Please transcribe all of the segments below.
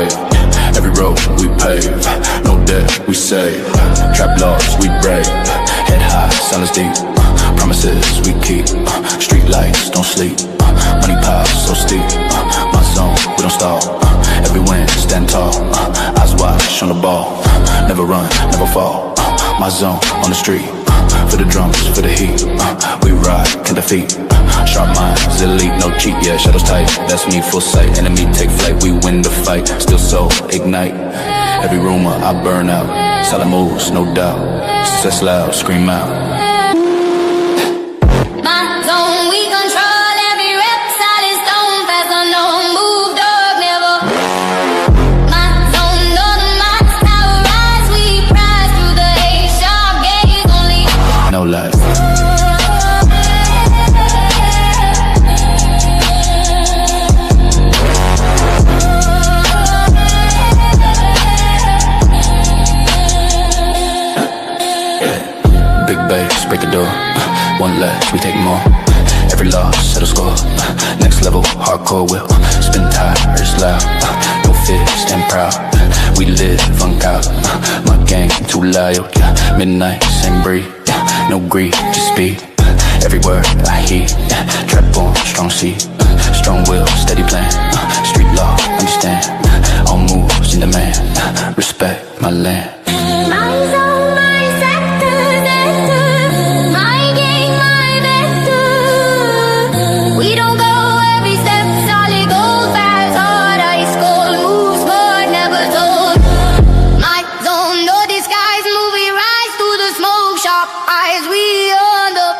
grave. Every road we pave, no debt we save. Trap laws we break, head high, silence deep. Promises we keep, street lights don't sleep. Money piles so steep, my zone we don't stop. Every win stand tall, eyes wide on the ball. Never run, never fall. My zone on the street, for the drums, for the heat. We ride, can defeat. Sharp minds, elite, no cheat, yeah, shadows tight. That's me, full sight, enemy take flight. We win the fight, still so ignite. Every rumor I burn out, solid moves, no doubt. Success loud, scream out. No lies. Big bass, break the door. One less, we take more. Every loss, settle score. Next level, hardcore will. Spin tires loud. No fear, stand proud. We live, funk out. My gang too loyal. Midnight, same breed. No greed, just speed. Every word I heed. Trap on, strong seed. Strong will, steady plan. Street law, understand. All moves in demand. Respect my land. My zone, my sector, my game, my vector. We don't go every step, solid gold, fast, hard, ice cold, move smart, never told. My zone, no disguise, move, we rise through the smoke, sharp eyes, we on the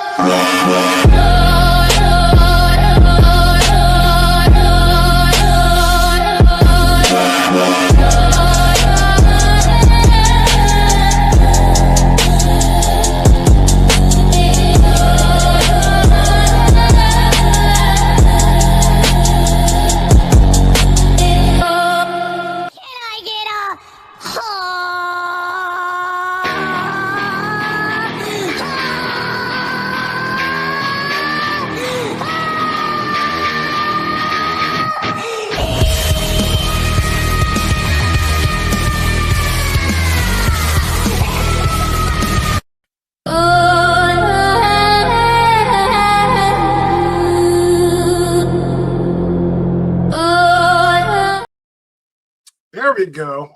There we go.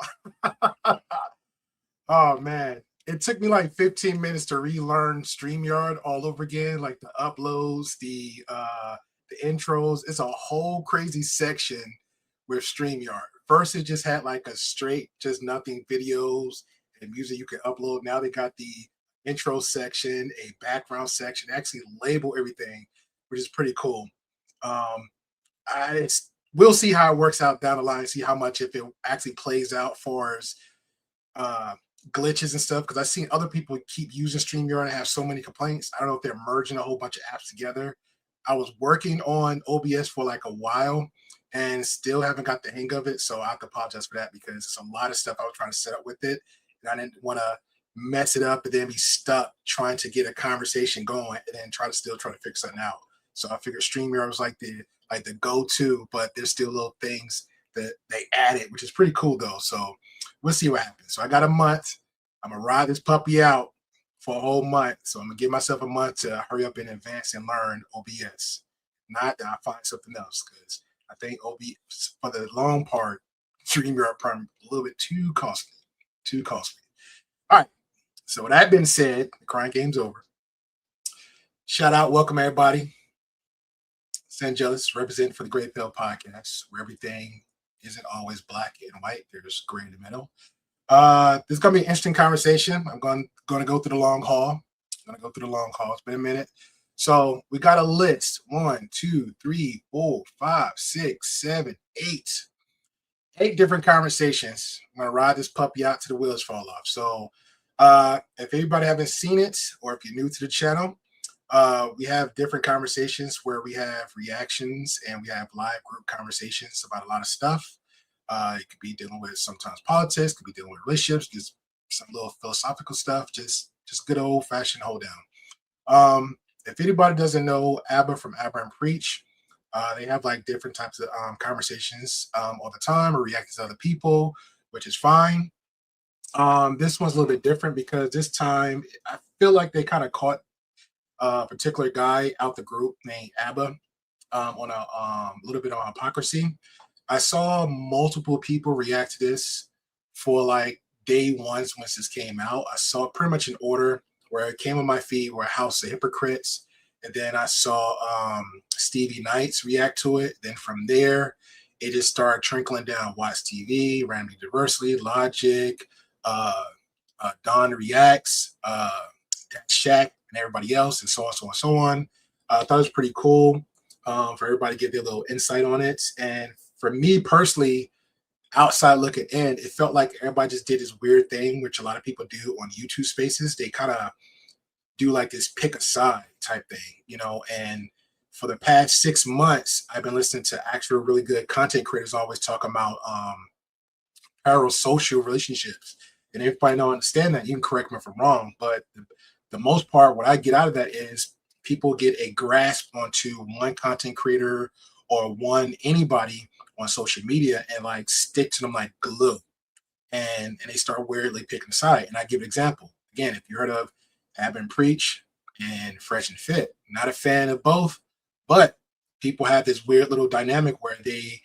Oh man, it took me like 15 minutes to relearn StreamYard all over again, like the uploads, the intros. It's a whole crazy section with StreamYard. First, it just had like a straight, just nothing videos and music you could upload. Now they got the intro section, a background section, actually label everything, which is pretty cool. We'll see how it works out down the line, see how much if it actually plays out for as glitches and stuff, because I've seen other people keep using StreamYard and have so many complaints. I don't know if they're merging a whole bunch of apps together. I was working on OBS for like a while and still haven't got the hang of it, so I have to apologize for that because it's a lot of stuff I was trying to set up with it, and I didn't want to mess it up and then be stuck trying to get a conversation going and then try to figure something out. So I figured StreamYard was like the go-to, but there's still little things that they added, which is pretty cool though. So we'll see what happens. So I got a month. I'm gonna ride this puppy out for a whole month. So I'm gonna give myself a month to hurry up and advance and learn OBS. Not that I find something else, because I think OBS for the long part, StreamYard probably a little bit too costly. Too costly. All right. So with that being said, the crying game's over. Shout out, welcome everybody. Sangelis, representing for the Great Pill Podcast, where everything isn't always black and white. There's gray in the middle. This is going to be an interesting conversation. I'm going to go through the long haul. It's been a minute. So we got a list. 1, 2, 3, 4, 5, 6, 7, 8 different conversations. I'm going to ride this puppy out to the wheels fall off. So if anybody haven't seen it, or if you're new to the channel, we have different conversations where we have reactions and we have live group conversations about a lot of stuff. It could be dealing with sometimes politics, could be dealing with relationships, just some little philosophical stuff, just good old fashioned hold down. If anybody doesn't know Abba from Abba and Preach, They have like different types of conversations all the time or reacting to other people, which is fine. This one's a little bit different because this time I feel like they kind of caught a particular guy out the group named Abba on a little bit on hypocrisy. I saw multiple people react to this for like day ones once this came out. I saw pretty much in order where it came on my feed were House of Hypocrites, and then I saw Stevie Knights react to it. Then from there, it just started trickling down. Watch TV, Randomly Diversity, Logic, uh, Don Reacts, Shaq, and everybody else, and so on, so on, so on. I thought it was pretty cool for everybody to get their little insight on it. And for me personally, outside looking in, it felt like everybody just did this weird thing, which a lot of people do on YouTube Spaces. They kind of do like this pick a side type thing, you know. And for the past 6 months, I've been listening to actual really good content creators always talk about parasocial relationships. And everybody don't understand that. You can correct me if I'm wrong, but the most part, what I get out of that is people get a grasp onto one content creator or one anybody on social media and like stick to them like glue, and they start weirdly picking a side. And I give an example again. If you heard of Ab and Preach and Fresh and Fit, not a fan of both, but people have this weird little dynamic where they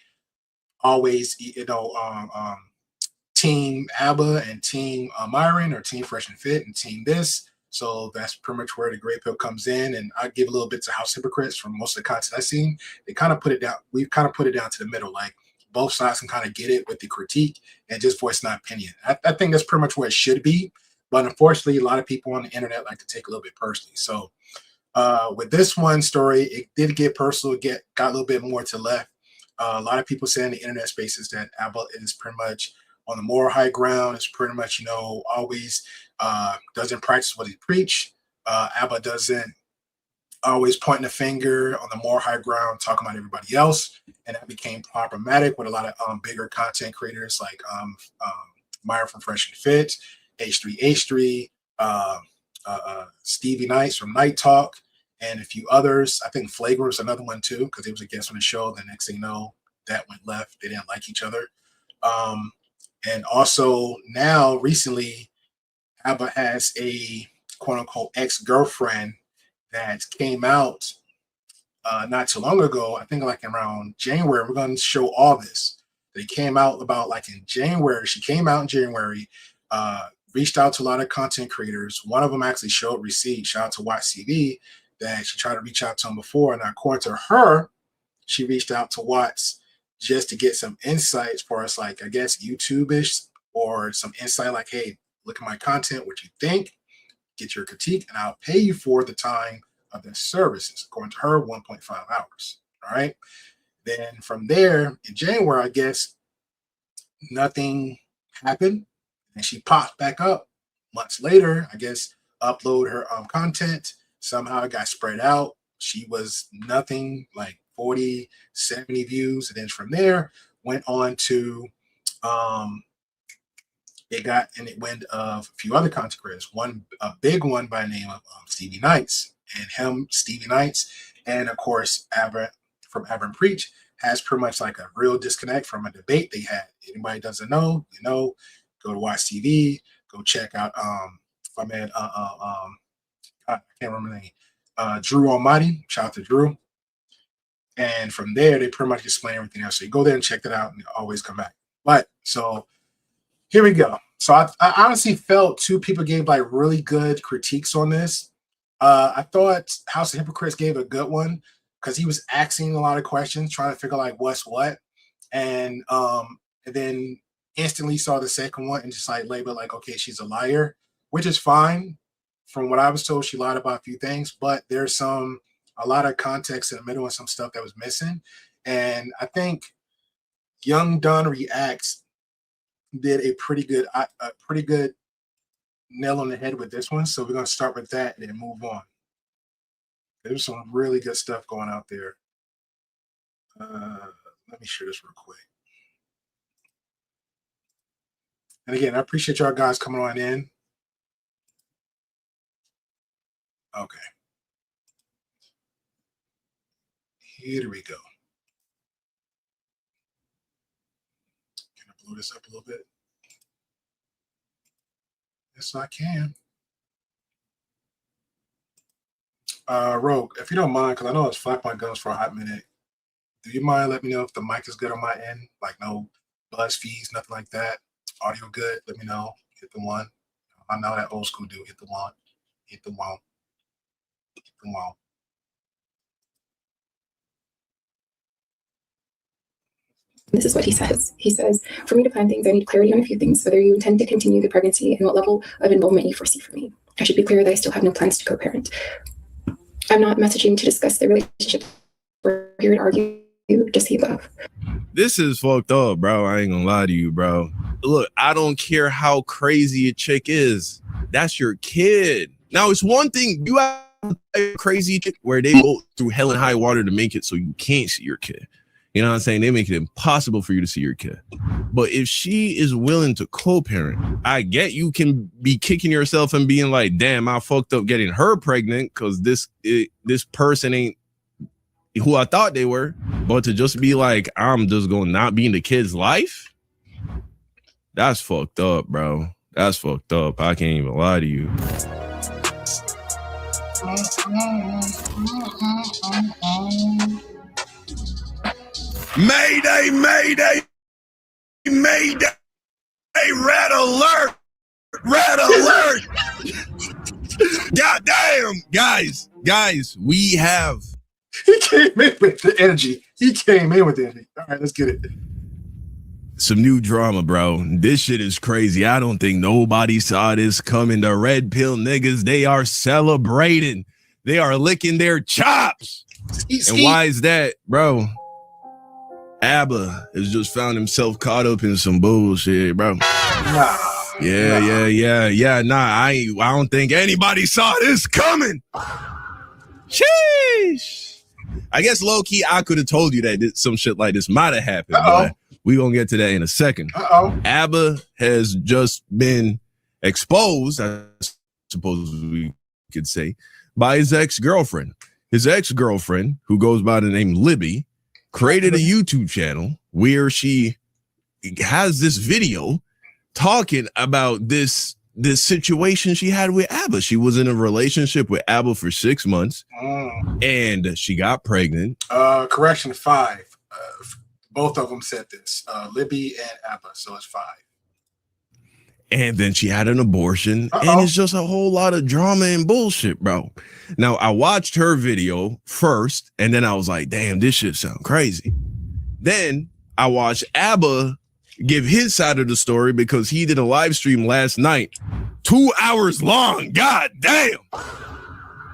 always, team ABBA and team Myron, or team Fresh and Fit and team this. So that's pretty much where the Great Pill comes in. And I give a little bit to House Hypocrites from most of the content I've seen. They kind of put it down. We've kind of put it down to the middle. Like both sides can kind of get it with the critique and just voice my opinion. I think that's pretty much where it should be. But unfortunately, a lot of people on the internet like to take a little bit personally. So with this one story, it did get personal, got a little bit more to left. A lot of people say in the internet spaces that ABBA is pretty much on the moral high ground. It's pretty much, always doesn't practice what he preach. ABBA doesn't always pointing the finger on the moral high ground, talking about everybody else. And that became problematic with a lot of bigger content creators like Myra from Fresh and Fit, H3H3, Stevie Knights from Night Talk, and a few others. I think Flagrant was another one too, because he was a guest on the show. The next thing you know, that went left. They didn't like each other. And also now recently, ABBA has a quote unquote ex-girlfriend that came out not too long ago. I think like around January. We're going to show all this. They came out about like in January. She came out in January, reached out to a lot of content creators. One of them actually showed receipts. Shout out to Watch TV that she tried to reach out to him before. And according to her, she reached out to Watts just to get some insights for us, like I guess YouTube-ish, or some insight like, hey, look at my content, what you think, get your critique, and I'll pay you for the time of the services. According to her, 1.5 hours. All right. Then from there, in January, I guess nothing happened. And she popped back up months later, I guess, upload her content. Somehow it got spread out. She was nothing, like 40, 70 views. And then from there, went on to it went of a few other content creators. One, a big one by the name of Stevie Knights, and Stevie Knights, and of course Abba from Abba and Preach has pretty much like a real disconnect from a debate they had. Anybody doesn't know, go to Watch TV, go check out my man I can't remember the name, Drew Almighty. Shout out to Drew. And from there, they pretty much explain everything else. So you go there and check that out, and always come back. But so here we go. So I honestly felt two people gave like really good critiques on this. I thought House of Hypocrites gave a good one because he was asking a lot of questions, trying to figure like what's what, and then instantly saw the second one and just like labeled like, okay, she's a liar, which is fine. From what I was told, she lied about a few things, but there's a lot of context in the middle and some stuff that was missing. And I think Young Don Reacts did a pretty good nail on the head with this one. So we're going to start with that and then move on. There's some really good stuff going out there. Let me share this real quick. And again, I appreciate y'all guys coming on in. Okay. Here we go. blow this up a little bit. Yes, I can. Rogue, if you don't mind, because I know it's Flak My Guns for a hot minute, do you mind letting me know if the mic is good on my end? Like no buzz fees, nothing like that. Audio good? Let me know. Hit the one. I know that old school dude. Hit the one. Hit the one. Hit the one. This is what he says. He says, for me to plan things, I need clarity on a few things, whether you intend to continue the pregnancy and what level of involvement you foresee for me. I should be clear that I still have no plans to co-parent. I'm not messaging to discuss the relationship. We're here to argue, just see above. This is fucked up, bro. I ain't gonna lie to you, bro. Look, I don't care how crazy a chick is. That's your kid. Now, it's one thing, you have a crazy chick where they go through hell and high water to make it so you can't see your kid. You know what I'm saying? They make it impossible for you to see your kid. But if she is willing to co-parent, I get you can be kicking yourself and being like, damn, I fucked up getting her pregnant because this person ain't who I thought they were. But to just be like, I'm just going to not be in the kid's life, that's fucked up, bro. That's fucked up. I can't even lie to you. Mayday, mayday, mayday, red alert, red alert. God damn, guys, we have. He came in with the energy. All right, let's get it. Some new drama, bro. This shit is crazy. I don't think nobody saw this coming. The red pill niggas, they are celebrating. They are licking their chops. And why is that, bro? ABBA has just found himself caught up in some bullshit, bro. Nah. I don't think anybody saw this coming. Sheesh. I guess low key, I could have told you that some shit like this might have happened. But we gonna get to that in a second. ABBA has just been exposed, I suppose we could say, by his ex-girlfriend. His ex-girlfriend, who goes by the name Libby, created a YouTube channel where she has this video talking about this situation she had with ABBA. She was in a relationship with ABBA for 6 months, and she got pregnant. Correction, 5. Both of them said this, Libby and ABBA, so it's 5. And then she had an abortion, and it's just a whole lot of drama and bullshit, bro. Now, I watched her video first, and then I was like, damn, this shit sound crazy. Then I watched ABBA give his side of the story because he did a live stream last night, 2 hours long. God damn.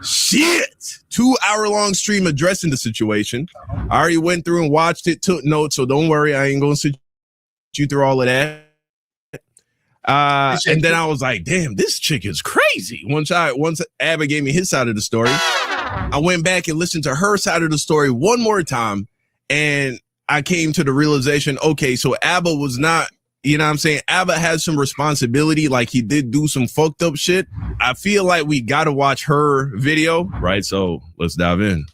Shit. 2-hour long stream addressing the situation. I already went through and watched it, took notes, so don't worry, I ain't going to sit you through all of that. And then I was like, damn, this chick is crazy. Once ABBA gave me his side of the story, I went back and listened to her side of the story one more time, and I came to the realization, okay, so ABBA was not, you know what I'm saying? ABBA has some responsibility, like he did do some fucked up shit. I feel like we got to watch her video, right? So let's dive in.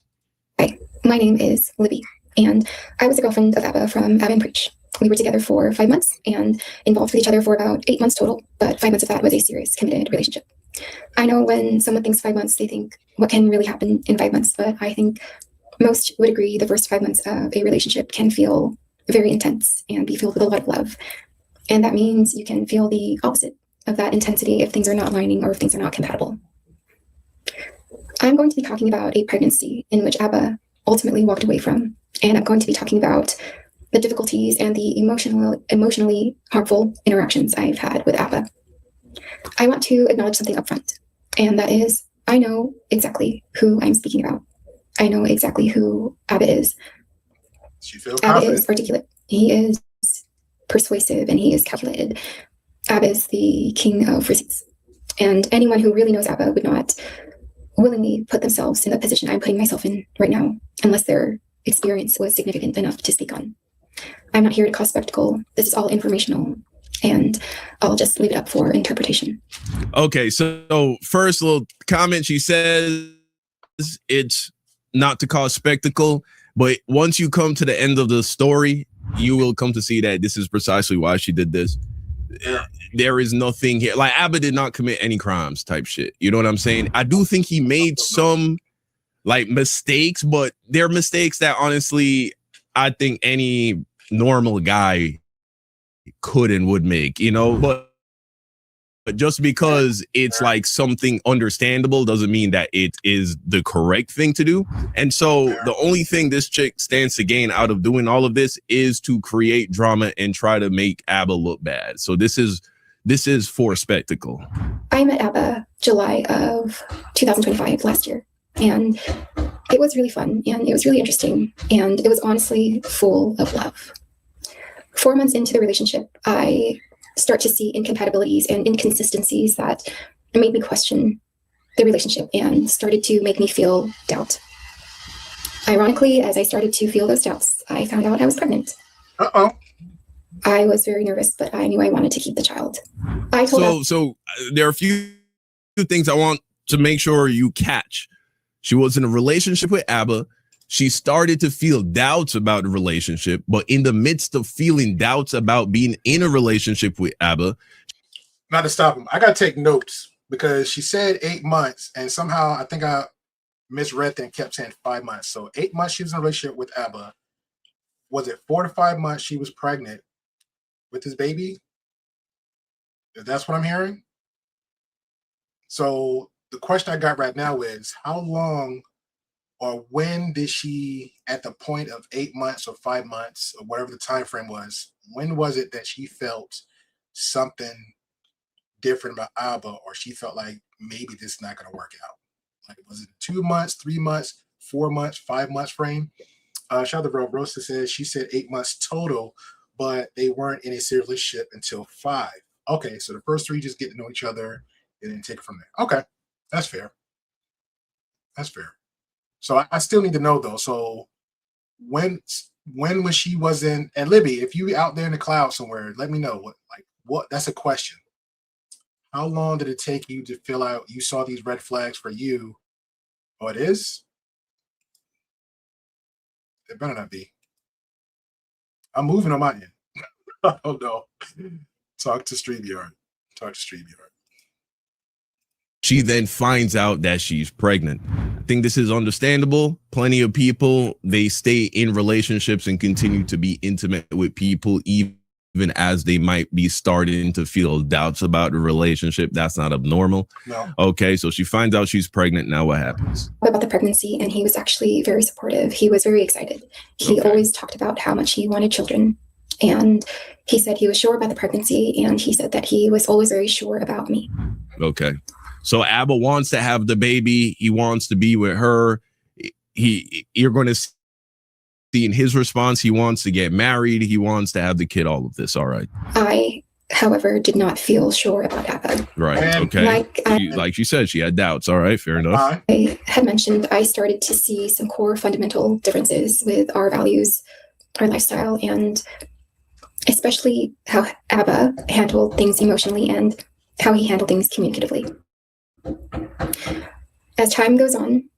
Hi, my name is Libby, and I was a girlfriend of ABBA from ABBA and Preach. We were together for 5 months and involved with each other for about 8 months total, but 5 months of that was a serious, committed relationship. I know when someone thinks 5 months, they think what can really happen in 5 months, but I think most would agree the first 5 months of a relationship can feel very intense and be filled with a lot of love. And that means you can feel the opposite of that intensity if things are not aligning or if things are not compatible. I'm going to be talking about a pregnancy in which ABBA ultimately walked away from, and I'm going to be talking about the difficulties and the emotionally harmful interactions I've had with ABBA. I want to acknowledge something up front, and that is I know exactly who I'm speaking about. I know exactly who ABBA is. ABBA is articulate. He is persuasive, and he is calculated. ABBA is the king of receipts. And anyone who really knows ABBA would not willingly put themselves in the position I'm putting myself in right now, unless their experience was significant enough to speak on. I'm not here to cause spectacle. This is all informational, and I'll just leave it up for interpretation. Okay, so first little comment, she says it's not to cause spectacle, but once you come to the end of the story, you will come to see that this is precisely why she did this. There is nothing here. Like, Abba did not commit any crimes type shit. You know what I'm saying? I do think he made some like mistakes, but they're mistakes that honestly, I think any normal guy could and would make, you know, but just because it's like something understandable doesn't mean that it is the correct thing to do. And so the only thing this chick stands to gain out of doing all of this is to create drama and try to make ABBA look bad. So this is for spectacle. I met ABBA July of 2025 last year, and it was really fun and it was really interesting, and it was honestly full of love. 4 months into the relationship, I start to see incompatibilities and inconsistencies that made me question the relationship and started to make me feel doubt. Ironically, as I started to feel those doubts, I found out I was pregnant. Uh-oh. I was very nervous, but I knew I wanted to keep the child. I told So there are a few things I want to make sure you catch. She was in a relationship with ABBA. She started to feel doubts about the relationship, but in the midst of feeling doubts about being in a relationship with ABBA. Not to stop him. I got to take notes because she said 8 months, and somehow I think I misread that and kept saying 5 months. So 8 months she was in a relationship with ABBA. Was it 4 to 5 months she was pregnant with his baby? That's what I'm hearing. So the question I got right now is, how long or when did she, at the point of 8 months or 5 months or whatever the time frame was, when was it that she felt something different about ABBA, or she felt like maybe this is not going to work out? Like, was it 2 months, 3 months, 4 months, 5 months frame? Shout out to Bro Rosa says she said 8 months total, but they weren't in a serious relationship until 5. Okay, so the first 3 just get to know each other and then take it from there. Okay, that's fair. That's fair. So I still need to know though. So when she was in, and Libby, if you out there in the cloud somewhere, let me know what that's a question. How long did it take you to fill out? You saw these red flags for you. Oh, it is? It better not be. I'm moving on my end. Oh no. Talk to StreamYard. She then finds out that she's pregnant. I think this is understandable. Plenty of people, they stay in relationships and continue to be intimate with people even as they might be starting to feel doubts about the relationship. That's not abnormal. No. Okay, so she finds out she's pregnant. Now what happens? about the pregnancy, and he was actually very supportive. He was very excited. He always talked about how much he wanted children. And he said he was sure about the pregnancy, and he said that he was always very sure about me. Okay. So ABBA wants to have the baby. He wants to be with her. You're going to see in his response, he wants to get married. He wants to have the kid, all of this. All right. I, however, did not feel sure about ABBA. Right. Okay. Like she said, she had doubts. All right. Fair enough. I had mentioned I started to see some core fundamental differences with our values, our lifestyle, and especially how ABBA handled things emotionally and how he handled things communicatively. As time goes on,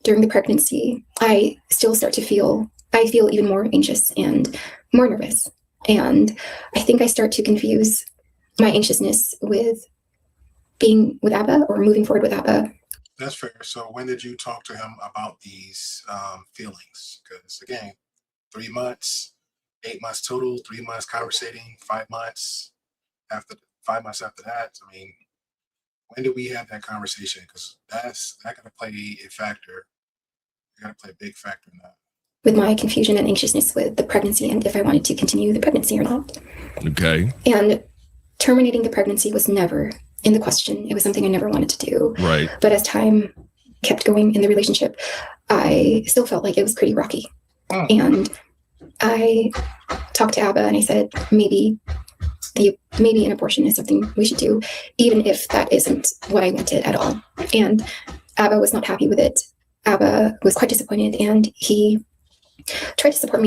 during the pregnancy, I still start to feel even more anxious and more nervous. And I think I start to confuse my anxiousness with being with ABBA or moving forward with ABBA. That's fair. So when did you talk to him about these feelings? Because again, 3 months, 8 months total, 3 months conversating, 5 months after 5 months after that. I mean, when did we have that conversation? Because that's not going to play a factor. You got to play a big factor in that. With my confusion and anxiousness with the pregnancy and if I wanted to continue the pregnancy or not. Okay. And terminating the pregnancy was never in the question. It was something I never wanted to do. Right. But as time kept going in the relationship, I still felt like it was pretty rocky. Oh. And I talked to ABBA and I said, maybe an abortion is something we should do, even if that isn't what I wanted at all. And ABBA was not happy with it. ABBA was quite disappointed, and he tried to support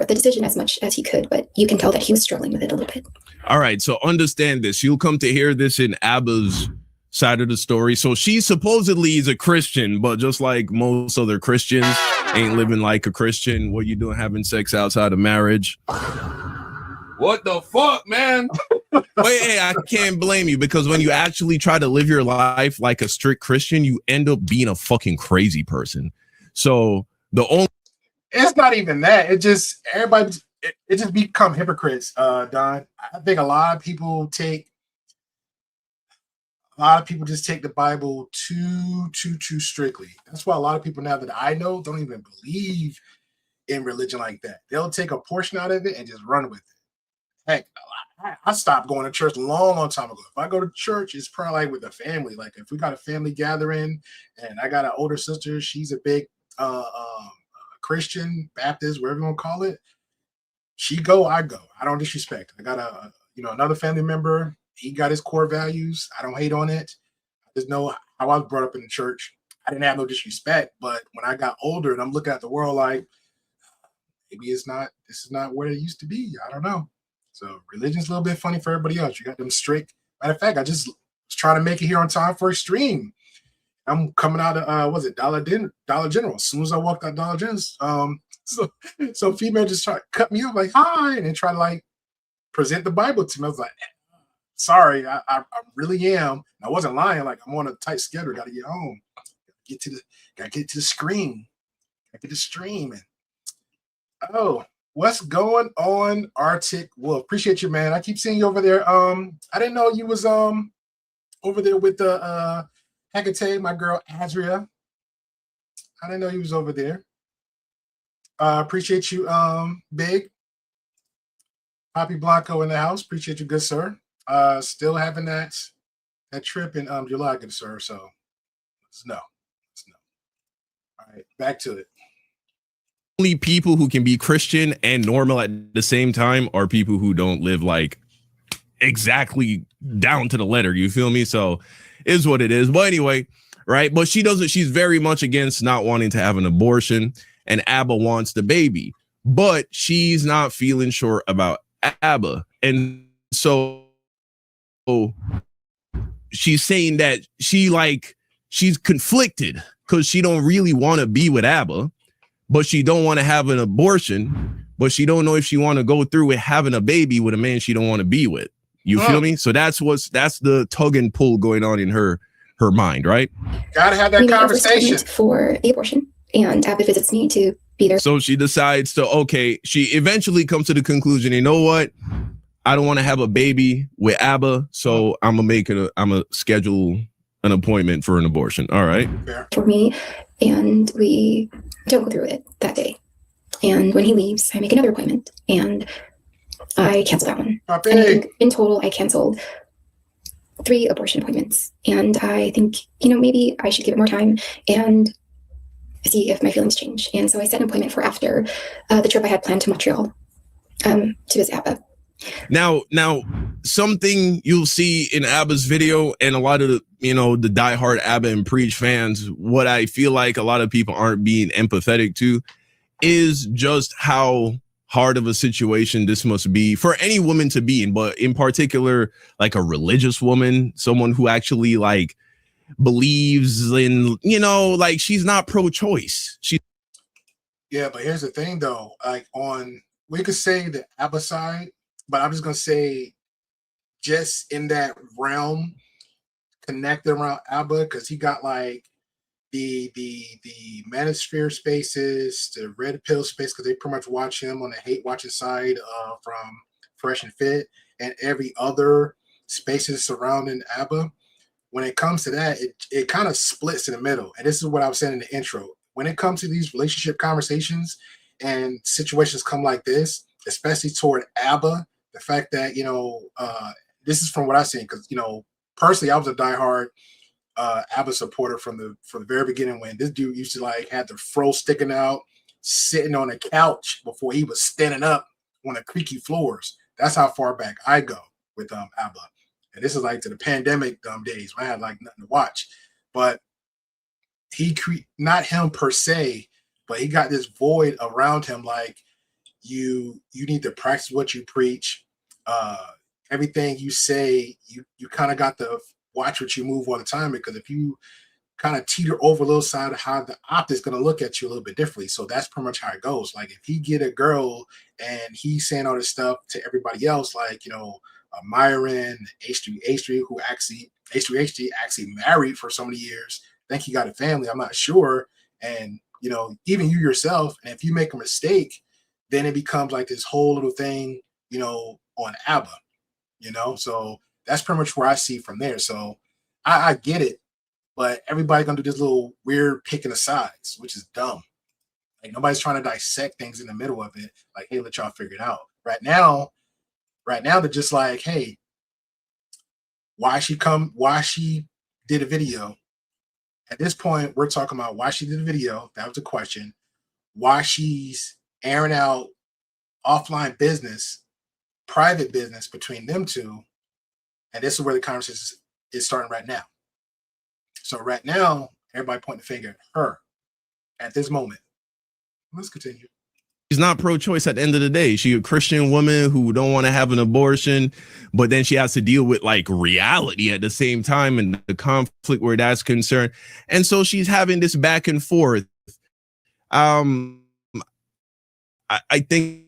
the decision as much as he could, but you can tell that he was struggling with it a little bit. All right, so understand this. You'll come to hear this in ABBA's side of the story. So she supposedly is a Christian, but just like most other Christians, ain't living like a Christian. What you doing having sex outside of marriage? What the fuck, man? Wait, hey, I can't blame you, because when you actually try to live your life like a strict Christian, you end up being a fucking crazy person. So the only, it's not even that. It just everybody. It just become hypocrites, Don. I think a lot of people just take the Bible too strictly. That's why a lot of people now that I know don't even believe in religion like that. They'll take a portion out of it and just run with it. Heck, I stopped going to church a long time ago. If I go to church, it's probably like with the family. Like if we got a family gathering and I got an older sister, she's a big Christian, Baptist, whatever you want to call it. She go, I go. I don't disrespect. I got another family member. He got his core values. I don't hate on it. I just know how I was brought up in the church. I didn't have no disrespect, but when I got older and I'm looking at the world like, maybe this is not where it used to be. I don't know. So religion's a little bit funny for everybody else. You got them strict. Matter of fact, I just was trying to make it here on time for a stream. I'm coming out of Dollar General. As soon as I walked out Dollar General, so female just tried to cut me off like hi and try to like present the Bible to me. I was like, sorry, I really am. I wasn't lying. Like I'm on a tight schedule. Got to get home. Gotta get to the screen. Gotta get the stream. And what's going on, Arctic Wolf? Appreciate you, man. I keep seeing you over there. I didn't know you was over there with the Hecate, my girl Azria. I didn't know you was over there. Appreciate you, Big. Poppy Blanco in the house. Appreciate you, good sir. Still having that trip in July, good sir. So let's know. All right, back to it. Only people who can be Christian and normal at the same time are people who don't live like exactly down to the letter. You feel me? So is what it is. But anyway, right. But she's very much against not wanting to have an abortion, and Abba wants the baby, but she's not feeling sure about Abba. And so she's saying that she's conflicted because she don't really want to be with Abba, but she don't want to have an abortion, but she don't know if she want to go through with having a baby with a man she don't want to be with. You feel me? So that's the tug and pull going on in her mind, right? Gotta have that conversation for the abortion, and Abba visits me to be there. So she decides she eventually comes to the conclusion, you know what? I don't want to have a baby with Abba, so I'm gonna schedule an appointment for an abortion. All right. For me, and we don't go through with it that day. And when he leaves, I make another appointment, and I cancel that one. And I think in total, I canceled 3 abortion appointments. And I think, maybe I should give it more time and see if my feelings change. And so I set an appointment for after the trip I had planned to Montreal to visit Abba. Now, something you'll see in Abba's video, and a lot of the diehard Abba and Preach fans, what I feel like a lot of people aren't being empathetic to is just how hard of a situation this must be for any woman to be in, but in particular, like a religious woman, someone who actually like believes in, like she's not pro-choice. Yeah, but here's the thing though, like we could say the Abba side, but I'm just gonna say just in that realm, connected around Abba, because he got like the manosphere spaces, the red pill space, because they pretty much watch him on the hate watching side from Fresh and Fit and every other spaces surrounding Abba. When it comes to that, it kind of splits in the middle. And this is what I was saying in the intro. When it comes to these relationship conversations and situations come like this, especially toward Abba, the fact that, this is from what I've seen, because, personally, I was a diehard Abba supporter from the very beginning, when this dude used to like had the fro sticking out, sitting on a couch before he was standing up on the creaky floors. That's how far back I go with Abba. And this is like to the pandemic days when I had like nothing to watch. But not him per se, but he got this void around him. Like you need to practice what you preach. Everything you say, you kind of got to watch what you move all the time, because if you kind of teeter over a little side of how the opt is going to look at you a little bit differently. So that's pretty much how it goes. Like if he get a girl and he's saying all this stuff to everybody else, like, you know, Myron, H3H3, who actually, H3H3 actually married for so many years. I think he got a family. I'm not sure. And, you know, even you yourself, and if you make a mistake, then it becomes like this whole little thing, you know, on ABBA, you know? So that's pretty much where I see from there. So I get it. But everybody's gonna do this little weird picking of sides, which is dumb. Like nobody's trying to dissect things in the middle of it. Like, hey, let y'all figure it out. Right now, they're just like, hey, why she did a video. At this point, we're talking about why she did a video. That was the question. Why she's airing out offline business, private business between them two. And this is where the conversation is starting right now. So right now, everybody pointing the finger at her at this moment. Let's continue. She's not pro-choice at the end of the day. She's a Christian woman who don't want to have an abortion, but then she has to deal with like reality at the same time and the conflict where that's concerned. And so she's having this back and forth. I think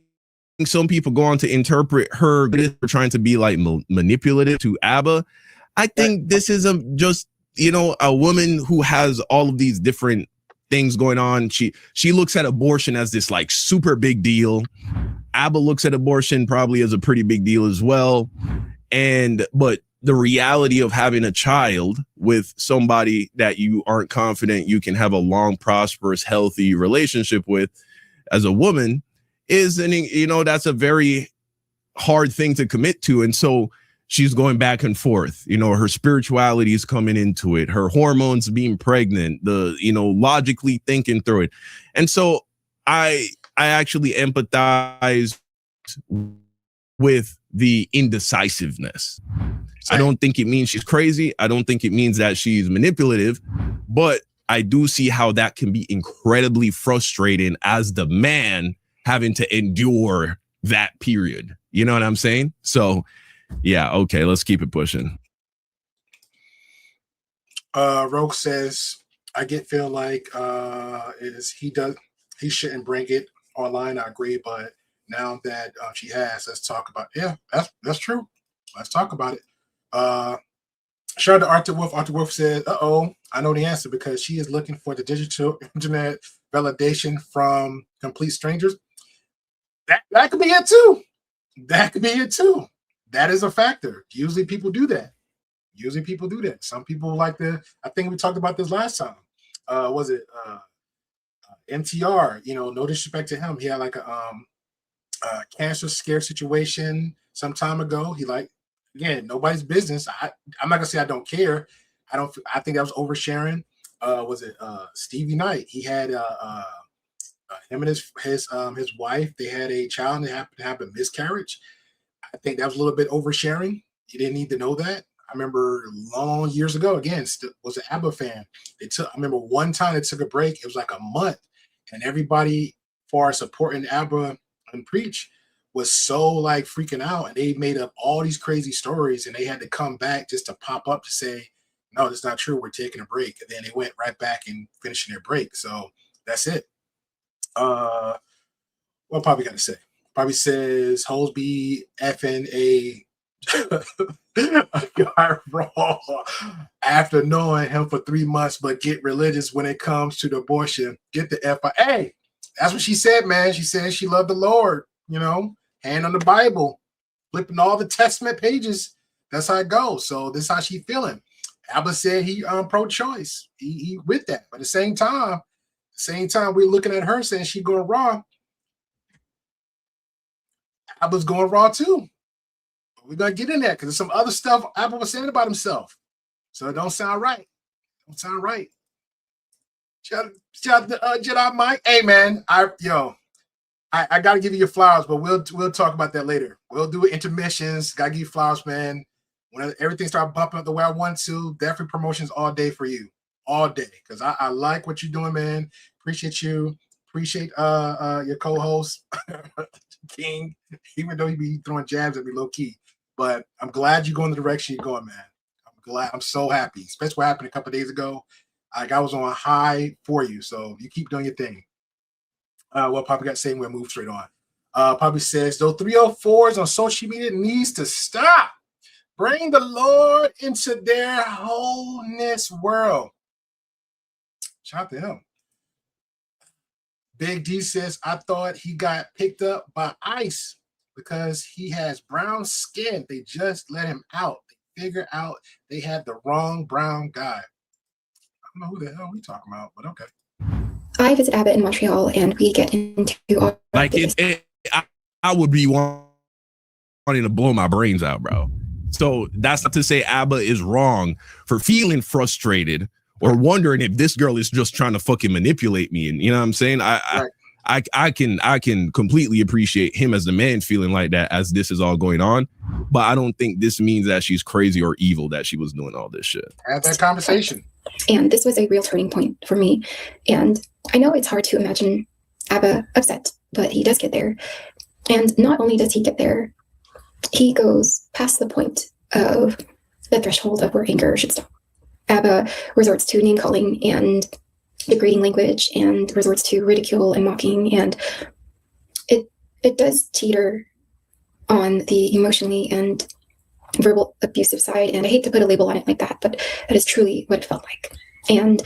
some people go on to interpret her for trying to be like manipulative to ABBA. I think this is just, you know, a woman who has all of these different things going on. She looks at abortion as this like super big deal. ABBA looks at abortion probably as a pretty big deal as well. But the reality of having a child with somebody that you aren't confident you can have a long, prosperous, healthy relationship with as a woman is, you know, that's a very hard thing to commit to. And so she's going back and forth, you know, her spirituality is coming into it, her hormones being pregnant, you know, logically thinking through it. And so I actually empathize with the indecisiveness. I don't think it means she's crazy. I don't think it means that she's manipulative, but I do see how that can be incredibly frustrating as the man having to endure that period. You know what I'm saying? So yeah, okay, let's keep it pushing. Rogue says, I feel like he shouldn't bring it online. I agree, but now that she has, let's talk about that's true. Let's talk about it. Shout out to Arthur Wolf. Arthur Wolf said, I know the answer because she is looking for the digital internet validation from complete strangers. That could be it too. That could be it too. That is a factor. Usually people do that. Some people like I think we talked about this last time. Was it MTR? You know, no disrespect to him. He had like a cancer scare situation some time ago. He again, nobody's business. I'm not gonna say I don't care. I think that was oversharing. Was it Stevie Knight? He had him and his wife. They had a child. And they happened to have a miscarriage. I think that was a little bit oversharing. You didn't need to know that. I remember long years ago, again, was an ABBA fan. I remember one time they took a break. It was like a month. And everybody, for supporting ABBA and Preach, was so like freaking out. And they made up all these crazy stories. And they had to come back just to pop up to say, no, that's not true. We're taking a break. And then they went right back and finishing their break. So that's it. What probably got to say? Probably says hoes be effing a guy raw after knowing him for 3 months, but get religious when it comes to the abortion. Get the F. Hey, that's what she said, man. She said she loved the Lord, you know, hand on the Bible, flipping all the Testament pages. That's how it goes. So this is how she feeling. Abba said he pro-choice. He with that. But at the same time, we're looking at her saying she going raw. Abba's going raw too. We're gonna get in there because there's some other stuff Abba was saying about himself. So it don't sound right. Shout out to Jedi Mike. Hey man, I gotta give you your flowers, but we'll talk about that later. We'll do intermissions. Gotta give you flowers, man. When everything starts bumping up the way I want to, definitely promotions all day for you. All day. Because I like what you're doing, man. Appreciate you. Appreciate your co-host, King, even though he be throwing jabs at me low key. But I'm glad you're going the direction you're going, man. I'm glad. I'm so happy, especially what happened a couple of days ago. Like I was on high for you. So you keep doing your thing. What Poppy got to say, we're gonna move straight on. Poppy says, those 304s on social media needs to stop. Bring the Lord into their wholeness world. Shout out to him. Big D says, I thought he got picked up by ICE because he has brown skin. They just let him out. They figure out they had the wrong brown guy. I don't know who the hell we talking about, but okay. I visit Abbott in Montreal, and we get into all like I would be wanting to blow my brains out, bro. So that's not to say Abba is wrong for feeling frustrated or wondering if this girl is just trying to fucking manipulate me. And you know what I'm saying? I can completely appreciate him as the man feeling like that as this is all going on. But I don't think this means that she's crazy or evil that she was doing all this shit. Have that conversation. And this was a real turning point for me. And I know it's hard to imagine Abba upset, but he does get there. And not only does he get there, he goes past the point of the threshold of where anger should stop. Abba resorts to name calling and degrading language and resorts to ridicule and mocking. And it does teeter on the emotionally and verbal abusive side. And I hate to put a label on it like that, but that is truly what it felt like. And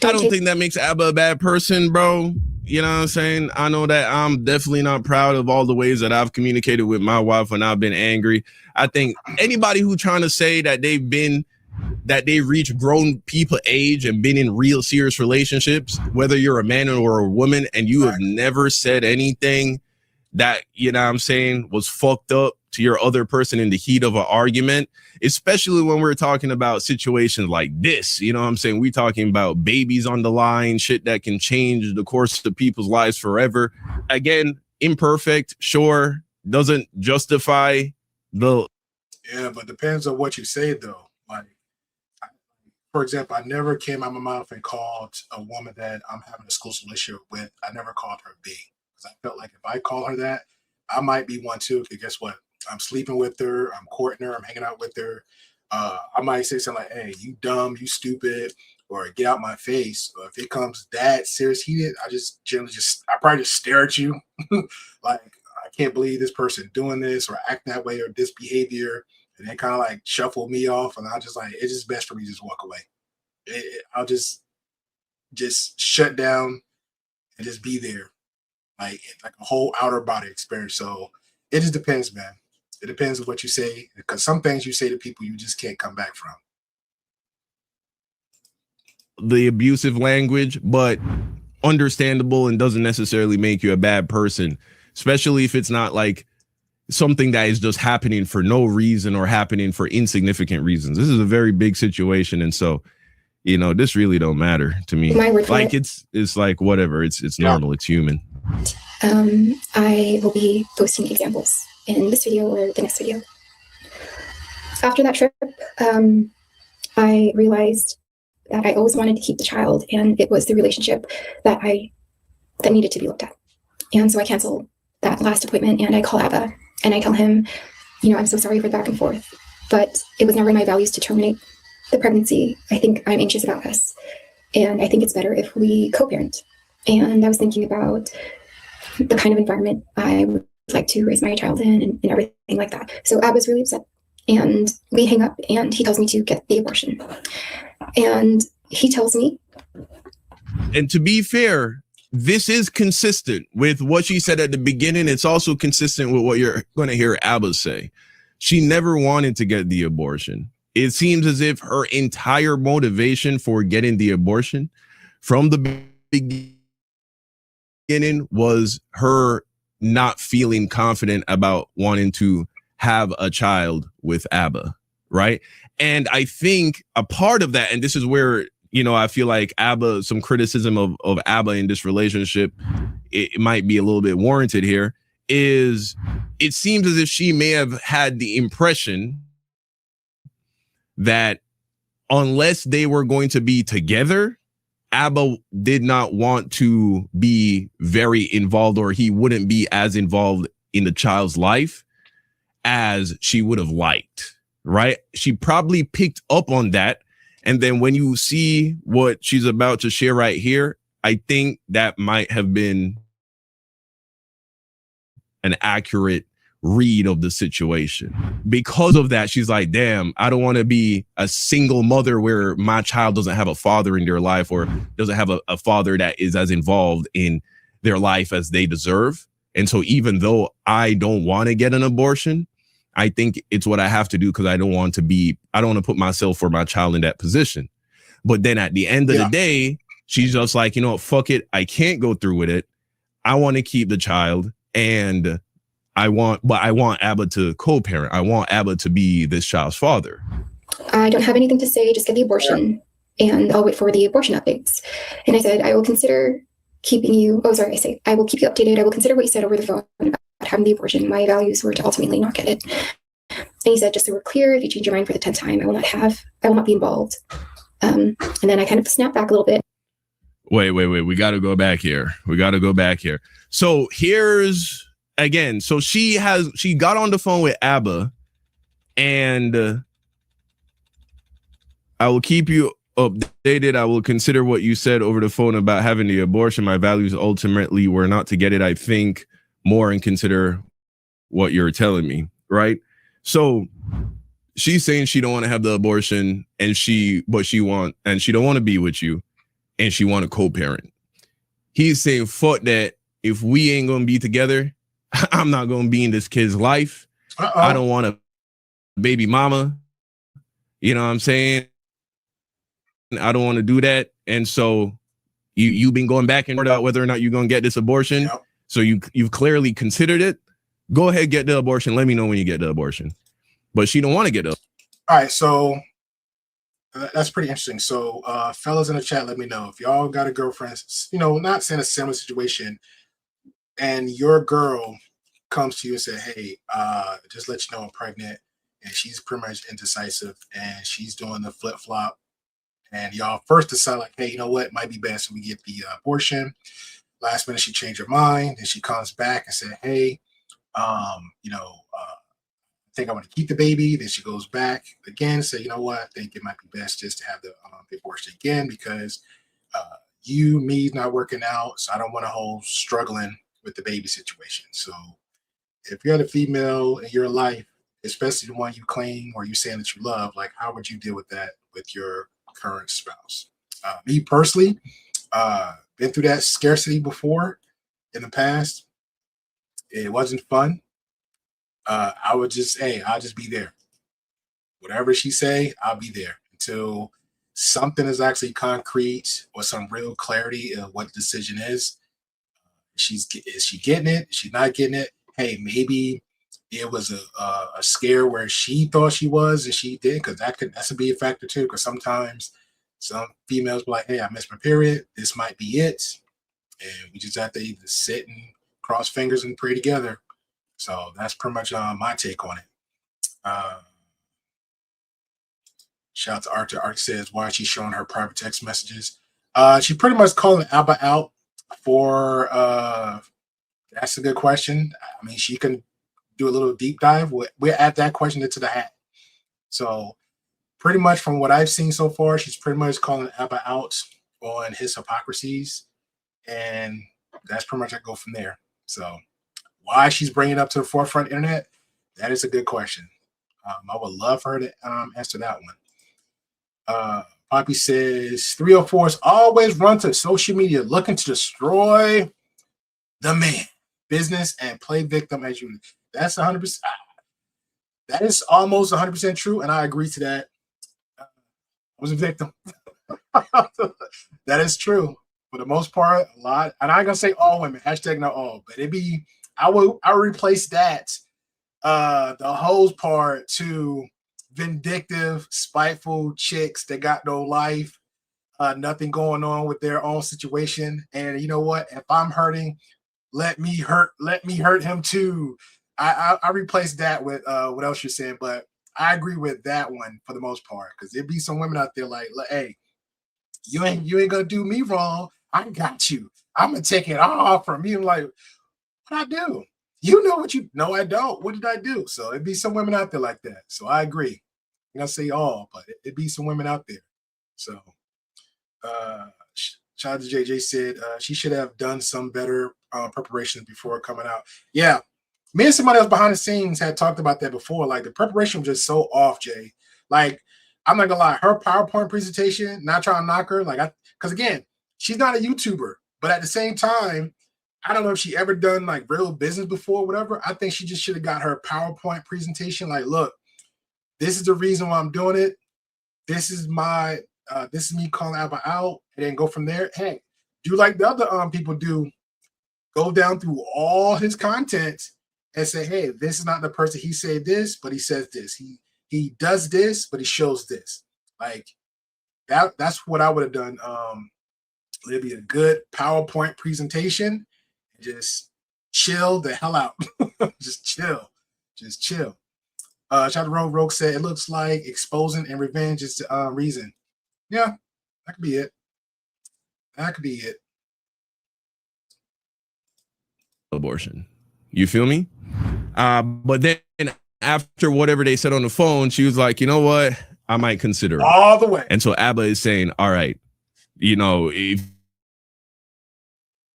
I don't think that makes Abba a bad person, bro. You know what I'm saying? I know that I'm definitely not proud of all the ways that I've communicated with my wife when I've been angry. I think anybody who's trying to say that they reach grown people age and been in real serious relationships, whether you're a man or a woman, and you have never said anything that, you know what I'm saying, was fucked up to your other person in the heat of an argument, especially when we're talking about situations like this. You know what I'm saying? We're talking about babies on the line, shit that can change the course of people's lives forever. Again, imperfect, sure, doesn't justify the... Yeah, but depends on what you say, though. Like, for example, I never came out of my mouth and called a woman that I'm having an exclusive relationship with, I never called her B. Because I felt like if I call her that, I might be one too. Because guess what? I'm sleeping with her, I'm courting her, I'm hanging out with her. I might say something like, hey, you dumb, you stupid, or get out my face. Or if it comes that serious heated, I probably just stare at you. Like, I can't believe this person doing this or acting that way or this behavior. And then kind of like shuffle me off. And I'll just like, it's just best for me to just walk away. I'll just shut down and just be there. Like a whole outer body experience. So it just depends, man. It depends on what you say, because some things you say to people you just can't come back from. The abusive language, but understandable and doesn't necessarily make you a bad person, especially if it's not like something that is just happening for no reason or happening for insignificant reasons. This is a very big situation. And so, you know, this really don't matter to me. Like it's like whatever, it's normal, it's human. I will be posting examples in this video or the next video. After that trip, I realized that I always wanted to keep the child, and it was the relationship that needed to be looked at. And so I canceled that last appointment, and I call Abba and I tell him, you know, I'm so sorry for the back and forth, but it was never in my values to terminate the pregnancy. I think I'm anxious about us, and I think it's better if we co-parent. And I was thinking about the kind of environment I would like to raise my child in and everything like that. So Abba's really upset, and we hang up, and he tells me to get the abortion. And he tells me, and to be fair, this is consistent with what she said at the beginning. It's also consistent with what you're going to hear Abba say. She never wanted to get the abortion. It seems as if her entire motivation for getting the abortion from the beginning was her not feeling confident about wanting to have a child with Abba, right? And I think a part of that, and this is where, you know, I feel like Abba, some criticism of Abba in this relationship, it might be a little bit warranted here, is it seems as if she may have had the impression that unless they were going to be together, Abba did not want to be very involved, or he wouldn't be as involved in the child's life as she would have liked, right? She probably picked up on that. And then when you see what she's about to share right here, I think that might have been an accurate read of the situation. Because of that, she's like, damn, I don't want to be a single mother where my child doesn't have a father in their life or doesn't have a father that is as involved in their life as they deserve. And so even though I don't want to get an abortion, I think it's what I have to do because I don't want to put myself or my child in that position. But then at the end of the day, she's just like, you know what, fuck it. I can't go through with it. I want to keep the child, and I want Abba to co-parent. I want Abba to be this child's father. I don't have anything to say, just get the abortion and I'll wait for the abortion updates. And I said, I will consider keeping you, I will keep you updated. I will consider what you said over the phone about having the abortion. My values were to ultimately not get it. And he said, just so we're clear, if you change your mind for the 10th time, I will not be involved. And then I kind of snapped back a little bit. Wait. We got to go back here. So here's, again, so she got on the phone with Abba, and I will keep you updated. I will consider what you said over the phone about having the abortion. My values ultimately were not to get it. I think more and consider what you're telling me, right? So she's saying she don't want to have the abortion, and she don't want to be with you, and she want to co-parent. He's saying, fuck that. If we ain't gonna be together, I'm not gonna be in this kid's life. I don't want a baby mama. You know what I'm saying? I don't want to do that. And so you've been going back and forth about whether or not you're gonna get this abortion. Yep. So you've clearly considered it. Go ahead, get the abortion. Let me know when you get the abortion. But she don't want to get it. All right, so that's pretty interesting. So fellas in the chat, let me know if y'all got a girlfriend, not saying a similar situation, and your girl comes to you and say, hey, just let you know I'm pregnant, and she's pretty much indecisive, and she's doing the flip-flop, and y'all first decide like, hey, you know what, might be best if we get the abortion. Last minute she changed her mind, and she comes back and said, hey, I think I want to keep the baby. Then she goes back again, say, you know what, I think it might be best just to have the abortion again because me's not working out, so I don't want a whole struggling with the baby situation. So if you're the female in your life, especially the one you claim or you saying that you love, like how would you deal with that with your current spouse? Me personally, been through that scarcity before in the past. It wasn't fun. I would just, I'll just be there. Whatever she say, I'll be there until something is actually concrete or some real clarity of what the decision is. Is she getting it? Is she not getting it? Hey, maybe it was a scare where she thought she was and she didn't, because that's a be a factor too. Because sometimes some females be like, hey, I missed my period. This might be it. And we just have to either sit and cross fingers and pray together. So that's pretty much my take on it. Shout out to Arthur. Arthur says, why is she showing her private text messages? She pretty much calling Abba out for, that's a good question. I mean, she can do a little deep dive. We'll add that question into the hat. So pretty much from what I've seen so far, she's pretty much calling Abba out on his hypocrisies. And that's pretty much I go from there. So why she's bringing it up to the forefront internet, that is a good question. I would love for her to answer that one. Poppy says 304s always run to social media looking to destroy the man business and play victim as you. That's 100%. That is almost 100% true, and I agree to that. I was a victim. That is true for the most part. A lot, and I'm gonna say all women. Hashtag not all, but it'd be. I will replace that the hoes part to vindictive, spiteful chicks that got no life, nothing going on with their own situation. And you know what? If I'm hurting, let me hurt him too. I replace that with what else you're saying, but I agree with that one for the most part, because there'd be some women out there like, hey, you ain't gonna do me wrong. I got you. I'm gonna take it all from you. Like, what I do? You know what you? No, I don't. What did I do? So it'd be some women out there like that. So I agree. I'm gonna say all, but it'd be some women out there. So, shout out to JJ said she should have done some better preparation before coming out. Yeah, me and somebody else behind the scenes had talked about that before. Like the preparation was just so off, Jay. Like I'm not gonna lie, her PowerPoint presentation, not trying to knock her, because again, she's not a YouTuber, but at the same time, I don't know if she ever done like real business before, whatever. I think she just should have got her PowerPoint presentation. Like, look, this is the reason why I'm doing it. This is me calling Abba out, and then go from there. Hey, do like the other people do, go down through all his content and say, hey, this is not the person. He said this, but he says this. He does this, but he shows this. Like that's what I would have done. It'd be a good PowerPoint presentation. Just chill the hell out. Just chill. Shout out to Rogue said it looks like exposing and revenge is the reason. Yeah, that could be it. Abortion. You feel me? But then after whatever they said on the phone, she was like, you know what? I might consider it. All the way. And so Abba is saying, all right, if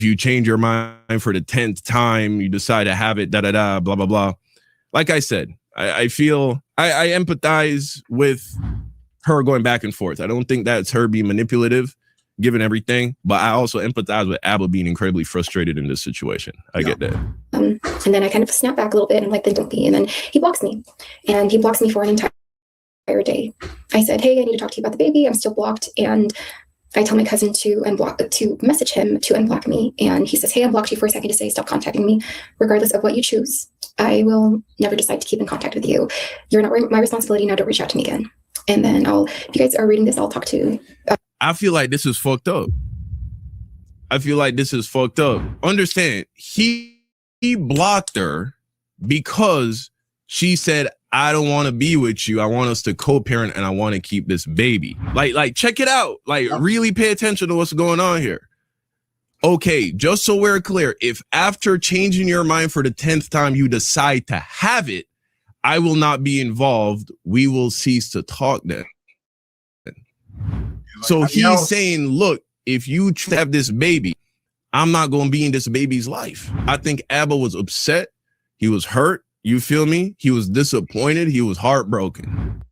you change your mind for the 10th time, you decide to have it, blah, blah, blah. Like I said, I feel I empathize with her going back and forth. I don't think that's her being manipulative, given everything, but I also empathize with Abba being incredibly frustrated in this situation. I get that. And then I kind of snap back a little bit and like, then don't be. And then he blocks me, and he blocks me for an entire day. I said, hey, I need to talk to you about the baby. I'm still blocked. And I tell my cousin to message him to unblock me. And he says, hey, I blocked you for a second to say, stop contacting me. Regardless of what you choose, I will never decide to keep in contact with you. You're not my responsibility. Now don't reach out to me again. And then if you guys are reading this, I'll talk to. I feel like this is fucked up. Understand, he blocked her because she said, I don't want to be with you. I want us to co-parent and I want to keep this baby. Like, check it out. Like, really pay attention to what's going on here. Okay, just so we're clear, if after changing your mind for the 10th time you decide to have it, I will not be involved. We will cease to talk then. So he's saying, look, if you have this baby, I'm not going to be in this baby's life. I think Abba was upset. He was hurt. You feel me? He was disappointed. He was heartbroken.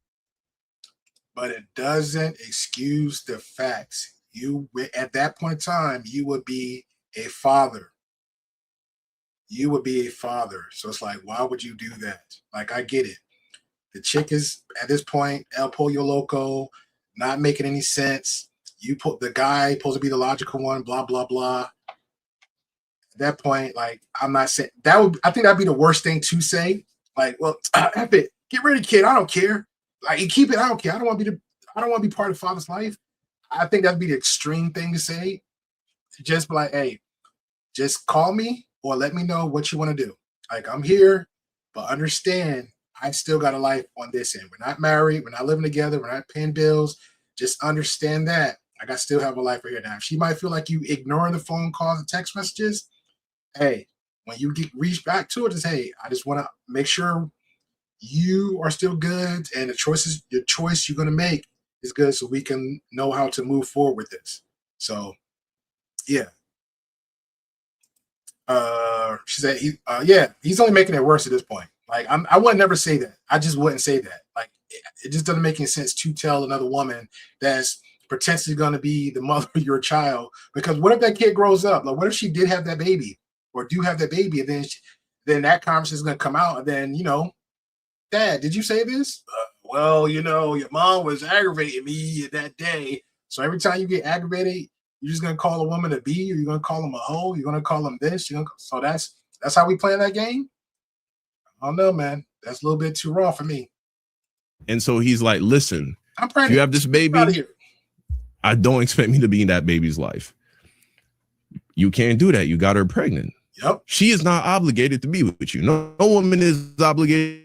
But it doesn't excuse the facts. At that point in time, you would be a father. So it's like, why would you do that? Like, I get it. The chick is, at this point, El Pollo Loco, not making any sense. You put the guy supposed to be the logical one, blah, blah, blah. At that point, like, I'm not saying I think that'd be the worst thing to say. Like, well, F it. Get rid of the kid. I don't care. Like, you keep it. I don't care. I don't want to be part of father's life. I think that'd be the extreme thing to say. Just be like, hey, just call me or let me know what you want to do. Like, I'm here, but understand I still got a life on this end. We're not married. We're not living together. We're not paying bills. Just understand that. Like, I still have a life right here now. She might feel like you ignoring the phone calls and text messages. Hey, when you reach back to it, just, hey, I just want to make sure you are still good and your choice you're going to make is good so we can know how to move forward with this. So, yeah. She said, he's only making it worse at this point. Like, I would never say that. I just wouldn't say that. Like, it just doesn't make any sense to tell another woman that's potentially going to be the mother of your child. Because what if that kid grows up? Like, what if she did have that baby or do have that baby, and then that conversation is going to come out, and then, Dad, did you say this? Well, your mom was aggravating me that day. So every time you get aggravated, you're just going to call a woman a B, or you're going to call them a hoe, you're going to call them this. So that's how we play that game? I don't know, man. That's a little bit too raw for me. And so he's like, listen, I'm pregnant. If you have this baby, I don't expect me to be in that baby's life. You can't do that. You got her pregnant. Yep. She is not obligated to be with you. No woman is obligated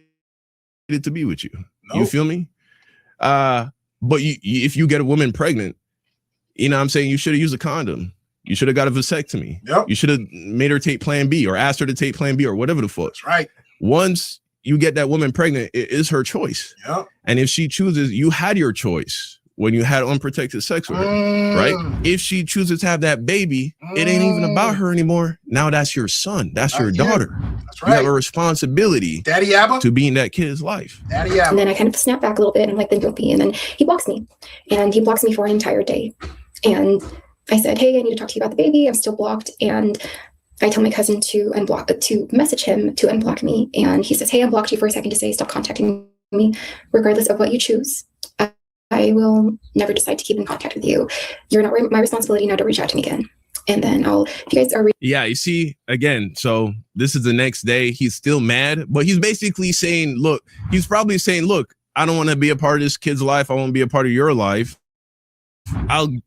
to be with you. Nope. You feel me? But if you get a woman pregnant, you know what I'm saying, you should have used a condom. You should have got a vasectomy. Yep. You should have made her take plan B or asked her to take plan B or whatever the fuck. That's right. Once you get that woman pregnant, it is her choice. Yep. And if she chooses, you had your choice. when you had unprotected sex with her, right? If she chooses to have that baby, it ain't even about her anymore. Now that's your son. That's your daughter. That's right. You have a responsibility, Daddy Abba, to be in that kid's life. Daddy Abba. And then I kind of snap back a little bit and I'm like, then don't be. And then he blocks me. And he blocks me for an entire day. And I said, hey, I need to talk to you about the baby. I'm still blocked. And I tell my cousin to message him to unblock me. And he says, hey, I blocked you for a second to say stop contacting me. Regardless of what you choose, I will never decide to keep in contact with you. You're not my responsibility now to reach out to me again. And then if you guys are... Yeah, you see, again, so this is the next day. He's still mad, but he's basically saying, look, he's probably saying, look, I don't want to be a part of this kid's life. I want to be a part of your life.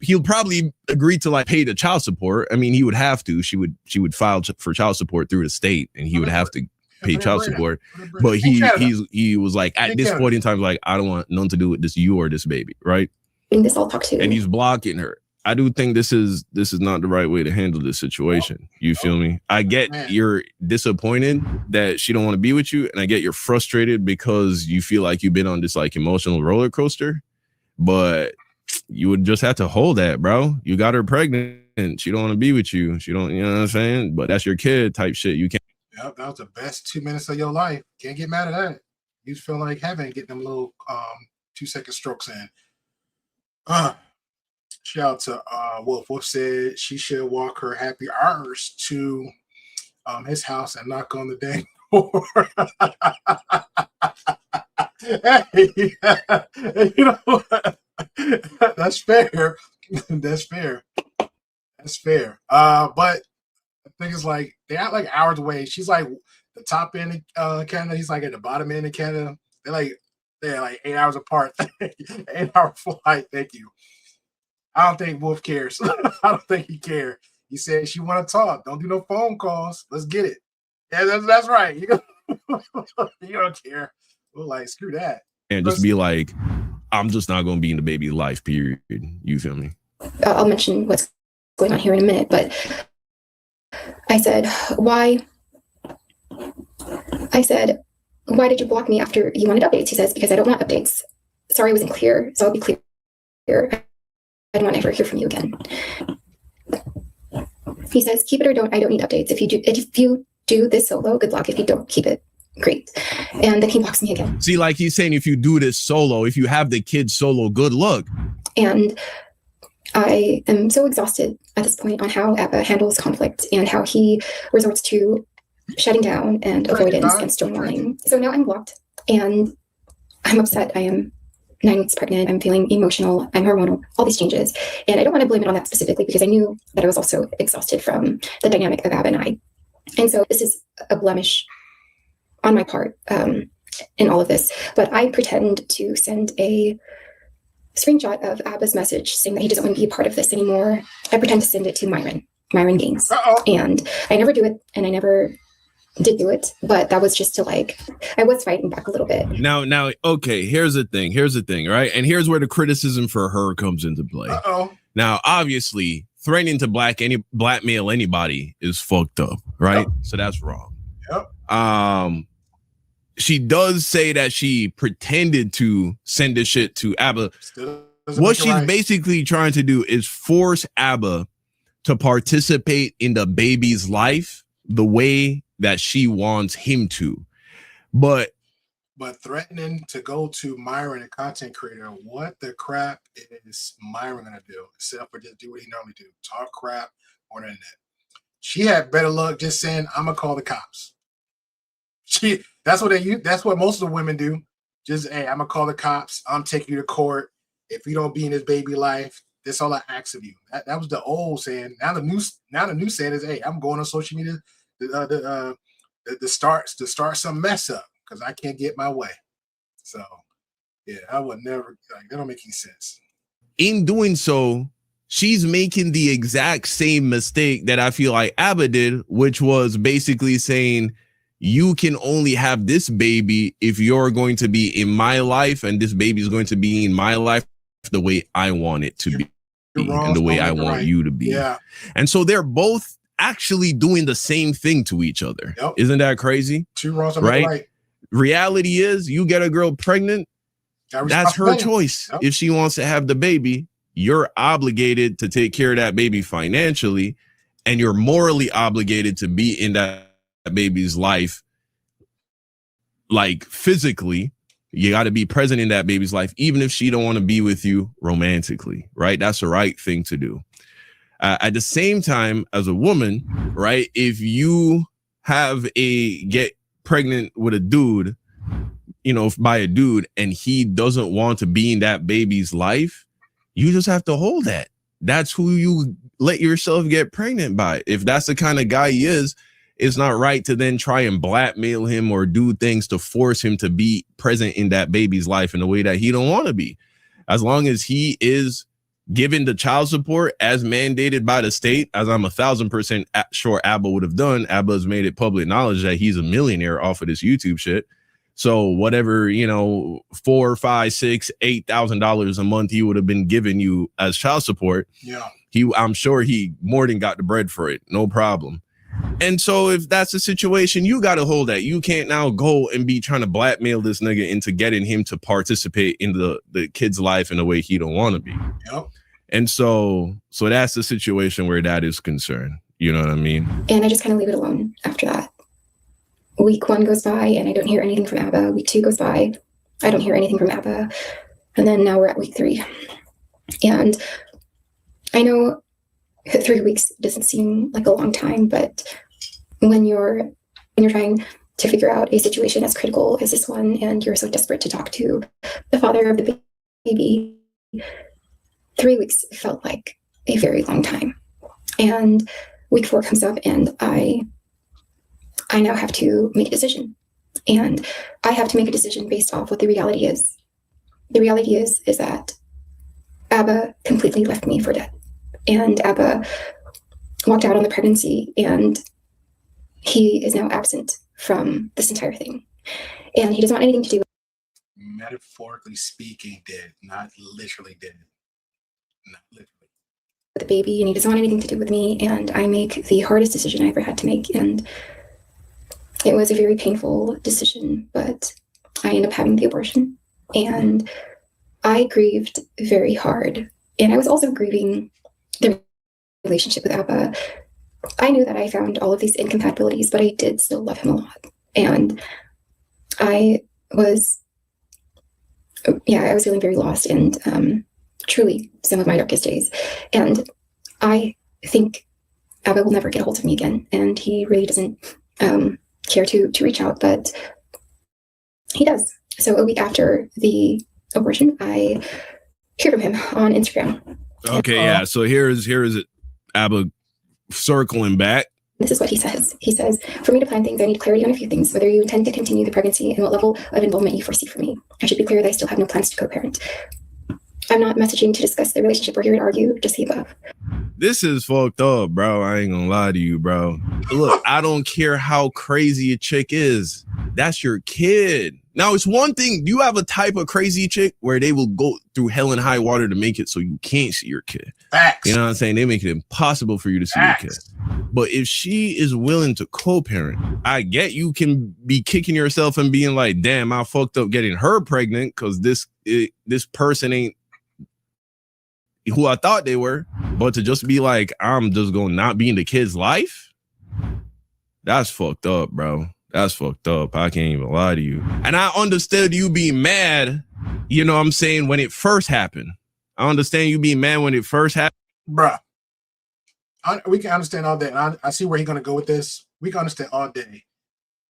He'll probably agree to like pay the child support. I mean, he would have to. She would file for child support through the state, and he would have to pay child support. But he was like, at this point in time, like, I don't want nothing to do with this, you or this baby, right? This I'll talk to. And he's blocking her. I do think this is not the right way to handle this situation. You feel me? I get you're disappointed that she don't want to be with you, and I get you're frustrated because you feel like you've been on this like emotional roller coaster, but you would just have to hold that, bro. You got her pregnant. She don't want to be with you. She don't, you know what I'm saying? But that's your kid type shit. You can't. Yep, that was the best 2 minutes of your life. Can't get mad at that. You feel like heaven getting them little 2-second strokes in. Shout out to Wolf. Wolf said she should walk her happy hours to his house and knock on the dang door. Hey, you know what? That's fair. That's fair. That's fair. But the thing is, like, they act like hours away. She's like the top end of Canada. He's like at the bottom end of Canada. They're like 8 hours apart. 8-hour flight. Thank you. I don't think Wolf cares. I don't think he cares. He said she want to talk. Don't do no phone calls. Let's get it. Yeah, that's right. You don't care. We're like, screw that. And just be like, I'm just not going to be in the baby life, period. You feel me? I'll mention what's going on here in a minute, but I said, why did you block me after you wanted updates? He says, because I don't want updates. Sorry, I wasn't clear, so I'll be clear. I don't want to ever hear from you again. He says, keep it or don't. I don't need updates. If you do this solo, good luck. If you don't, keep it. Great. And then he blocks me again. See, like he's saying, if you do this solo, if you have the kid solo, good luck. And I am so exhausted at this point on how Abba handles conflict and how he resorts to shutting down and avoidance and stonewalling. So now I'm blocked and I'm upset. I am 9 weeks pregnant. I'm feeling emotional. I'm hormonal, all these changes. And I don't want to blame it on that specifically because I knew that I was also exhausted from the dynamic of Abba and I. And so this is a blemish on my part in all of this. But I pretend to send a screenshot of Abba's message saying that he doesn't want to be a part of this anymore. I pretend to send it to Myron Gaines. And I never do it, and I never did do it, but that was just to like, I was fighting back a little bit. Now, okay, here's the thing, right? And here's where the criticism for her comes into play. Now, obviously, threatening to blackmail anybody is fucked up, right? So that's wrong. She does say that she pretended to send this shit to Abba. What she's basically trying to do is force Abba to participate in the baby's life the way that she wants him to. But threatening to go to Myron, a content creator, what the crap is Myron gonna do except for just do what he normally do, talk crap on the internet? She had better luck just saying, I'm gonna call the cops. That's what most of the women do. Just, hey, I'm gonna call the cops. I'm taking you to court. If you don't be in this baby life, that's all I ask of you. That was the old saying. Now the new saying is, hey, I'm going on social media to start some mess up because I can't get my way. So yeah, I would never, like, that don't make any sense. In doing so, she's making the exact same mistake that I feel like Abba did, which was basically saying, you can only have this baby if you're going to be in my life, and this baby is going to be in my life the way I want it to be and the way I want you to be. Yeah. And so they're both actually doing the same thing to each other. Isn't that crazy? Two wrongs, right? Reality is, you get a girl pregnant, That's her choice. Yep. If she wants to have the baby, you're obligated to take care of that baby financially, and you're morally obligated to be in that baby's life, like physically. You got to be present in that baby's life, even if she don't want to be with you romantically, right? That's the right thing to do. At the same time, as a woman, right, if you get pregnant with a dude, you know, by a dude, and he doesn't want to be in that baby's life, you just have to hold that. That's who you let yourself get pregnant by. If that's the kind of guy he is, it's not right to then try and blackmail him or do things to force him to be present in that baby's life in a way that he don't want to be. As long as he is given the child support as mandated by the state, as I'm 1,000% sure Abba would have done. Abba has made it public knowledge that he's a millionaire off of this YouTube shit. So whatever, you know, $4, $5, $6, $8,000 a month he would have been giving you as child support. Yeah, I'm sure he more than got the bread for it. No problem. And so if that's the situation, you got to hold that. You can't now go and be trying to blackmail this nigga into getting him to participate in the kid's life in a way he don't want to be. Yep. And so that's the situation where that is concerned. You know what I mean? And I just kind of leave it alone after that. Week 1 goes by and I don't hear anything from Abba. Week 2 goes by, I don't hear anything from Abba. And then now we're at week 3. And I know 3 weeks doesn't seem like a long time, but when you're trying to figure out a situation as critical as this one, and you're so desperate to talk to the father of the baby, 3 weeks felt like a very long time. And week 4 comes up, and I now have to make a decision. And I have to make a decision based off what the reality is. The reality is that Abba completely left me for dead. And Abba walked out on the pregnancy, and he is now absent from this entire thing. And he doesn't want anything to do with, metaphorically speaking, dead, not literally dead. Not literally. The baby, and he doesn't want anything to do with me. And I make the hardest decision I ever had to make. And it was a very painful decision, but I ended up having the abortion. And I grieved very hard. And I was also grieving the relationship with Abba. I knew that I found all of these incompatibilities, but I did still love him a lot. And I was feeling very lost, and truly some of my darkest days. And I think Abba will never get a hold of me again. And he really doesn't care to reach out, but he does. So a week after the abortion, I hear from him on Instagram. Okay, yeah. So here is it, Abba circling back. This is what he says. He says, for me to plan things, I need clarity on a few things, whether you intend to continue the pregnancy and what level of involvement you foresee from me. I should be clear that I still have no plans to co-parent. I'm not messaging to discuss the relationship or here to argue, just the above. This is fucked up, bro. I ain't gonna lie to you, bro. Look, I don't care how crazy a chick is. That's your kid. Now, it's one thing. You have a type of crazy chick where they will go through hell and high water to make it so you can't see your kid. Facts. You know what I'm saying? They make it impossible for you to see Facts. your kid. But if she is willing to co-parent, I get you can be kicking yourself and being like, damn, I fucked up getting her pregnant because this person ain't who I thought they were. But to just be like, I'm just going to not be in the kid's life, that's fucked up, bro. That's fucked up. I can't even lie to you. And I understood you being mad, you know what I'm saying, when it first happened. I understand you being mad when it first happened. Bruh. We can understand all day. And I see where he's going to go with this. We can understand all day.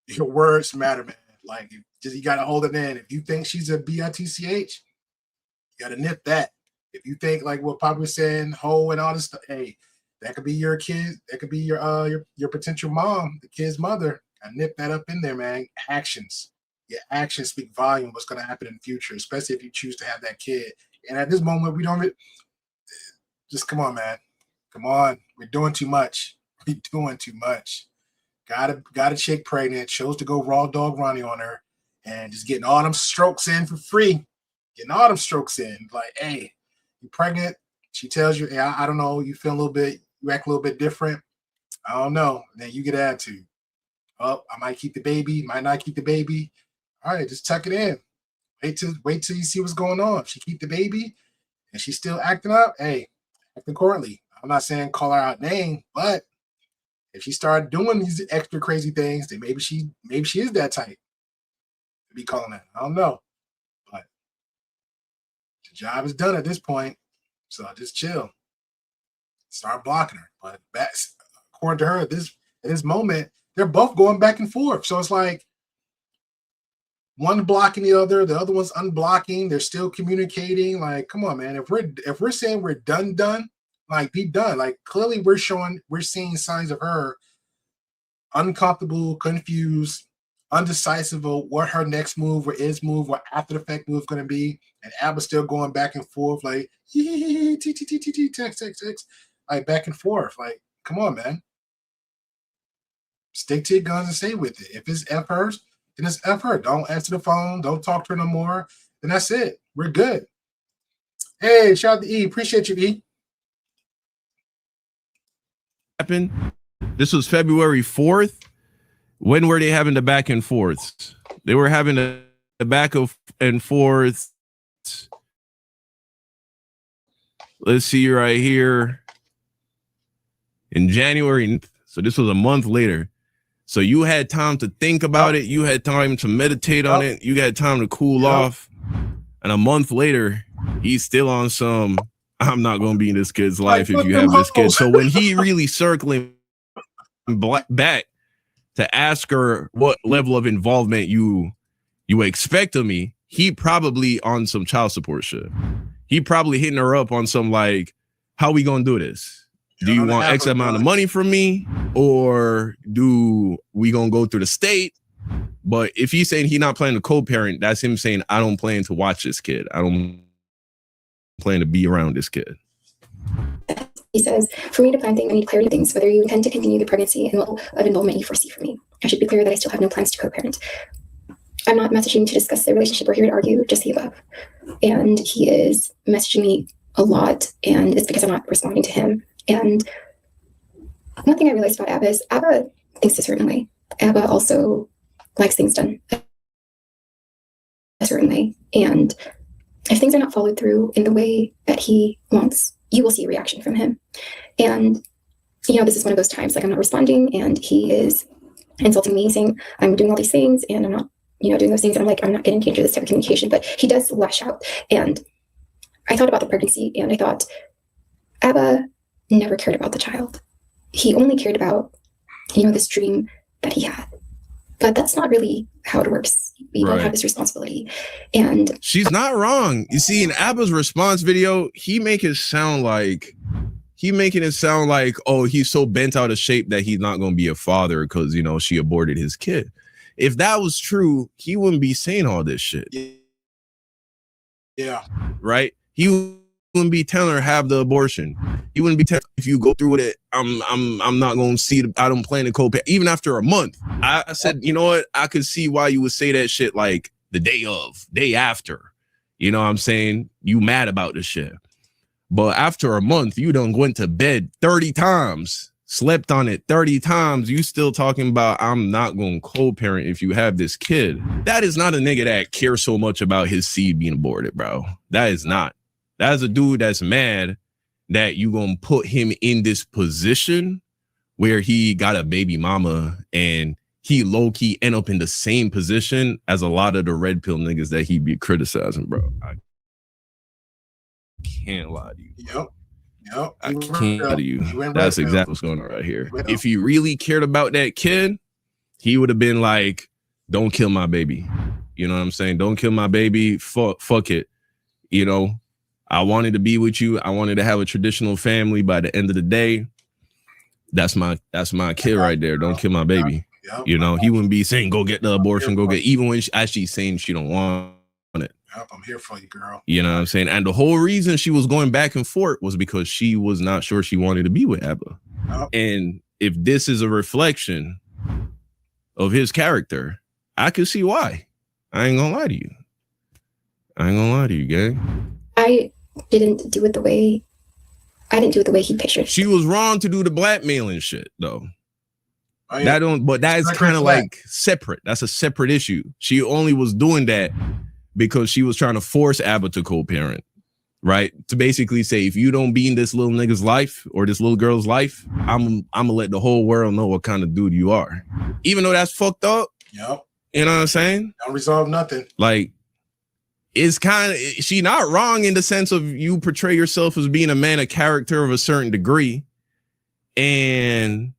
Your words matter, man. Like, you got to hold it in. If you think she's a bitch, you got to nip that. If you think, like what Papa was saying, hoe and all this stuff, hey, that could be your kid. That could be your potential mom, the kid's mother. I nip that up in there, man. Actions. Your actions speak volume what's going to happen in the future, especially if you choose to have that kid. And at this moment, we don't just come on, man. Come on. We're doing too much. We're doing too much. Got a chick pregnant, chose to go raw dog Ronnie on her, and just getting all them strokes in for free. Getting all them strokes in. Like, hey, you're pregnant. She tells you, hey, I don't know, you feel a little bit, you act a little bit different. I don't know. And then you get attitude. Oh, I might keep the baby, might not keep the baby. All right, just tuck it in. Wait till you see what's going on. If she keep the baby and she's still acting up, hey, act accordingly. I'm not saying call her out name, but if she started doing these extra crazy things, then maybe she is that type to be calling that. I don't know, but the job is done at this point, so just chill. Start blocking her. But according to her, at this moment, they're both going back and forth. So it's like one blocking the other one's unblocking. They're still communicating. Like, come on, man. If we're saying we're done, like be done. Like clearly we're seeing signs of her uncomfortable, confused, undecisive of what her next move or what after the fact move going to be. And Abba's still going back and forth, like text, like back and forth. Like, come on, man. Stick to your guns and stay with it. If it's F her, then it's F her. Don't answer the phone. Don't talk to her no more. Then that's it. We're good. Hey, shout out to E. Appreciate you, E. Happened. This was February 4th. When were they having the back and forths? They were having the back and forth. Let's see right here. In January. So this was a month later. So you had time to think about it. You had time to meditate on it. You had time to cool off. And a month later, he's still on some, I'm not going to be in this kid's life if you have this kid. So when he really circling back to ask her what level of involvement you expect of me, he probably on some child support shit. He probably hitting her up on some like, how we going to do this? Do you want X amount of money from me, or do we gonna go through the state? But if he's saying he's not planning to co-parent, that's him saying, I don't plan to watch this kid. I don't plan to be around this kid. He says, for me to plan things, I need clarity of things, whether you intend to continue the pregnancy and what level of involvement you foresee from me. I should be clear that I still have no plans to co-parent. I'm not messaging to discuss the relationship or here to argue, just the above. And he is messaging me a lot, and it's because I'm not responding to him. And one thing I realized about Abba is Abba thinks a certain way. Abba also likes things done a certain way. And if things are not followed through in the way that he wants, you will see a reaction from him. And, this is one of those times, like I'm not responding and he is insulting me, saying I'm doing all these things and I'm not, doing those things. And I'm like, I'm not getting into this type of communication, but he does lash out. And I thought about the pregnancy and I thought, Abba never cared about the child. He only cared about, this dream that he had. But that's not really how it works. We don't have this responsibility. And she's not wrong. You see, in Abba's response video, he making it sound like, oh, he's so bent out of shape that he's not going to be a father because, she aborted his kid. If that was true, he wouldn't be saying all this shit. Yeah. Right? He wouldn't be telling her have the abortion. He wouldn't be telling if you go through with it, I'm not gonna see I don't plan to co-parent. Even after a month. I said, you know what? I could see why you would say that shit like the day after. You know what I'm saying? You mad about this shit. But after a month, you done went to bed 30 times, slept on it 30 times. You still talking about I'm not gonna co-parent if you have this kid. That is not a nigga that cares so much about his seed being aborted, bro. That is not. That's a dude that's mad that you gonna put him in this position where he got a baby mama and he low-key end up in the same position as a lot of the red pill niggas that he be criticizing, bro. I can't lie to you. Yep. I can't lie to you. That's exactly what's going on right here. If he really cared about that kid, he would have been like, don't kill my baby. You know what I'm saying? Don't kill my baby. Fuck it. I wanted to be with you. I wanted to have a traditional family. By the end of the day, that's my kid right there. Don't kill my baby. He wouldn't be saying, go get the abortion, even when she's saying she don't want it. Yep, I'm here for you, girl. You know what I'm saying? And the whole reason she was going back and forth was because she was not sure she wanted to be with Abba. Yep. And if this is a reflection of his character, I could see why. I ain't gonna lie to you, gang. I didn't do it the way he pictured. She was wrong to do the blackmailing shit, though. Oh, yeah. But that is kind of like separate. That's a separate issue. She only was doing that because she was trying to force Abba to co-parent, right? To basically say, if you don't be in this little nigga's life or this little girl's life, I'm gonna let the whole world know what kind of dude you are. Even though that's fucked up. Yep. You know what I'm saying? Don't resolve nothing. Like, it's kind of, she not wrong in the sense of you portray yourself as being a man of character of a certain degree, and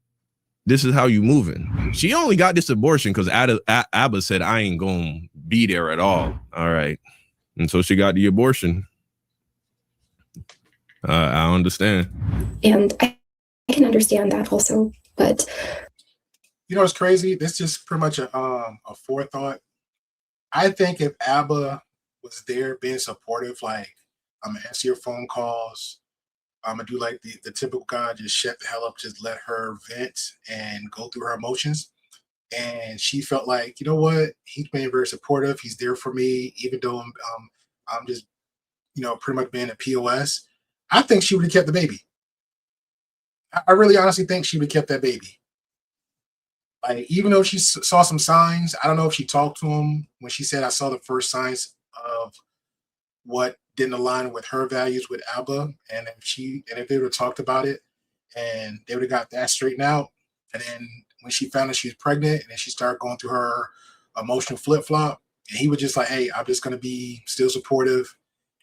this is how you moving. She only got this abortion because Abba said, I ain't gonna be there at all. All right. And so she got the abortion. I understand. And I can understand that also, but you know what's crazy? This is just pretty much a forethought. I think if Abba was there being supportive, like, I'm gonna answer your phone calls, I'm gonna do like the typical guy, just shut the hell up, just let her vent and go through her emotions. And she felt like, you know what, he's being very supportive, he's there for me, even though I'm just, you know, pretty much being a POS. I think she would have kept the baby. I really honestly think she would have kept that baby. Like, even though she saw some signs, I don't know if she talked to him when she said, I saw the first signs of what didn't align with her values with Abba. And if they would have talked about it and they would have got that straightened out. And then when she found out she was pregnant and then she started going through her emotional flip-flop, and he was just like, hey, I'm just going to be still supportive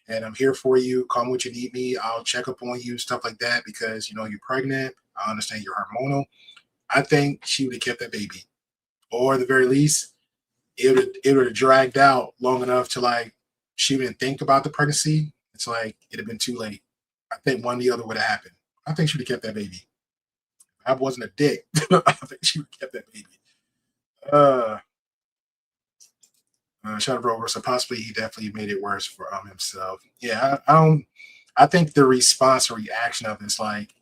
and I'm here for you. Call me when you need me. I'll check up on you, stuff like that, because, you know, you're pregnant. I understand you're hormonal. I think she would have kept that baby. Or at the very least, it would have dragged out long enough to, like, she wouldn't think about the pregnancy. It's like it'd have been too late. I think one or the other would have happened. I think she would have kept that baby. I wasn't a dick. I think she would have kept that baby. Shadow Bro, so possibly he definitely made it worse for himself. Yeah, I think the response or reaction of it's like,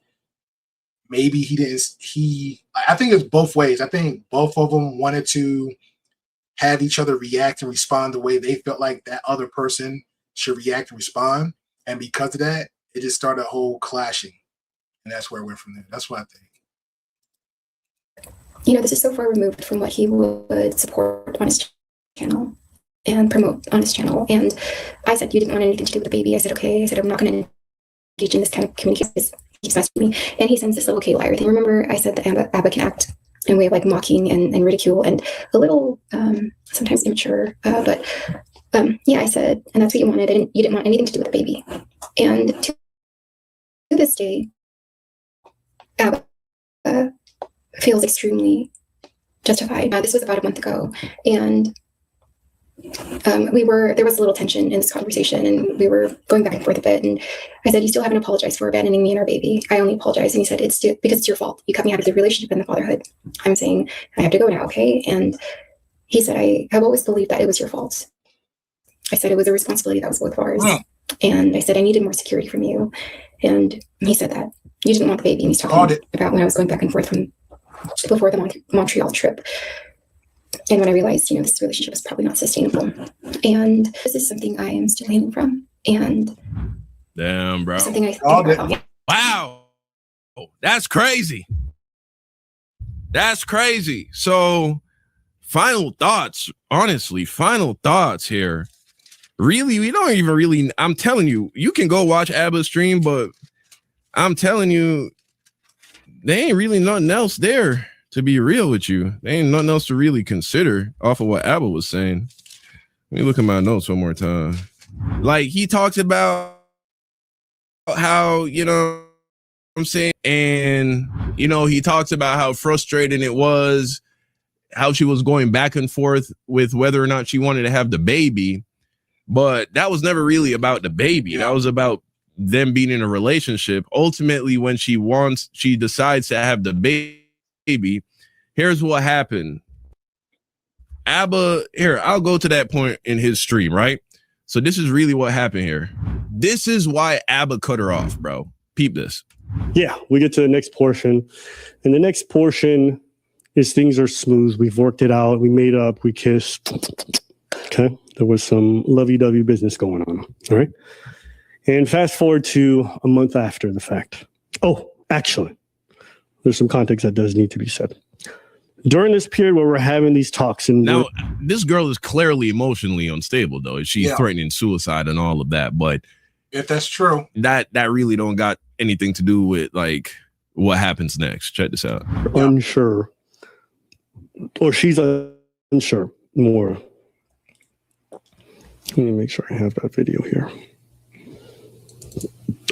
maybe I think it's both ways. I think both of them wanted to have each other react and respond the way they felt like that other person should react and respond. And because of that, it just started a whole clashing. And that's where it went from there. That's what I think. You know, this is so far removed from what he would support on his channel and promote on his channel. And I said, you didn't want anything to do with the baby. I said, okay. I said, I'm not going to engage in this kind of communication. It keeps messing with me. And he sends this little K-liar thing. Remember, I said that Abba can act in a way of like mocking and ridicule and a little sometimes immature. But yeah, I said, and that's what you wanted. And you didn't want anything to do with the baby. And to this day, Abba feels extremely justified. This was about a month ago. And there was a little tension in this conversation and we were going back and forth a bit. And I said, you still haven't apologized for abandoning me and our baby. I only apologize. And he said, it's because it's your fault. You cut me out of the relationship and the fatherhood. I'm saying, I have to go now. Okay. And he said, I have always believed that it was your fault. I said, it was a responsibility that was both of ours. And I said, I needed more security from you. And he said that you didn't want the baby. And he's talking about when I was going back and forth from before the Montreal trip. And when I realized, you know, this relationship is probably not sustainable. And this is something I am still healing from. And damn, bro. Something I think about. Wow. That's crazy. That's crazy. So final thoughts, honestly, final thoughts here. Really, we don't even really, I'm telling you, you can go watch Abba's stream, but I'm telling you, there ain't really nothing else there. To be real with you, there ain't nothing else to really consider off of what Abba was saying. Let me look at my notes one more time. Like, he talks about how, you know what I'm saying, and, you know, he talks about how frustrating it was, how she was going back and forth with whether or not she wanted to have the baby. But that was never really about the baby. That was about them being in a relationship. Ultimately, when she decides to have the baby, here's what happened. Abba, here, I'll go to that point in his stream, right? So this is really what happened here. This is why Abba cut her off, bro. Peep this. Yeah, we get to the next portion. And the next portion is things are smooth. We've worked it out. We made up. We kissed. Okay. There was some lovey-dovey business going on. All right. And fast forward to a month after the fact. Oh, actually, there's some context that does need to be said. during this period where we're having these talks, and now this girl is clearly emotionally unstable, though. She's threatening suicide and all of that. But if that's true, that really don't got anything to do with like what happens next. Check this out. Unsure, or she's unsure more. Let me make sure I have that video here.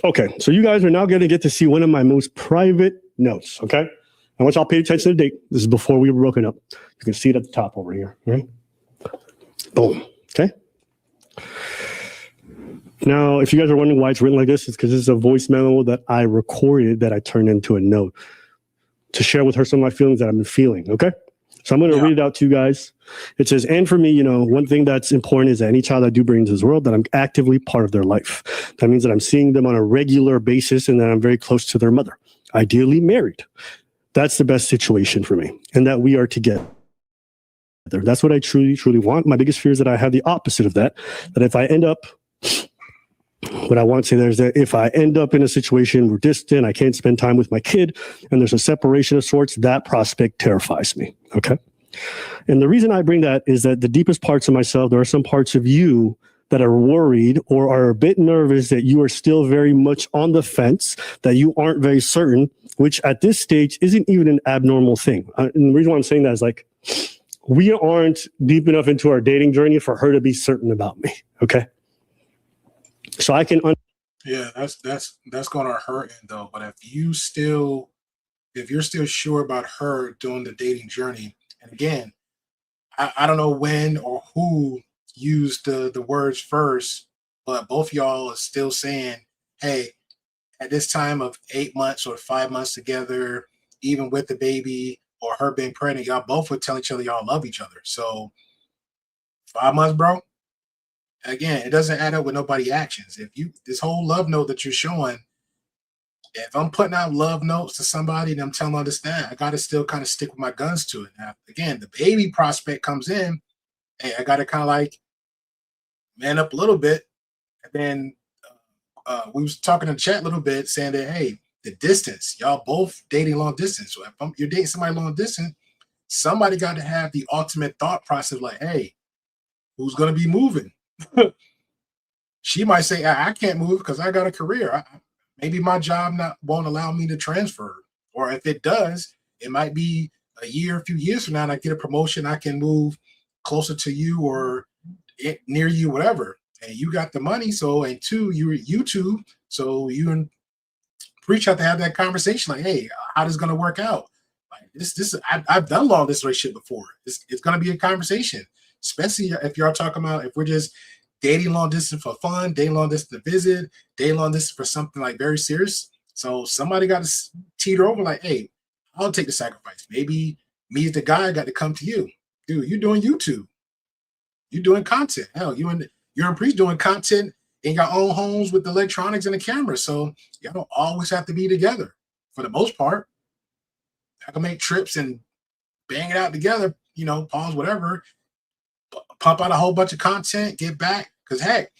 Okay, so you guys are now going to get to see one of my most private notes, okay? I want y'all to pay attention to the date. This is before we were broken up. You can see it at the top over here, right? Boom, okay? Now, if you guys are wondering why it's written like this, it's because this is a voice memo that I recorded that I turned into a note to share with her some of my feelings that I've been feeling, okay? So I'm going to read it out to you guys. It says, and for me, you know, one thing that's important is that any child I do bring into this world, that I'm actively part of their life. That means that I'm seeing them on a regular basis and that I'm very close to their mother, ideally married. That's the best situation for me, and that we are together. That's what I truly, truly want. My biggest fear is that I have the opposite of that, that if I end up, what I want to say there is that if I end up in a situation we're distant, I can't spend time with my kid, and there's a separation of sorts, that prospect terrifies me, okay? And the reason I bring that is that the deepest parts of myself, there are some parts of you that are worried or are a bit nervous that you are still very much on the fence, that you aren't very certain, which at this stage isn't even an abnormal thing. And the reason why I'm saying that is like, we aren't deep enough into our dating journey for her to be certain about me, okay? So I can that's going to hurt him though. But if you're still sure about her doing the dating journey, and again, I don't know when or who used the words first, but both y'all are still saying, hey, at this time of 8 months or 5 months together, even with the baby or her being pregnant, y'all both would tell each other y'all love each other. So 5 months, bro. Again, it doesn't add up with nobody actions. If you this whole love note that you're showing, if I'm putting out love notes to somebody and I'm telling them this, that, I got to still kind of stick with my guns to it. Now, again, the baby prospect comes in, hey, I got to kind of like man up a little bit. And then we was talking in the chat a little bit, saying that, hey, the distance, y'all both dating long distance. So if you're dating somebody long distance, somebody got to have the ultimate thought process like, hey, who's going to be moving? She might say, I can't move because I got a career. Maybe my job won't allow me to transfer. Or if it does, it might be a few years from now, and I get a promotion, I can move closer to you or near you, whatever. And you got the money. So, and two, you're at YouTube. So you and Preach have to have that conversation like, hey, how this is going to work out? Like I've done long distance relationship before. It's going to be a conversation. Especially if you're talking about if we're just dating long distance for fun, dating long distance to visit, dating long distance for something like very serious. So somebody got to teeter over like, hey, I'll take the sacrifice. Maybe me as the guy got to come to you. Dude, you're doing YouTube. You're doing content. Hell, you're in Priest doing content in your own homes with the electronics and the camera. So y'all don't always have to be together for the most part. I can make trips and bang it out together, pause, whatever. Pump out a whole bunch of content, get back. Because, heck,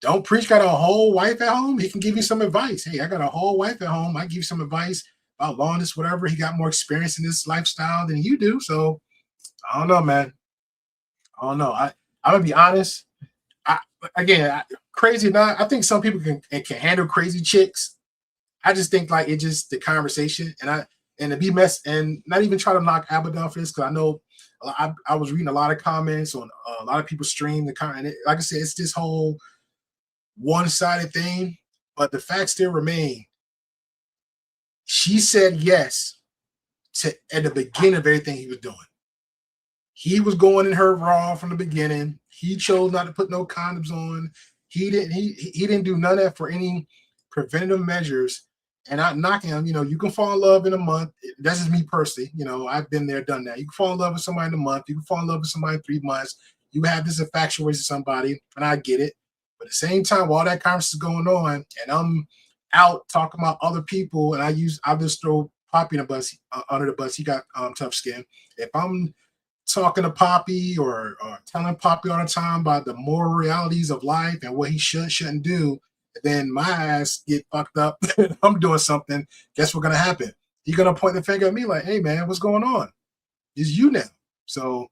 don't Preach got a whole wife at home? He can give you some advice. Hey, I got a whole wife at home. I give you some advice about longest, whatever. He got more experience in this lifestyle than you do. So, I don't know, man. I don't know. I'm going to be honest. Crazy or not, I think some people can handle crazy chicks. I just think, like, it's just the conversation. And to be and not even try to knock Abaddon for this, because I know I was reading a lot of comments on a lot of people stream the comment. Like I said, it's this whole one-sided thing, but the fact still remain. She said yes at the beginning of everything he was doing. He was going in her raw from the beginning. He chose not to put no condoms on. He didn't do none of that for any preventative measures. And not knocking him, you can fall in love in a month. That's just me personally. I've been there, done that. You can fall in love with somebody in a month. You can fall in love with somebody in 3 months. You have this infatuation with somebody, and I get it. But at the same time, while that conversation is going on, and I'm out talking about other people, and I just throw Poppy in the bus, under the bus. He got tough skin. If I'm talking to Poppy or telling Poppy all the time about the moral realities of life and what he shouldn't do, then my ass get fucked up. I'm doing something. Guess what's gonna happen? You're gonna point the finger at me like, "Hey man, what's going on?" It's you now. So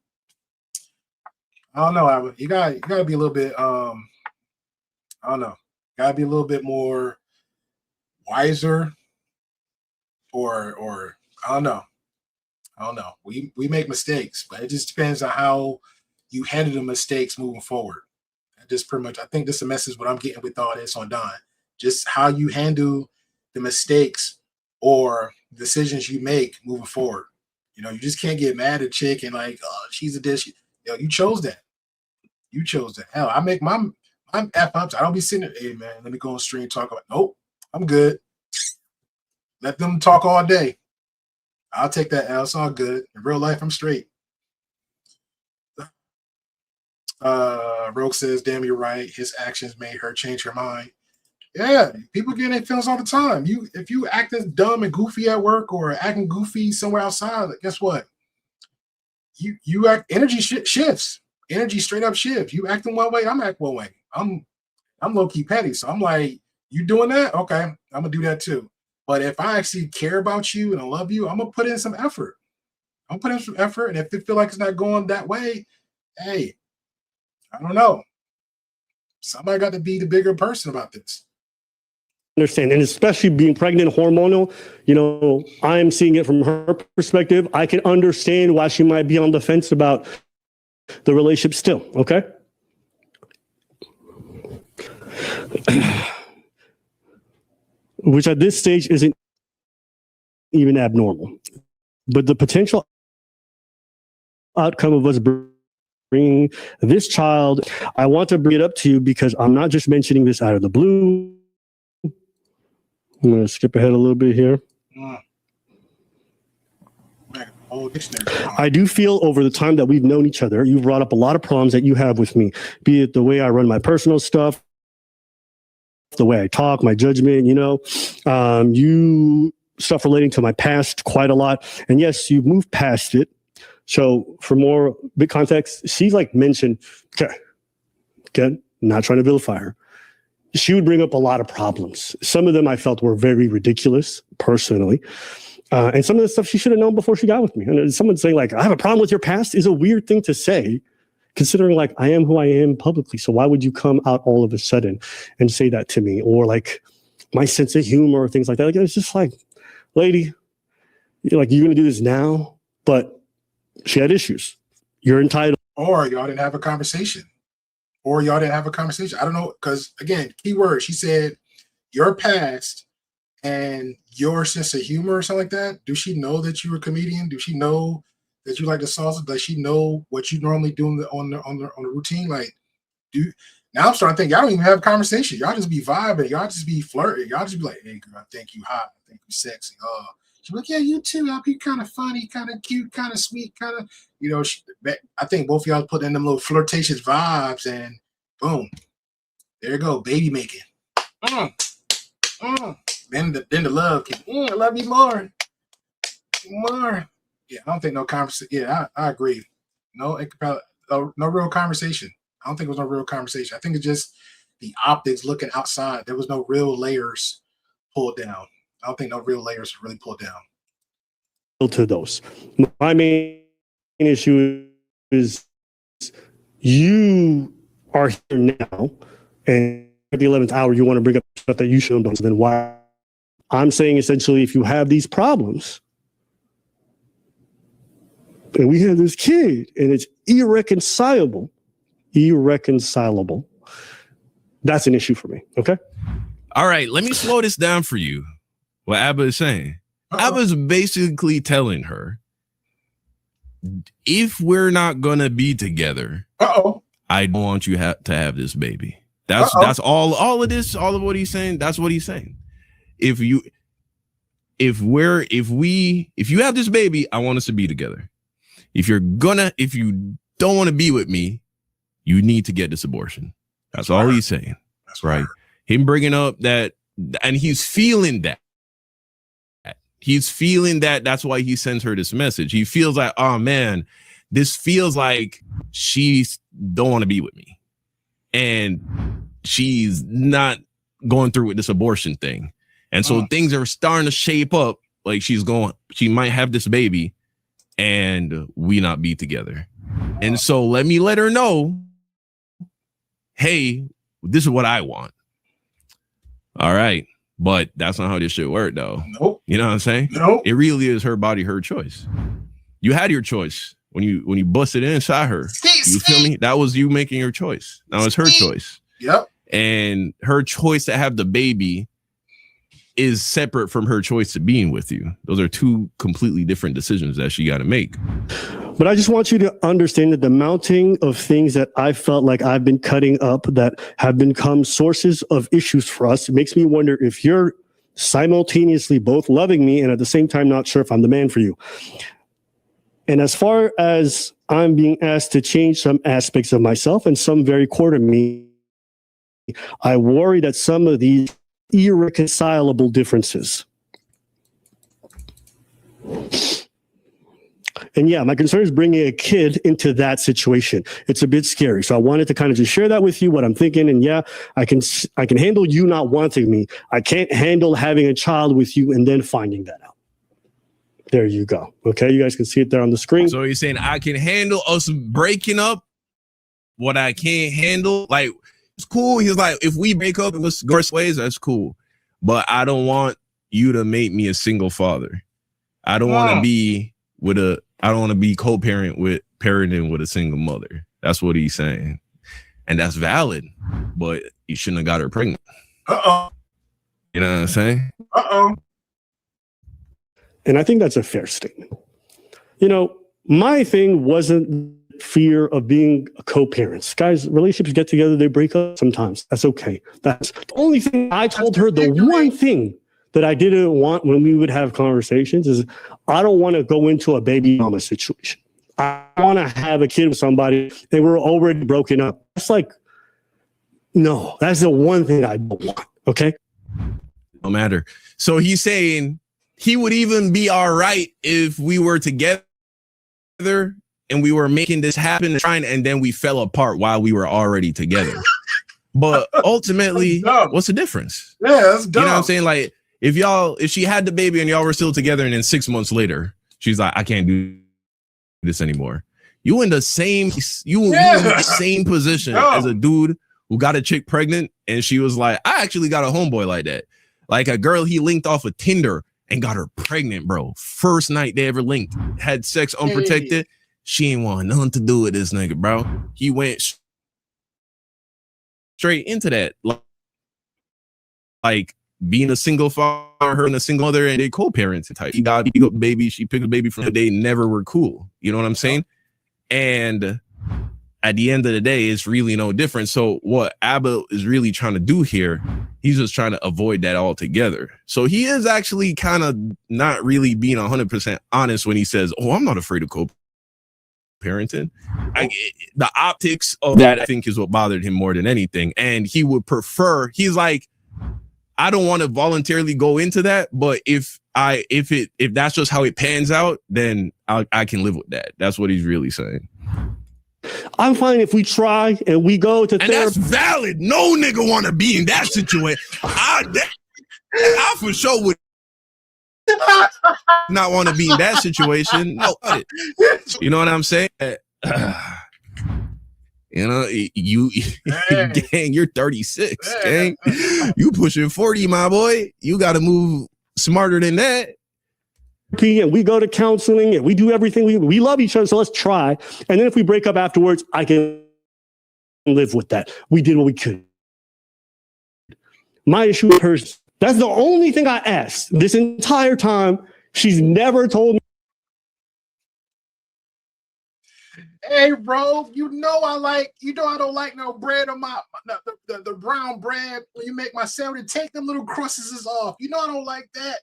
I don't know, Albert. You gotta be a little bit I don't know. Gotta be a little bit more wiser, or I don't know. I don't know. We make mistakes, but it just depends on how you handle the mistakes moving forward. Just pretty much, I think this is a message what I'm getting with all this on Don. Just how you handle the mistakes or decisions you make moving forward. You know, you just can't get mad at a chick and like, oh, she's a dish. You chose that. You chose that. Hell, I make my F ups. I don't be sitting there, hey man, let me go on stream and talk about. Nope, I'm good. Let them talk all day. I'll take that L. It's all good. In real life, I'm straight. Rogue says, damn, you're right. His actions made her change her mind. Yeah, people get their feelings all the time. If you acting dumb and goofy at work or acting goofy somewhere outside, guess what? You act energy shifts. Energy straight up shifts. You acting one way, I'm acting one way. I'm low-key petty. So I'm like, you doing that? Okay, I'm gonna do that too. But if I actually care about you and I love you, I'm gonna put in some effort. I'm putting in some effort. And if it feel like it's not going that way, hey, I don't know. Somebody got to be the bigger person about this. Understand, and especially being pregnant, hormonal, you know, I'm seeing it from her perspective. I can understand why she might be on the fence about the relationship still, okay? Which at this stage isn't even abnormal. But the potential outcome of us bringing this child, I want to bring it up to you because I'm not just mentioning this out of the blue. I'm going to skip ahead a little bit here. I do feel over the time that we've known each other, you've brought up a lot of problems that you have with me, be it the way I run my personal stuff, the way I talk, my judgment, you know, you stuff relating to my past quite a lot. And yes, you've moved past it. So for more big context, she's like mentioned, okay, not trying to vilify her. She would bring up a lot of problems. Some of them I felt were very ridiculous, personally. And some of the stuff she should have known before she got with me. And someone saying, like, I have a problem with your past is a weird thing to say, considering, like, I am who I am publicly. So why would you come out all of a sudden and say that to me? Or, like, my sense of humor or things like that. Like, it's just like, lady, you're going to do this now? But she had issues. You're entitled. Or y'all didn't have a conversation. I don't know, because again, keyword, she said your past and your sense of humor or something like that. Do she know that you're a comedian? Do she know that you like the salsa? Does she know what you normally do on the routine? Like, now I'm starting to think y'all don't even have a conversation. Y'all just be vibing. Y'all just be flirting. Y'all just be like, hey girl, I think you hot. I think you sexy. She's like, yeah, you too. I'll be kind of funny, kind of cute, kind of sweet, kind of, you know. I think both of y'all put in them little flirtatious vibes, and boom, there you go, baby making. Then the love can. I love you more. Yeah, I don't think no conversation. Yeah, I agree. No real conversation. I don't think it was no real conversation. I think it's just the optics looking outside. There was no real layers pulled down. I don't think no real layers were really pulled down. To those. My main issue is you are here now, and at the 11th hour, you want to bring up stuff that you shouldn't have done. So then why? I'm saying essentially, if you have these problems, and we have this kid, and it's irreconcilable, that's an issue for me, okay? All right, let me slow this down for you. What Abba is saying. Abba's basically telling her, if we're not gonna be together, I don't want you to have this baby. That's all of this, all of what he's saying. That's what he's saying. If you have this baby, I want us to be together. If you don't want to be with me, you need to get this abortion. That's all he's saying. That's right. Him bringing up that, and he's feeling that. He's feeling that. That's why he sends her this message. He feels like, oh man, this feels like she's don't want to be with me, and she's not going through with this abortion thing. And so things are starting to shape up. Like she might have this baby, and we not be together. And so let her know, hey, this is what I want. All right. But that's not how this shit worked, though. Nope. You know what I'm saying? Nope. It really is her body, her choice. You had your choice when you busted inside her. You feel me? That was you making your choice. Now it's her choice. Yep. And her choice to have the baby is separate from her choice to being with you. Those are two completely different decisions that she got to make. But I just want you to understand that the mounting of things that I felt like I've been cutting up that have become sources of issues for us, it makes me wonder if you're simultaneously both loving me and at the same time not sure if I'm the man for you. And as far as I'm being asked to change some aspects of myself and some very core to me, I worry that some of these irreconcilable differences. And yeah, my concern is bringing a kid into that situation. It's a bit scary. So I wanted to kind of just share that with you, what I'm thinking. And yeah, I can handle you not wanting me. I can't handle having a child with you and then finding that out. There you go. Okay, you guys can see it there on the screen. So you're saying I can handle us breaking up what I can't handle? Like, it's cool. He's like, if we break up and let's go our ways, that's cool. But I don't want you to make me a single father. I don't want to be I don't want to be co-parent with parenting with a single mother. That's what he's saying. And that's valid, but you shouldn't have got her pregnant. Uh-oh. You know what I'm saying? Uh-oh. And I think that's a fair statement. You know, my thing wasn't fear of being a co-parents. Guys, relationships get together, they break up sometimes. That's okay. That's the only thing I told her. The one thing that I didn't want when we would have conversations is I don't want to go into a baby mama situation. I want to have a kid with somebody and we're already broken up. That's like, no, that's the one thing I don't want. Okay. No matter. So he's saying he would even be all right if we were together and we were making this happen, and then we fell apart while we were already together. But ultimately, what's the difference? Yeah, that's dumb. You know what I'm saying? Like, if she had the baby and y'all were still together, and then 6 months later, she's like, I can't do this anymore. You in the same position as a dude who got a chick pregnant, and she was like, I actually got a homeboy like that. Like a girl he linked off of Tinder and got her pregnant, bro. First night they ever linked, had sex unprotected. Hey. She ain't want nothing to do with this nigga, bro. He went straight into that. Like being a single father, her and a single mother, and they co-parents type. He got a baby. She picked a baby from the day, never were cool. You know what I'm saying? And at the end of the day, it's really no different. So what Abba is really trying to do here, he's just trying to avoid that altogether. So he is actually kind of not really being 100% honest when he says, oh, I'm not afraid of co-parenting. The optics of that, I think, is what bothered him more than anything. And he would prefer, he's like, I don't want to voluntarily go into that, but if that's just how it pans out, then I can live with that. That's what he's really saying. I'm fine if we try and we go to therapy. That's valid. No nigga want to be in that situation. I for sure would not want to be in that situation. No, you know what I'm saying? You know, you gang, you're 36, gang. You pushing 40, my boy. You got to move smarter than that. And we go to counseling and we do everything. We love each other, so let's try. And then if we break up afterwards, I can live with that. We did what we could. My issue with her, that's the only thing I asked this entire time. She's never told me. Hey, bro, you know I don't like no bread on the brown bread when you make my sandwich. Take them little crusts off. You know I don't like that.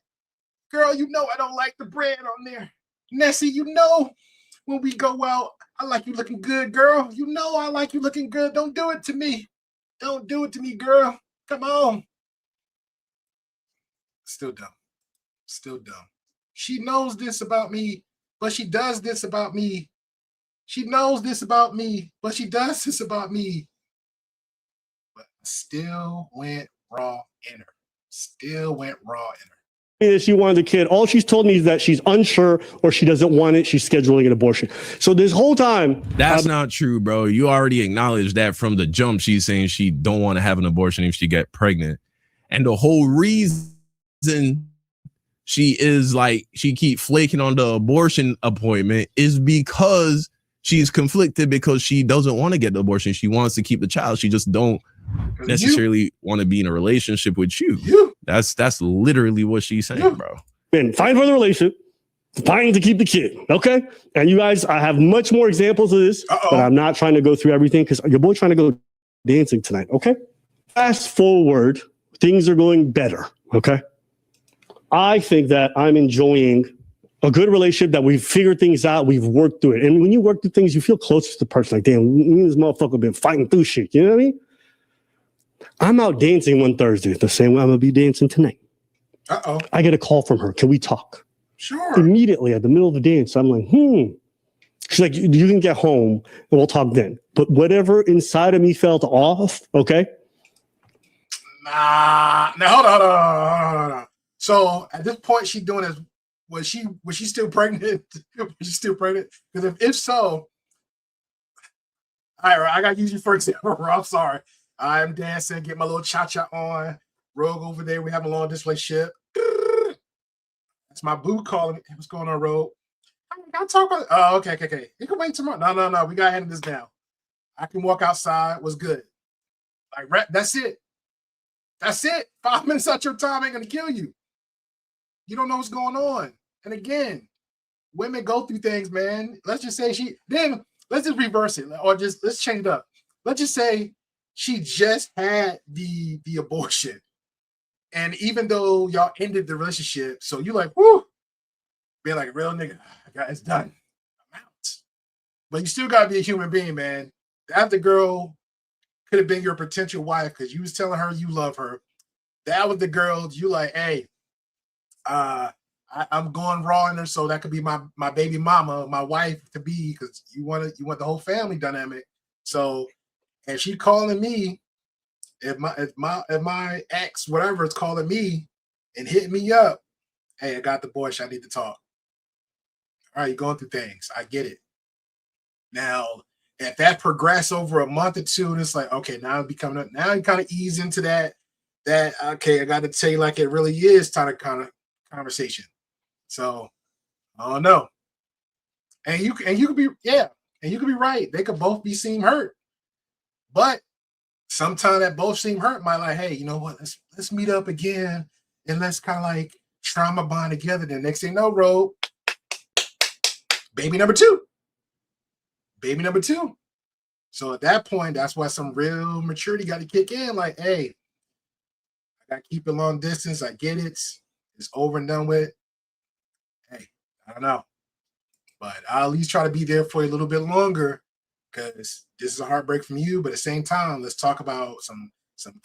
Girl, you know I don't like the bread on there. Nessie, you know when we go out, I like you looking good, girl. You know I like you looking good. Don't do it to me. Don't do it to me, girl. Come on. Still dumb. Still dumb. She knows this about me, but she does this about me. She knows this about me, but she does this about me. But still went raw in her. Still went raw in her. that she wanted the kid. All she's told me is that she's unsure or she doesn't want it. She's scheduling an abortion. So this whole time, that's not true, bro. You already acknowledged that from the jump. She's saying she don't want to have an abortion if she get pregnant, and the whole reason she keep flaking on the abortion appointment is because she's conflicted because she doesn't want to get the abortion. She wants to keep the child. She just don't necessarily want to be in a relationship with you. That's literally what she's saying, bro. Man, fine for the relationship, fine to keep the kid, okay? And you guys, I have much more examples of this, but I'm not trying to go through everything because your boy trying to go dancing tonight, okay? Fast forward, things are going better, okay? I think that I'm enjoying a good relationship, that we've figured things out, we've worked through it. And when you work through things, you feel closer to the person. Like, damn, me and this motherfucker been fighting through shit. You know what I mean? I'm out dancing one Thursday, the same way I'm going to be dancing tonight. I get a call from her. Can we talk? Sure. Immediately at the middle of the dance, I'm like, She's like, you can get home and we'll talk then. But whatever inside of me felt off, okay? Nah. Now, hold on. So at this point, she doing this. Was she still pregnant? Was she still pregnant? Because if so, all right, I got to use you for example. I'm sorry. I'm dancing, get my little cha-cha on. Rogue over there, we have a long display ship. That's my boo calling me. What's going on, Rogue? I talk about. Oh, okay. You can wait tomorrow. No. We got to handle this now. I can walk outside. What's good? Like, that's it. 5 minutes out your time ain't gonna kill you. You don't know what's going on. And again, women go through things, man. Let's just say let's just reverse it, or let's change it up. Let's just say she just had the abortion. And even though y'all ended the relationship, so you like, whoo, being like a real nigga, it's done. I'm out. But you still gotta be a human being, man. That the girl could have been your potential wife because you was telling her you love her. That was the girl you like, hey, I'm going raw in her, so that could be my baby mama, my wife to be, because you want the whole family dynamic. So, and she calling me, if my ex, whatever, is calling me and hitting me up, hey, I got the boy, I need to talk. All right, you're going through things. I get it. Now, if that progressed over a month or two, and it's like, okay, now it's becoming up. Now you kind of ease into that okay, I got to tell you like it really is kind of conversation. So I don't know. And you could be right. They could both be seem hurt, but sometimes that both seem hurt might like, hey, you know what? Let's meet up again and let's kind of like trauma bond together. The next thing you know, Road, baby number two. So at that point, that's why some real maturity got to kick in. Like, hey, I got to keep it long distance. I get it. It's over and done with. Hey, I don't know. But I'll at least try to be there for you a little bit longer because this is a heartbreak from you. But at the same time, let's talk about some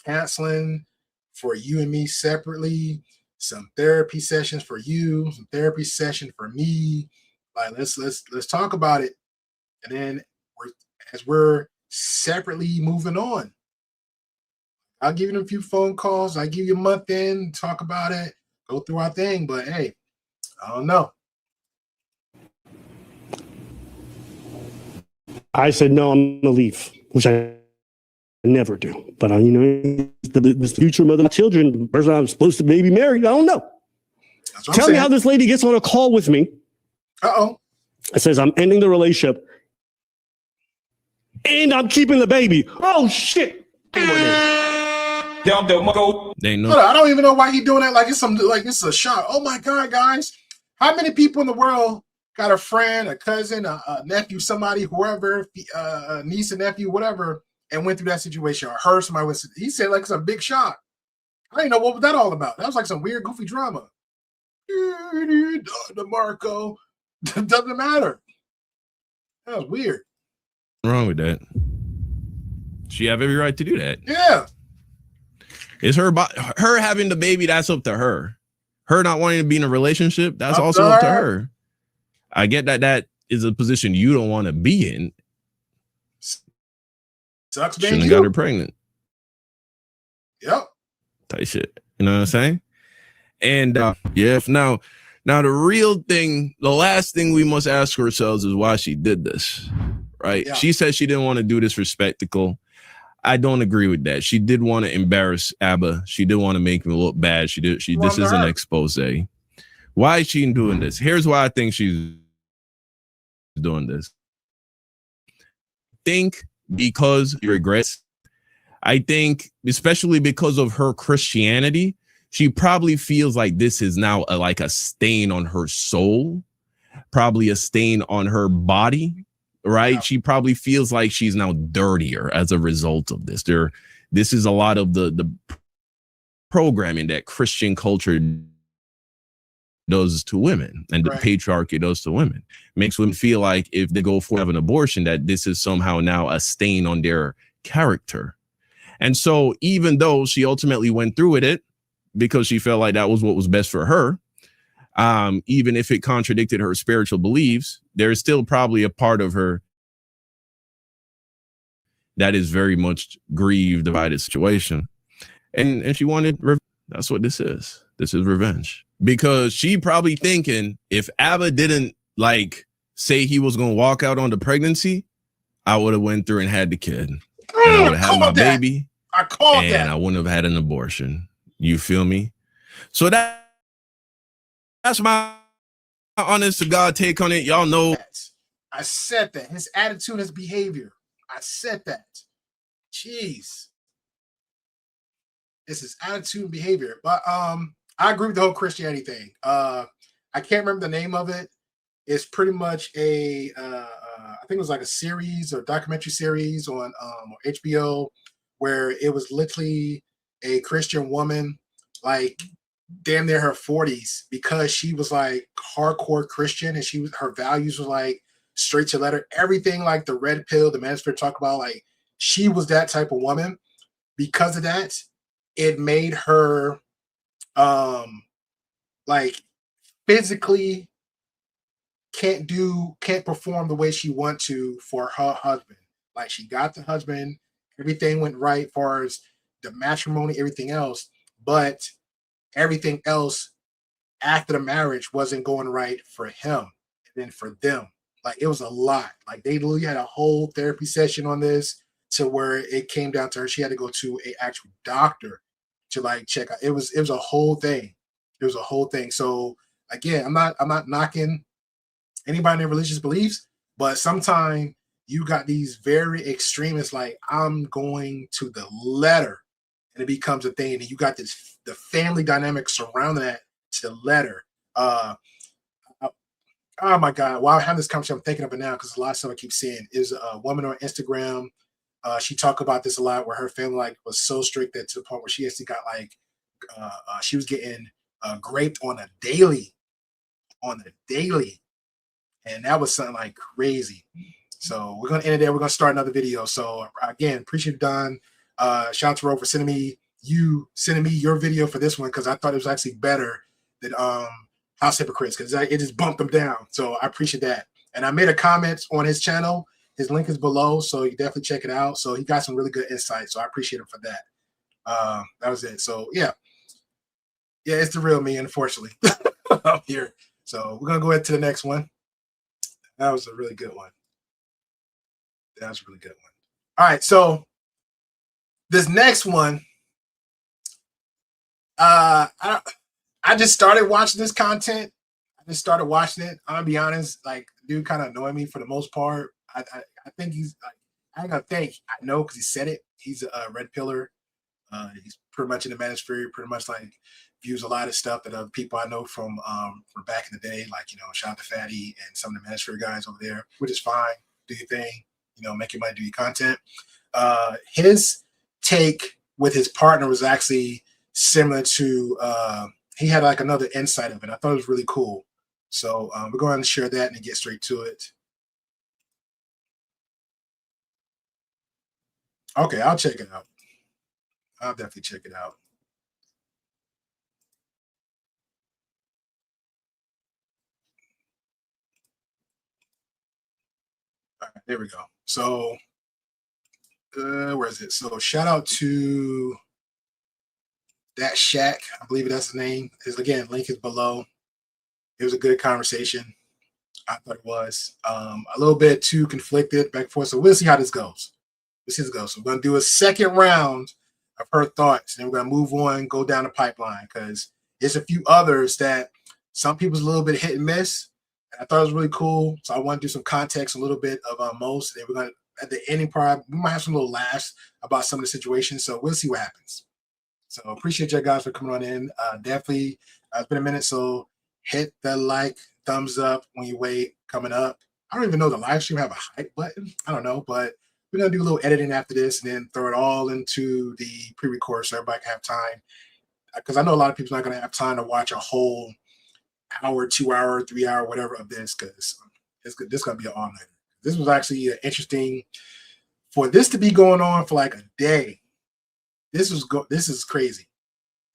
counseling for you and me separately, some therapy sessions for you, some therapy session for me. Like, let's talk about it. And then as we're separately moving on, I'll give you a few phone calls. I give you a month in, talk about it, go through our thing. But hey, I don't know. I said, no, I'm going to leave, which I never do. But, the future mother of my children, the person I'm supposed to maybe marry, I don't know. Tell me how this lady gets on a call with me. It says, I'm ending the relationship and I'm keeping the baby. Oh, shit. I don't even know why he's doing that. Like it's a shot. Oh my God, guys. How many people in the world got a friend, a cousin, a nephew, somebody, whoever, a niece, a nephew, whatever, and went through that situation or heard somebody he said like it's a big shot. I didn't know what was that all about. That was like some weird, goofy drama. DeMarco. Doesn't matter. That was weird. What's wrong with that? She have every right to do that. Yeah. It's her having the baby, that's up to her. Her not wanting to be in a relationship, that's also up to her. I get that is a position you don't want to be in. Sucks being Shouldn't have got her pregnant. Yep. Type shit. You know what I'm saying? And yeah, now the real thing, the last thing we must ask ourselves is why she did this, right? Yeah. She said she didn't want to do this for spectacle. I don't agree with that. She did want to embarrass ABBA. She did want to make him look bad. This is an expose. Why is she doing this? Here's why I think she's doing this. I think because she regrets. I think especially because of her Christianity, she probably feels like this is now like a stain on her soul, probably a stain on her body, right? Yeah. She probably feels like she's now dirtier as a result of this. This is a lot of the programming that Christian culture does to women and the patriarchy does to women. Makes women feel like if they go for an abortion, that this is somehow now a stain on their character. And so even though she ultimately went through with it, because she felt like that was what was best for her, even if it contradicted her spiritual beliefs, there's still probably a part of her that is very much grieved by this situation. And she wanted, that's what this is. This is revenge. Because she probably thinking if ABBA didn't like say he was going to walk out on the pregnancy, I would have went through and had the kid. And I would have had my baby. And I wouldn't have had an abortion. You feel me? So that's my honest to God take on it. Y'all know. I said that. His attitude, his behavior. I said that. Jeez. It's his attitude and behavior. But I agree with the whole Christianity thing. I can't remember the name of it. It's pretty much I think it was like a series or documentary series on HBO where it was literally a Christian woman, like damn near her 40s, because she was like hardcore Christian and her values were like straight to letter. Everything like the red pill, the Manuscript talk about, like she was that type of woman. Because of that, it made her like physically can't perform the way she want to for her husband. Like she got the husband, everything went right as far as the matrimony, everything else, but everything else after the marriage wasn't going right for him and then for them. Like it was a lot. Like they literally had a whole therapy session on this to where it came down to her. She had to go to an actual doctor to like check out. It was a whole thing. It was a whole thing. So again, I'm not knocking anybody in their religious beliefs, but sometimes you got these very extremists, like I'm going to the letter, and it becomes a thing. And you got the family dynamic surrounding that to the letter. Oh my God! While I have this conversation, I'm thinking of it now because a lot of stuff I keep seeing is a woman on Instagram. She talked about this a lot, where her family like was so strict that to the point where she actually got like she was getting raped on a daily, and that was something like crazy. So we're gonna end it there. We're gonna start another video. So again, appreciate it, Don. Shout out to Ro for sending me your video for this one, because I thought it was actually better than House Hypocrites, because it just bumped them down. So I appreciate that. And I made a comment on his channel. His link is below, so you definitely check it out. So he got some really good insight. So I appreciate him for that. That was it. So yeah, it's the real me, unfortunately, up here. So we're gonna go ahead to the next one. That was a really good one. All right, so this next one, I just started watching this content. I'm gonna be honest, like, dude kind of annoyed me for the most part. I think he's, I ain't gonna think, I know because he said it. He's a red pillar. He's pretty much in the manosphere, pretty much like views a lot of stuff that other people I know from back in the day, like, shout out to Fatty and some of the manosphere guys over there, which is fine. Do your thing, make your money, do your content. His take with his partner was actually similar to, he had like another insight of it. I thought it was really cool. So we're going to share that and get straight to it. Okay, I'll check it out. I'll definitely check it out. All right, there we go. So where is it? So shout out to That Shack, I believe that's the name. Is again, link is below. It was a good conversation. I thought it was a little bit too conflicted back and forth. So we'll see how this goes. So we're gonna do a second round of her thoughts, and we're gonna move on, go down the pipeline because there's a few others that some people's a little bit hit and miss. And I thought it was really cool. So I want to do some context, a little bit of most. And then we're gonna at the ending part, we might have some little laughs about some of the situations. So we'll see what happens. So appreciate you guys for coming on in. Definitely, it's been a minute, so hit the like, thumbs up when you wait coming up. I don't even know the live stream have a hype button. I don't know, but we're gonna do a little editing after this and then throw it all into the pre-record so everybody can have time. Because I know a lot of people's not gonna have time to watch a whole hour, 2 hour, 3 hour, whatever of this, because this is gonna be an all-nighter. This was actually interesting for this to be going on for like a day. This is crazy.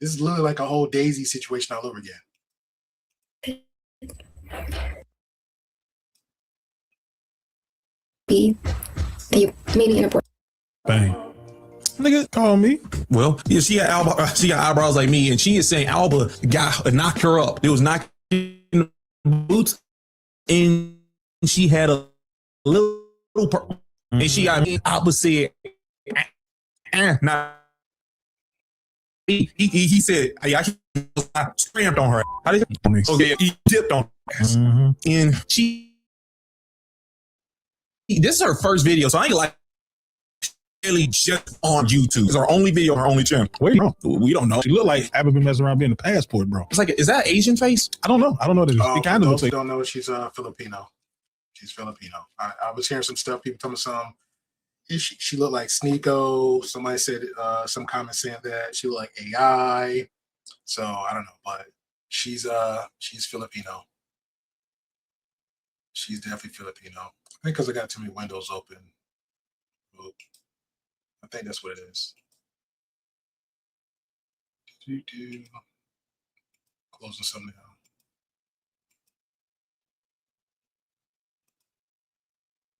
This is literally like a whole Daisy situation all over again. Maybe an abortion. Bang. Nigga, call me. Well, yeah, she got eyebrows like me, and she is saying Alba knocked her up. It was knocking the boots, and she had a little and she got me. Alba said, nah. He said, I stamped on her. How did he dipped on her. And this is her first video, so I ain't like really just on YouTube. It's our only video, her only channel. We don't know. She look like Abba been messing around being a passport, bro. It's like, is that Asian face? I don't know. It kind of looks like. Don't know. She's Filipino. She's Filipino. I was hearing some stuff. People told me some. She looked like Sneeko. Somebody said some comment saying that she looked like AI. So I don't know, but she's Filipino. She's definitely Filipino. I think because I got too many windows open. I think that's what it is. Closing something down.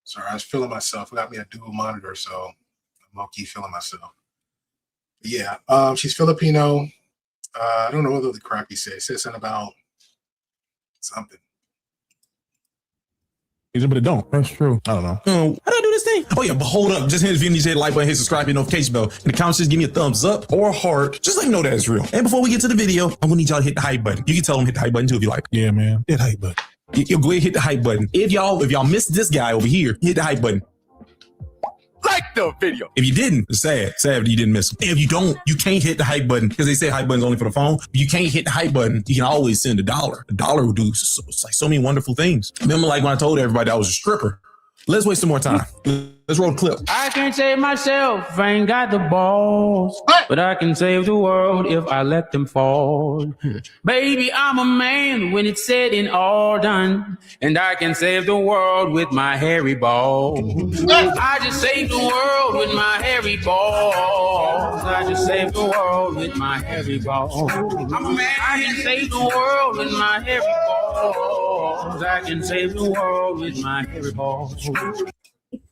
Sorry, I was feeling myself. I got me a dual monitor, so I'm low-key feeling myself. But yeah, she's Filipino. I don't know what the crap he said. He said something about something. But it don't. That's true. I don't know. How do I do this thing? Oh yeah, but hold up. Just hit the video, hit like button, hit subscribe, hit notification bell. In the comments, just give me a thumbs up or a heart. Just let me know that it's real. And before we get to the video, I'm gonna need y'all to hit the hype button. You can tell them hit the hype button too if you like. Yeah, man. Hit the hype button. You'll go ahead and hit the hype button. If y'all missed this guy over here, hit the hype button. Like the video. If you didn't, it's sad that you didn't miss him. If you don't, you can't hit the hype button because they say hype button's only for the phone. If you can't hit the hype button, you can always send $1. $1 will do so many wonderful things. Remember, like when I told everybody I was a stripper. Let's waste some more time. Let's roll the clip. I can't save myself, I ain't got the balls. But I can save the world if I let them fall. Baby, I'm a man when it's said and all done. And I can save the world with my hairy balls. I just saved the world with my hairy balls. I just saved the world with my hairy balls. I'm a man, I can save the world with my hairy balls. I can save the world with my hairy balls.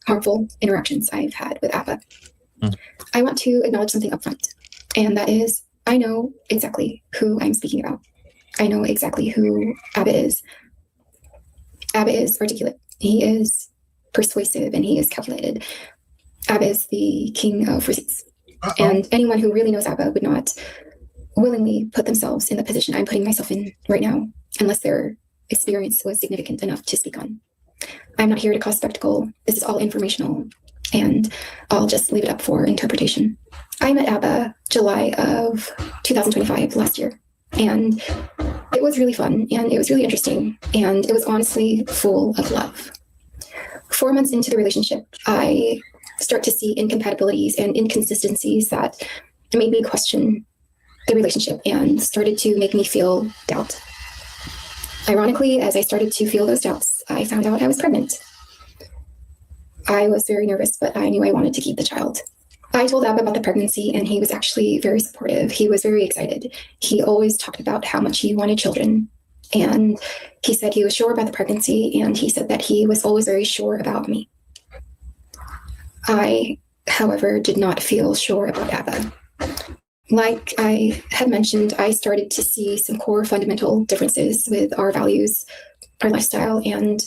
Harmful interactions I've had with Abba. I want to acknowledge something upfront, and that is I know exactly who I'm speaking about. I know exactly who Abba is. Abba is articulate. He is persuasive, and he is calculated. Abba is the king of receipts. And anyone who really knows Abba would not willingly put themselves in the position I'm putting myself in right now, unless their experience was significant enough to speak on. I'm not here to cause spectacle. This is all informational, and I'll just leave it up for interpretation. I met Abba July of 2025, last year, and it was really fun, and it was really interesting, and it was honestly full of love. 4 months into the relationship, I start to see incompatibilities and inconsistencies that made me question the relationship and started to make me feel doubt. Ironically, as I started to feel those doubts, I found out I was pregnant. I was very nervous, but I knew I wanted to keep the child. I told Abba about the pregnancy, and he was actually very supportive. He was very excited. He always talked about how much he wanted children. And he said he was sure about the pregnancy, and he said that he was always very sure about me. I, however, did not feel sure about Abba. Like I had mentioned, I started to see some core fundamental differences with our values, our lifestyle, and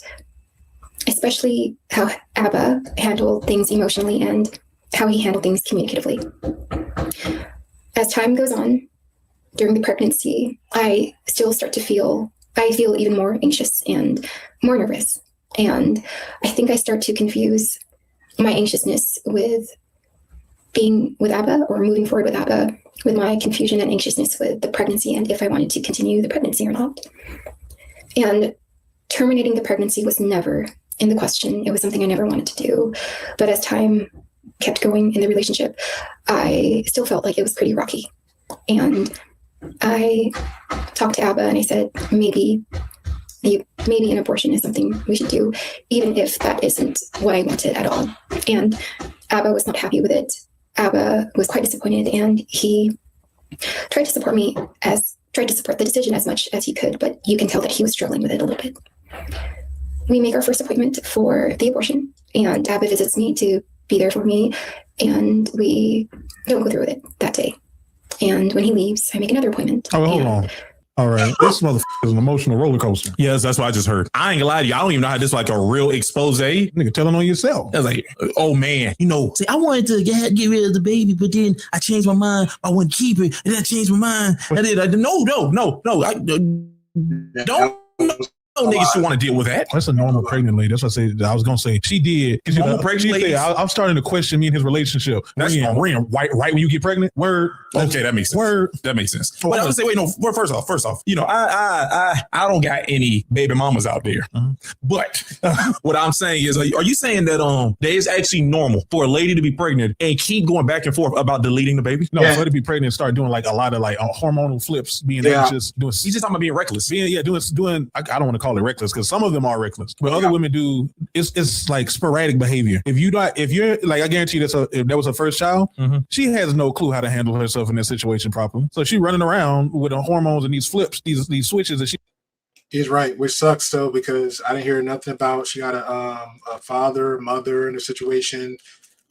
especially how Abba handled things emotionally and how he handled things communicatively. As time goes on, during the pregnancy, I feel even more anxious and more nervous. And I think I start to confuse my anxiousness with being with Abba or moving forward with Abba with my confusion and anxiousness with the pregnancy and if I wanted to continue the pregnancy or not. And terminating the pregnancy was never in the question. It was something I never wanted to do. But as time kept going in the relationship, I still felt like it was pretty rocky. And I talked to Abba and I said, maybe an abortion is something we should do, even if that isn't what I wanted at all. And Abba was not happy with it. Abba was quite disappointed, and he tried to support the decision as much as he could, but you can tell that he was struggling with it a little bit. We make our first appointment for the abortion, and Abba visits me to be there for me, and we don't go through with it that day. And when he leaves, I make another appointment. Oh, hold on. All right. This motherfucker is an emotional roller coaster. Yes, that's what I just heard. I ain't gonna lie to you. I don't even know how this is like a real expose. Nigga, telling on yourself. I was like, oh man, say, I wanted to get rid of the baby, but then I changed my mind. I wouldn't keep it. And then I changed my mind. I did. No. Don't. Niggas should want to deal with that. That's a normal pregnant lady. That's what I was gonna say. She did. Normal pregnant lady. I'm starting to question me and his relationship. That's right when you get pregnant. Word. Okay, that makes sense. Word. That makes sense. But I was gonna say, wait, no. First off, I don't got any baby mamas out there. Mm-hmm. But what I'm saying is, are you saying that that it's actually normal for a lady to be pregnant and keep going back and forth about deleting the baby? No, for her to be pregnant and start doing like a lot of like hormonal flips, being anxious, doing. He's just talking about being reckless. Doing. I don't want to call it reckless because some of them are reckless, but other women do. It's like sporadic behavior. If you're like, I guarantee if that was her first child, she has no clue how to handle herself in that situation properly. So she running around with the hormones and these flips, these switches that she. He's right, which sucks though, because I didn't hear nothing about she got a father, mother in the situation.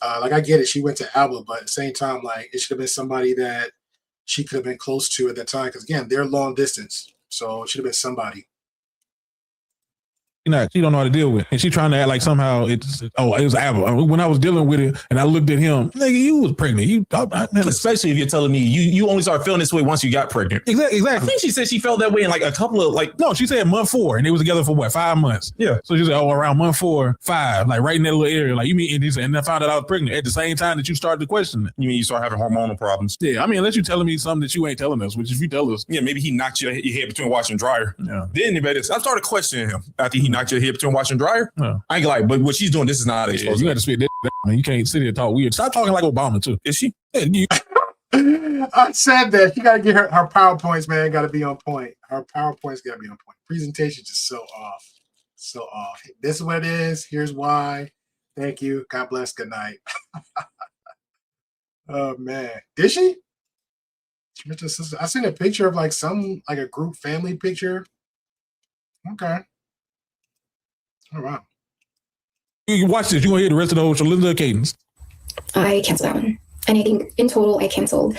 Like I get it, she went to Alba, but at the same time, like it should have been somebody that she could have been close to at that time. Because again, they're long distance, so it should have been somebody. She don't know how to deal with, and she trying to act like somehow it was Abba. When I was dealing with it, and I looked at him, nigga, you was pregnant. Especially if you're telling me you only started feeling this way once you got pregnant. Exactly. I think she said she felt that way in like a couple of no, she said month 4, and they was together for what, 5 months. Yeah. So she said, around month 4, 5, like right in that little area. Like you mean, and I found out I was pregnant at the same time that you started to question it. You mean you start having hormonal problems? Yeah. I mean, unless you telling me something that you ain't telling us, which if you tell us, maybe he knocked your head between washer and dryer. Yeah. Then I started questioning him after he knocked your head between washer and dryer. Yeah. I ain't gonna lie, but what she's doing, this is not exposed. You got to spit that, man. You can't sit here and talk weird. Stop talking like Obama too. Is she? I said that she got to get her PowerPoints, man. Got to be on point. Her PowerPoints got to be on point. Presentation just so off, so off. This is what it is. Here's why. Thank you. God bless. Good night. Oh man, did she? I seen a picture of like a group family picture. Okay. All right. You watch this. You want to hear the rest of the whole show. Listen to the cadence. I canceled that one. And I think in total, I canceled.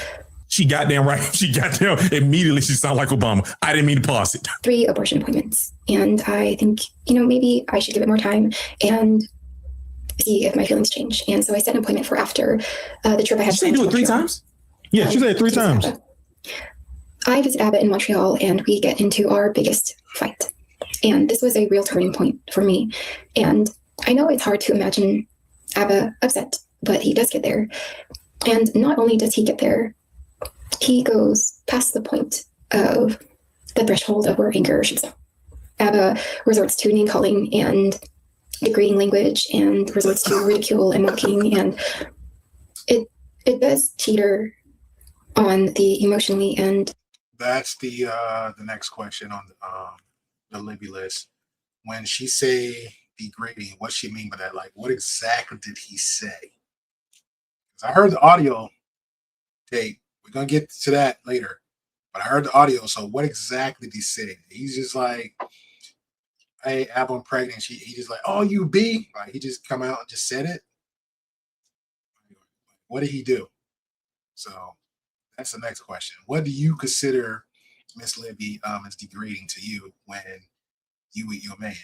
She got damn right. She got damn. Immediately, she sounded like Obama. I didn't mean to pause it. 3 abortion appointments. And I think, maybe I should give it more time and see if my feelings change. And so I set an appointment for after the trip I had. Did she do it 3 times? Yeah, she said 3 times. I visit Abba in Montreal, and we get into our biggest fight. And this was a real turning point for me. And I know it's hard to imagine Abba upset, but he does get there. And not only does he get there, he goes past the point of the threshold of where anger should stop. Abba resorts to name calling and degrading language and resorts to ridicule and mocking. And it does teeter on the emotionally and. That's the next question on the Libby list. When she say degrading, what she mean by that? Like, what exactly did he say? Because I heard the audio tape. We're gonna get to that later, but I heard the audio. So, what exactly did he say? He's just like, "Hey, I'm pregnant." He just like, "Oh, you be?" Like he just come out and just said it. What did he do? So That's the next question. What do you consider, Miss Libby, as degrading to you when you eat your man?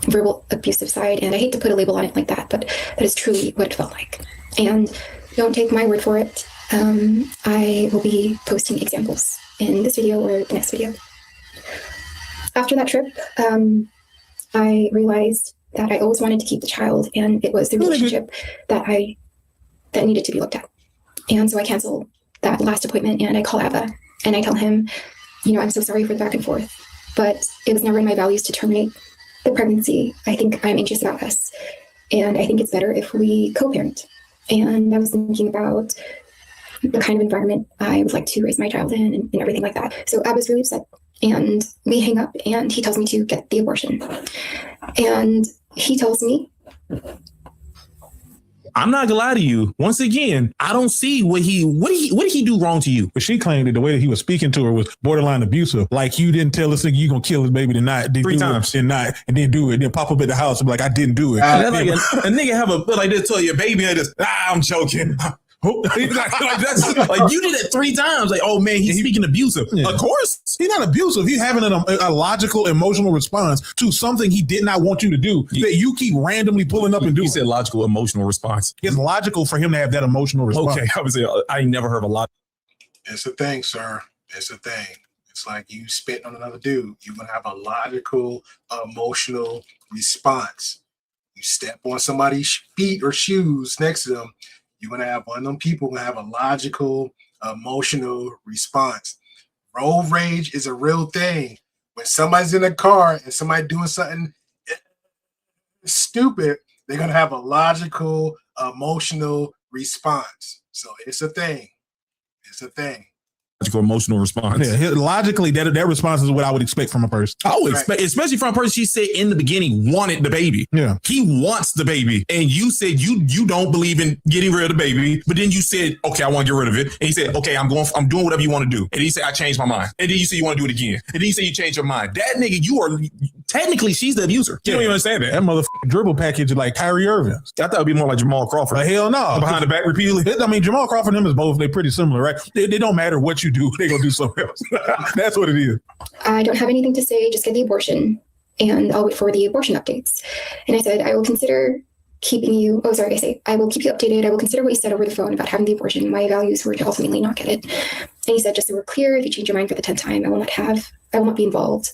Verbal abusive side, and I hate to put a label on it like that, but that is truly what it felt like. And don't take my word for it. I will be posting examples in this video or the next video. After that trip, I realized that I always wanted to keep the child, and it was the relationship that needed to be looked at. And so I canceled that last appointment, and I call Abba, and I tell him, I'm so sorry for the back and forth, but it was never in my values to terminate the pregnancy. I think I'm anxious about us, and I think it's better if we co-parent. And I was thinking about the kind of environment I would like to raise my child in and everything like that. So Abba's really upset, and we hang up, and he tells me to get the abortion. And he tells me, I'm not gonna lie to you. Once again, I don't see what did he do wrong to you? But she claimed that the way that he was speaking to her was borderline abusive. Like, you didn't tell this nigga you gonna kill his baby tonight, then 3 times, and then do it, then pop up at the house and be like, I didn't do it. Like a nigga have like this, tell your baby, and just I'm joking. Like you did it 3 times. Like, oh man, he's speaking abusive. Yeah. Of course, he's not abusive. He's having a logical, emotional response to something he did not want you to do that you keep randomly pulling up and doing. You said logical, emotional response. It's logical for him to have that emotional response. Okay, I was saying I never heard of a lot. It's a thing, sir. It's a thing. It's like you spit on another dude. You're gonna have a logical, emotional response. You step on somebody's feet or shoes next to them. You're going to have one of them people going to have a logical, emotional response. Road rage is a real thing. When somebody's in a car and somebody doing something stupid, they're going to have a logical, emotional response. So it's a thing. It's a thing. Emotional response. Yeah, logically, that response is what I would expect from a person. I would expect, especially from a person she said in the beginning wanted the baby. Yeah, he wants the baby, and you said you don't believe in getting rid of the baby, but then you said, okay, I want to get rid of it, and he said, okay, I'm doing whatever you want to do, and he said, I changed my mind, and then you said you want to do it again, and then you said you changed your mind. That nigga, you are technically she's the abuser. You don't even understand that. That motherfucking dribble package is like Kyrie Irving. I thought it'd be more like Jamal Crawford. Hell no, behind the back repeatedly. I mean, Jamal Crawford and him is both. They're pretty similar, right? They don't matter what you do, they gonna do something else. That's what it is. I don't have anything to say, just get the abortion, and I'll wait for the abortion updates. And I said, I will consider keeping you, I will keep you updated. I will consider what you said over the phone about having the abortion. My values were to ultimately not get it. And he said, just so we're clear, if you change your mind for the 10th time, I will not be involved.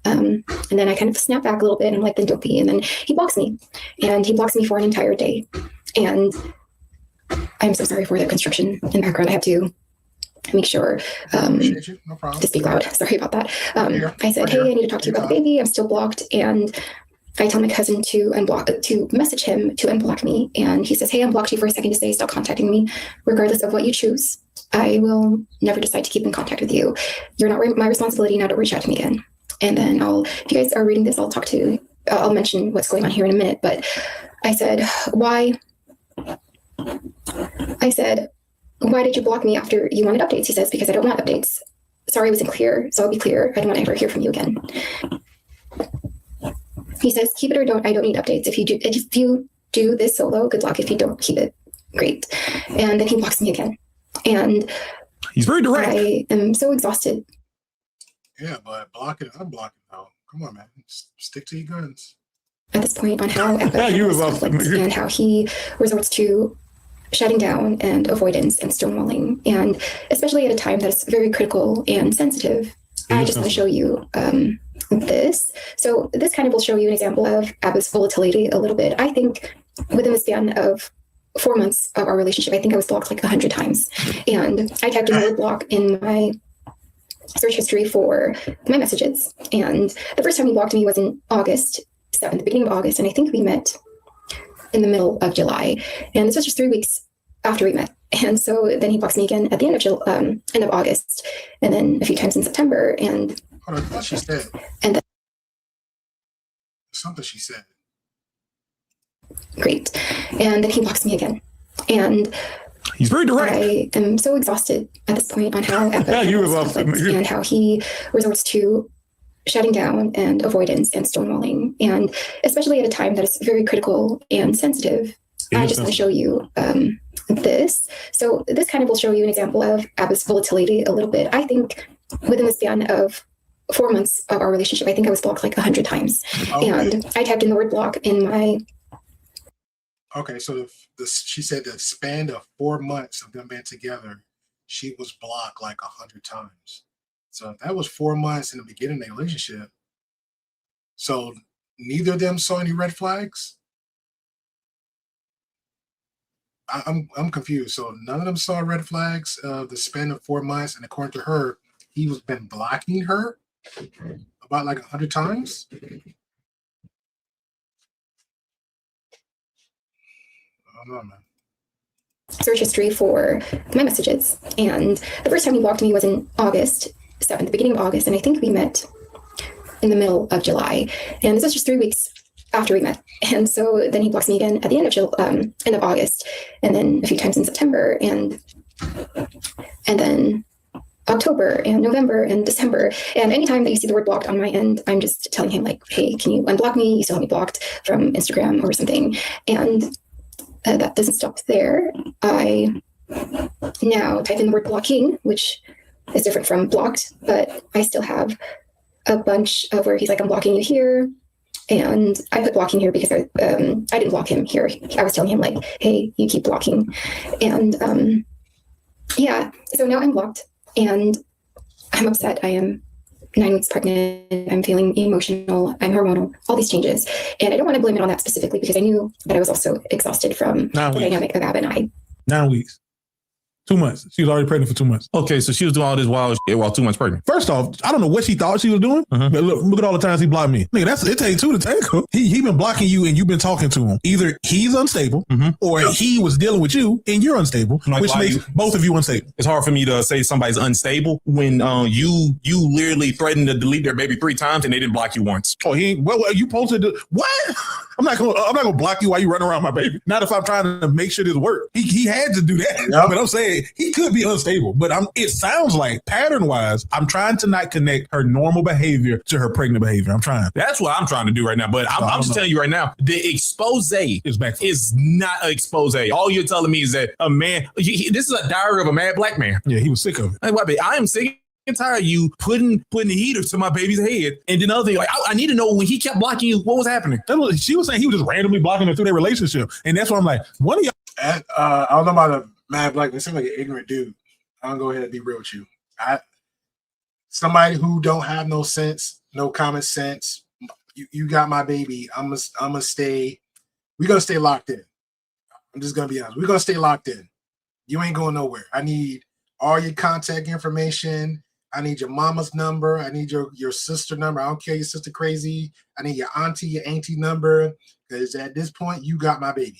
And then I kind of snap back a little bit, and I'm like, then don't be. And then he blocks me, and he blocks me for an entire day. And I'm so sorry for the construction in the background. I have to make sure to speak loud. Sorry about that. I said, hey, I need to talk to you about the baby. I'm still blocked. And I tell my cousin to message him to unblock me. And he says, hey, I unblocked you for a second to say stop contacting me. Regardless of what you choose, I will never decide to keep in contact with you. You're not my responsibility now to reach out to me again. And then if you guys are reading this, I'll mention what's going on here in a minute. But I said, why did you block me after you wanted updates? He says, because I don't want updates. Sorry, I wasn't clear. So I'll be clear. I don't want to ever hear from you again. He says, keep it or don't. I don't need updates. If you do this solo, good luck. If you don't keep it, great. And then he blocks me again. And he's very direct. I am so exhausted. Yeah, but blocking and unblocking, though. Come on, man. Stick to your guns. At this point on how and how he resorts to shutting down and avoidance and stonewalling, and especially at a time that's very critical and sensitive. I just want to show you this. So this kind of will show you an example of Abba's volatility a little bit. I think within the span of 4 months of our relationship, I think I was blocked like 100 times. And I typed in the word block in my search history for my messages. And the first time he blocked me was in August 7th, the beginning of August. And I think we met in the middle of July. And this was just 3 weeks after we met. And so then he blocks me again at the end of August, and then a few times in September. And hold on, what she said? And then, something she said. Great. And then he blocks me again. And he's very direct. I am so exhausted at this point on how and how he resorts to shutting down and avoidance and stonewalling, and especially at a time that is very critical and sensitive. I just want to show you this. So this kind of will show you an example of Abba's volatility a little bit. I think within the span of 4 months of our relationship, I think I was blocked like 100 times. Okay. And I typed in the word block in my... Okay, so she said the span of 4 months of them being together, she was blocked like 100 times. So if that was 4 months in the beginning of the relationship, so neither of them saw any red flags? I'm confused. So none of them saw red flags of the span of 4 months, and according to her, he was been blocking her about like 100 times. I don't know, man. Search history for my messages, and the first time he blocked me was in August 7th, the beginning of August, and I think we met in the middle of July, and this was just 3 weeks after we met. And so then he blocks me again at the end of August, and then a few times in September, and then October and November and December. And anytime that you see the word blocked on my end, I'm just telling him like, hey, can you unblock me? You still have me blocked from Instagram or something. And that doesn't stop there. I now type in the word blocking, which is different from blocked, but I still have a bunch of where he's like, I'm blocking you here. And I put blocking here because I didn't block him here. I was telling him like, hey, you keep blocking. And yeah, so now I'm blocked and I'm upset. I am 9 weeks pregnant. I'm feeling emotional. I'm hormonal, all these changes. And I don't want to blame it on that specifically because I knew that I was also exhausted from the dynamic of Abba and I. 9 weeks. 2 months. She was already pregnant for 2 months. Okay, so she was doing all this while 2 months pregnant. First off, I don't know what she thought she was doing. But look at all the times he blocked me. Nigga, it takes two to tango. He been blocking you and you've been talking to him. Either he's unstable or he was dealing with you and you're unstable, like, which makes both of you unstable. It's hard for me to say somebody's unstable when you literally threatened to delete their baby 3 times and they didn't block you once. Oh, he ain't. Well, you posted what? I'm not gonna block you while you run around my baby. Not if I'm trying to make sure this works. He had to do that. Yep. But I'm saying he could be unstable. But it sounds like pattern wise, I'm trying to not connect her normal behavior to her pregnant behavior. I'm trying. That's what I'm trying to do right now. But I'm just telling you right now, the expose is not an expose. All you're telling me is that a man. This is a diary of a mad black man. Yeah, he was sick of it. I am sick and tired of you putting the heater to my baby's head. And then another thing, like I need to know when he kept blocking you, what was happening? She was saying he was just randomly blocking her through their relationship. And that's why I'm like, one of y'all. I don't know about a mad black man. Seems like an ignorant dude. I'm gonna go ahead and be real with you. Somebody who don't have no sense, no common sense. You got my baby. I'm gonna stay. We're gonna stay locked in. I'm just gonna be honest. We're gonna stay locked in. You ain't going nowhere. I need all your contact information. I need your mama's number. I need your sister number. I don't care your sister crazy. I need your auntie number. Because at this point, you got my baby.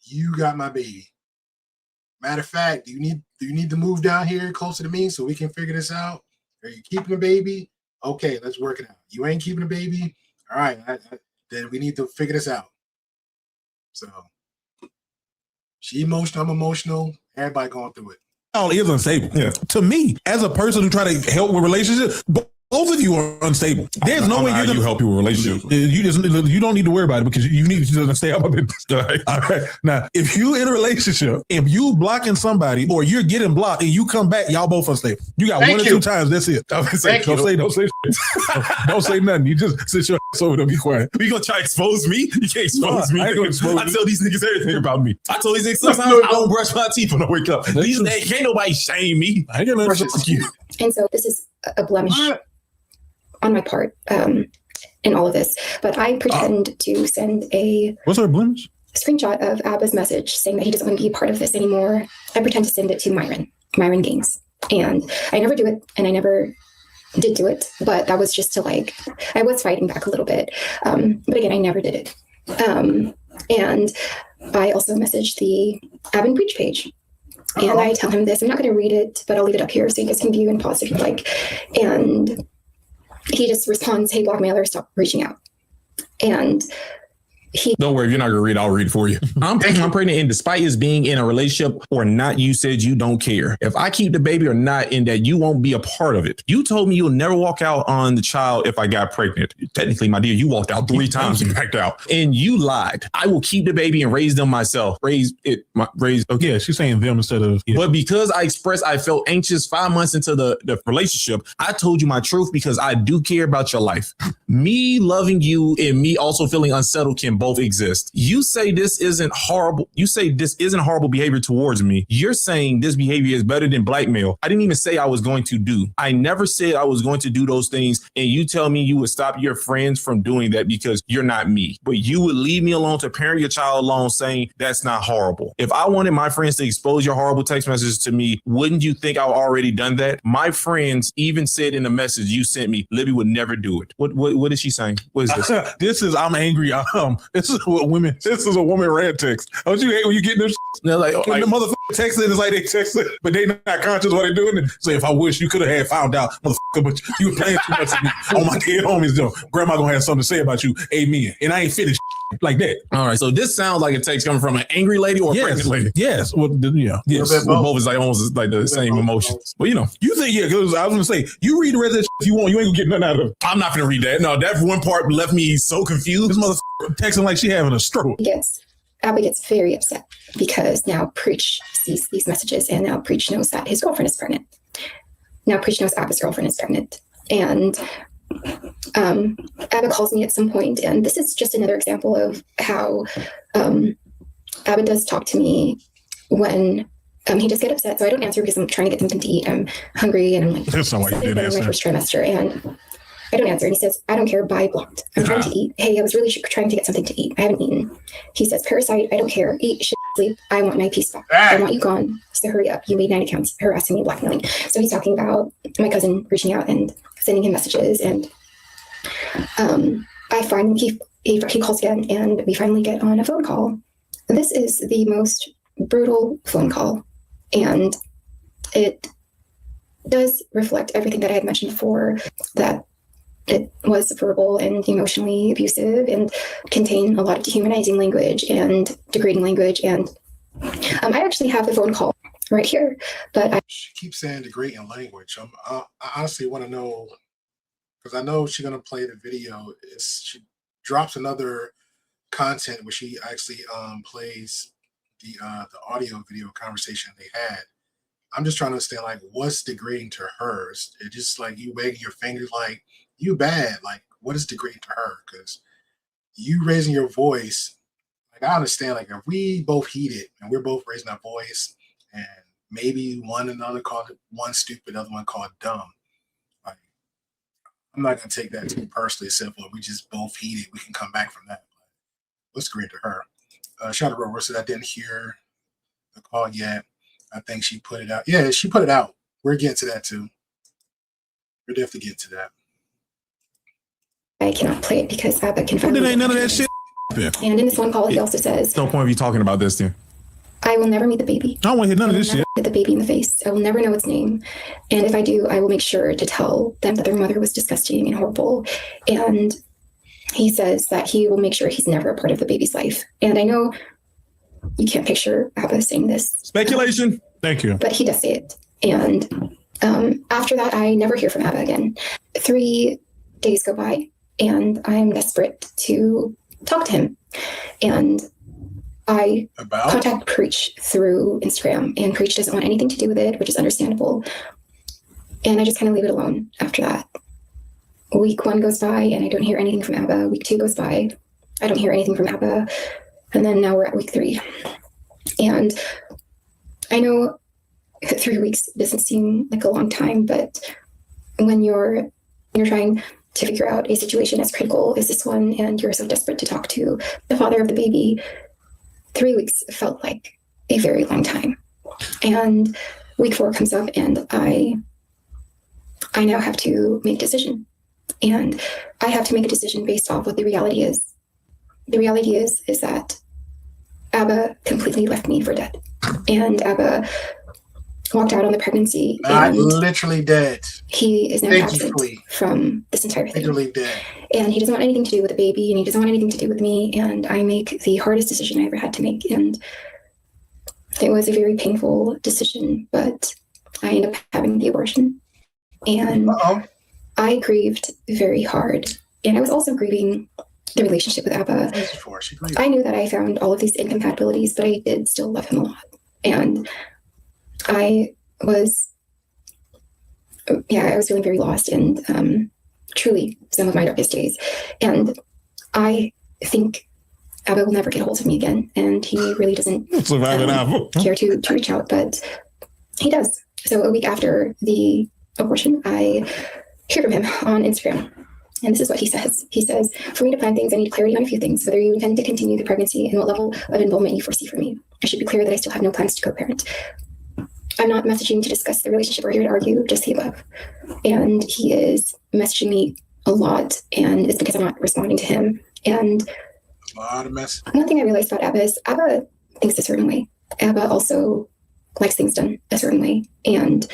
You got my baby. Matter of fact, do you need to move down here closer to me so we can figure this out? Are you keeping the baby? Okay, let's work it out. You ain't keeping the baby? All right, then we need to figure this out. So she emotional, I'm emotional. Everybody going through it. All is unstable. Yeah. To me, as a person who try to help with relationships, both of you are unstable. There's no way you're going to help you with relationships. You don't need to worry about it because you need to stay out of my business. All right. Now, if you in a relationship, if you blocking somebody or you're getting blocked and you come back, y'all both unstable. You got one or two times. That's it. Don't say don't say nothing. You just sit your ass over there and be quiet. You gonna try to expose me? You can't expose me. I ain't gonna expose I tell these niggas everything about me. I told these niggas sometimes I don't brush my teeth when I wake up. Can't nobody shame me. I ain't gonna brush you. And so this is a blemish on my part in all of this, but I pretend to send what's our blemish? Screenshot of Abba's message saying that he doesn't want to be a part of this anymore. I pretend to send it to Myron Gaines, and I never do it, and I never did do it, but that was just to I was fighting back a little bit, but again, I never did it. And I also messaged the Abba Preach page, and I tell him this. I'm not going to read it, but I'll leave it up here so you guys can view and pause if you like. And he just responds, "Hey, blackmailer, stop reaching out." And Don't worry, if you're not gonna read, I'll read for you. I'm pregnant, and despite us being in a relationship or not, you said you don't care if I keep the baby or not, and that you won't be a part of it. You told me you'll never walk out on the child if I got pregnant. Technically, my dear, you walked out 3 times and backed out, and you lied. I will keep the baby and raise them myself. Okay. Yeah, she's saying them instead of. Yeah. But because I expressed I felt anxious 5 months into the relationship, I told you my truth because I do care about your life. Me loving you and me also feeling unsettled can both exist. You say this isn't horrible. You say this isn't horrible behavior towards me. You're saying this behavior is better than blackmail. I didn't even say I was going to do. I never said I was going to do those things. And you tell me you would stop your friends from doing that because you're not me. But you would leave me alone to parent your child alone, saying that's not horrible. If I wanted my friends to expose your horrible text messages to me, wouldn't you think I've already done that? My friends even said in the message you sent me, Libby would never do it. What is she saying? What is this? This is I'm angry. This is what women. This is a woman rant text. Don't you hate when you get this? No, when the motherfucker text it, it's like they text it, but they not conscious what they're doing. And say, if I wish you could have found out, motherfucker, but you were playing too much with me. Oh my dead homies, though. Grandma gonna have something to say about you. Amen. And I ain't finished like that. All right. So this sounds like a text coming from an angry lady or a pregnant lady. Yes. Well, yeah. Yes. Both is like almost like the same emotions. Well, you know. You think, yeah, because I was gonna say, you read the rest of that if you want, you ain't gonna get nothing out of it. I'm not gonna read that. No, that one part left me so confused. This motherfucker texting like she having a stroke. Yes. Abba gets very upset because now Preach sees these messages, and now Preach knows that his girlfriend is pregnant. Now Preach knows Abba's girlfriend is pregnant. And Abba calls me at some point, and this is just another example of how Abba does talk to me when he just gets upset. So I don't answer because I'm trying to get something to eat. I'm hungry, and I'm like, that's not why you did answer. My first trimester, and I don't answer. And he says, I don't care, bye, blocked. I'm trying to eat. Hey, I was really trying to get something to eat. I haven't eaten. He says, parasite, I don't care. Eat, shit, sleep. I want my peace back. I want you gone. So hurry up. You made 9 accounts, harassing me, blackmailing. So he's talking about my cousin reaching out and sending him messages. And I find he calls again, and we finally get on a phone call. This is the most brutal phone call. And it does reflect everything that I had mentioned before, that it was verbal and emotionally abusive and contained a lot of dehumanizing language and degrading language. And I actually have the phone call right here, but she keeps saying degrading language. I honestly want to know, because I know she's going to play the video. She drops another content where she actually plays the audio video conversation they had. I'm just trying to understand, like, what's degrading to her? It's just like you wagging your finger like, you bad. Like, what is degrading to her? Because you raising your voice, like, I understand, like, if we both heated and we're both raising our voice, and maybe one another called it one stupid, other one called dumb, like, I'm not gonna take that too personally. Simple. If we just both heated, we can come back from that. But what's great to her? Shout out to Rover said, I didn't hear the call yet. I think she put it out. Yeah, she put it out. We're getting to that too. We're definitely getting to that. I cannot play it because Abba can find it. Ain't none of that shit. And in this one call, he also says, no point of you talking about this, then. I will never meet the baby. I don't want to hear none of this shit. Hit the baby in the face. I will never know its name. And if I do, I will make sure to tell them that their mother was disgusting and horrible. And he says that he will make sure he's never a part of the baby's life. And I know you can't picture Abba saying this. Speculation. Thank you. But he does say it. And after that, I never hear from Abba again. 3 days go by, and I'm desperate to talk to him. And I contact Preach through Instagram, and Preach doesn't want anything to do with it, which is understandable. And I just kind of leave it alone after that. Week 1 goes by, and I don't hear anything from Abba. Week 2 goes by. I don't hear anything from Abba. And then now we're at week 3. And I know 3 weeks doesn't seem like a long time, but when you're trying to figure out a situation as critical as this one, and you're so desperate to talk to the father of the baby, 3 weeks felt like a very long time. And week 4 comes up, and I now have to make a decision. And I have to make a decision based off what the reality is. The reality is that Abba completely left me for dead. And Abba walked out on the pregnancy. Not and literally dead. He is now Thank absent you, from this entire thing. Literally dead. And he doesn't want anything to do with the baby, and he doesn't want anything to do with me. And I make the hardest decision I ever had to make. And it was a very painful decision, but I ended up having the abortion. And I grieved very hard. And I was also grieving the relationship with Abba. I knew that I found all of these incompatibilities, but I did still love him a lot. And I was feeling very lost and truly some of my darkest days. And I think Abba will never get a hold of me again. And he really doesn't care to reach out, but he does. So a week after the abortion, I hear from him on Instagram. And this is what he says. He says, for me to plan things, I need clarity on a few things, whether you intend to continue the pregnancy and what level of involvement you foresee from me. I should be clear that I still have no plans to co-parent. I'm not messaging to discuss the relationship or here to argue, just the above. And he is messaging me a lot, and it's because I'm not responding to him. And a lot of mess. One thing I realized about Abba is Abba thinks a certain way. Abba also likes things done a certain way. And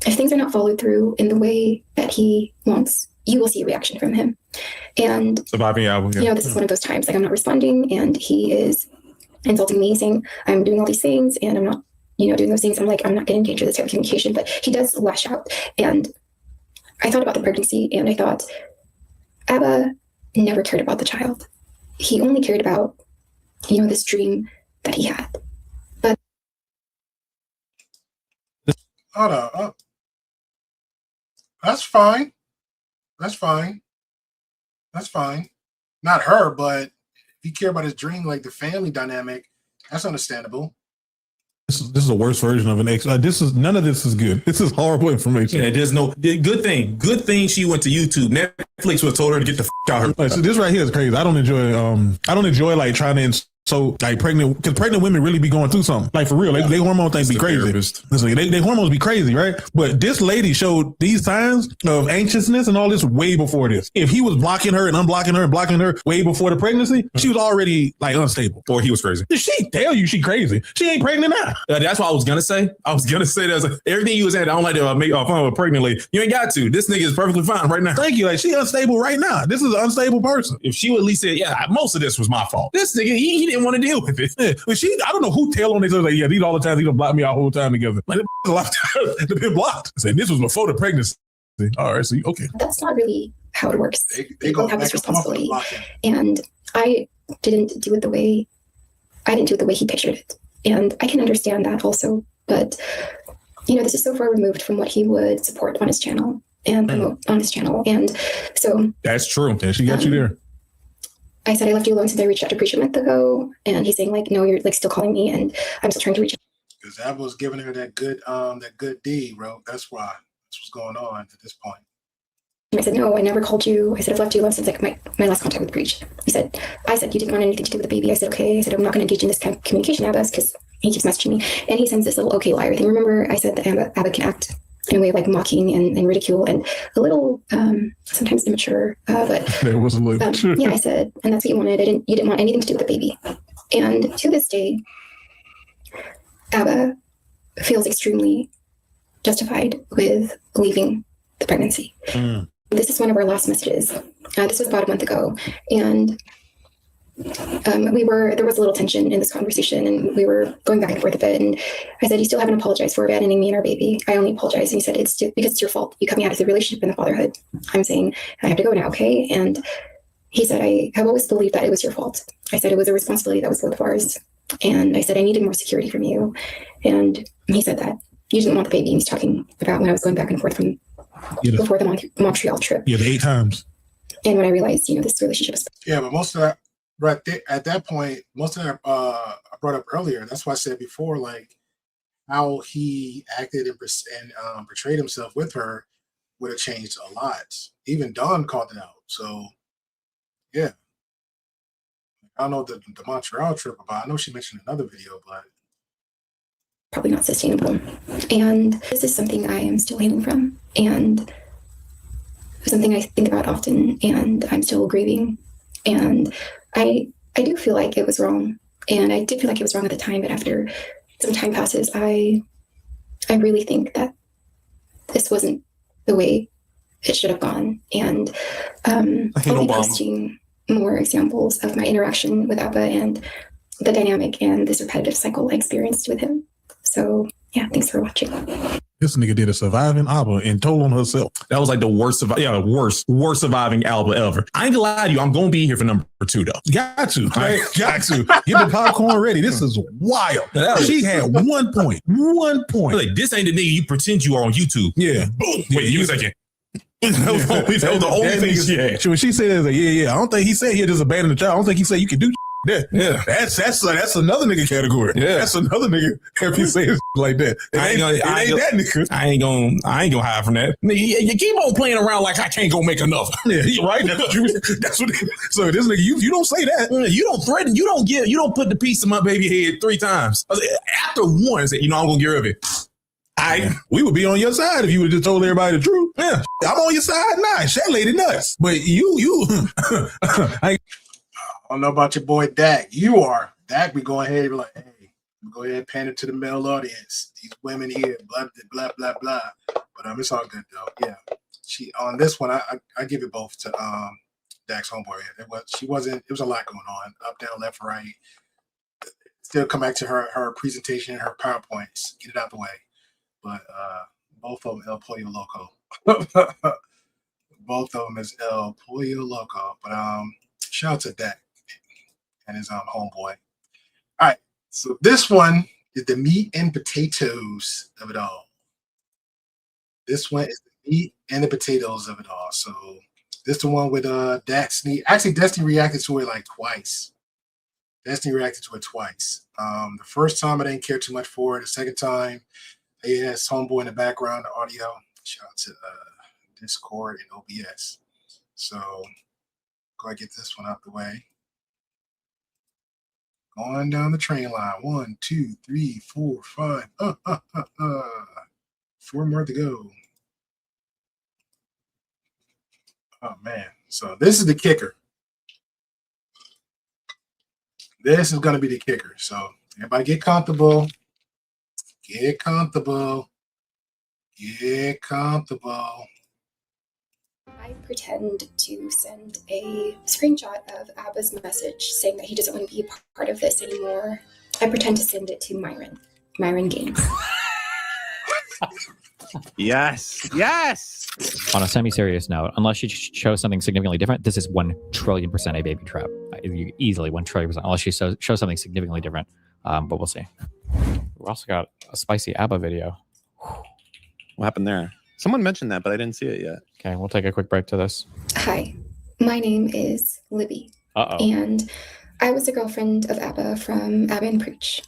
if things are not followed through in the way that he wants, you will see a reaction from him. And surviving album. Yeah. This is one of those times, like I'm not responding, and he is insulting me, saying I'm doing all these things, and I'm not, doing those things. I'm like, I'm not getting engaged with this type of communication, but he does lash out. And I thought about the pregnancy, and I thought, Abba never cared about the child. He only cared about, this dream that he had. But hold on. That's fine. That's fine. That's fine. Not her, but if you care about his dream, like the family dynamic, that's understandable. This is the worst version of an ex. None of this is good. This is horrible information. Yeah, there's no good thing. Good thing she went to YouTube. Netflix was told her to get the out of her. So this right here is crazy. I don't enjoy like trying to pregnant, because pregnant women really be going through something. Like for real, they hormone things be crazy. Listen, they hormones be crazy, right? But this lady showed these signs of anxiousness and all this way before this. If he was blocking her and unblocking her and blocking her way before the pregnancy, she was already like unstable. Or he was crazy. She tell you she crazy. She ain't pregnant now. That's what I was gonna say. That's like, everything you was saying. I don't like to make fun of a pregnant lady. You ain't got to. This nigga is perfectly fine right now. Thank you. Like she unstable right now. This is an unstable person. If she would at least say, yeah, most of this was my fault. This nigga, he didn't want to deal with it. Yeah. But I don't know who tell on this. Like, yeah, these all the time. He done blocked me our whole time together. Like, a lot of times they've been blocked. I said, this was before the pregnancy. All right, so okay. That's not really how it works. They don't have this responsibility. And I didn't do it the way he pictured it. And I can understand that also. But, this is so far removed from what he would support on his channel and promote on his channel. And so that's true. Yeah, she got you there. I said I left you alone since I reached out to Preach a month ago, and he's saying like, no, you're like still calling me, and I'm still trying to reach out. Because Abba was giving her that good deed, bro. That's why. That's what's going on at this point. And I said, no, I never called you. I said I've left you alone since like my last contact with Preach. I said you didn't want anything to do with the baby. I said okay. I said I'm not going to engage in this kind of communication, Abba, because he keeps messaging me, and he sends this little okay liar thing. Remember, I said that Abba can act in a way like mocking and ridicule and a little sometimes immature, but there was a little yeah, I said, and that's what you wanted. You didn't want anything to do with the baby. And to this day, Abba feels extremely justified with leaving the pregnancy. This is one of our last messages. This was about a month ago, and there was a little tension in this conversation, and we were going back and forth a bit. And I said, you still haven't apologized for abandoning me and our baby. I only apologize. And he said, because it's your fault. You cut me out of the relationship and the fatherhood. I'm saying, I have to go now, okay? And he said, I have always believed that it was your fault. I said, it was a responsibility that was both of ours. And I said, I needed more security from you. And he said that you didn't want the baby. He's talking about when I was going back and forth from before the Montreal trip. Yeah, the 8 times. And when I realized, this relationship is... Yeah, but most of that, right there, at that point, most of that I brought up earlier. That's why I said before, like how he acted and portrayed himself with her would have changed a lot. Even Dawn called it out. So, yeah, I don't know the Montreal trip about. I know she mentioned another video, but probably not sustainable. And this is something I am still healing from, and something I think about often, and I'm still grieving. And I do feel like it was wrong, and I did feel like it was wrong at the time, but after some time passes, I I really think that this wasn't the way it should have gone. And I'll be posting more examples of my interaction with Abba and the dynamic and this repetitive cycle I experienced with him. So yeah, thanks for watching. This nigga did a surviving Abba and told on herself. That was like the worst surviving album ever. I ain't gonna lie to you. I'm gonna be here for number 2 though. Got to. Got to. Get the popcorn ready. This is wild. She had 1 point. 1 point. Like, this ain't the nigga you pretend you are on YouTube. Yeah. Boom. Wait, you second. That was the only thing she had. When she said, yeah. I don't think he said he just abandoned the child. I don't think he said you can do yeah. That's another nigga category. Yeah. That's another nigga if you say like that. I ain't gonna hide from that. You keep on playing around like I can't go make enough. Yeah, right? That's what so this nigga, you don't say that. You don't threaten, you don't put the piece in my baby head 3 times. After one, say, I'm gonna get rid of it. We would be on your side if you would have just told everybody the truth. Yeah, I'm on your side now. That lady nuts. But you I don't know about your boy Dak. You are. Dak be going ahead and be like, hey, go ahead and pander to the male audience. These women here, blah, blah, blah, blah. But it's all good though. Yeah. She on this one, I give it both to Dak's homeboy. It was a lot going on. Up, down, left, right. Still come back to her presentation and her PowerPoints. Get it out the way. But both of them El Pollo Loco. Both of them is El Pollo Loco. But shout out to Dak and his homeboy. All right, so this one is the meat and potatoes of it all. This one is the meat and the potatoes of it all. So this the one with Destiny. Actually, Destiny reacted to it like twice. The first time I didn't care too much for it. The second time, he has homeboy in the background, the audio. Shout out to Discord and OBS. So go ahead and get this one out the way. Going down the train line. 1, 2, 3, 4, 5. 4 more to go. Oh man. So this is the kicker. This is going to be the kicker. So everybody get comfortable. Get comfortable. Get comfortable. I pretend to send a screenshot of Abba's message saying that he doesn't want to be a part of this anymore. I pretend to send it to Myron Games. Yes. On a semi-serious note, unless you show something significantly different, this is 1 trillion% a baby trap. Easily 1 trillion%, unless you show something significantly different. But we'll see. We also got a spicy Abba video. What happened there? Someone mentioned that, but I didn't see it yet. Okay, we'll take a quick break to this. Hi, my name is Libby. And I was a girlfriend of Abba from Abba and Preach.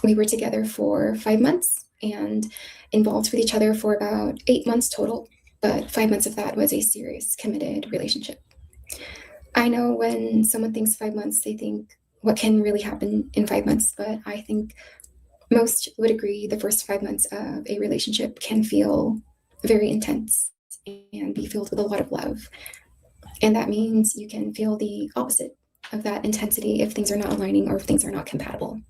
We were together for 5 months and involved with each other for about 8 months total, but 5 months of that was a serious, committed relationship. I know when someone thinks 5 months, they think what can really happen in 5 months, but I think most would agree the first 5 months of a relationship can feel very intense and be filled with a lot of love. And that means you can feel the opposite of that intensity if things are not aligning or if things are not compatible.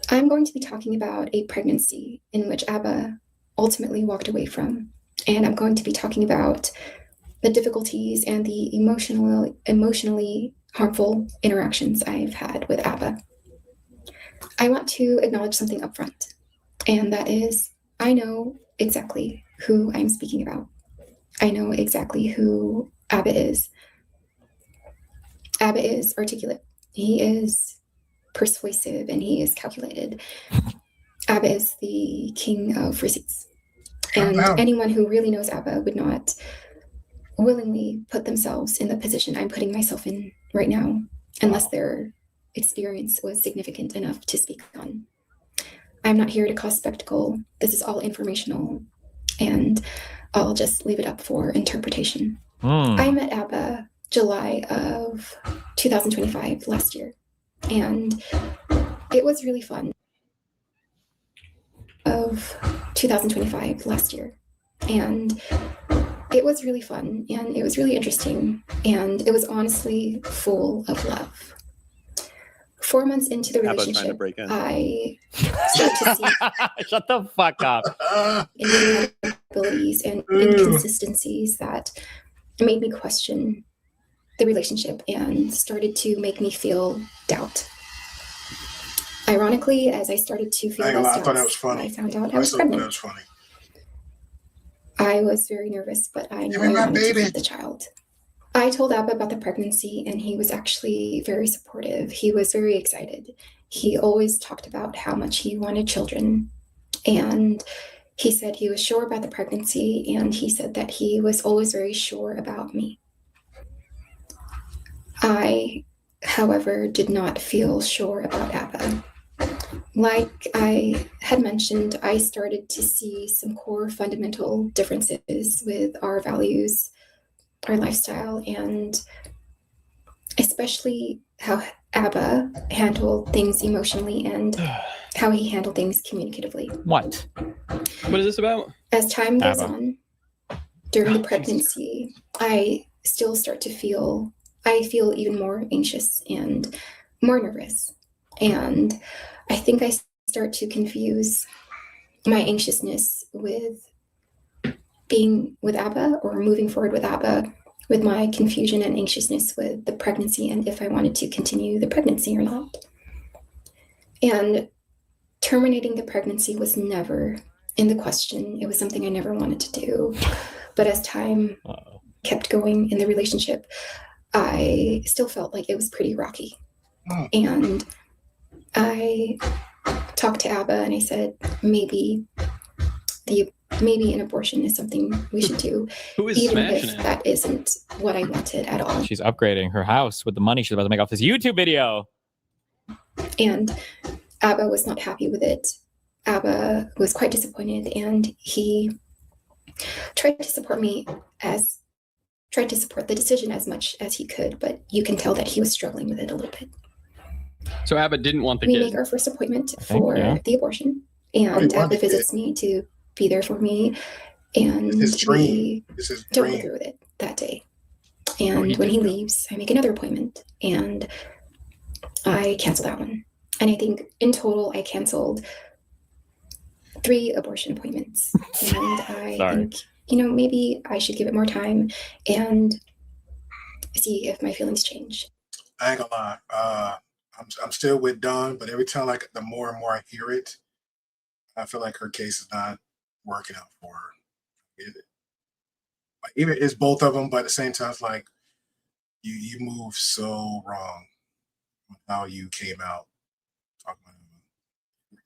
I'm going to be talking about a pregnancy in which Abba ultimately walked away from. And I'm going to be talking about the difficulties and the emotionally harmful interactions I've had with Abba. I want to acknowledge something up front, and that is I know exactly who I'm speaking about. I know exactly who Abba is. Abba is articulate. He is persuasive and he is calculated. Abba is the king of receipts. And anyone who really knows Abba would not willingly put themselves in the position I'm putting myself in right now, unless their experience was significant enough to speak on. I'm not here to cause spectacle. This is all informational, and I'll just leave it up for interpretation. I met Abba July of 2025 last year, and it was really fun. It was really fun, and it was really interesting, and it was honestly full of love. 4 months into the Abba trying to relationship, break in. I started to see Shut the fuck up. incompatibilities and inconsistencies that made me question the relationship and started to make me feel doubt. Ironically, as I started to feel those I thought that was doubts, funny. I found out I I was still thought that pregnant. was funny. I was very nervous, but I knew Give me I my wanted to baby. keep the child. I told Abba about the pregnancy, and he was actually very supportive. He was very excited. He always talked about how much he wanted children, and he said he was sure about the pregnancy, and he said that he was always very sure about me. I, however, did not feel sure about Abba. Like I had mentioned, I started to see some core fundamental differences with our values, our lifestyle, and especially how Abba handled things emotionally and how he handled things communicatively. What? What is this about? As time goes Abba. on, during the pregnancy, I still start to feel even more anxious and more nervous. And I think I start to confuse my anxiousness with being with Abba or moving forward with Abba with my confusion and anxiousness with the pregnancy and if I wanted to continue the pregnancy or not. And terminating the pregnancy was never in the question. It was something I never wanted to do. But as time kept going in the relationship, I still felt like it was pretty rocky. And I talked to Abba and I said, maybe an abortion is something we should do. Who is even smashing if it? that isn't what I wanted at all. She's upgrading her house with the money she's about to make off this YouTube video. And Abba was not happy with it. Abba was quite disappointed, and he tried to support the decision as much as he could, but you can tell that he was struggling with it a little bit. So Abba didn't want the We kid. make our first appointment for the abortion, and Abba visits me to be there for me, and we don't go through with it that day. And when he leaves, I make another appointment, and I cancel that one. And I think in total, I canceled 3 abortion appointments. And I think, maybe I should give it more time and see if my feelings change. I ain't gonna lie. I'm still with Dawn, but every time, like, the more and more I hear it, I feel like her case is not working out for her. Like, even it's both of them, but at the same time, it's like you move so wrong with how you came out.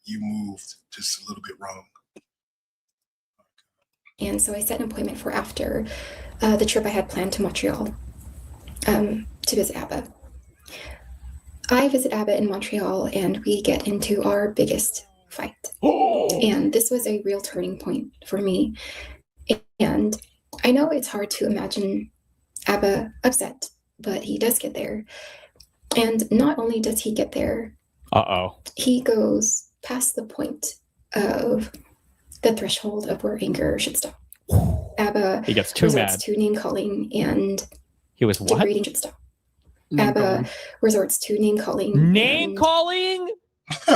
You moved just a little bit wrong. And so I set an appointment for after the trip I had planned to Montreal to visit Abba. I visit Abba in Montreal, and we get into our biggest fight. And this was a real turning point for me. And I know it's hard to imagine Abba upset, but he does get there. And not only does he get there, he goes past the point of the threshold of where anger should stop. Abba he gets too resorts mad. to name calling, and He was what? degrading should stop. Abba resorts to name calling. Name calling?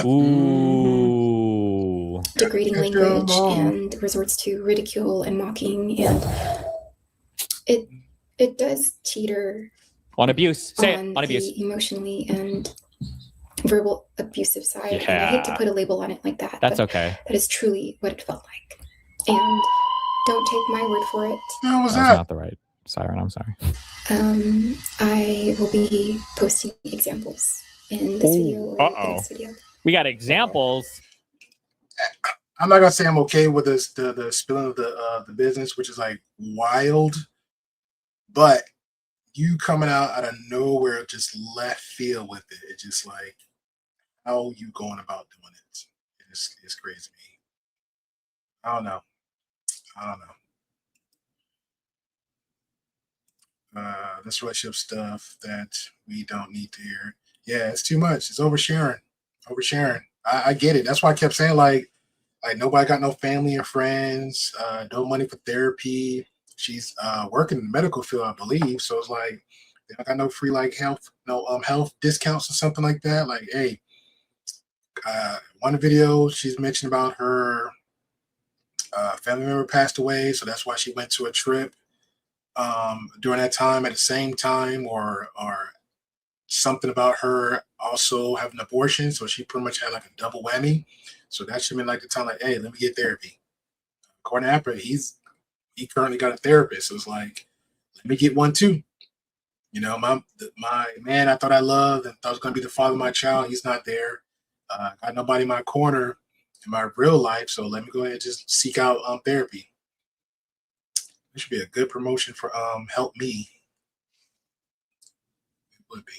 Ooh. Degrading language and resorts to ridicule and mocking, and it does teeter On abuse. Say on it. On abuse. the emotionally and verbal abusive side. And I hate to put a label on it like that. That's but okay. That is truly what it felt like. And don't take my word for it. How was That's not the right siren. I'm sorry. I will be posting examples in this video or the next video. We got examples. I'm not gonna say I'm okay with this, the spilling of the business, which is like wild, but you coming out of nowhere, just left field with it. It's just like, how you going about doing it? It's crazy to me. I don't know. This relationship stuff that we don't need to hear. Yeah, it's too much. It's oversharing. I get it. That's why I kept saying like nobody got no family or friends, no money for therapy. She's working in the medical field, I believe. So it's like They don't got no free like health discounts or something like that. Like, hey, one video she's mentioned about her family member passed away, so that's why she went to a trip during that time at the same time, or something about her also having an abortion, so she pretty much had like a double whammy. So that should have been like the time, like, hey, let me get therapy. According to Appa, he currently got a therapist, so it's like, let me get one too. You know, my man I thought I loved and thought was going to be the father of my child, he's not there. Got nobody in my corner in my real life, so let me go ahead and just seek out therapy. This should be a good promotion for Help Me. It would be.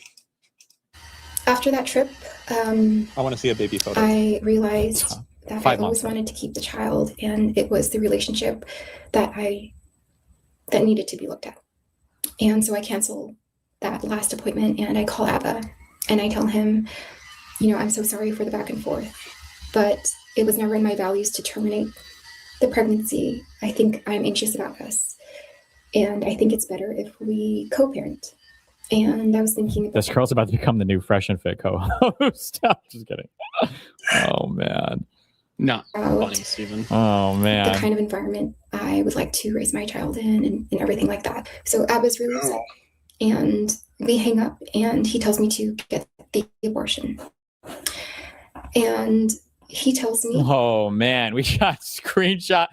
After that trip, I want to see a baby photo. I realized that 5 I always months. wanted to keep the child, and it was the relationship that needed to be looked at. And so I canceled that last appointment, and I call Abba and I tell him, you know, I'm so sorry for the back and forth, but it was never in my values to terminate the pregnancy. I think I'm anxious about us, and I think it's better if we co-parent. And I was thinking about This girl's about to become the new Fresh and Fit co-host. I'm just kidding. Oh man. Not Out. funny, Steven. Oh the man. kind of environment I would like to raise my child in, and everything like that. So Abba's really upset. And we hang up, and he tells me to get the abortion. And he tells me, Oh man, we got screenshot.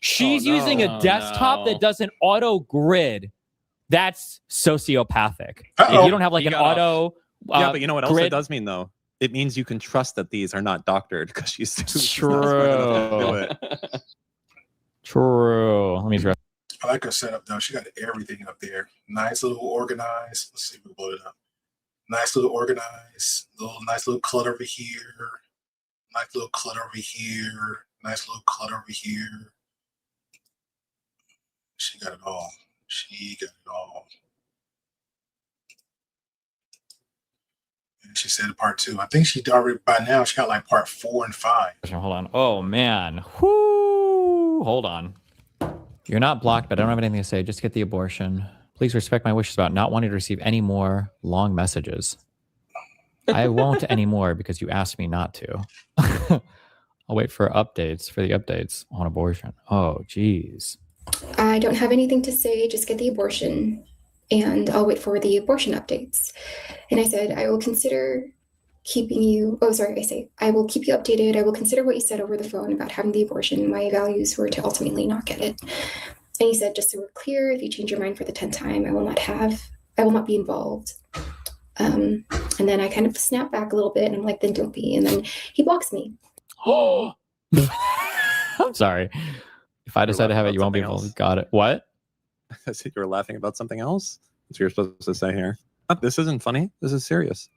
She's Oh, no. using a desktop that does an auto grid. That's sociopathic. Uh-oh. If you don't have like You an gotta- auto Yeah, but you know what else it grid. does mean though? It means you can trust that these are not doctored because she's not True. smart enough to do it. True. Let me address. I like her setup though. She got everything up there. Nice little organized. Let's see if we blow it up. Nice little organized. Nice little clutter over here. Nice little clutter over here. Nice little clutter over here. She got it all. She got it all. And she said part 2. I think she already by now she got like part 4 and 5. Hold on. Oh man. Whoo. Hold on. You're not blocked, but I don't have anything to say. Just get the abortion. Please respect my wishes about not wanting to receive any more long messages. I won't anymore because you asked me not to. I'll wait for updates, for the updates on abortion. Oh, geez. I don't have anything to say, just get the abortion, and I'll wait for the abortion updates. And I said, I will consider keeping you, I will keep you updated. I will consider what you said over the phone about having the abortion. My values were to ultimately not get it. And he said, just so we're clear, if you change your mind for the 10th time, I will not be involved. And then I kind of snap back a little bit, and I'm like, then don't be. And then he blocks me. Oh, I'm sorry. If I decide to have it, you won't be involved. Got it. What? I said you were laughing about something else. That's what you're supposed to say here. This isn't funny. This is serious.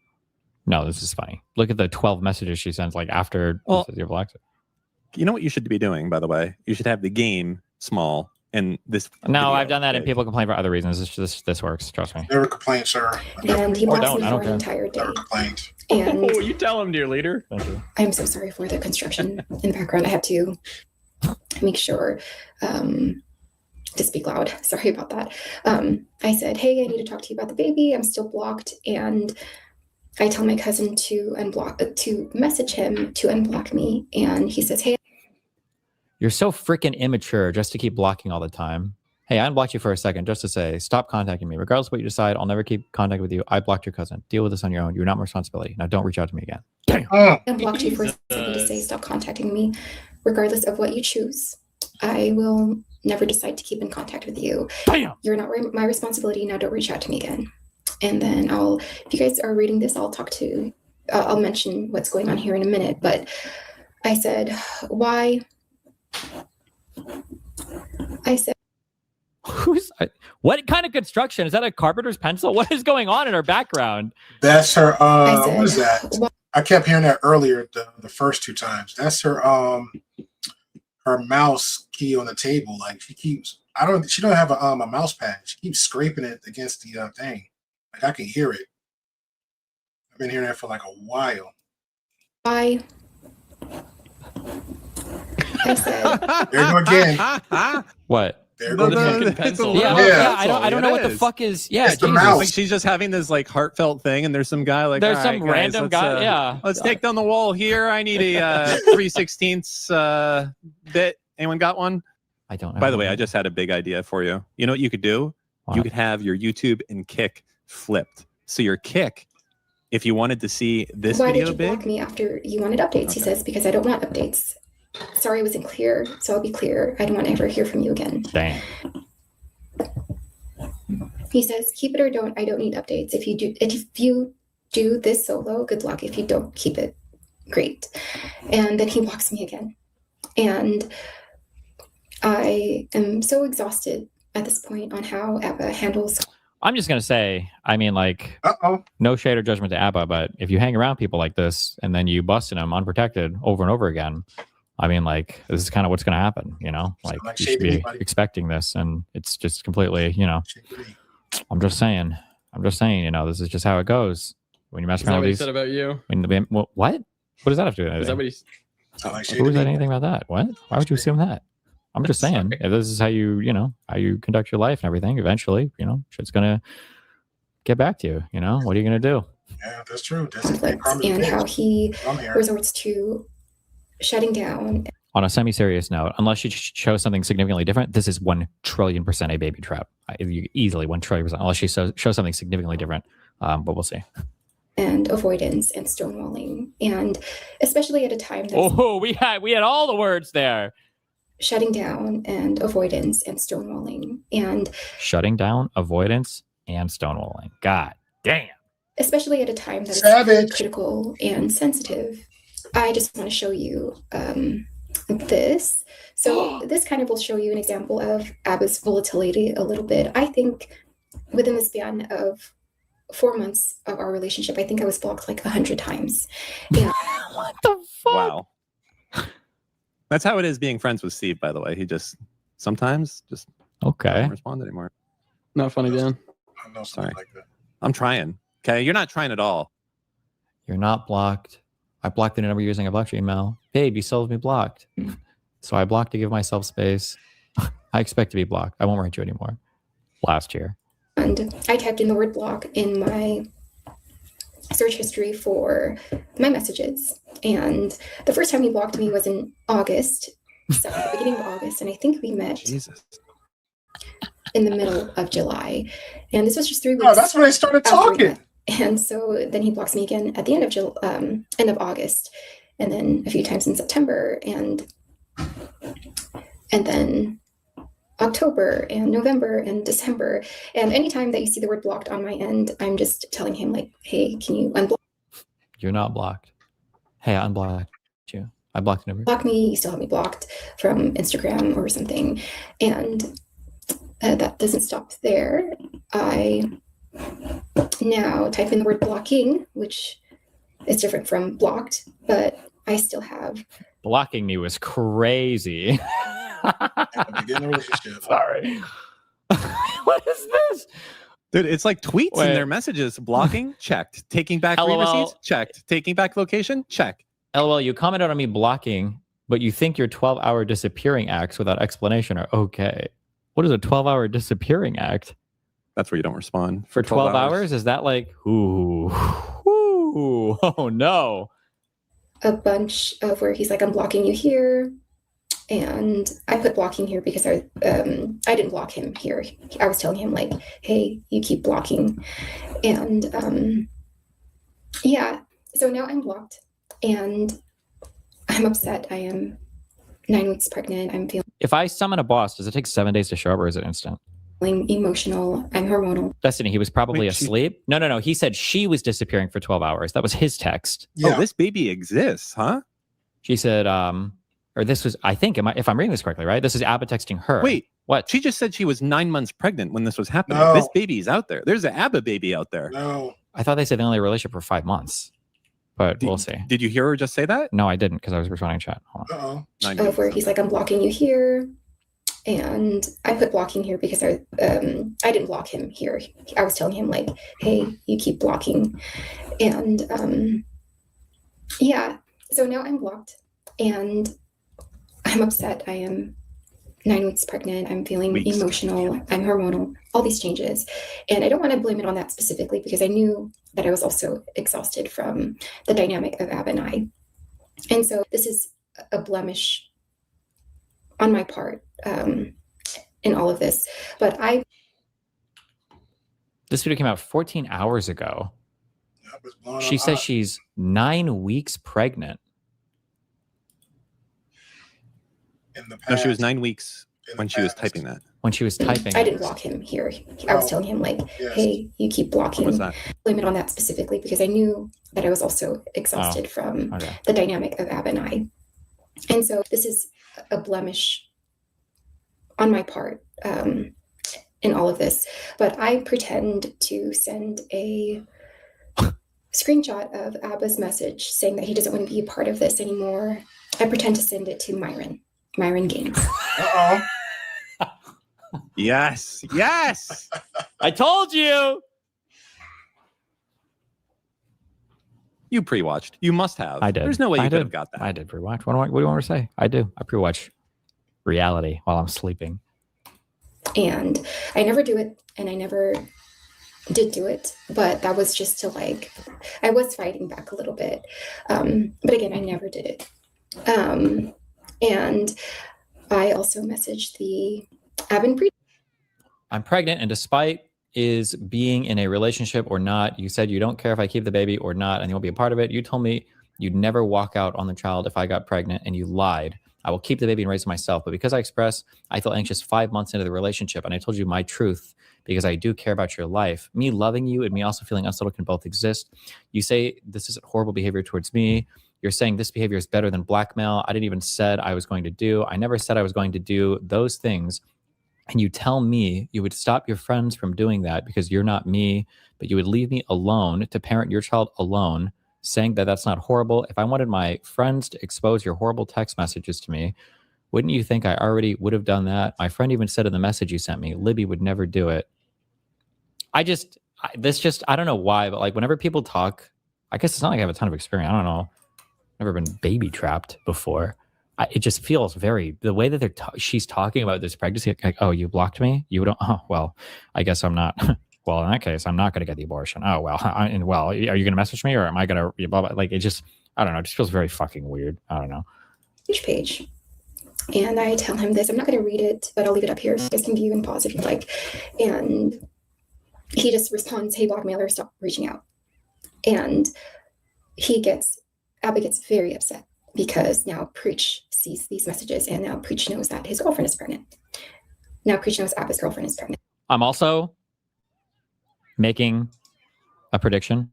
No, this is funny. Look at the 12 messages she sends like after you're blocked. You know what you should be doing, by the way? You should have the game small and this. No, video I've done that, and big. people complain for other reasons. This works. Trust me. Never complained, sir. And he blocks me I for don't an care. entire day. Never complained. And Oh, you tell him, dear leader. Thank you. I'm so sorry for the construction in the background. I had to make sure to speak loud. Sorry about that. I said, hey, I need to talk to you about the baby. I'm still blocked. And I tell my cousin to message him to unblock me. And he says, hey. You're so freaking immature just to keep blocking all the time. Hey, I unblocked you for a second just to say, stop contacting me. Regardless of what you decide, I'll never keep contact with you. I blocked your cousin. Deal with this on your own. You're not my responsibility. Now don't reach out to me again. Damn. Unblocked you for a second to say, stop contacting me. Regardless of what you choose, I will never decide to keep in contact with you. Damn. You're not my responsibility. Now don't reach out to me again. And then if you guys are reading this, I'll mention what's going on here in a minute. But I said, why? I said, what kind of construction? Is that a carpenter's pencil? What is going on in her background? That's her. said, What is that? I kept hearing that earlier the first 2 times. That's her. Her mouse key on the table. Like she keeps. She don't have a mouse pad. She keeps scraping it against the thing. Like I can hear it. I've been hearing that for like a while. why? I said, There you go again. What? There go the fucking pencil. Yeah, I don't know what the fuck is. Yeah, It's the Jesus. mouse. Like she's just having this like heartfelt thing, and there's some guy like There's "All some right, guys, random let's, guy. Yeah, let's take down the wall here. I need a 3/16 bit. Anyone got one? I don't know. By the way, I just had a big idea for you. You know what you could do? What? You could have your YouTube and Kick flipped. So your Kick, if you wanted to see this Why video did you block big, me after you wanted updates? He says, because I don't want updates. Sorry, I wasn't clear, so I'll be clear. I don't want to ever hear from you again. Damn. He says, keep it or don't. I don't need updates. If you do this solo, good luck. If you don't keep it, great. And then he blocks me again. And I am so exhausted at this point on how ABBA handles. I'm just gonna say, I mean, like, no shade or judgment to ABBA, but if you hang around people like this and then you busting them unprotected over and over again, I mean, like, this is kind of what's gonna happen, you know? Like, you should be expecting this, and it's just completely, you know. I'm just saying, you know, this is just how it goes when you mess around with these. Is that what he said about you? I mean, what? What does that have to do with Is that anything? what he? Who said anything about that? What? Why would you assume that? I'm just saying, if this is how you know, how you conduct your life and everything, eventually, you know, shit's gonna get back to you. You know, what are you gonna do? Yeah, that's true. Conflict and how he resorts to shutting down. On a semi-serious note, unless you show something significantly different, this is 1,000,000,000,000% a baby trap. Easily 1,000,000,000,000%. Unless you show something significantly different, but we'll see. And avoidance and stonewalling, and especially at a time that we had all the words there. Shutting down and avoidance and stonewalling, and shutting down, avoidance, and stonewalling. God damn. Especially at a time that is critical and sensitive. I just want to show you this. So this kind of will show you an example of ABBA's volatility a little bit. I think within the span of 4 months of our relationship, I think I was blocked like 100 times. And what the fuck? Wow. That's how it is being friends with Steve, by the way. He just sometimes just doesn't respond anymore. Not funny, Dan. No, sorry. Like that. I'm trying. Okay, you're not trying at all. You're not blocked. I blocked the number you're using. I blocked your email. Babe, you still have me blocked. So I blocked to give myself space. I expect to be blocked. I won't write you anymore. Last year. And I typed in the word block in my search history for my messages. And the first time he blocked me was in August. So at the beginning of August. And I think we met in the middle of July. And this was just 3 weeks. Oh, that's when I started talking. And so then he blocks me again at the end of August, and then a few times in September, and then October and November and December. And anytime that you see the word blocked on my end, I'm just telling him like, hey, can you unblock? You're not blocked. Hey, I unblocked you. I blocked the number. Block me. You still have me blocked from Instagram or something. And that doesn't stop there. I now type in the word blocking, which is different from blocked, but I still have. Blocking me was crazy. Begin a relationship. Sorry. What is this? Dude, it's like tweets in their messages. Blocking, checked. Taking back read receipts, checked. Taking back location, check. LOL, you commented on me blocking, but you think your 12-hour disappearing acts without explanation are okay. What is a 12-hour disappearing act? That's where you don't respond. For 12 hours? Is that like, ooh, oh no. A bunch of where he's like, I'm blocking you here. And I put blocking here because I didn't block him here. I was telling him like, hey, you keep blocking. And yeah, so now I'm blocked and I'm upset. I am 9 weeks pregnant. I'm feeling. If I summon a boss, does it take 7 days to show up or is it instant? Emotional. I'm hormonal. Destiny, he was probably asleep. No. He said she was disappearing for 12 hours. That was his text. Yeah. Oh, this baby exists, huh? She said, or this was, I think, if I'm reading this correctly, right? This is ABBA texting her. Wait, what? She just said she was 9 months pregnant when this was happening. No. This baby's out there. There's an ABBA baby out there. No. I thought they said they only relationship for 5 months, but we'll see. Did you hear her just say that? No, I didn't because I was responding to chat. Hold on. Where he's like, I'm blocking you here. And I put blocking here because I didn't block him here. I was telling him like, hey, you keep blocking. And yeah, so now I'm blocked and I'm upset. I am 9 weeks pregnant. I'm feeling Weeks. emotional. I'm hormonal, all these changes. And I don't want to blame it on that specifically because I knew that I was also exhausted from the dynamic of Ab and I. And so this is a blemish on my part in all of this. But This video came out 14 hours ago. She says she's 9 weeks pregnant. No, she was 9 weeks when she was typing that. When she was typing, I didn't block him here. I was telling him like, hey, you keep blocking. What's that? Blame it on that specifically because I knew that I was also exhausted from the dynamic of Ab and I. And so this is a blemish on my part in all of this. But I pretend to send a screenshot of Abba's message saying that he doesn't want to be a part of this anymore. I pretend to send it to Myron Gaines. Uh-oh. Yes. Yes. I told you. You pre-watched. You must have. I did. There's no way you could have got that. I did pre-watch. What do you want me to say? I do. I pre-watch reality while I'm sleeping. And I never do it, and I never did do it, but that was just to like, I was fighting back a little bit. But again, I never did it. And I also messaged the Avon Preach. I'm pregnant, and despite is being in a relationship or not, you said you don't care if I keep the baby or not, and you won't be a part of it. You told me you'd never walk out on the child if I got pregnant, and you lied. I will keep the baby and raise it myself. But because I expressed I feel anxious 5 months into the relationship, and I told you my truth because I do care about your life, me loving you and me also feeling unsettled can both exist. You say this is horrible behavior towards me. You're saying this behavior is better than blackmail. I didn't even said I was going to do. I never said I was going to do those things. And you tell me you would stop your friends from doing that because you're not me, but you would leave me alone to parent your child alone, saying that that's not horrible. If I wanted my friends to expose your horrible text messages to me, wouldn't you think I already would have done that? My friend even said in the message you sent me, Libby would never do it. I don't know why, but like whenever people talk, I guess it's not like I have a ton of experience. I don't know. Never been baby trapped before. It just feels very, the way that she's talking about this pregnancy, like, oh, you blocked me? You don't, oh, well, I guess I'm not. Well, in that case, I'm not going to get the abortion. Oh, well, are you going to message me or am I going to, blah, blah, like, it just, I don't know. It just feels very fucking weird. I don't know. Page. And I tell him this. I'm not going to read it, but I'll leave it up here so you guys can view and pause if you like. And he just responds, hey, blackmailer, stop reaching out. And Abba gets very upset because now Preach sees these messages and now Preach knows that his girlfriend is pregnant. Now Preach knows Abba's girlfriend is pregnant. I'm also making a prediction.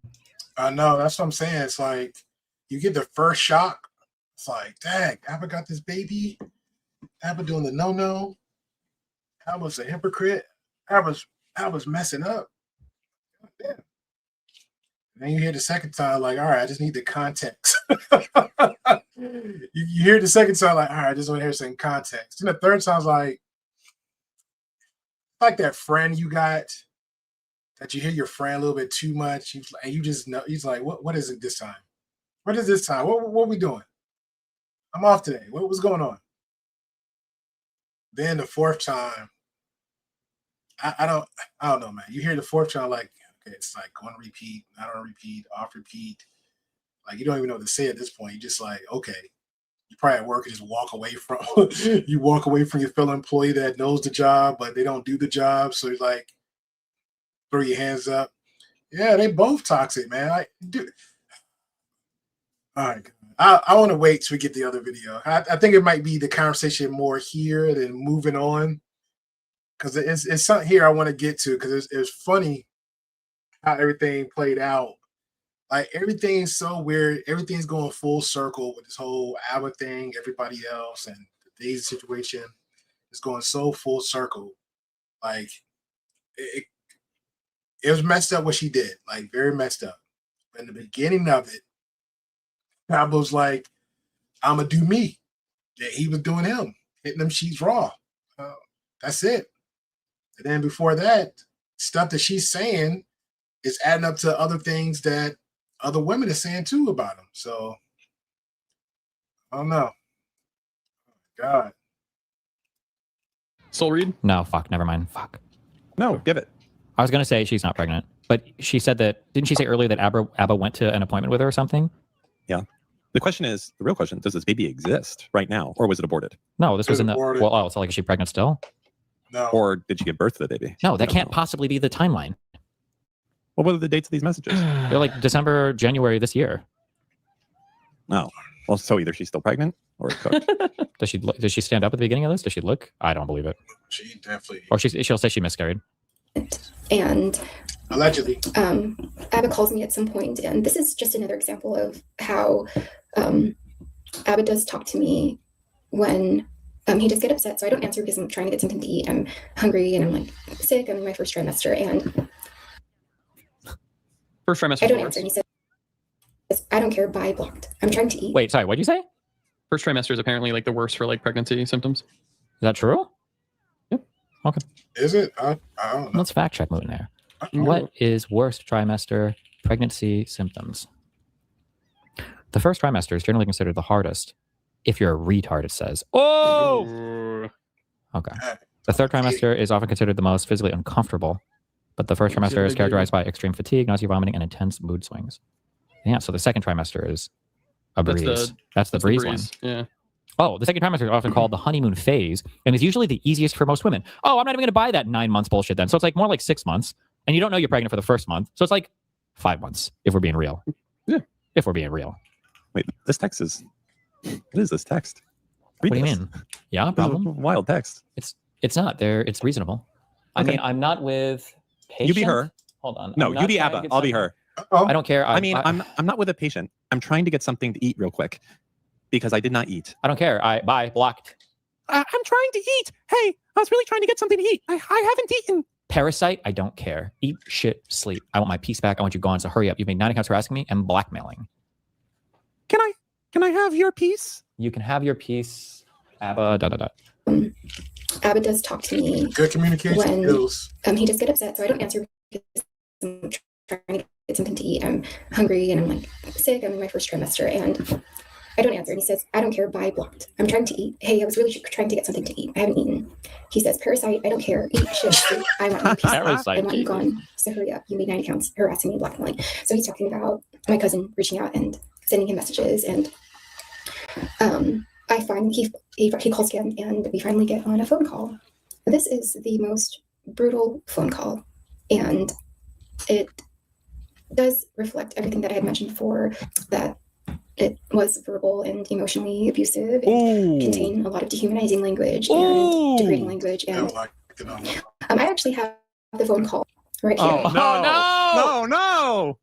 I know, that's what I'm saying. It's like you get the first shock. It's like, dang, Abba got this baby. Abba doing the no-no. Abba's a hypocrite. Abba's messing up. Damn. And then you hear the second time, like, all right, I just need the context. you hear the second time, like, all right, I just want to hear some context. And the third time's like that friend you got that you hear your friend a little bit too much, and you just know, he's like, what is it this time? What is this time? What are we doing? I'm off today. What's going on? Then the fourth time, I don't know, man. You hear the fourth time, like, okay, it's like on repeat, not on repeat, off repeat. Like you don't even know what to say at this point. You just like, okay, you probably at work and just walk away from your fellow employee that knows the job, but they don't do the job. So you're like, throw your hands up. Yeah, they both toxic, man. All right. I want to wait till we get the other video. I think it might be the conversation more here than moving on. Because it's something here I want to get to because it's funny how everything played out. Like everything's so weird. Everything's going full circle with this whole Abba thing, everybody else, and the Daisy situation is going so full circle. Like it was messed up what she did, like very messed up. In the beginning of it, Abba was like, "I'm gonna do me." Yeah, he was doing him, hitting them sheets raw. That's it. And then before that, stuff that she's saying is adding up to other things that other women are saying too about him. So I don't know. God. Soul Reed? No, fuck, never mind. Fuck. No, give it. I was gonna say she's not pregnant, but she said that. Didn't she say earlier that Abba went to an appointment with her or something? Yeah. The real question: does this baby exist right now, or was it aborted? No, this was in the. Well, oh, so like, is she pregnant still? No. Or did she give birth to the baby? No, that can't possibly be the timeline. Well, what are the dates of these messages? They're like December, January this year. No. Well, so either she's still pregnant or it's cooked. Does she stand up at the beginning of this? Does she look? I don't believe it. She definitely. Or she'll say she miscarried. And allegedly, Abba calls me at some point, and this is just another example of how Abba does talk to me when he does get upset. So I don't answer because I'm trying to get something to eat. I'm hungry and I'm like sick. I'm in my first trimester, and first trimester. I don't answer. And he says, "I don't care. Bye, blocked. I'm trying to eat." Wait, sorry. What'd you say? First trimester is apparently like the worst for like pregnancy symptoms. Is that true? Yep. Okay. Is it? I don't know. Let's fact check Moon there. What is worst trimester pregnancy symptoms? The first trimester is generally considered the hardest. If you're a retard, it says. Oh! Okay. The third trimester is often considered the most physically uncomfortable, but the first trimester is characterized by extreme fatigue, nausea, vomiting, and intense mood swings. Yeah, so the second trimester is a breeze. That's the breeze one. Yeah. Oh, the second trimester is often called the honeymoon phase, and is usually the easiest for most women. Oh, I'm not even going to buy that 9 months bullshit then. So it's like more like 6 months, and you don't know you're pregnant for the first month. So it's like 5 months, if we're being real. Yeah. If we're being real. Wait, this text is... What is this text? What do you mean? Yeah, problem? Wild text. It's not there. It's reasonable. I mean, I'm not with patient. You be her. Hold on. No, you be Abba. I'll be her. I don't care. I'm not with a patient. I'm trying to get something to eat real quick because I did not eat. I don't care. Bye. Blocked. I'm trying to eat. Hey, I was really trying to get something to eat. I haven't eaten. Parasite, I don't care. Eat, shit, sleep. I want my piece back. I want you gone. So hurry up. You've made 9 accounts harassing me and blackmailing. Can I have your piece? You can have your piece. Abba, Abba does talk to me. Good communication skills. He does get upset, so I don't answer because I'm trying to get something to eat. I'm hungry and I'm like sick. I'm in my first trimester, and I don't answer. And he says, "I don't care. Bye, blocked. I'm trying to eat. Hey, I was really trying to get something to eat. I haven't eaten." He says, "Parasite. I don't care. Eat, shit, sleep. I want my piece. I want you gone. So hurry up. You made 9 accounts harassing me, blackmailing." So he's talking about my cousin reaching out and sending him messages, and I find he calls again, and we finally get on a phone call. This is the most brutal phone call, and it does reflect everything that I had mentioned before, that it was verbal and emotionally abusive, and contained a lot of dehumanizing language and degrading language. And I actually have the phone call right here. Oh no!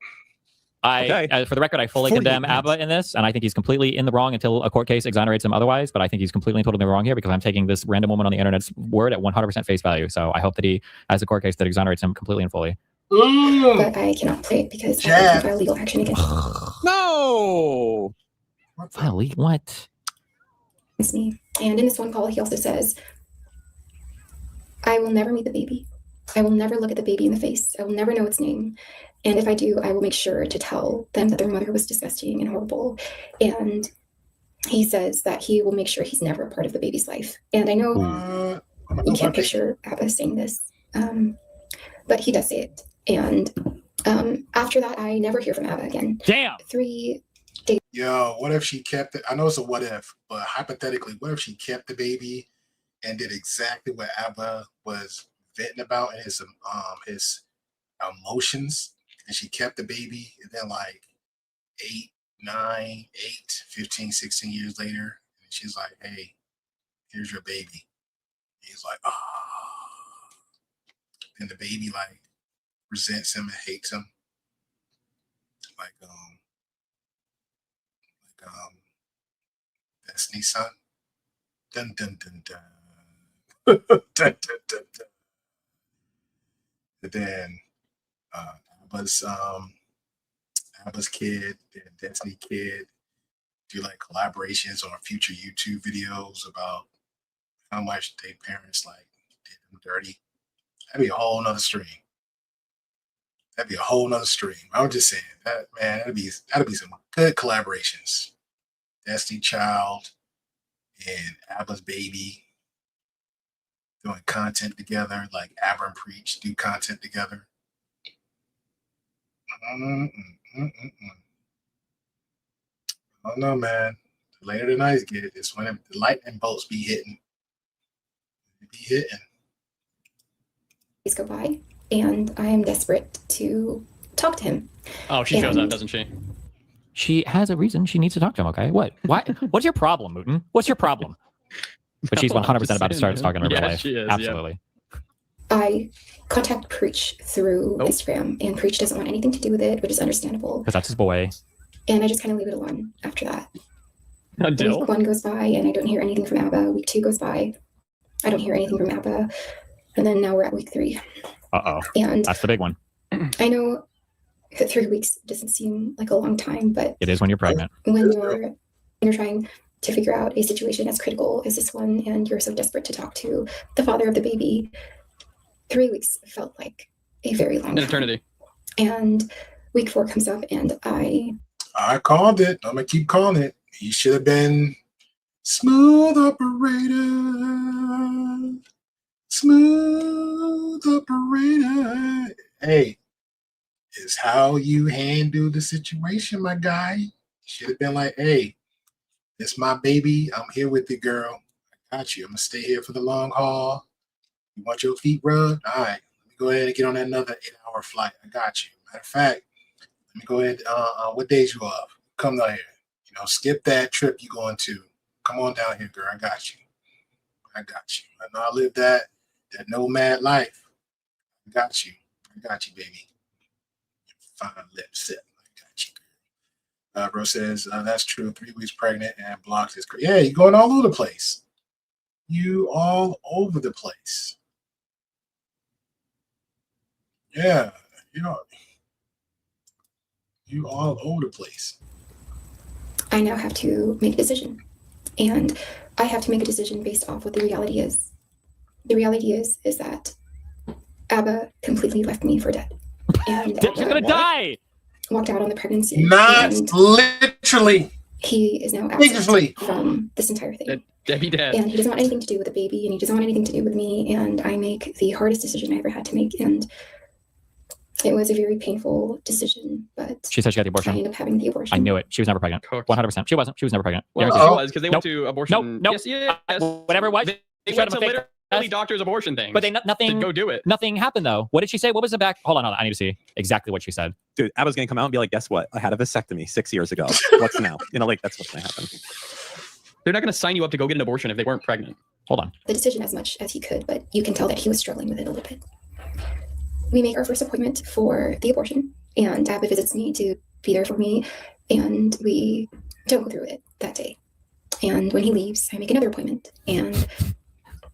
For the record, I fully condemn Abba in this, and I think he's completely in the wrong until a court case exonerates him otherwise. But I think he's completely and totally wrong here because I'm taking this random woman on the internet's word at 100% face value. So I hope that he has a court case that exonerates him completely and fully. But I cannot play it because I have to file legal action against No! File what? me. And in this phone call, he also says, "I will never meet the baby. I will never look at the baby in the face. I will never know its name. And if I do, I will make sure to tell them that their mother was disgusting and horrible." And he says that he will make sure he's never a part of the baby's life. And I know you can't picture Abba saying this, but he does say it. And after that, I never hear from Abba again. Damn. 3 days. Yo, what if she kept it? I know it's a what if, but hypothetically, what if she kept the baby and did exactly what Abba was venting about in his emotions, and she kept the baby, and then like 15, 16 years later, and she's like, "Hey, here's your baby." He's like, "Ah." And the baby like resents him and hates him. Like Destiny's Son. Dun dun dun dun. Dun dun dun dun. And then Abba's kid, then Destiny kid do like collaborations on future YouTube videos about how much their parents like did them dirty. That'd be a whole nother stream. I'm just saying that, man, that'd be some good collaborations. Destiny Child and Abba's baby. doing content together, like Abba and Preach do content together. I don't know, man. The later the nights get, it's when the lightning bolts be hitting. Days go by, and I am desperate to talk to him. Oh, she shows up, doesn't she? She has a reason she needs to talk to him, okay? What? What's your problem, Mooten? What's your problem? But she's 100% about to start talking in real life. She is, Absolutely. I contact Preach through Instagram, and Preach doesn't want anything to do with it, which is understandable. Because that's his boy. And I just kind of leave it alone after that. Until Week 1 goes by, and I don't hear anything from Abba. Week 2 goes by, I don't hear anything from Abba. And then now we're at week 3. Uh-oh. And that's the big one. I know that 3 weeks doesn't seem like a long time, but it is when you're pregnant. When you're trying to figure out a situation as critical as this one, and you're so desperate to talk to the father of the baby, 3 weeks felt like a very long time. An eternity. And week 4 comes up, and I called it. I'm gonna keep calling it. He should have been smooth operator. Smooth operator. Hey, it's how you handle the situation, my guy. Should have been like, hey, it's my baby. I'm here with you, girl. I got you. I'm gonna stay here for the long haul. You want your feet rubbed? All right. Let me go ahead and get on another 8-hour flight. I got you. Matter of fact, let me go ahead. What days you off? Come down here. You know, skip that trip you going to. Come on down here, girl. I got you. I got you. I know I lived that nomad life. I got you. I got you, baby. Fine lip sip. I got you. Bro says, that's true. 3 weeks pregnant and blocked his. Yeah, you're going all over the place. You all over the place. Yeah, you all over the place. I now have to make a decision. And I have to make a decision based off what the reality is. The reality is that Abba completely left me for dead. And She's gonna die! Walked out on the pregnancy. Not literally. He is now absent from this entire thing. Debbie dead. And he doesn't want anything to do with the baby, and he doesn't want anything to do with me. And I make the hardest decision I ever had to make. And it was a very painful decision, but she said she got the abortion. I ended up having the abortion. I knew it. She was never pregnant. 100%. She wasn't. She was never pregnant. Well, she was because they went to abortion. Nope. Yes. Whatever it was. They went to literally doctor's abortion things. But nothing. To go do it. Nothing happened though. What did she say? What was the back? Hold on. I need to see exactly what she said. Dude, I was gonna come out and be like, guess what? I had a vasectomy 6 years ago. What's now? You know, like that's what's gonna happen. They're not gonna sign you up to go get an abortion if they weren't pregnant. Hold on. The decision as much as he could, but you can tell that he was struggling with it a little bit. We make our first appointment for the abortion, and Abba visits me to be there for me, and we don't go through it that day. And when he leaves, I make another appointment, and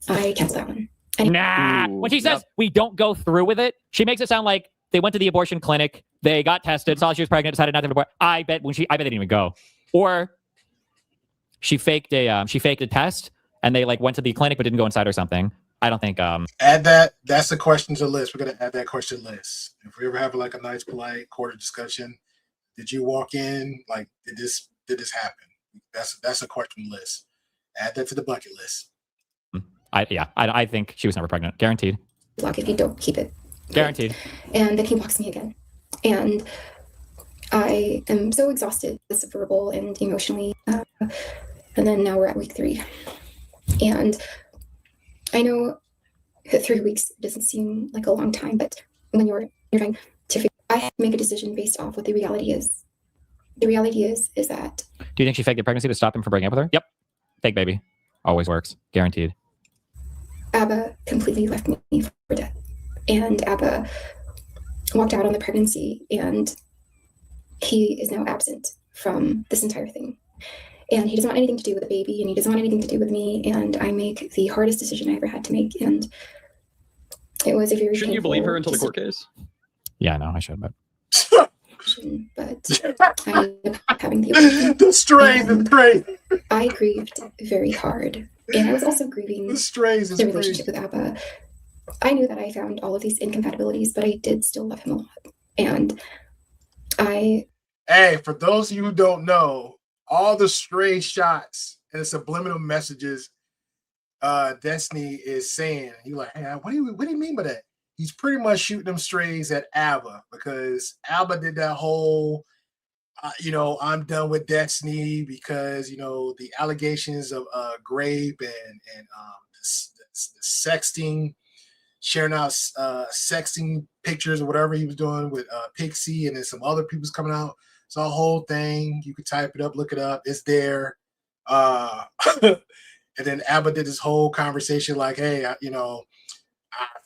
I cancel that one. Nah. When she says we don't go through with it, she makes it sound like they went to the abortion clinic, they got tested, saw she was pregnant, decided not to have an abortion. I bet they didn't even go. Or she faked a test, and they like went to the clinic but didn't go inside or something. I don't think add that. That's the question to the list. We're gonna add that question list. If we ever have like a nice, polite quarter discussion, did you walk in? Like, did this happen? That's a question list. Add that to the bucket list. I think she was never pregnant. Guaranteed. Block if you don't keep it. Guaranteed. And then he blocks me again. And I am so exhausted, this verbal and emotionally. And then now we're at week 3. And I know that 3 weeks doesn't seem like a long time, but when you're trying to figure, I have to make a decision based off what the reality is. The reality is that. Do you think she faked the pregnancy to stop him from breaking up with her? Yep. Fake baby. Always works. Guaranteed. Abba completely left me for dead. And Abba walked out on the pregnancy, and he is now absent from this entire thing. And he doesn't want anything to do with the baby, and he doesn't want anything to do with me. And I make the hardest decision I ever had to make. And it was a very Shouldn't you believe her until the court case? Yeah, no, I should, but I ended up having the abortion. The strain is crazy. I grieved very hard. And I was also grieving the relationship with Abba. I knew that I found all of these incompatibilities, but I did still love him a lot. And Hey, for those of you who don't know, all the stray shots and subliminal messages Destiny is saying. He's like, hey, what do you mean by that? He's pretty much shooting them strays at Abba because Abba did that whole, I'm done with Destiny because the allegations of rape and the sexting, sharing out sexting pictures or whatever he was doing with Pixie, and then some other people's coming out. It's a whole thing. You can type it up, look it up. It's there. And then Abba did this whole conversation like, hey, I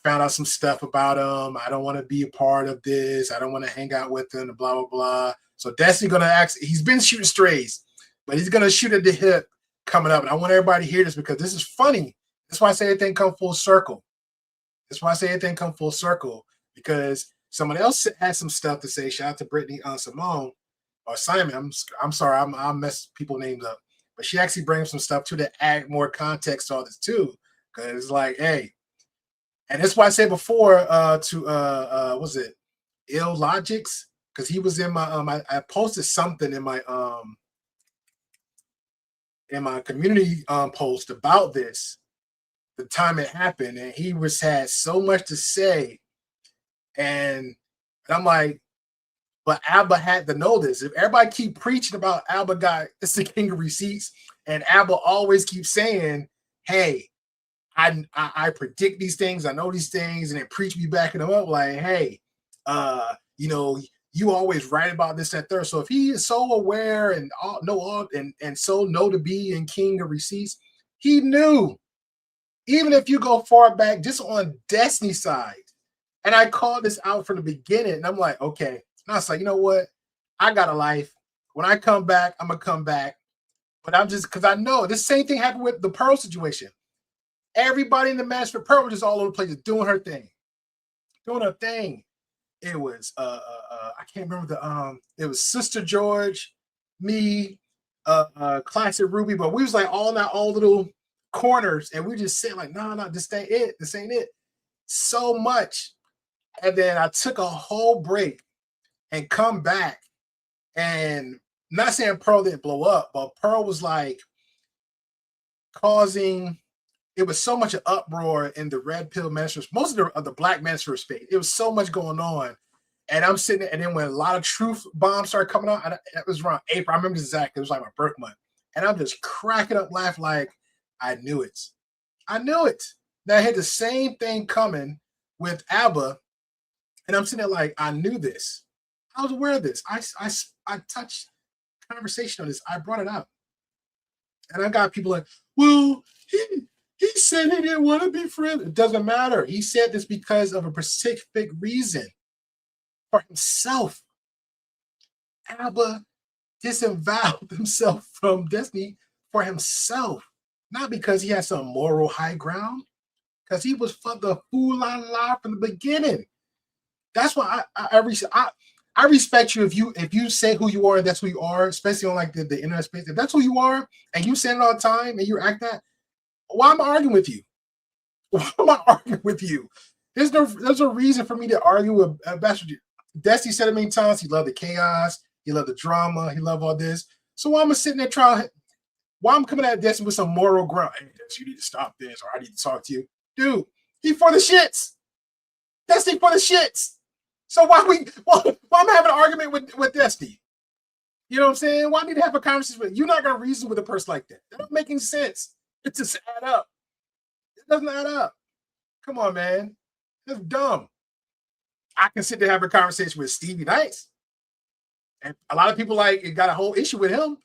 found out some stuff about him. I don't want to be a part of this. I don't want to hang out with him, blah, blah, blah. So Destiny going to ask, he's been shooting strays, but he's going to shoot at the hip coming up. And I want everybody to hear this because this is funny. That's why I say everything come full circle. Because someone else has some stuff to say. Shout out to Brittany Simone or Simon. I'm sorry, I'll mess people's names up. But she actually brings some stuff too to add more context to all this too. Because it's like, hey, and that's why I said before was it Ill Logics? Because he was in my I posted something in my community post about this, the time it happened, and he had so much to say, and I'm like, but Abba had to know this. If everybody keep preaching about Abba got it's the king of receipts, and Abba always keeps saying, hey, I predict these things, I know these things, and then preach me backing them up like, hey, you always write about this, that, third. So if he is so aware and so know to be in king of receipts, he knew. Even if you go far back, just on Destiny's side, and I called this out from the beginning, and I'm like, okay. And I was like, you know what? I got a life. When I come back, I'm gonna come back. But I'm just because I know this same thing happened with the Pearl situation. Everybody in the match for Pearl was just all over the place, doing her thing. It was I can't remember it was Sister George, me, Classic Ruby, but we was like all in our own little corners, and we just said like, no, this ain't it. So much. And then I took a whole break and come back, and not saying Pearl didn't blow up, but Pearl was like causing. It was so much uproar in the red pill ministers, most of the black minister space. It was so much going on. And I'm sitting there, and then when a lot of truth bombs started coming out, it was around April. I remember exactly. It was like my birth month. And I'm just cracking up laughing like, I knew it. Now I had the same thing coming with ABBA. And I'm sitting there like, I knew this. I was aware of this. I touched conversation on this. I brought it up. And I got people like, well, he said he didn't want to be friends. It doesn't matter. He said this because of a specific reason for himself. ABBA disavowed himself from Destiny for himself, not because he had some moral high ground, because he was for the fool line lie from the beginning. That's why I respect you if you say who you are and that's who you are, especially on like the internet space. If that's who you are and you say it all the time and you act that, why am I arguing with you? Why am I arguing with you? There's no reason for me to argue with Ambassador. Destiny said it many times. He loved the chaos. He loved the drama. He loved all this. So why am I sitting there why I'm coming at Destiny with some moral ground? Hey, Destiny, you need to stop this, or I need to talk to you. Dude, he for the shits. Destiny for the shits. So why I'm having an argument with Destiny? You know what I'm saying? Why I need to have a conversation with you? You're not going to reason with a person like that. That don't make any sense. It just add up. It doesn't add up. Come on, man. That's dumb. I can sit there and have a conversation with Stevie Nice. And a lot of people got a whole issue with him.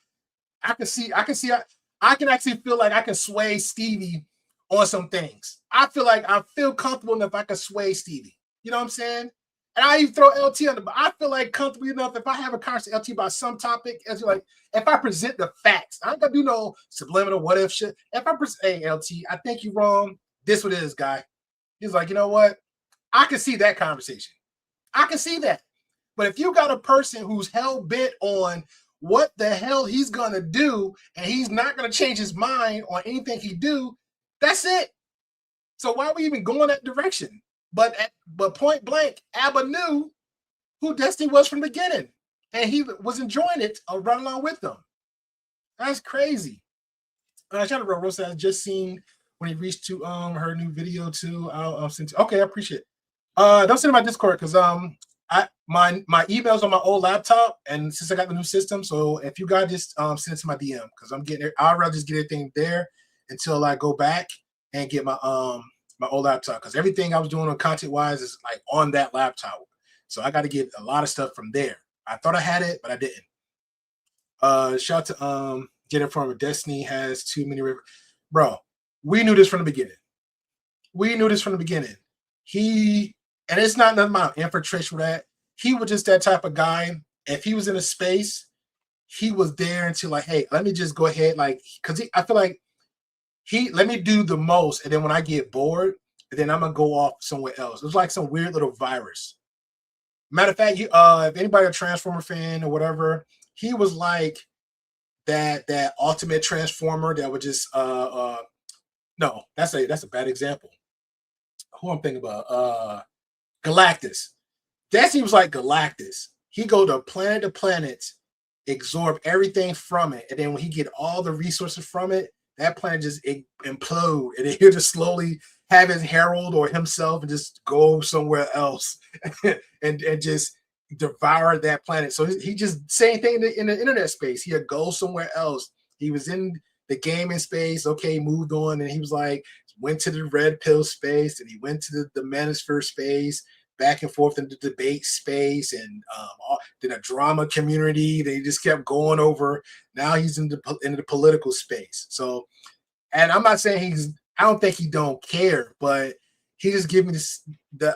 I can actually feel like I can sway Stevie on some things. I feel comfortable enough I can sway Stevie. You know what I'm saying? And I even throw LT on I feel like comfortable enough if I have a conversation with LT about some topic, as like if I present the facts, I ain't gonna do no subliminal what if shit. If I present, hey LT, I think you're wrong. This what it is, guy. He's like, you know what? I can see that conversation. I can see that. But if you got a person who's hell bent on what the hell he's gonna do, and he's not gonna change his mind on anything he do, that's it. So why are we even going that direction? But point blank, ABBA knew who Destiny was from the beginning, and he was enjoying it or running along with them. That's crazy. Shout out to Rose. I just seen when he reached to her new video too. I'll send to, okay, I appreciate it. Don't send it my Discord because my email's on my old laptop, and since I got the new system, so if you guys just send it to my DM because I'm getting it. I'd rather just get everything there until I go back and get my my old laptop because everything I was doing on content wise is like on that laptop. So I got to get a lot of stuff from there. I thought I had it, but I didn't. Shout out to Get It From Destiny has too many rivers. Bro, we knew this from the beginning. We knew this from the beginning. And it's not nothing about infiltration with that. He was just that type of guy. If he was in a space, he was there until like, hey, let me just go ahead, like, because I feel like let me do the most, and then when I get bored, then I'm gonna go off somewhere else. It was like some weird little virus. Matter of fact, if anybody a Transformer fan or whatever, he was like that ultimate Transformer that would just no, that's a bad example. Who I'm thinking about? Galactus. Destiny was like Galactus. He go to planet, absorb everything from it, and then when he get all the resources from it, that planet just implode, and then he'll just slowly have his herald or himself and just go somewhere else and just devour that planet. So he just same thing in the internet space. He'd go somewhere else. He was in the gaming space, okay, moved on, and he was like, went to the red pill space, and he went to the manosphere space, back and forth in the debate space, and then a drama community. They just kept going over. Now he's in the political space. So, and I'm not saying I don't think he don't care, but he just give me this.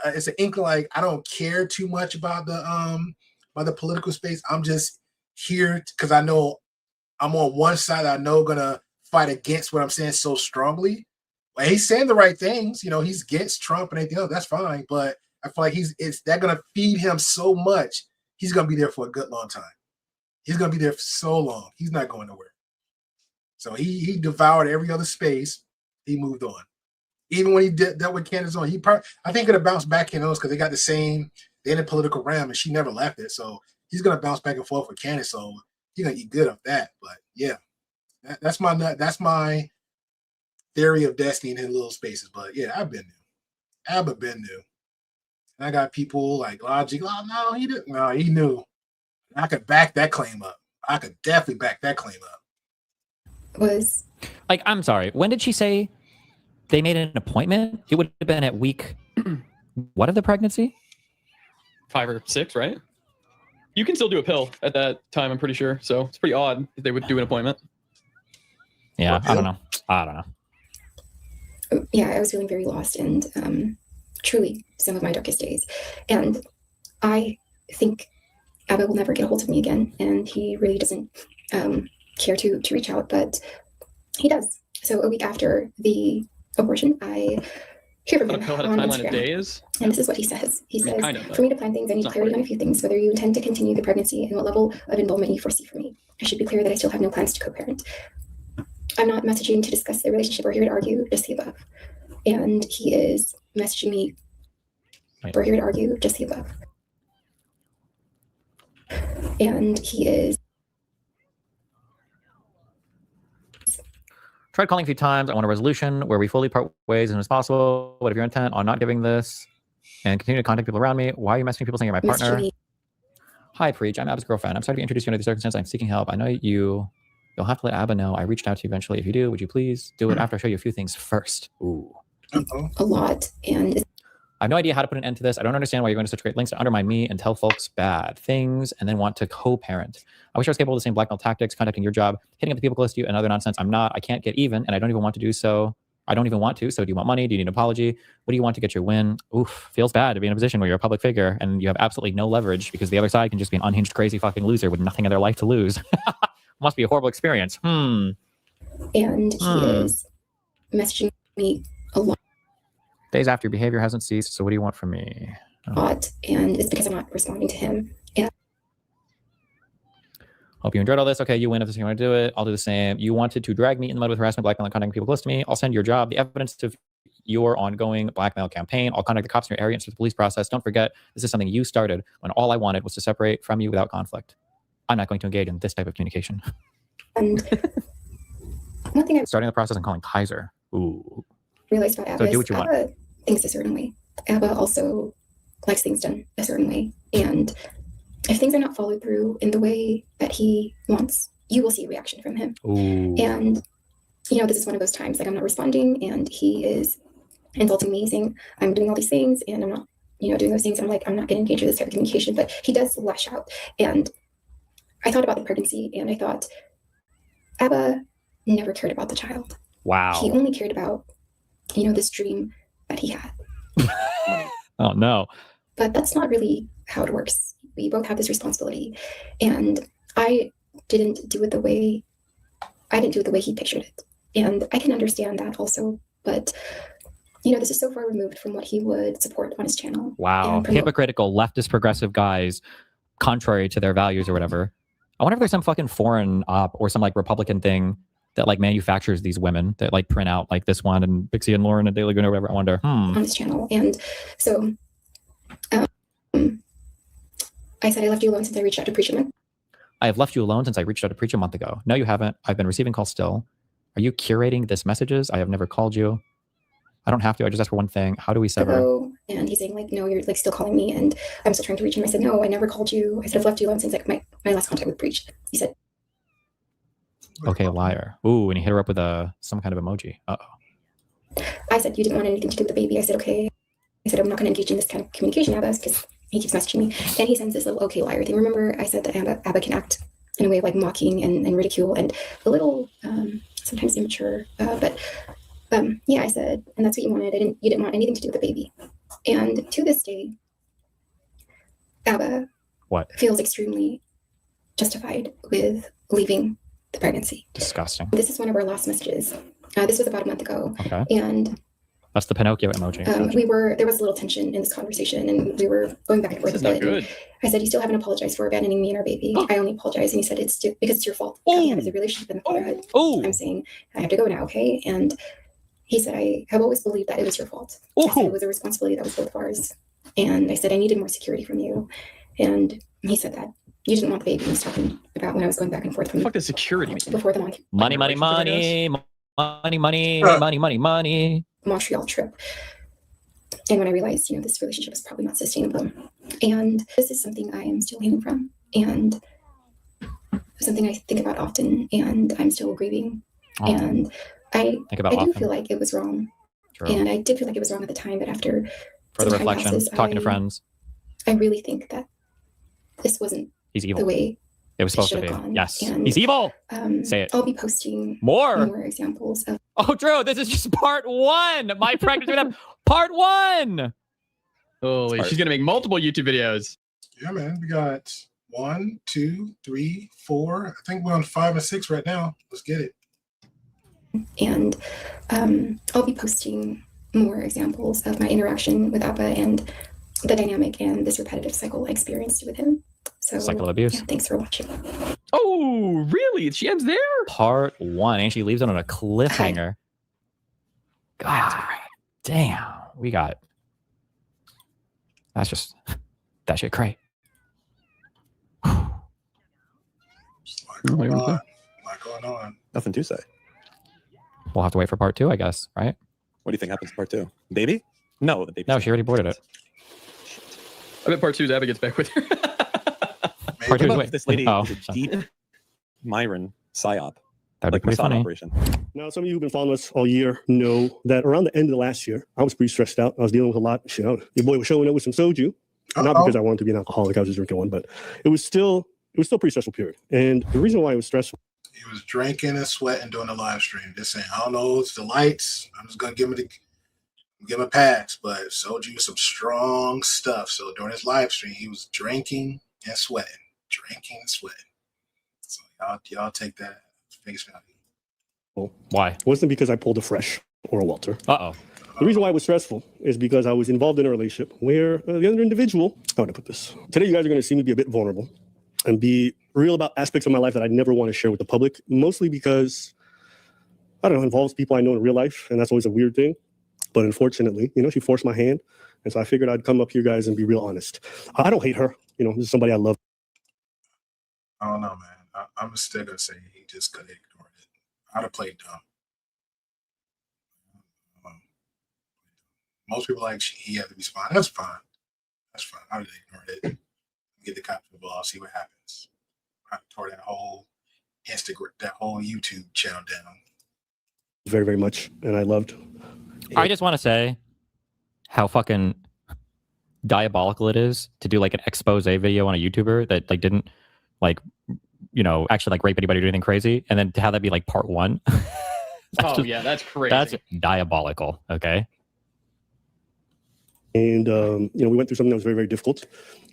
It's an inkling like I don't care too much about the political space. I'm just here because I know I'm on one side. I know gonna fight against what I'm saying so strongly. Like, he's saying the right things. You know, he's against Trump and anything else. That's fine, but I feel like it's gonna feed him so much. He's gonna be there for a good long time. He's gonna be there for so long. He's not going nowhere. So he devoured every other space. He moved on. Even when he did that with Candace on, I think gonna bounce back in those because they got they're in the political realm and she never left it. So he's gonna bounce back and forth with Candace. So he's gonna eat good off that. But yeah, that's my theory of Destiny in his little spaces. But yeah, I've been new. Abba been new. And I got people like Logic. Oh no, he didn't. No, he knew. I could back that claim up. I could definitely back that claim up. Was like, I'm sorry. When did she say they made an appointment? It would have been at week what of the pregnancy? 5 or 6, right? You can still do a pill at that time, I'm pretty sure. So it's pretty odd if they would do an appointment. Yeah, I don't know. Yeah, I was feeling very lost and truly some of my darkest days. And I think Abba will never get a hold of me again. And he really doesn't care to reach out, but he does. So a week after the abortion, I hear from him on Instagram. And this is what he says. He says, for me to plan things, I need clarity on a few things, whether you intend to continue the pregnancy and what level of involvement you foresee for me. I should be clear that I still have no plans to co-parent. I'm not messaging to discuss the relationship or here to argue, just the above. And he is messaging me, we're here to argue, just the above. And he is tried calling a few times. I want a resolution where we fully part ways as soon as possible. What if you're intent on not giving this and continue to contact people around me? Why are you messaging people saying you're my partner? Hi, Preach. I'm Abba's girlfriend. I'm sorry to introduce you into the circumstance. I'm seeking help. I know you'll have to let Abba know I reached out to you eventually. If you do, would you please do it after I show you a few things first? Ooh. A lot. And I have no idea how to put an end to this. I don't understand why you're going to such great lengths to undermine me and tell folks bad things and then want to co-parent. I wish I was capable of the same blackmail tactics, contacting your job, hitting up the people close to you, and other nonsense. I'm not. I can't get even, and I don't even want to do so. I don't even want to. So do you want money? Do you need an apology? What do you want to get your win? Oof, feels bad to be in a position where you're a public figure and you have absolutely no leverage because the other side can just be an unhinged, crazy fucking loser with nothing in their life to lose. Must be a horrible experience. And he is messaging me a lot. Days after your behavior hasn't ceased, so what do you want from me? And it's because I'm not responding to him. And hope you enjoyed all this. Okay, you win if you want to do it. I'll do the same. You wanted to drag me in the mud with harassment, blackmail, and contacting people close to me. I'll send your job, the evidence to your ongoing blackmail campaign. I'll contact the cops in your area and start the police process. Don't forget, this is something you started when all I wanted was to separate from you without conflict. I'm not going to engage in this type of communication. And one thing starting the process and calling Kaiser. Ooh. realized about Abba So do is what you want. Abba thinks a certain way. Abba also likes things done a certain way. And if things are not followed through in the way that he wants, you will see a reaction from him. Ooh. And, you know, this is one of those times, like I'm not responding and he is insulting me, saying I'm doing all these things and I'm not, you know, doing those things. I'm like, I'm not getting engaged with this type of communication, but he does lash out. And I thought about the pregnancy and I thought, Abba never cared about the child. Wow. He only cared about, you know, this dream that he had. Oh no. But that's not really how it works. We both have this responsibility. And I didn't do it the way he pictured it. And I can understand that also. But, you know, this is so far removed from what he would support on his channel. Wow. Hypocritical leftist progressive guys, contrary to their values or whatever. I wonder if there's some fucking foreign op or some like Republican thing that like manufactures these women that like print out like this one and Pixie and Lauren and Daily Goon or whatever. I wonder. On his channel. And so I said I left you alone since I reached out to preach a month. I have left you alone since I reached out to preach a month ago. No, you haven't. I've been receiving calls still. Are you curating this messages? I have never called you. I don't have to. I just asked for one thing. How do we sever? And he's saying like, no, you're like still calling me and I'm still trying to reach him. I said, no, I never called you. I said, I've left you alone since like my last contact with preach. He said, okay, liar. Ooh, and he hit her up with some kind of emoji. Uh-oh. I said, you didn't want anything to do with the baby. I said, okay. I said, I'm not going to engage in this kind of communication now because he keeps messaging me. And he sends this little okay liar thing. Remember, I said that Abba can act in a way of like mocking and ridicule and a little sometimes immature. Yeah, I said, and that's what you wanted. You didn't want anything to do with the baby. And to this day, Abba feels extremely justified with leaving the pregnancy. Disgusting. This is one of our last messages. This was about a month ago. Okay. And that's the Pinocchio emoji. There was a little tension in this conversation and we were going back and forth. This is not good. I said, you still haven't apologized for abandoning me and our baby. I only apologize. And he said, it's because it's your fault. We have a relationship in the fatherhood. I'm saying, I have to go now, okay? And he said, I have always believed that it was your fault. I said, it was a responsibility that was both of ours. And I said, I needed more security from you. And he said that you didn't want the baby. He was talking about when I was going back and forth from fuck does security mean? Before the month. Money. Montreal trip. And when I realized, you know, this relationship is probably not sustainable. And this is something I am still healing from. And something I think about often. And I'm still grieving. And I do feel like it was wrong. True. And I did feel like it was wrong at the time. But after further reflection, talking to friends, I really think that this wasn't the way it was supposed to be. Gone. Yes. And, he's evil. Say it. I'll be posting more examples of. Oh, Drew, this is just part one. My pregnancy part one. Holy, she's gonna make multiple YouTube videos. Yeah, man. We got 1, 2, 3, 4. I think we're on 5 and 6 right now. Let's get it. And I'll be posting more examples of my interaction with Abba and the dynamic and this repetitive cycle I experienced with him. So cycle of abuse. Yeah, thanks for watching. Oh, really? She ends there? Part one, and she leaves it on a cliffhanger. God damn. We got that shit great. What's going on? Nothing to say. We'll have to wait for part two, I guess, right? What do you think happens in part two? Baby? No, the baby. No, she already boarded it. I bet part two is Abby gets back with her. Part two, this lady is a deep Myron psyop. That'd be pretty funny. Operation. Now, some of you who've been following us all year know that around the end of the last year, I was pretty stressed out. I was dealing with a lot. Shit, your boy was showing up with some soju. Not because I wanted to be an alcoholic. I was just drinking one, but it was still a pretty stressful period. And the reason why it was stressful. He was drinking and sweating during the live stream. Just saying, I don't know, it's the lights. I'm just gonna give him a pass, but soju is some strong stuff. So during his live stream, he was drinking and sweating. So y'all take that face value. Why? It wasn't because I pulled a fresh or a Walter. Uh-oh. The reason why it was stressful is because I was involved in a relationship where the other individual, how would I put this? Today, you guys are going to see me be a bit vulnerable and be real about aspects of my life that I never want to share with the public, mostly because, I don't know, it involves people I know in real life, and that's always a weird thing. But unfortunately, she forced my hand, and so I figured I'd come up here, guys, and be real honest. I don't hate her. This is somebody I love. I don't know, man. I'm still going to say he just could have ignored it. I'd have played dumb. Most people like he had to respond. That's fine. That's fine. I would ignore it. Get the cops involved. See what happens. I tore that whole Instagram, that whole YouTube channel down. Very, very much, and I loved. I just want to say how fucking diabolical it is to do like an expose video on a YouTuber that like didn't like, you know, actually like rape anybody or do anything crazy, and then to have that be like part one. Yeah, that's crazy. That's diabolical. Okay. And you know, we went through something that was very, very difficult,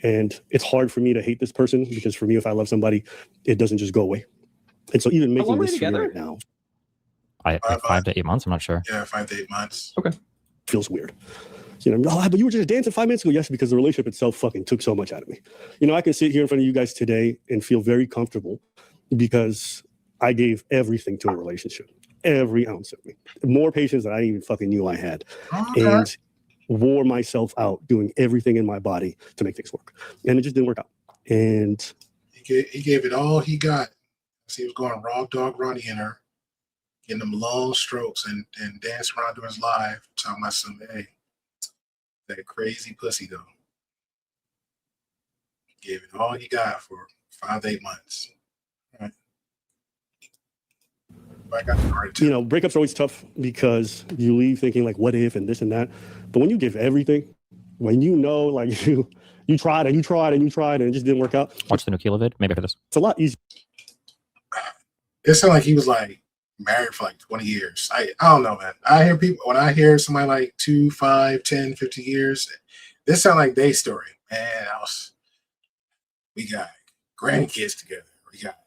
and it's hard for me to hate this person because for me, if I love somebody, it doesn't just go away. And so even making this video right now, like 5 to 8 months. I'm not sure. Yeah, 5 to 8 months. Okay. Feels weird. You know, oh, but you were just dancing 5 minutes ago. Yes, because the relationship itself fucking took so much out of me. You know, I can sit here in front of you guys today and feel very comfortable because I gave everything to a relationship, every ounce of me, more patience than I even fucking knew I had, and wore myself out doing everything in my body to make things work, and it just didn't work out. And he gave it all he got. So he was going raw dog Ronnie in her, getting them long strokes and dancing around doing his live, talking about some, hey, that crazy pussy though. Gave it all he got for 5 to 8 months. Right. You know, breakups are always tough because you leave thinking like, what if, and this and that. But when you give everything, when you know, like you tried and you tried and you tried and it just didn't work out. Watch the Nukila vid, maybe for this. It's a lot easier. It sounded like he was like married for like 20 years. I don't know, man. I hear people, when I hear somebody like 2, 5, 10, 50 years, this sound like their story. Man, we got grandkids together. We got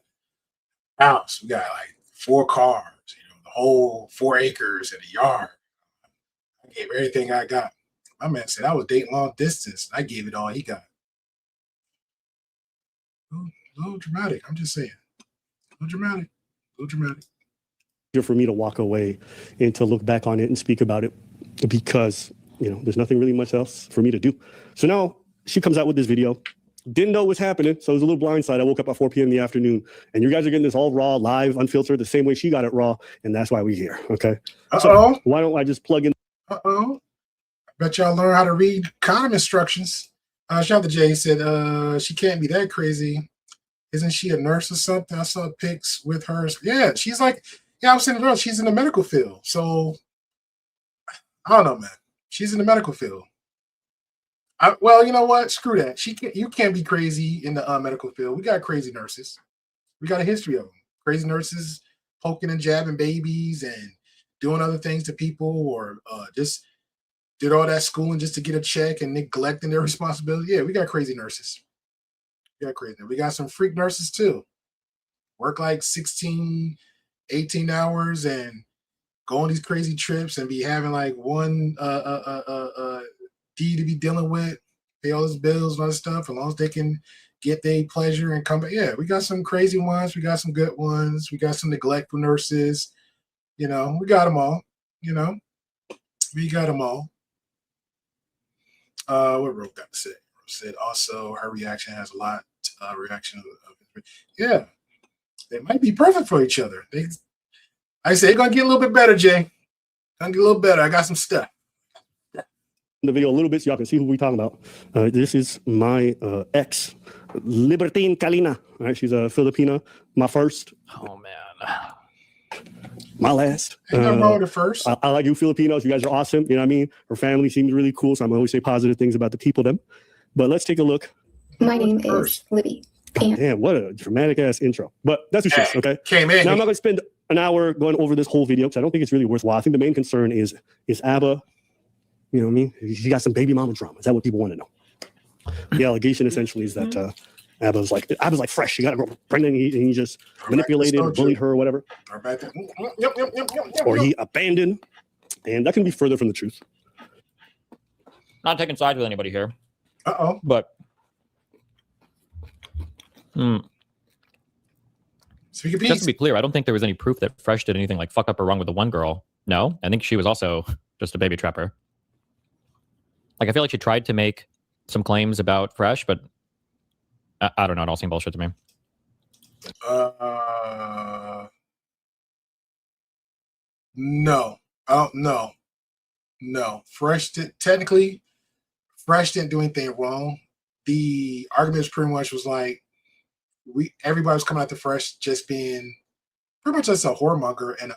house. We got like 4 cars, you know, the whole 4 acres and a yard. I gave everything I got. My man said I was dating long distance. I gave it all he got. A little dramatic. I'm just saying. A little dramatic. For me to walk away and to look back on it and speak about it because, you know, there's nothing really much else for me to do. So now she comes out with this video. Didn't know what's happening, so it was a little blindside. I woke up at 4 p.m. in the afternoon, and you guys are getting this all raw, live, unfiltered, the same way she got it raw, and that's why we're here, okay? So why don't I just plug in? I bet y'all learn how to read condom instructions. Shout out to Jay. He said she can't be that crazy. Isn't she a nurse or something? I saw pics with her. Yeah, she's like, yeah, I was saying, girl, she's in the medical field. So I don't know, man. She's in the medical field. Well, you know what? Screw that. You can't be crazy in the medical field. We got crazy nurses. We got a history of them. Crazy nurses poking and jabbing babies and doing other things to people, or just did all that schooling just to get a check and neglecting their responsibility. Yeah, we got crazy nurses. We got some freak nurses too. Work like 16, 18 hours and go on these crazy trips and be having like one D to be dealing with, pay all his bills and all this stuff, as long as they can get their pleasure and come back. Yeah, we got some crazy ones. We got some good ones. We got some neglectful nurses. You know, we got them all. You know, we got them all. What Rope got to say? Said also her reaction has a lot reaction of yeah, they might be perfect for each other. I say it's gonna get a little bit better, Jay. Gonna get a little better. I got some stuff. The video a little bit so y'all can see who we're talking about. This is my ex, Libertine Kalina. All right, she's a Filipina. My first. Oh man. My last. Ain't nothing wrong with the first. I like you Filipinos. You guys are awesome. You know what I mean? Her family seems really cool, so I'm always say positive things about the people them. But let's take a look. My name is Libby. Damn, what a dramatic ass intro. But that's what she is, okay? Came in. Now I'm not gonna spend an hour going over this whole video because I don't think it's really worthwhile. I think the main concern is Abba, you know what I mean? She got some baby mama drama. Is that what people want to know? The allegation essentially is that Abba's like fresh. She got a girl pregnant and he just manipulated or bullied her or whatever. Or he abandoned. And that can be further from the truth. Not taking sides with anybody here. But just to be clear, I don't think there was any proof that Fresh did anything like fuck up or wrong with the one girl. No, I think she was also just a baby trapper. Like, I feel like she tried to make some claims about Fresh, but I don't know. It all seemed bullshit to me. No. Oh, no. No, technically, Fresh didn't do anything wrong. The argument pretty much was like everybody was coming out to Fresh just being pretty much just a whoremonger and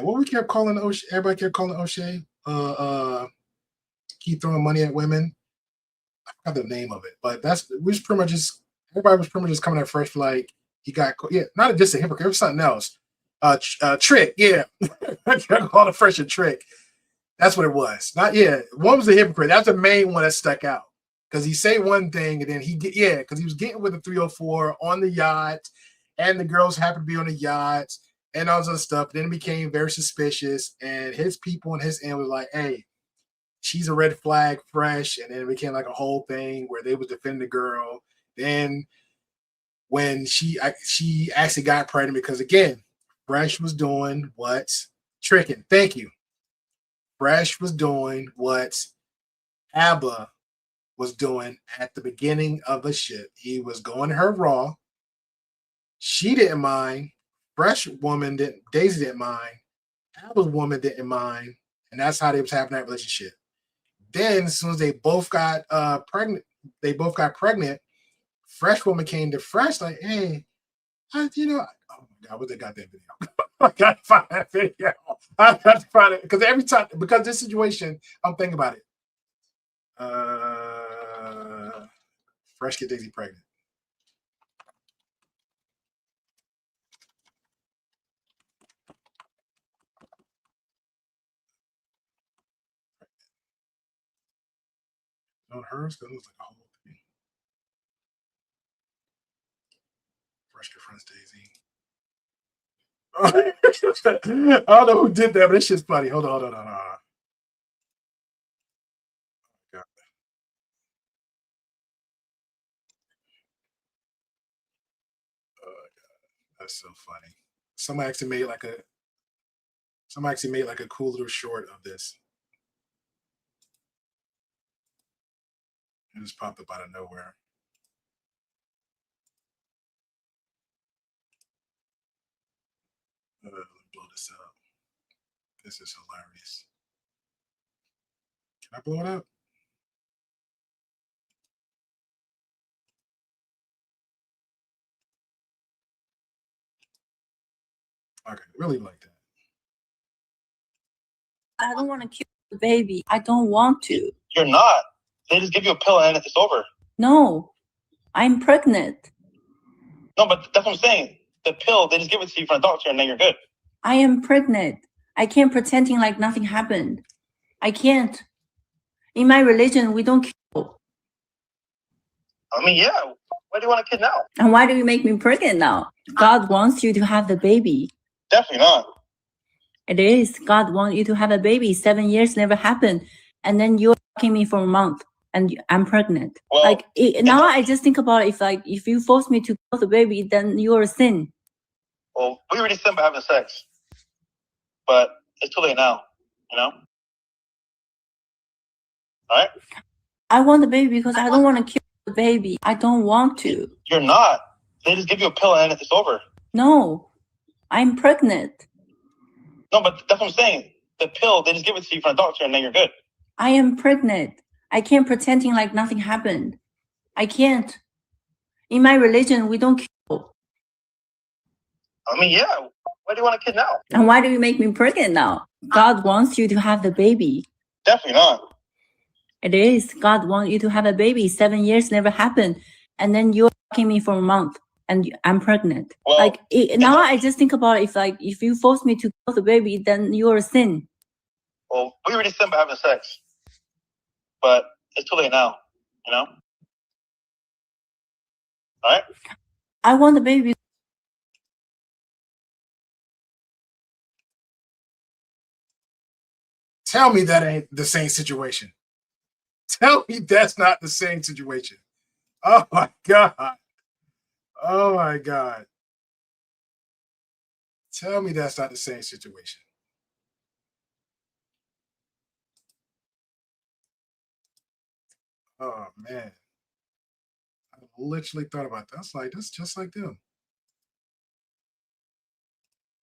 what we kept calling O'Shea, everybody kept calling O'Shea, keep throwing money at women. I forgot the name of it, but we was pretty much just everybody was pretty much just coming at Fresh for like he got not just a hypocrite, it was something else. Trick, yeah. I call it Fresh a trick. That's what it was. One was a hypocrite. That's the main one that stuck out. Because he say one thing and then because he was getting with the 304 on the yacht, and the girls happened to be on the yacht and all this other stuff. Then it became very suspicious, and his people on his end was like, "Hey, she's a red flag, Fresh," and then it became like a whole thing where they was defending the girl. Then when she actually got pregnant, because again, Fresh was doing what tricking. Thank you. Fresh was doing what ABBA was doing at the beginning of the shit. He was going her raw. She didn't mind. Fresh woman didn't. Daisy didn't mind. ABBA's woman didn't mind, and that's how they was having that relationship. Then, as soon as they both got pregnant, Fresh woman came to Fresh like, "Hey, oh my God, what they got that video? I gotta find that video. I got to find it because this situation, I'm thinking about it. Fresh get Daisy pregnant. On hers, because it was like a whole thing. Fresh confronts Daisy. I don't know who did that, but this shit's funny. Hold on. God. That's so funny. Somebody actually made like a cool little short of this. It just popped up out of nowhere. Let me blow this up. This is hilarious. Can I blow it up? Okay, really like that. I don't want to kill the baby. I don't want to. You're not. They just give you a pill and it's over. No, I'm pregnant. No, but that's what I'm saying. The pill, they just give it to you from a doctor and then you're good. I am pregnant. I can't pretending like nothing happened. I can't. In my religion, we don't kill. I mean, yeah. Why do you want a kid now? And why do you make me pregnant now? God wants you to have the baby. Definitely not. It is. God wants you to have a baby. 7 years never happened. And then you're asking me for a month and I'm pregnant. Well, now I just think about if you force me to kill the baby, then you're a sin. Well, we already sinned by having sex. But it's too late now, All right? I want the baby because I don't want to kill the baby. I don't want to. You're not. They just give you a pill and it's over. No, I'm pregnant. No, but that's what I'm saying. The pill, they just give it to you from a doctor and then you're good. I am pregnant. I can't pretending like nothing happened. I can't. In my religion, we don't kill. I mean, yeah. Why do you want a kid now? And why do you make me pregnant now? God wants you to have the baby. Definitely not. It is. God wants you to have a baby. 7 years never happened. And then you're asking me for a month and I'm pregnant. Well, now I just think about if you force me to kill the baby, then you're a sin. Well, we already sinned by having sex. But it's too late now, All right? I want the baby. Tell me that ain't the same situation. Tell me that's not the same situation. Oh my God. Oh my God. Tell me that's not the same situation. Oh man. I literally thought about that. That's just like them.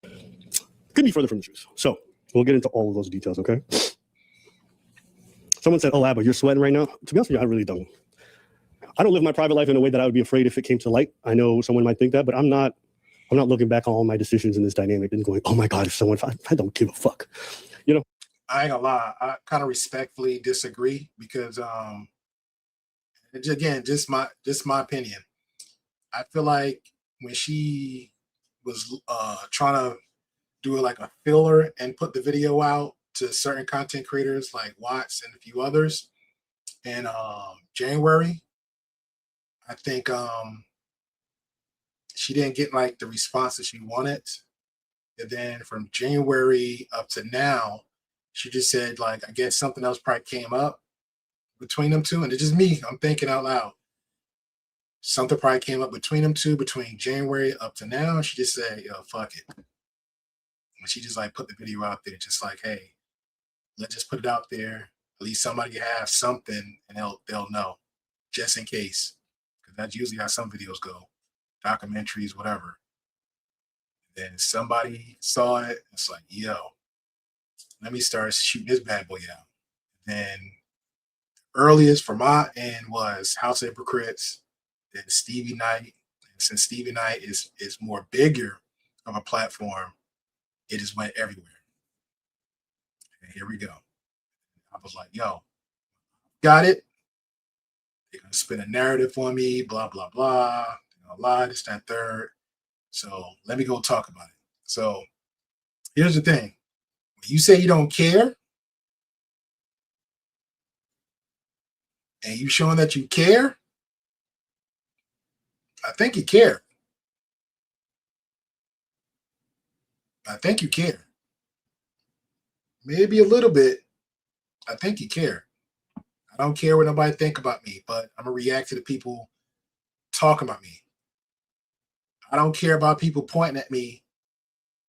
Couldn't be further from the truth. So We'll get into all of those details, okay? Someone said, "Oh, Abba, you're sweating right now." To be honest with you, I really don't. I don't live my private life in a way that I would be afraid if it came to light. I know someone might think that, but I'm not looking back on all my decisions in this dynamic and going, "Oh my God, if I don't give a fuck," you know. I ain't gonna lie. I kind of respectfully disagree because, again, just my opinion. I feel like when she was trying to do like a filler and put the video out to certain content creators like Watts and a few others in January, I think she didn't get like the response that she wanted. And then from January up to now, she just said, like, I guess something else probably came up between them two. And it's just me, I'm thinking out loud. Something probably came up between them two, between January up to now. And she just said, yo, fuck it. And she just like put the video out there, just like, hey, let's just put it out there. At least somebody have something and they'll know, just in case. Because that's usually how some videos go. Documentaries, whatever. Then somebody saw it. It's like, yo, let me start shooting this bad boy out. Then earliest for my end was House of Hypocrites, then Stevie Knight. And since Stevie Knight is more bigger of a platform, it just went everywhere. And here we go. I was like, yo, got it. They're gonna spin a narrative for me, blah, blah, blah. They're gonna lie, this, that, third. So let me go talk about it. So here's the thing. When you say you don't care, and you showing that you care, I think you care. I think you care. Maybe a little bit. I think you care. I don't care what nobody think about me, but I'm gonna react to the people talking about me. I don't care about people pointing at me,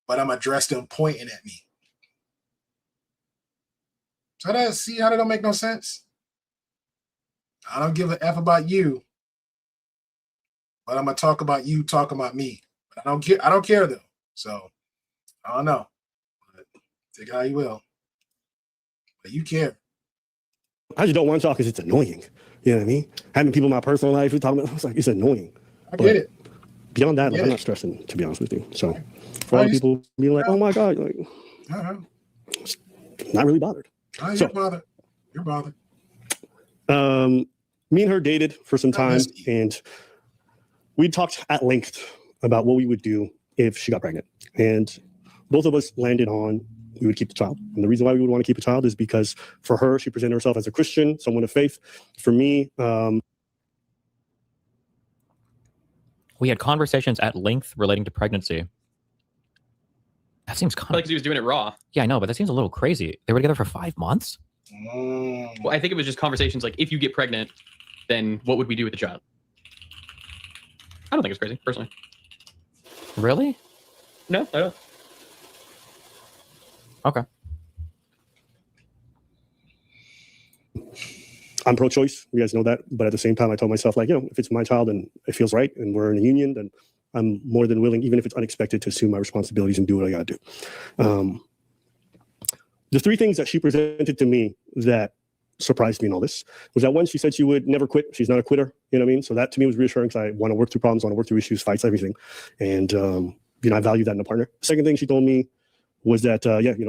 but I'm address them pointing at me. So see how that don't make no sense? I don't give a F about you, but I'm gonna talk about you talking about me. But I don't care though. So I don't know. But take it how you will. But you care. I just don't want to talk because it's annoying. You know what I mean? Having people in my personal life who talk about it's like it's annoying. I get it. Beyond that, like, I'm not stressing, to be honest with you. So for all the people being like, "Oh my God," like, not really bothered. You're bothered. You're bothered. Me and her dated for some time, and we talked at length about what we would do if she got pregnant. And both of us landed on we would keep the child. And the reason why we would want to keep a child is because for her, she presented herself as a Christian, someone of faith. For me, we had conversations at length relating to pregnancy. That seems kind of like he was doing it raw. Yeah, I know, but that seems a little crazy. They were together for 5 months. Well, I think it was just conversations like, if you get pregnant, then what would we do with the child? I don't think it's crazy, personally. Really? No, I don't. Okay. I'm pro-choice. You guys know that. But at the same time, I told myself, like, if it's my child and it feels right and we're in a union, then I'm more than willing, even if it's unexpected, to assume my responsibilities and do what I got to do. The 3 things that she presented to me that surprised me in all this was that, one, she said she would never quit. She's not a quitter. You know what I mean? So that to me was reassuring because I want to work through problems, want to work through issues, fights, everything. And, I value that in a partner. Second thing she told me was that,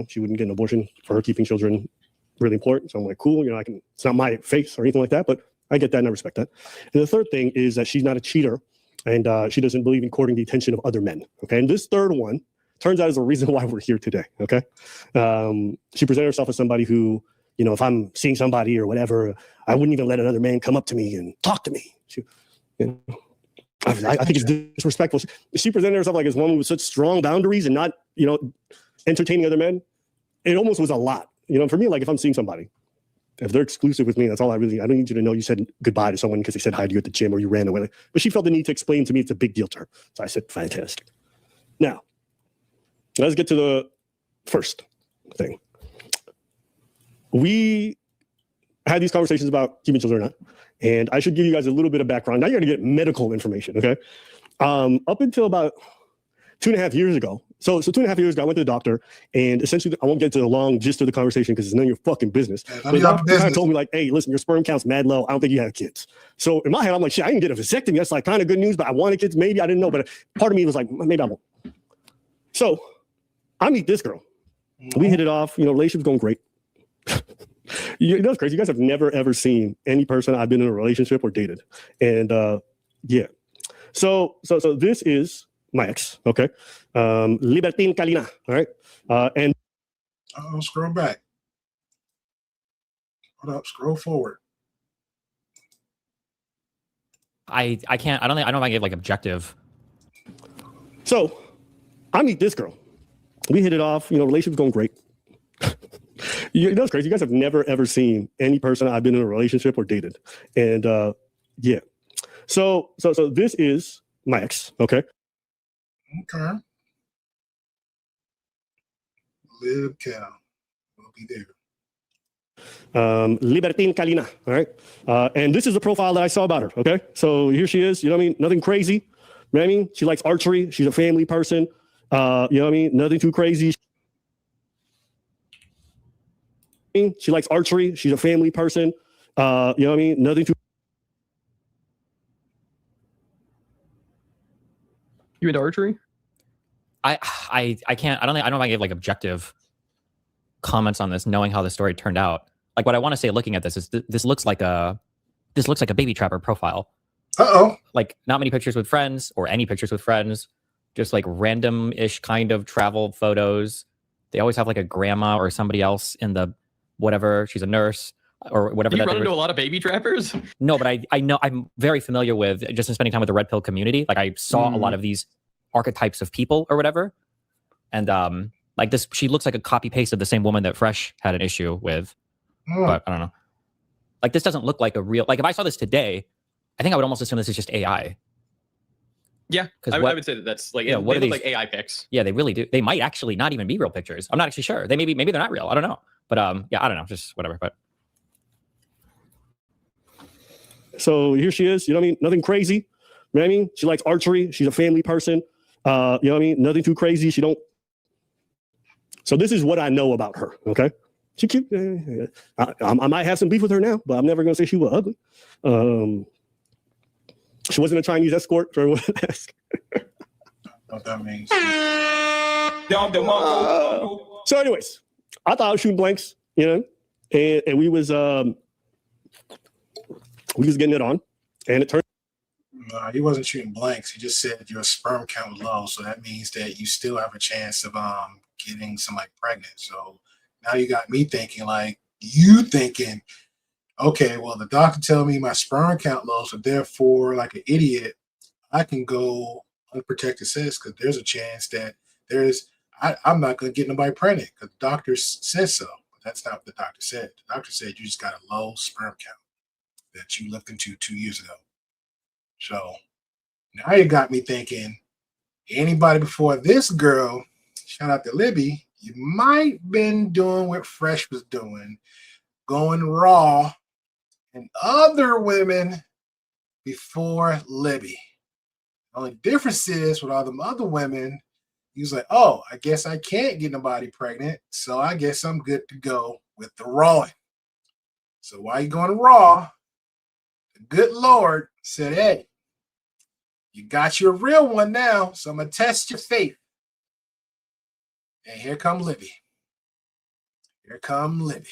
she wouldn't get an abortion. For her, keeping children really important. So I'm like, cool, it's not my faith or anything like that, but I get that and I respect that. And the third thing is that she's not a cheater and she doesn't believe in courting the attention of other men. Okay. And this third one turns out is the reason why we're here today. Okay. She presented herself as somebody who, if I'm seeing somebody or whatever, I wouldn't even let another man come up to me and talk to me. I think it's disrespectful. She presented herself like as one with such strong boundaries and not, entertaining other men. It almost was a lot. For me, like if I'm seeing somebody, if they're exclusive with me, that's all I don't need you to know you said goodbye to someone because they said hi to you at the gym or you ran away. But she felt the need to explain to me it's a big deal to her. So I said, fantastic. Now, let's get to the first thing. We had these conversations about keeping children or not. And I should give you guys a little bit of background. Now you're going to get medical information, okay? Up until about 2.5 years ago, So 2.5 years ago, I went to the doctor, and essentially, I won't get into the long gist of the conversation because it's none of your fucking business. But the doctor kind of told me like, "Hey, listen, your sperm count's mad low. I don't think you have kids." So in my head, I'm like, "Shit, I can get a vasectomy. That's like kind of good news." But I wanted kids. Maybe I didn't know, but part of me was like, maybe I won't. So I meet this girl. We hit it off. Relationship's going great. That's crazy. You guys have never ever seen any person I've been in a relationship or dated, and yeah. So this is my ex, okay? Libertine Kalina, all right? And scroll back. Hold up, scroll forward. I can't, I don't know if I get like objective. So I meet this girl. We hit it off, relationship's going great. That's crazy. You guys have never ever seen any person I've been in a relationship or dated. And yeah. So this is my ex, okay? Okay. Lib Cal. We'll be there. Libertine Kalina, all right? And this is the profile that I saw about her, okay? So here she is, nothing crazy. You know what I mean? She likes archery. She's a family person. Nothing too crazy. She likes archery. She's a family person. Nothing too. You into archery? I can't. I don't know if I give like objective comments on this, knowing how the story turned out. Like what I want to say, looking at this, is this looks like a baby trapper profile. Like not many pictures with friends or any pictures with friends, just like random-ish kind of travel photos. They always have like a grandma or somebody else in the whatever. She's a nurse or whatever. You run into a lot of baby trappers? No, but I know I'm very familiar with, just in spending time with the red pill community. Like I saw a lot of these archetypes of people or whatever. And like this, she looks like a copy paste of the same woman that Fresh had an issue with. But I don't know. Like this doesn't look like a real, like if I saw this today, I think I would almost assume this is just AI. Yeah, I would say that's like, they look like AI pics. Yeah, they really do. They might actually not even be real pictures. I'm not actually sure. Maybe they're not real. I don't know. But yeah, I don't know. Just whatever. But so here she is. Nothing crazy. You know what I mean? She likes archery. She's a family person. Nothing too crazy. She don't. So this is what I know about her. Okay, she cute. I might have some beef with her now, but I'm never gonna say she was ugly. She wasn't a Chinese escort for everyone to ask. What that means. So anyways, I thought I was shooting blanks, and we was getting it on, and it turned. No, he wasn't shooting blanks. He just said your sperm count was low, so that means that you still have a chance of getting somebody pregnant. So now you got me thinking, okay, well, the doctor told me my sperm count low, so therefore, like an idiot, I can go unprotected sex because there's a chance that I'm not going to get nobody pregnant because the doctor says so. But that's not what the doctor said. The doctor said you just got a low sperm count that you looked into 2 years ago. So now you got me thinking, anybody before this girl, shout out to Libby, you might been doing what Fresh was doing, going raw and other women before Libby. The only difference is with all them other women, he was like, oh, I guess I can't get nobody pregnant, so I guess I'm good to go with the rawing. So while you going raw, the good Lord said, hey, you got your real one now, so I'm going to test your faith. And here come Libby. Here come Libby.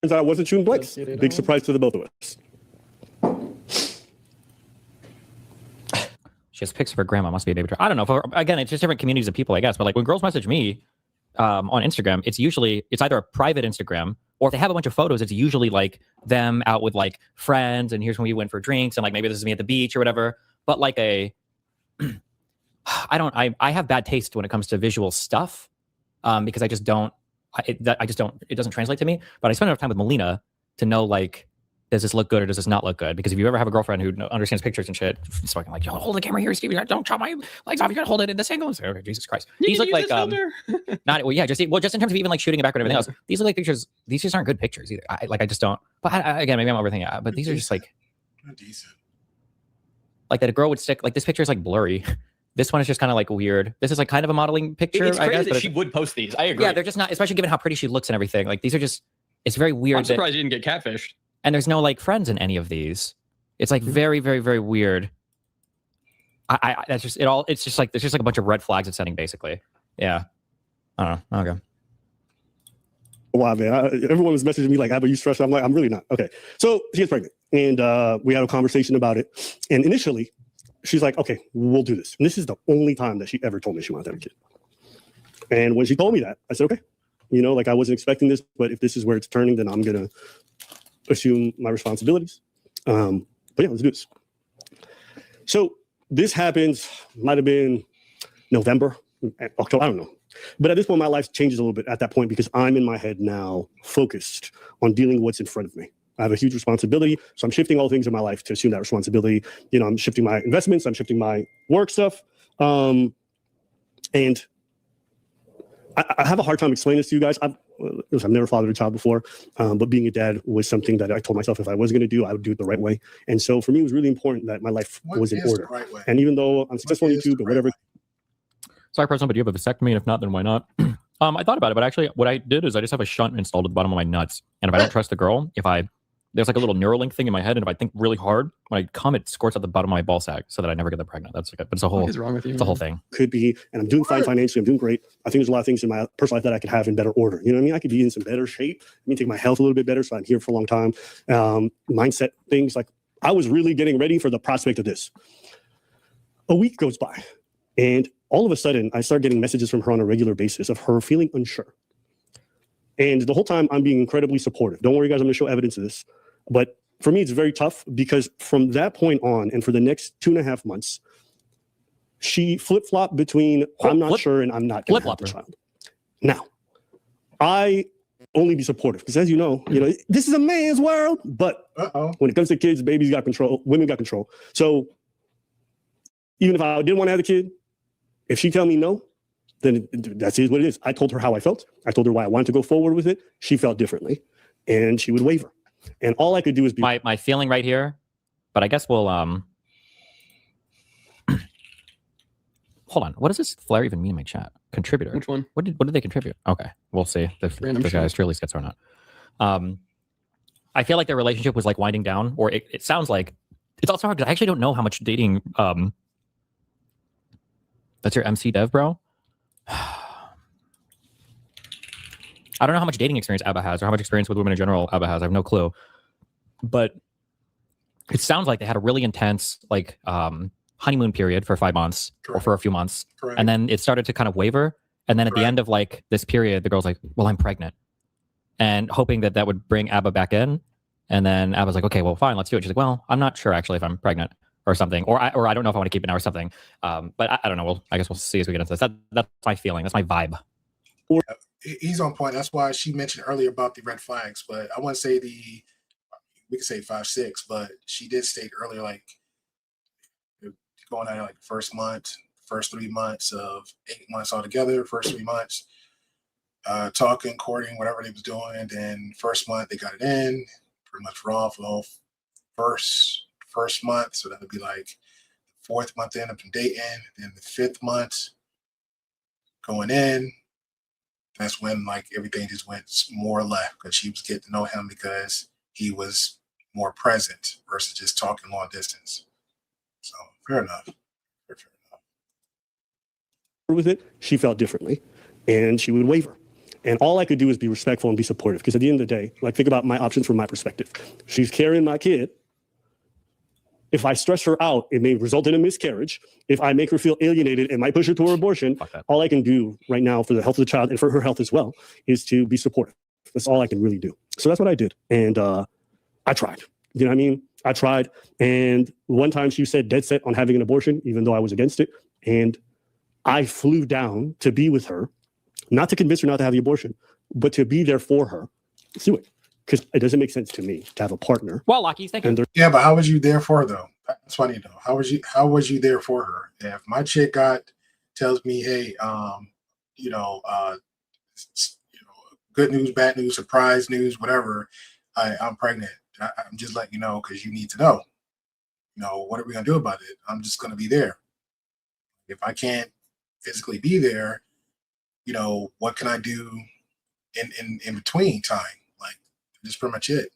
Turns out I wasn't shooting blanks. Big surprise to the both of us. she has pics of her grandma. Must be a baby trapper. I don't know. Again, it's just different communities of people, I guess. But like when girls message me on Instagram, it's either a private Instagram, or if they have a bunch of photos, it's usually like them out with like friends, and here's when we went for drinks, and like maybe this is me at the beach or whatever. But like I have bad taste when it comes to visual stuff, because it doesn't translate to me. But I spend enough time with Melina to know, like, does this look good or does this not look good? Because if you ever have a girlfriend who understands pictures and shit, it's fucking like, yo, hold the camera here, Steve. Don't chop my legs off. You gotta hold it in this angle. Okay, Jesus Christ. These look like just in terms of even like shooting a background and everything else. These look like pictures. These just aren't good pictures either. I just don't. But again, maybe I'm overthinking it. But these are just like decent. Like that a girl would stick. Like this picture is like blurry. This one is just kind of like weird. This is like kind of a modeling picture. It's crazy I guess, that but she would post these. I agree. Yeah, they're just not, especially given how pretty she looks and everything. Like these are just, it's very weird. I'm surprised you didn't get catfished. And there's no like friends in any of these. It's like very, very, very weird. That's just it. All it's just like there's just like a bunch of red flags it's setting basically. Yeah. I don't know. Okay. Wow, man. Everyone was messaging me like, "Abba, you stressed?" I'm like, I'm really not. Okay. So she gets pregnant, and we had a conversation about it. And initially, she's like, "Okay, we'll do this." And this is the only time that she ever told me she wanted to have a kid. And when she told me that, I said, "Okay." You know, like I wasn't expecting this, but if this is where it's turning, then I'm gonna assume my responsibilities. But yeah, let's do this. So this happens. Might have been November, October. I don't know. But at this point, my life changes a little bit at that point because I'm in my head now focused on dealing with what's in front of me. I have a huge responsibility. So I'm shifting all things in my life to assume that responsibility. You know, I'm shifting my investments. I'm shifting my work stuff. And I have a hard time explaining this to you guys. I've never fathered a child before, but being a dad was something that I told myself if I was going to do, I would do it the right way. And so for me, it was really important that my life was in order. Right way? And even though I'm successful on YouTube, but whatever. Sorry, person, but do you have a vasectomy? And if not, then why not? I thought about it, but actually what I did is I just have a shunt installed at the bottom of my nuts. And if I don't trust the girl, there's like a little Neuralink thing in my head, and if I think really hard, when I come, it squirts at the bottom of my ball sack so that I never get them pregnant. That's like, but it's a whole, What is wrong with you? It's a whole thing. Could be, and I'm doing fine financially. I'm doing great. I think there's a lot of things in my personal life that I could have in better order. You know what I mean? I could be in some better shape. I mean, take my health a little bit better, so I'm here for a long time. Mindset things, like I was really getting ready for the prospect of this. A week goes by, and all of a sudden, I start getting messages from her on a regular basis of her feeling unsure. And the whole time, I'm being incredibly supportive. Don't worry, guys, I'm going to show evidence of this. But for me, it's very tough because from that point on, and for the next 2.5 months, she flip-flopped between I'm not sure and I'm not going to have the child. Now, I only be supportive because, as you know, this is a man's world. But when it comes to kids, babies got control, women got control. So even if I didn't want to have a kid, if she tell me no, then that's what it is. I told her how I felt. I told her why I wanted to go forward with it. She felt differently, and she would waver. And all I could do is be my feeling right here. But I guess we'll hold on. What does this flare even mean in my chat? Contributor. Which one? What did they contribute? Okay, we'll see if this guy is truly schizo or not. I feel like their relationship was like winding down, or it sounds like it's also hard because I actually don't know how much dating. That's your MC dev, bro? I don't know how much dating experience Abba has or how much experience with women in general Abba has. I have no clue. But it sounds like they had a really intense like honeymoon period for 5 months or for a few months. Correct. And then it started to kind of waver. And then at the end of like this period, the girl's like, well, I'm pregnant. And hoping that would bring Abba back in. And then Abba's like, okay, well, fine, let's do it. She's like, well, I'm not sure actually if I'm pregnant. Or something, or I don't know if I want to keep it now or something. But I don't know. I guess we'll see as we get into this. That's my feeling. That's my vibe. He's on point. That's why she mentioned earlier about the red flags. But I want to say we could say 5, 6. But she did state earlier, like going at like first 3 months of 8 months altogether. First 3 months, talking, courting, whatever they was doing. And then first month they got it in, pretty much raw for the first month, so that would be like the 4th month in of dating, then the 5th month going in. That's when like everything just went more left because she was getting to know him because he was more present versus just talking long distance. So fair enough. Fair enough. With it, she felt differently, and she would waver. And all I could do is be respectful and be supportive because at the end of the day, like think about my options from my perspective. She's carrying my kid. If I stress her out, it may result in a miscarriage. If I make her feel alienated, it might push her toward abortion. All I can do right now for the health of the child and for her health as well is to be supportive. That's all I can really do. So that's what I did. And I tried. You know what I mean? I tried. And one time she said dead set on having an abortion, even though I was against it. And I flew down to be with her, not to convince her not to have the abortion, but to be there for her. Let's do it. Because it doesn't make sense to me to have a partner. Well, Lucky, thank you. Yeah, but how was you there for her, though? That's funny though. How was you there for her? If my chick tells me, hey, good news, bad news, surprise news, whatever, I'm pregnant. I'm just letting you know because you need to know. What are we gonna do about it? I'm just gonna be there. If I can't physically be there, what can I do in between time? Like, that's pretty much it.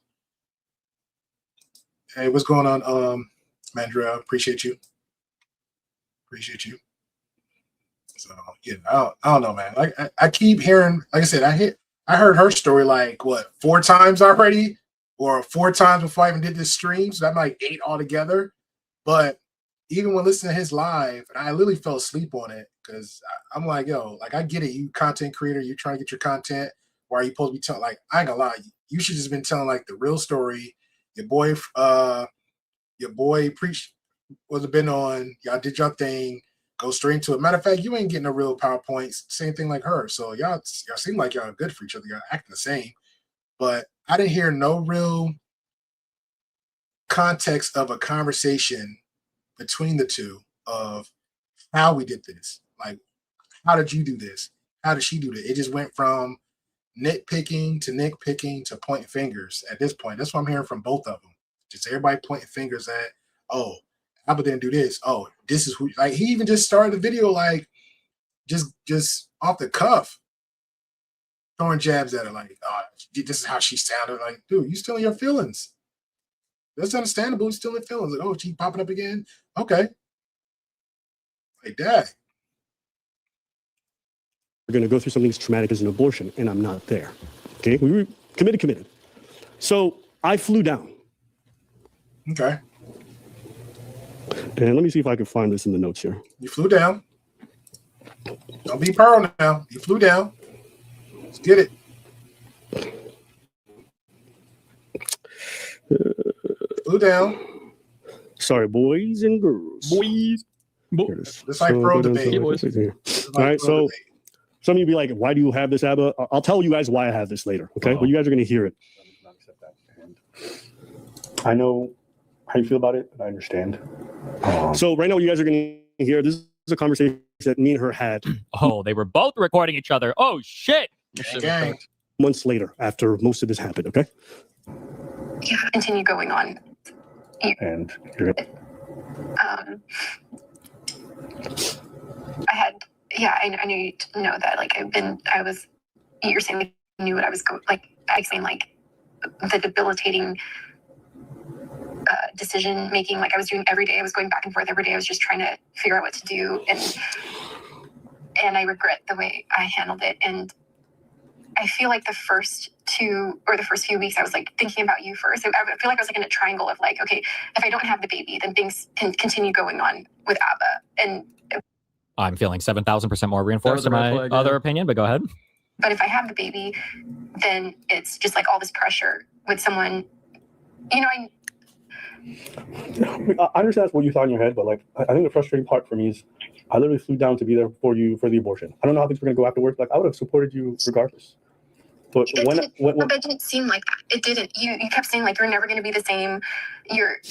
Hey, what's going on, Mandra? Appreciate you. So yeah, I don't know, man. Like I keep hearing, like I said, I heard her story like what 4 times already, or 4 times before I even did this stream. So I'm like 8 altogether. But even when listening to his live, and I literally fell asleep on it because I'm like, yo, like I get it. You content creator, you trying to get your content. Why are you supposed to be telling? Like, I ain't gonna lie, you should just been telling like the real story. Your boy preached was been on. Y'all did your thing. Go straight into it. Matter of fact, you ain't getting no real PowerPoints. Same thing like her. So y'all seem like y'all good for each other. Y'all acting the same. But I didn't hear no real context of a conversation between the two of how we did this. Like, how did you do this? How did she do that? It just went from nitpicking to pointing fingers at this point. That's what I'm hearing from both of them. Just everybody pointing fingers at, oh, Abba didn't do this. Oh, this is who. Like, he even just started the video like just off the cuff, throwing jabs at her like, oh, this is how she sounded. Like, dude, you still in your feelings. That's understandable. He's still in feelings. Like, oh, she popping up again. Okay, like that. We're going to go through something as traumatic as an abortion, and I'm not there. Okay, we were committed. So I flew down. Okay. And let me see if I can find this in the notes here. You flew down. Don't be Pearl now. You flew down. Let's get it. Flew down. Sorry, boys and girls. Boys. Just like Pearl debate. All right, so some of you be like, why do you have this, Abba? I'll tell you guys why I have this later, okay? But you guys are going to hear it. I know how you feel about it, and I understand. So right now, what you guys are going to hear, this is a conversation that me and her had. Oh, they were both recording each other. Oh, shit. Gang. Months later, after most of this happened, okay? Yeah, continue going on. And you're I had, yeah, I knew you to know that. Like, you're saying like, you knew what I was going, like, I explained like the debilitating decision making, like I was doing every day. I was going back and forth every day. I was just trying to figure out what to do. And I regret the way I handled it. And I feel like the first few weeks, I was like thinking about you first. I feel like I was like in a triangle of like, okay, if I don't have the baby, then things can continue going on with Abba. And I'm feeling 7,000% more reinforced in my other opinion, but go ahead. But if I have the baby, then it's just like all this pressure with someone, I understand what you thought in your head, but like, I think the frustrating part for me is I literally flew down to be there for you for the abortion. I don't know how things were going to go afterwards. Like, I would have supported you regardless. But but it didn't seem like that. It didn't. You kept saying like you're never going to be the same.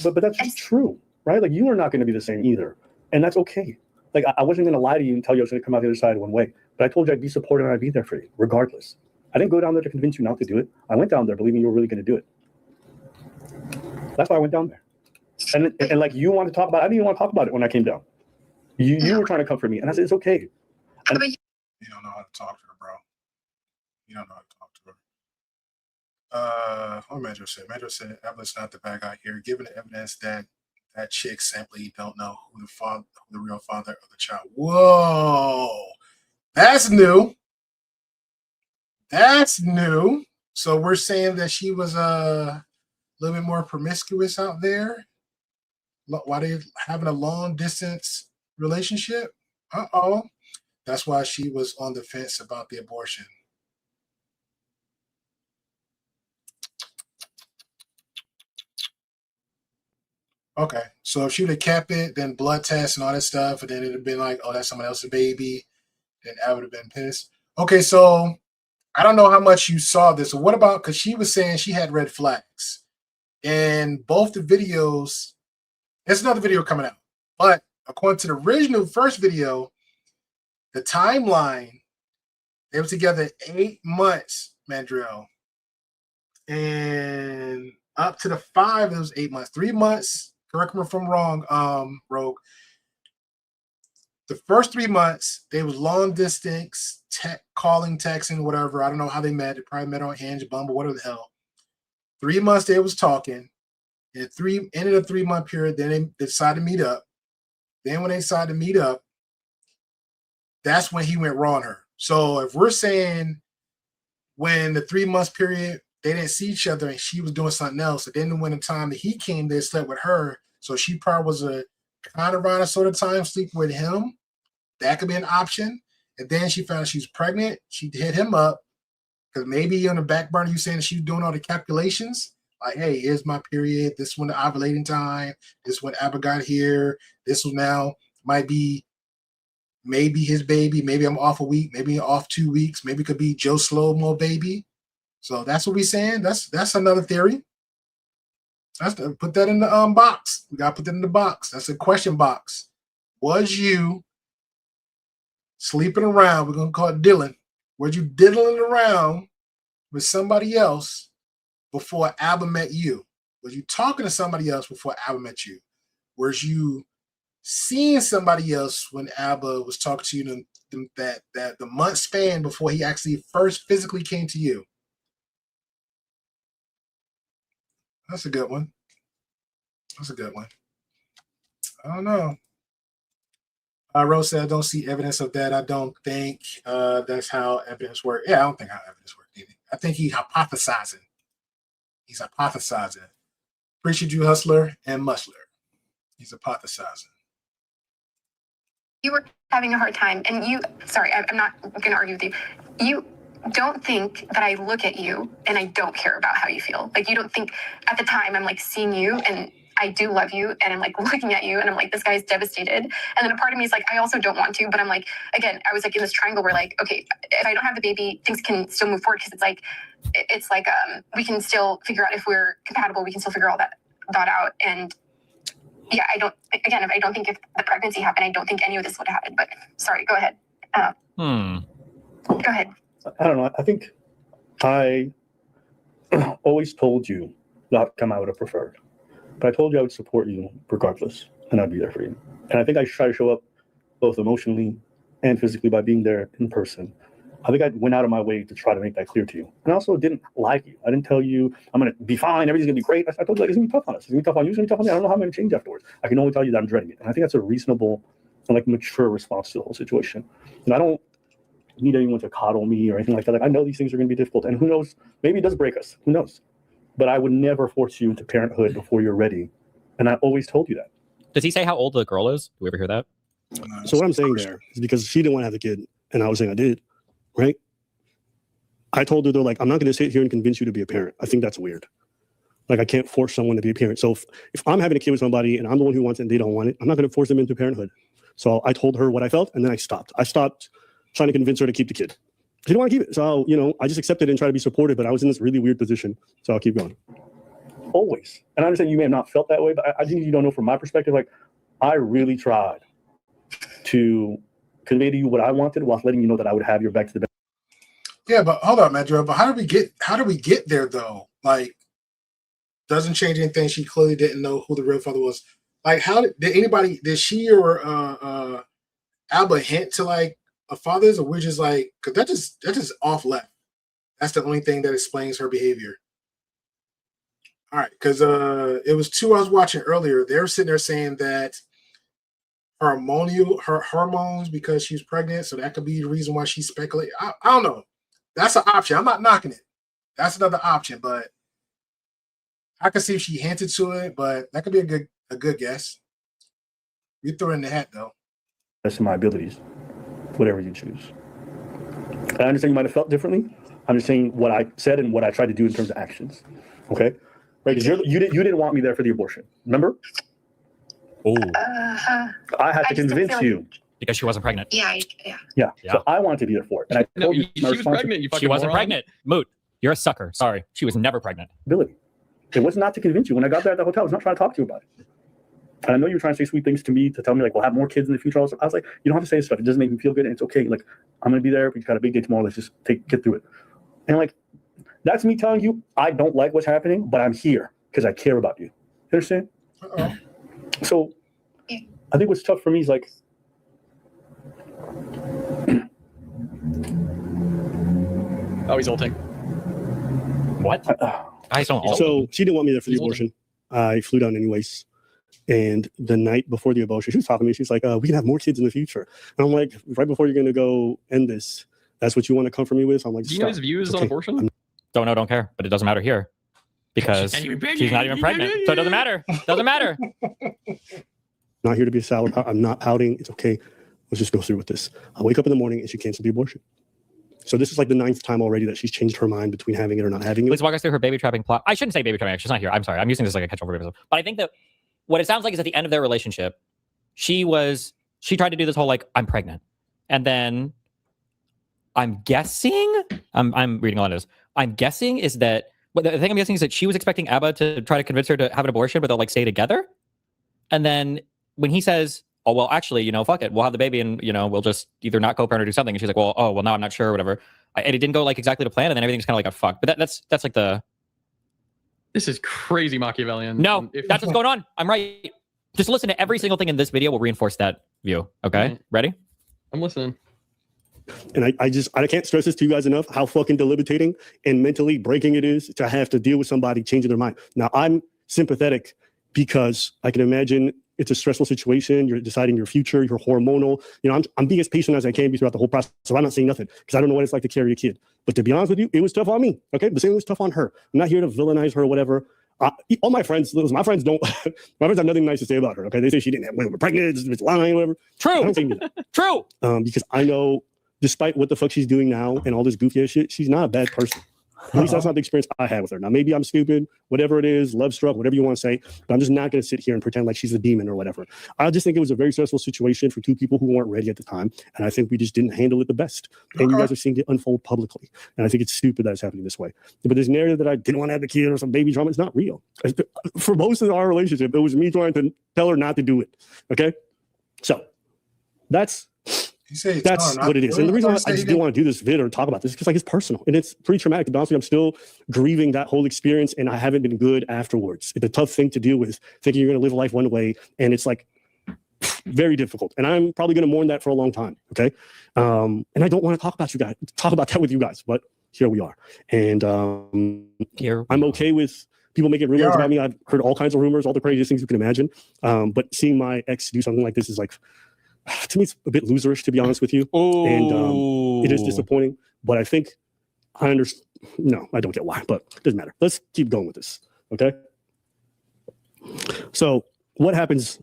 But that's just true, right? Like, you are not going to be the same either, and that's okay. Like, I wasn't going to lie to you and tell you I was going to come out the other side one way, but I told you I'd be supportive and I'd be there for you regardless. I didn't go down there to convince you not to do it. I went down there believing you were really going to do it. That's why I went down there. And like, you want to talk about it. I didn't even want to talk about it when I came down. You were trying to comfort me, and I said it's okay. And you don't know how to talk to her, bro. You don't know how to talk to her. What Metro said? Metro said, Abba's not the bad guy here. Given the evidence that chick simply don't know who the real father of the child. Whoa, that's new. That's new. So we're saying that she was a little bit more promiscuous out there while they having a long distance relationship. That's why she was on the fence about the abortion. Okay, so if she would have kept it, then blood tests and all that stuff, and then it'd have been like, oh, that's someone else's baby, then I would have been pissed. Okay, so I don't know how much you saw this. What about, because she was saying she had red flags in both the videos. There's another video coming out, but according to the original first video, the timeline, they were together 8 months, Mandrell, and up to the 5, it was 8 months, 3 months. Correct me if I'm wrong, Rogue. The first 3 months, they was long distance, calling, texting, whatever. I don't know how they met. They probably met on Hinge, Bumble, whatever the hell. 3 months they was talking. And ended a 3 month period. Then they decided to meet up. Then when they decided to meet up, that's when he went raw on her. So if we're saying when the 3 months period they didn't see each other and she was doing something else, and then when the time that he came, they slept with her. So she probably was a kind of around a sort of time sleeping with him. That could be an option. And then she found out she was pregnant. She hit him up because maybe on the back burner you saying that she was doing all the calculations. Like, hey, here's my period. This one the ovulating time. This when Abba got here. This one now might be maybe his baby. Maybe I'm off a week. Maybe off 2 weeks. Maybe it could be Joe Slow-Mo baby. So that's what we're saying. That's another theory. Put that in the box. We gotta put that in the box. That's a question box. Was you sleeping around? We're gonna call it Dylan. Was you diddling around with somebody else before Abba met you? Was you talking to somebody else before Abba met you? Was you seeing somebody else when Abba was talking to you that the month span before he actually first physically came to you? That's a good one. That's a good one. I don't know. Rose said, I don't see evidence of that. I don't think that's how evidence works. Yeah, I don't think how evidence works either. I think he's hypothesizing. He's hypothesizing. Appreciate you, Hustler and Musler. He's hypothesizing. You were having a hard time, and I'm not going to argue with you. You don't think that I look at you and I don't care about how you feel. Like, you don't think at the time I'm like seeing you and I do love you and I'm like looking at you and I'm like, this guy's devastated. And then a part of me is like, I also don't want to, but I'm like, again, I was like in this triangle where like, okay, if I don't have the baby, things can still move forward because it's like we can still figure out if we're compatible. We can still figure all that out. And yeah, if I don't think if the pregnancy happened, I don't think any of this would have happened. But sorry, go ahead. Go ahead. I don't know. I think I always told you the outcome I would have preferred. But I told you I would support you regardless, and I'd be there for you. And I think I try to show up both emotionally and physically by being there in person. I think I went out of my way to try to make that clear to you. And I also didn't lie to you. I didn't tell you I'm going to be fine, everything's going to be great. I told you, like, it's going to be tough on us. It's going to be tough on you, it's going to be tough on me. I don't know how I'm going to change afterwards. I can only tell you that I'm dreading it. And I think that's a reasonable and like mature response to the whole situation. And I don't need anyone to coddle me or anything like that. Like, I know these things are going to be difficult, and who knows, maybe it does break us. Who knows? But I would never force you into parenthood before you're ready. And I always told you that. Does he say how old the girl is? Do we ever hear that? So what I'm saying there is because she didn't want to have the kid, and I was saying I did, right? I told her, though, like, I'm not going to sit here and convince you to be a parent. I think that's weird. Like, I can't force someone to be a parent. So if I'm having a kid with somebody and I'm the one who wants it and they don't want it, I'm not going to force them into parenthood. So I told her what I felt, and then I stopped. I stopped trying to convince her to keep the kid. She didn't want to keep it. So, I just accepted it and tried to be supportive, but I was in this really weird position. So I'll keep going. Always. And I understand you may have not felt that way, but I think you don't know from my perspective, like, I really tried to convey to you what I wanted while letting you know that I would have your back to the back. Yeah, but hold on, Madro. But how do we get there though? Like, doesn't change anything. She clearly didn't know who the real father was. Like, how did she or Alba hint to like a father's, or we're just like, because that's just off left. That's the only thing that explains her behavior. All right, because it was two I was watching earlier. They were sitting there saying that her hormones because she's pregnant, so that could be the reason why she's speculating. I don't know. That's an option. I'm not knocking it. That's another option, but I can see if she hinted to it, but that could be a good guess. You throw it in the hat though. That's my abilities, whatever you choose. I understand you might have felt differently. I'm just saying what I said and what I tried to do in terms of actions. Okay, right? Because you didn't want me there for the abortion. Remember? Oh, I had to convince you because she wasn't pregnant. Yeah. So I wanted to be there for it. And I told you she was pregnant. She wasn't pregnant. Moot, you're a sucker. Sorry, she was never pregnant. Ability. It was not to convince you. When I got there at the hotel, I was not trying to talk to you about it. And I know you were trying to say sweet things to me to tell me like we'll have more kids in the future. I was like, you don't have to say this stuff. It doesn't make me feel good, and it's okay. Like, I'm gonna be there. We've got a big day tomorrow. Let's just get through it. And like, that's me telling you I don't like what's happening, but I'm here because I care about you. You understand? So I think what's tough for me is like, Oh, he's ulting. What? I don't. So she didn't want me there for the abortion. I flew down anyways. And the night before the abortion, she was talking to me. She's like, we can have more kids in the future. And I'm like, right before you're going to go end this, that's what you want to come for me with? I'm like, do you know his views on abortion? Don't know, don't care. But it doesn't matter here because she's not even pregnant. So it doesn't matter. Doesn't matter. Not here to be a sour. I'm not pouting. It's okay. Let's just go through with this. I wake up in the morning and she canceled the abortion. So this is like the 9th time already that she's changed her mind between having it or not having it. Please walk us through her baby trapping plot. I shouldn't say baby trapping. She's not here. I'm sorry. I'm using this like a catch-all for baby. But I think that what it sounds like is at the end of their relationship, she tried to do this whole like, I'm pregnant. And then I'm guessing, I'm reading all this. I'm guessing is that, but the thing I'm guessing is that she was expecting Abba to try to convince her to have an abortion, but they'll like stay together. And then when he says, oh, well, actually, fuck it. We'll have the baby and, we'll just either not co-parent or do something. And she's like, well, now I'm not sure or whatever. And it didn't go like exactly to plan. And then everything just kind of like got fucked. But that's like the... This is crazy Machiavellian. No, that's what's going on. I'm right. Just listen to every single thing in this video will reinforce that view. Okay? Right. Ready? I'm listening. And I can't stress this to you guys enough, how fucking debilitating and mentally breaking it is to have to deal with somebody changing their mind. Now, I'm sympathetic because I can imagine it's a stressful situation. You're deciding your future, you're hormonal. I'm being as patient as I can be throughout the whole process. So I'm not saying nothing because I don't know what it's like to carry a kid. But to be honest with you, it was tough on me. Okay, the same was tough on her. I'm not here to villainize her or whatever. All my friends, my friends don't. My friends have nothing nice to say about her. Okay, they say she didn't have women, pregnant, it's lying, whatever. True. I don't say that. True. Because I know, despite what the fuck she's doing now and all this goofy ass shit, she's not a bad person. At least that's not the experience I had with her. Now, maybe I'm stupid, whatever it is, love struck, whatever you want to say, but I'm just not going to sit here and pretend like she's a demon or whatever. I just think it was a very stressful situation for two people who weren't ready at the time. And I think we just didn't handle it the best. And you guys are seeing it unfold publicly. And I think it's stupid that it's happening this way. But this narrative that I didn't want to have the kid or some baby drama, it's not real. For most of our relationship, it was me trying to tell her not to do it. Okay? So that's what it is. And the reason why I just didn't want to do this vid or talk about this is because it's personal and it's pretty traumatic. To be honest with you, I'm still grieving that whole experience and I haven't been good afterwards. It's a tough thing to deal with, thinking you're going to live life one way. And it's like very difficult. And I'm probably going to mourn that for a long time. Okay. And I don't want to talk about that with you guys, but here we are. And I'm okay with people making rumors about me. I've heard all kinds of rumors, all the craziest things you can imagine. But seeing my ex do something like this is like, to me, it's a bit loserish, to be honest with you. And it is disappointing. But I think I understand. No, I don't get why, but it doesn't matter. Let's keep going with this. Okay. So what happens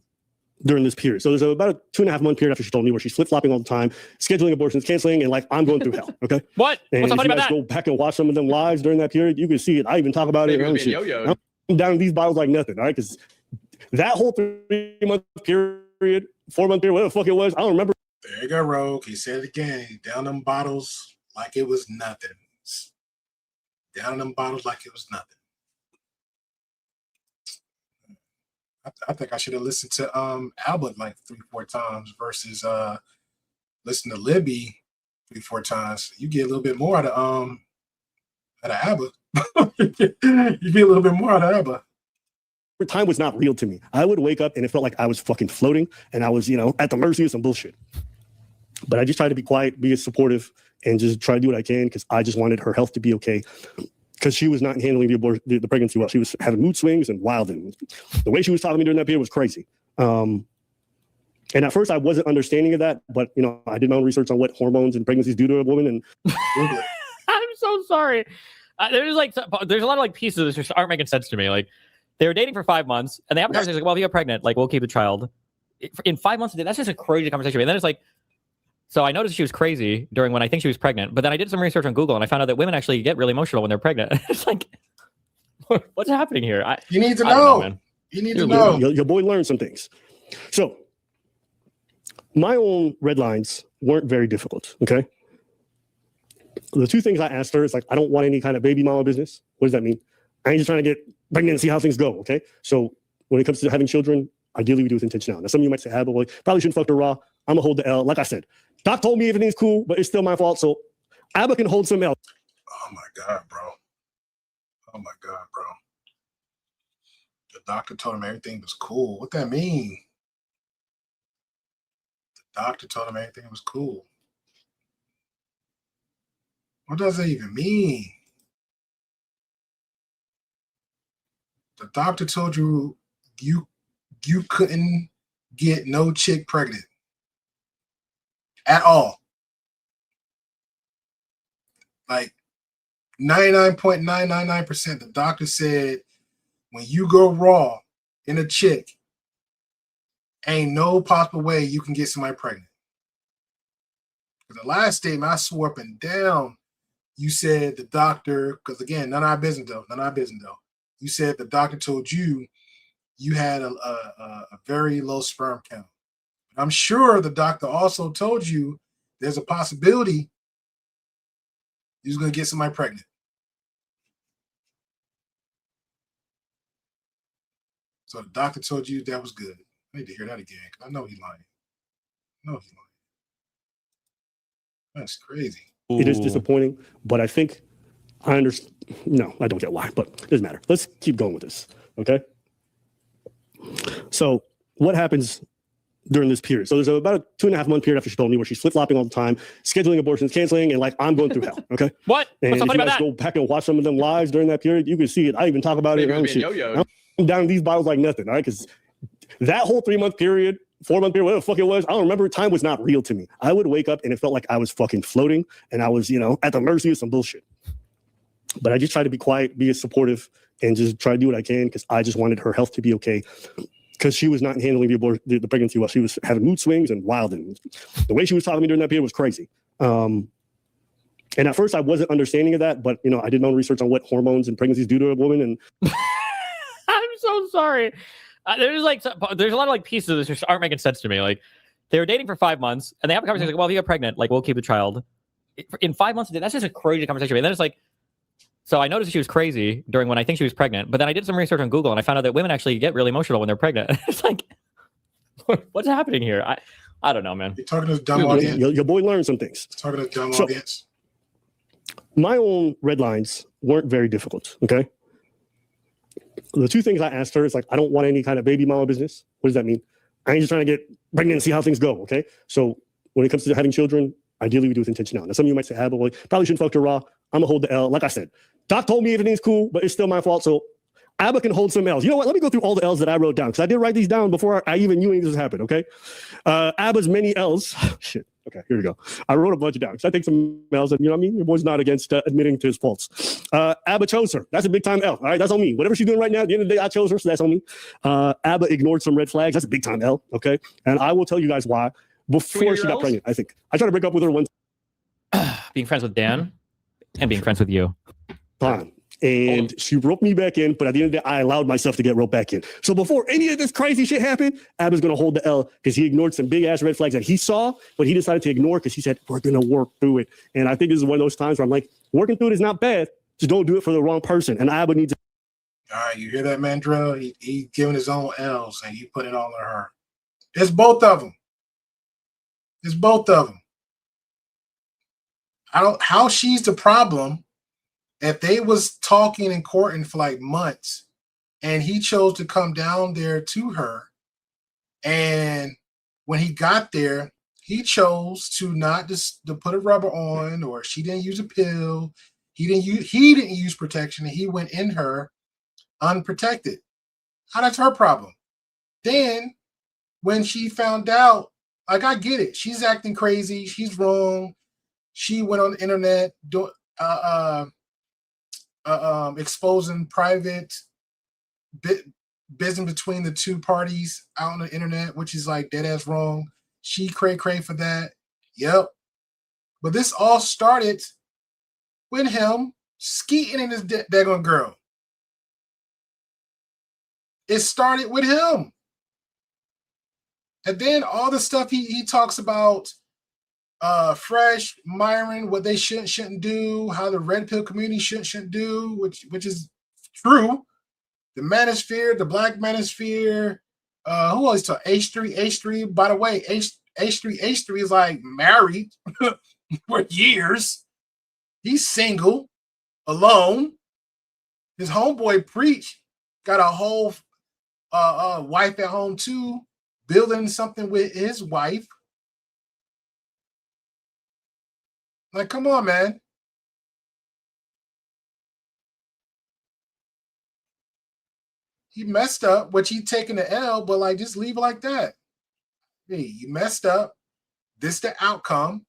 during this period? So there's about a 2.5 month period after she told me where she's flip-flopping all the time, scheduling abortions, canceling, and like I'm going through hell. Okay. What? And what's so if funny you about guys that? go back and watch some of them lives during that period, you can see it. I even talk about it. I'm down these bottles like nothing. All right. Because that whole 3-month period, 4-month period, whatever the fuck it was, I don't remember. There you go, Rogue. He said it again. Down them bottles like it was nothing. Down them bottles like it was nothing. I think I should have listened to Albert like 3-4 times versus listen to Libby 3-4 times. You get a little bit more out of Abba. You get a little bit more out of Abba. Time was not real to me. I would wake up and it felt like I was fucking floating and I was, at the mercy of some bullshit. But I just tried to be quiet, be supportive, and just try to do what I can because I just wanted her health to be okay. Because she was not handling the pregnancy well. She was having mood swings and wild. And the way she was talking to me during that period was crazy. And at first I wasn't understanding of that, but I did my own research on what hormones and pregnancies do to a woman. And I'm so sorry. There's a lot of like pieces that just aren't making sense to me. Like they were dating for 5 months and they have a conversation like, well, if you get pregnant, like we'll keep the child. In 5 months, that's just a crazy conversation. And then it's like, so I noticed she was crazy during when I think she was pregnant, but then I did some research on Google and I found out that women actually get really emotional when they're pregnant. It's like, what's happening here? You need to know. You need to know. Your boy learned some things. So my own red lines weren't very difficult. Okay. The 2 things I asked her is like, I don't want any kind of baby mama business. What does that mean? I ain't just trying to get pregnant and see how things go. Okay. So when it comes to having children, ideally we do with intentionality. Now, some of you might say, well, probably shouldn't fuck her raw. I'm gonna hold the L. Like I said, Doc told me everything's cool, but it's still my fault. So Abba can hold some L. Oh my God, bro. Oh my God, bro. The doctor told him everything was cool. What that mean? The doctor told him everything was cool. What does that even mean? The doctor told you you couldn't get no chick pregnant at all. Like 99.999%. The doctor said when you go raw in a chick, ain't no possible way you can get somebody pregnant. The last statement I swore up and down, you said the doctor, because again, none of our business though. You said the doctor told you you had a very low sperm count. I'm sure the doctor also told you there's a possibility you're going to get somebody pregnant. So the doctor told you that was good. I need to hear that again. I know he's lying. That's crazy. It is disappointing, but I think I understand. No, I don't get why, but it doesn't matter. Let's keep going with this, okay? So what happens during this period? So there's about a 2.5 month period after she told me where she's flip-flopping all the time, scheduling abortions, canceling, and like I'm going through hell, okay? What? And What's so if funny you about guys that? go back and watch some of them lives during that period, you can see it. I even talk about it. I'm down these bottles like nothing, all right? Because that whole 3-month period, 4-month period, whatever the fuck it was, I don't remember. Time was not real to me. I would wake up and it felt like I was fucking floating and I was, at the mercy of some bullshit. But I just tried to be quiet, be supportive, and just try to do what I can because I just wanted her health to be okay. Because she was not handling the pregnancy well. She was having mood swings and wild. And the way she was talking to me during that period was crazy. And at first I wasn't understanding of that, but I did my own research on what hormones and pregnancies do to a woman. And I'm so sorry. There's a lot of pieces of this which aren't making sense to me. Like they were dating for 5 months and they have a conversation like, well, if you get pregnant, like we'll keep the child. In 5 months, that's just a crazy conversation. And then it's like, so I noticed she was crazy during when I think she was pregnant, but then I did some research on Google and I found out that women actually get really emotional when they're pregnant. It's like, what's happening here? I don't know, man. You're talking to a dumb audience. Your boy learned some things. Talking to a dumb audience. My own red lines weren't very difficult, okay? The 2 things I asked her is like, I don't want any kind of baby mama business. What does that mean? I ain't just trying to get pregnant and see how things go, okay? So when it comes to having children, ideally we do with intentionality. Now, some of you might say, well, probably shouldn't fuck her raw. I'm going to hold the L. Like I said, Doc told me everything's cool, but it's still my fault. So Abba can hold some L's. You know what? Let me go through all the L's that I wrote down because I did write these down before I even knew any of this happened, okay? Abba's many L's. Shit. Okay, here we go. I wrote a bunch of down because I take some L's and, your boy's not against admitting to his faults. Abba chose her. That's a big time L. All right, that's on me. Whatever she's doing right now, at the end of the day, I chose her, so that's on me. Abba ignored some red flags. That's a big time L, okay? And I will tell you guys why. Before she got pregnant, I think. I tried to break up with her once. Being friends with Dan and being friends with you. Fine. And she roped me back in, but at the end of the day, I allowed myself to get roped back in. So before any of this crazy shit happened, Abba's going to hold the L because he ignored some big ass red flags that he saw, but he decided to ignore because he said, we're going to work through it. And I think this is one of those times where I'm like, working through it is not bad. Just don't do it for the wrong person. And Abba needs to. All right, you hear that, Mandrell? He giving his own L's and you put it all on her. It's both of them. How she's the problem if they was talking and courting for like months and he chose to come down there to her, and when he got there he chose to not just to put a rubber on, or she didn't use a pill, he didn't use protection, and he went in her unprotected. How that's her problem. Then when she found out, like, I get it, she's acting crazy, she's wrong, she went on the internet exposing private business between the 2 parties out on the internet, which is like dead ass wrong. She cray for that. Yep. But this all started with him skeeting in his daggone girl. It started with him. And then all the stuff he talks about, Fresh, Myron, what they shouldn't do, how the red pill community shouldn't do, which is true. The manosphere, the black manosphere, who always talk? H3. By the way, H3 is like married for years. He's single, alone. His homeboy Preach got a whole wife at home too, building something with his wife. Like, come on, man. he messed up, which he taking the L, but like just leave it like that. Hey, you messed up. This the outcome.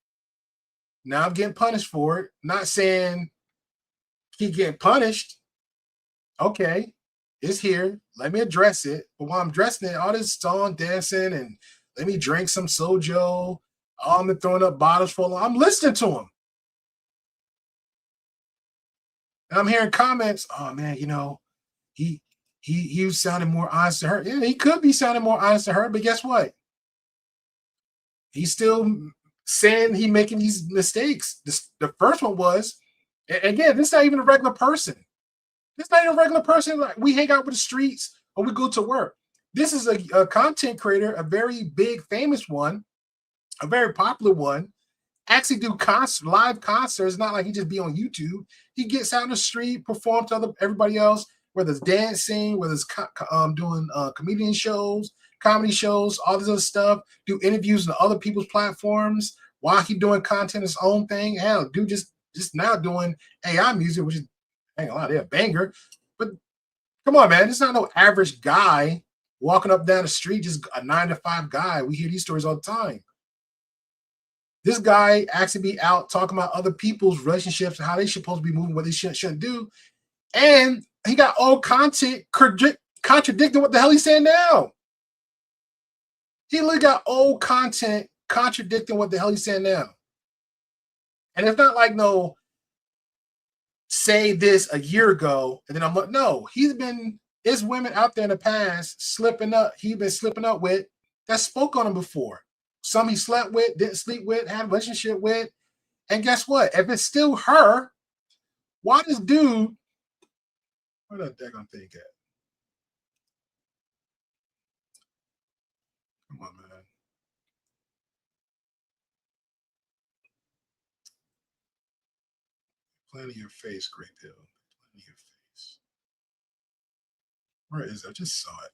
Now I'm getting punished for it. Not saying he getting punished. Okay, it's here. Let me address it. But while I'm dressing it, all this song dancing and let me drink some sojo. I'm throwing up bottles full. I'm listening to him. And I'm hearing comments. Oh man, you know, he was sounding more honest to her. Yeah, he could be sounding more honest to her, but guess what? He's still saying he making these mistakes. The first one was, again, this is not even a regular person. This is not even a regular person. Like we hang out with the streets or we go to work. This is a content creator, a very big, famous one, a very popular one. Actually do live concerts. Not like he just be on YouTube. He gets out in the street, perform to everybody else, whether it's dancing, whether it's doing comedian shows, comedy shows, all this other stuff, do interviews on other people's platforms while he doing content his own thing. Hell, dude just now doing AI music, which is a lot of banger. But come on, man, it's not no average guy walking up down the street, just a 9-to-5 guy. We hear these stories all the time. This guy actually be out talking about other people's relationships and how they supposed to be moving, what they shouldn't do. And he got old content contradicting what the hell he's saying now. He literally got old content contradicting what the hell he's saying now. And it's not like no, say this a year ago, and then I'm like, no, there's women out there in the past slipping up. He's been slipping up with that spoke on him before. Some he slept with, didn't sleep with, had a relationship with. And guess what? If it's still her, why this dude, where that daggone thing at? Come on, man. Planning your face, great deal. Planning your face. Where is it? I just saw it.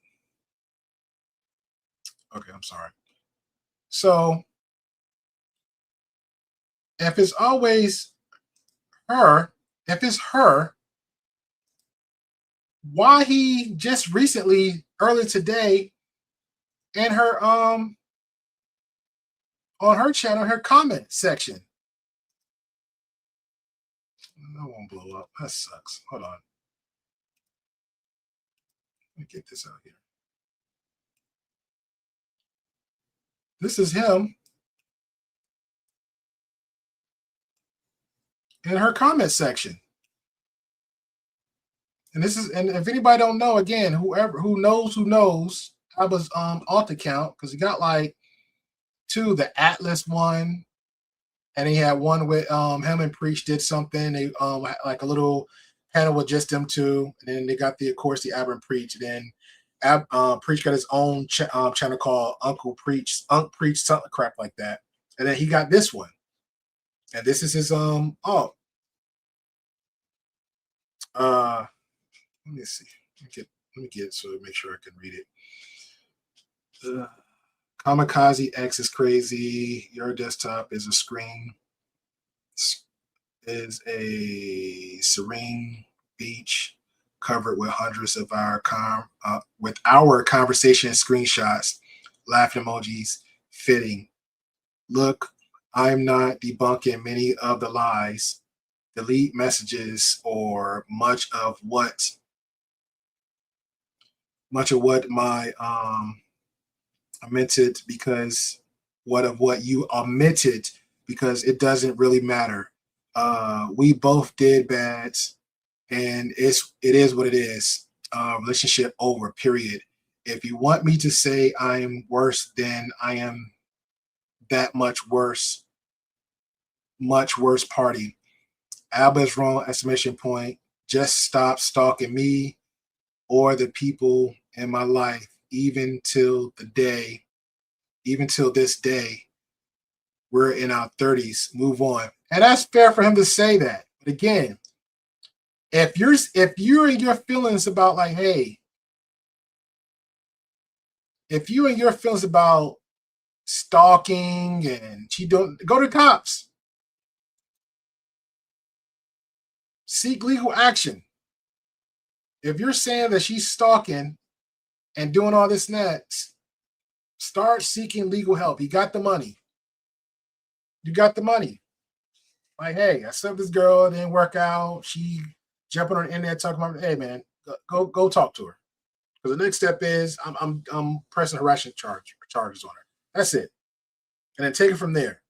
Okay, I'm sorry. So if it's always her, if it's her, why he just recently, earlier today, in her on her channel, her comment section. That won't blow up. That sucks. Hold on. Let me get this out here. This is him in her comment section. And this is, and if anybody don't know, again, who knows Abba's alt account, because he got like two, the Atlas one, and he had one with him and Preach did something. They like a little panel with just them two, and then they got of course the Abba and Preach. And then Preach got his own channel called Uncle Preach, Preach, something crap like that. And then he got this one, and this is his let me see. Let me get it so to make sure I can read it. Kamikaze X is crazy. Your desktop is a screen. Is a serene beach covered with hundreds of our conversation screenshots, laughing emojis, fitting. Look, I'm not debunking many of the lies, delete messages, or much of what my omitted because what you omitted because it doesn't really matter. We both did bad, and it is what it is. Relationship over, period. If you want me to say I am worse, then I am that much worse party. Alba's wrong, exclamation point. Just stop stalking me or the people in my life, even till this day. We're in our 30s. Move on. And that's fair for him to say that. But again, if you're in your feelings about like, hey, if you and your feelings about stalking and she don't, go to cops. Seek legal action. If you're saying that she's stalking and doing all this and that, start seeking legal help. You got the money. You got the money. Like, hey, I slept with this girl, it didn't work out. She jumping on the internet talking about, hey man, go talk to her. Because the next step is I'm pressing harassment charges on her. That's it. And then take it from there.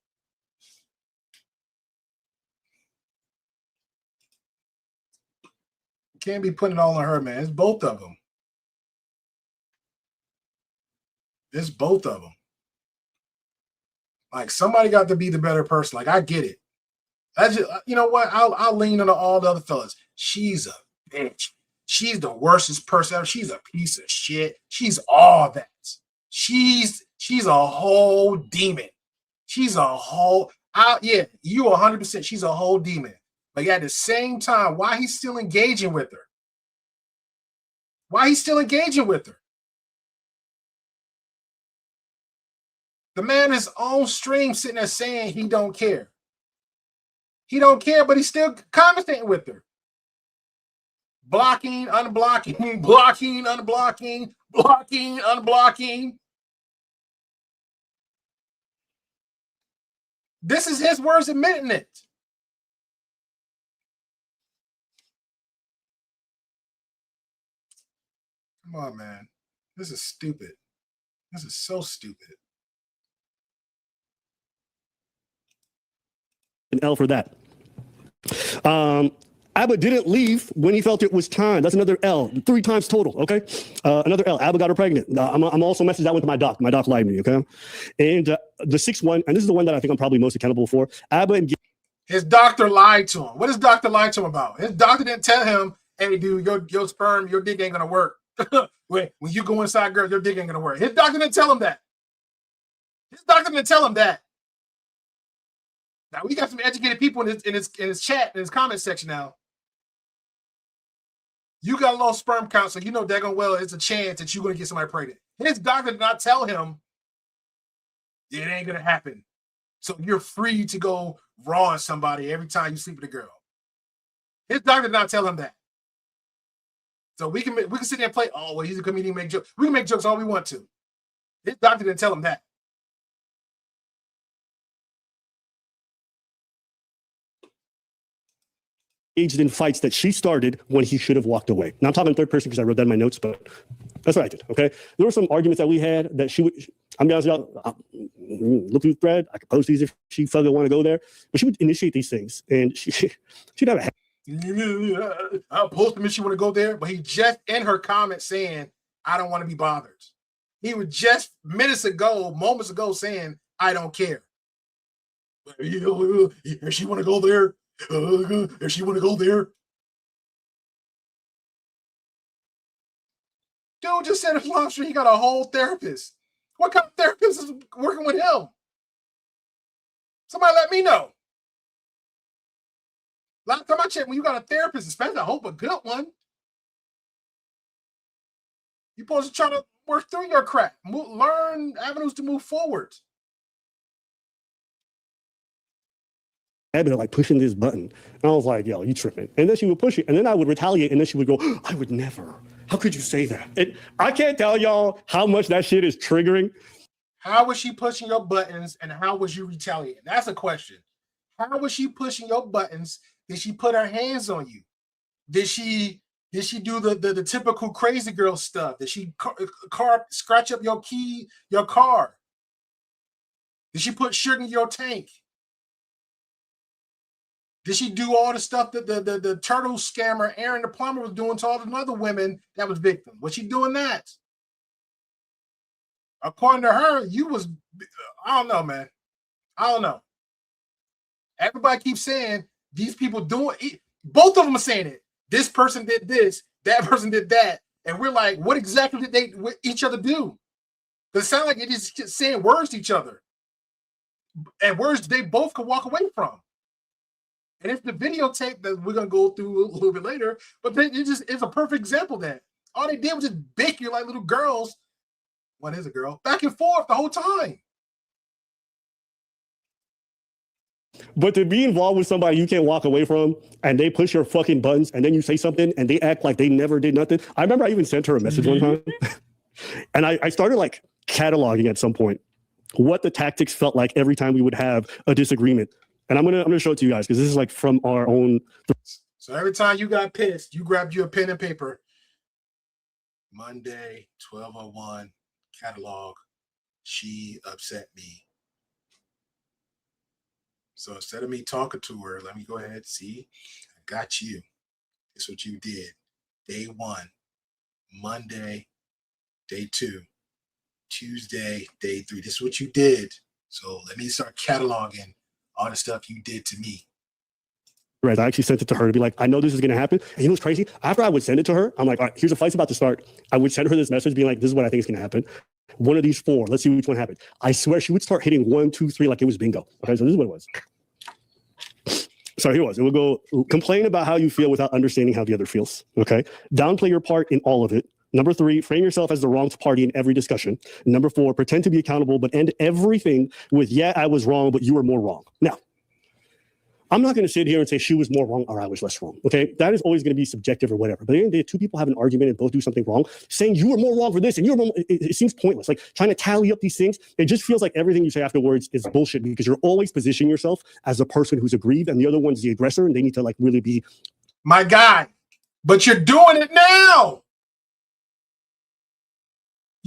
You can't be putting it all on her, man. It's both of them. It's both of them. Like, somebody got to be the better person. Like, I get it. I just, you know what? I'll lean on all the other fellas. She's a bitch. She's the worstest person ever. She's a piece of shit. She's all that. She's a whole demon. She's a whole, yeah, you 100%. She's a whole demon. But at the same time, why he's still engaging with her? Why he's still engaging with her? The man is on stream sitting there saying he don't care. He don't care, but he's still commentating with her. Blocking, unblocking, blocking, unblocking, blocking, unblocking. This is his words admitting it. Come on, man. This is stupid. This is so stupid. An L for that. Abba didn't leave when he felt it was time. That's another L, 3 times total, okay? Another L, Abba got her pregnant. I'm also messaging that one to my doc. My doc lied to me, okay? And the 6th one, and this is the one that I think I'm probably most accountable for. Abba and his doctor lied to him. What does doctor lie to him about? His doctor didn't tell him, hey, dude, your sperm, your dick ain't gonna work. When you go inside, girl, your dick ain't gonna work. His doctor didn't tell him that. His doctor didn't tell him that. Now we got some educated people in his chat, in his comment section now. You got a low sperm count, so you know daggone well it's a chance that you're gonna get somebody pregnant. His doctor did not tell him it ain't gonna happen. So you're free to go raw on somebody every time you sleep with a girl. His doctor did not tell him that. So we can sit there and play, oh, well, he's a comedian, make jokes. We can make jokes all we want to. His doctor didn't tell him that. engaged in fights that she started when he should have walked away. Now I'm talking in third person because I wrote that in my notes, but that's what I did. Okay. There were some arguments that we had that she would, I'm honest with y'all, look through the thread. I could post these if she fucking want to go there, but she would initiate these things and she'd have a I'll post him if she want to go there, but he just in her comment saying, I don't want to be bothered. He was just moments ago saying, I don't care. If she want to go there, if she want to go there. Dude just said in live stream he got a whole therapist. What kind of therapist is working with him? Somebody let me know. Last time I checked, when you got a therapist, especially I hope a good one, you're supposed to try to work through your crap, learn avenues to move forward. habit of like pushing this button. And I was like, yo, you tripping. And then she would push it. And then I would retaliate. And then she would go, I would never. How could you say that? I can't tell y'all how much that shit is triggering. How was she pushing your buttons and how was you retaliating? That's a question. How was she pushing your buttons? Did she put her hands on you? Did she do the typical crazy girl stuff? Did she scratch up your car? Did she put sugar in your tank? Did she do all the stuff that the turtle scammer Aaron the plumber was doing to all the other women that was victims? Was she doing that? According to her, you was, I don't know, man. I don't know. Everybody keeps saying these people doing it. Both of them are saying it. This person did this, that person did that. And we're like, what exactly did they with each other do? Because it sounds like they're just saying words to each other. And words they both could walk away from. And it's the videotape that we're going to go through a little bit later, but it's a perfect example of that. All they did was just bicker like little girls. One is a girl, back and forth the whole time. But to be involved with somebody you can't walk away from and they push your fucking buttons and then you say something and they act like they never did nothing. I remember I even sent her a message one time. And I started like cataloging at some point what the tactics felt like every time we would have a disagreement. And I'm gonna show it to you guys because this is like from our own. So every time you got pissed, you grabbed your pen and paper. Monday, 12:01, catalog. She upset me. So instead of me talking to her, let me go ahead and see. I got you. That's what you did. Day 1, Monday, day 2, Tuesday, day 3. This is what you did. So let me start cataloging all the stuff you did to me. Right. I actually sent it to her to be like, I know this is going to happen. And you know what's crazy? After I would send it to her, I'm like, all right, here's a fight's about to start. I would send her this message being like, this is what I think is going to happen. One of these 4. Let's see which one happened. I swear she would start hitting 1, 2, 3 like it was bingo. Okay, so this is what it was. So here it was. It would go, complain about how you feel without understanding how the other feels. Okay. Downplay your part in all of it. Number 3, frame yourself as the wrong party in every discussion. Number 4, pretend to be accountable, but end everything with, yeah, I was wrong, but you were more wrong. Now, I'm not going to sit here and say she was more wrong or I was less wrong. Okay. That is always going to be subjective or whatever. But at the end of the day, 2 people have an argument and both do something wrong. Saying you were more wrong for this and you were more, it seems pointless. Like trying to tally up these things. It just feels like everything you say afterwards is bullshit because you're always positioning yourself as the person who's aggrieved and the other one's the aggressor and they need to like really be. My guy, but you're doing it now.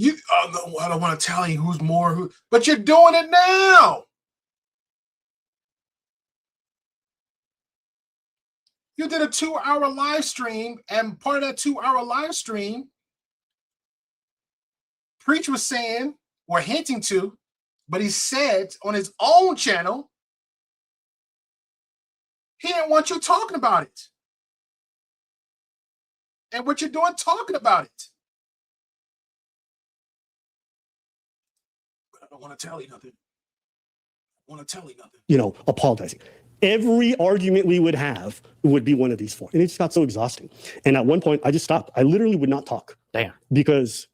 I don't want to tell you who's more, but you're doing it now. You did a 2-hour live stream, and part of that 2-hour live stream, Preach was saying or hinting to, but he said on his own channel, he didn't want you talking about it. And what you're doing, talking about it. But I don't want to tell you nothing. I want to tell you nothing. You know, apologizing. Every argument we would have would be one of these 4. And it just got so exhausting. And at one point, I just stopped. I literally would not talk. Damn. Because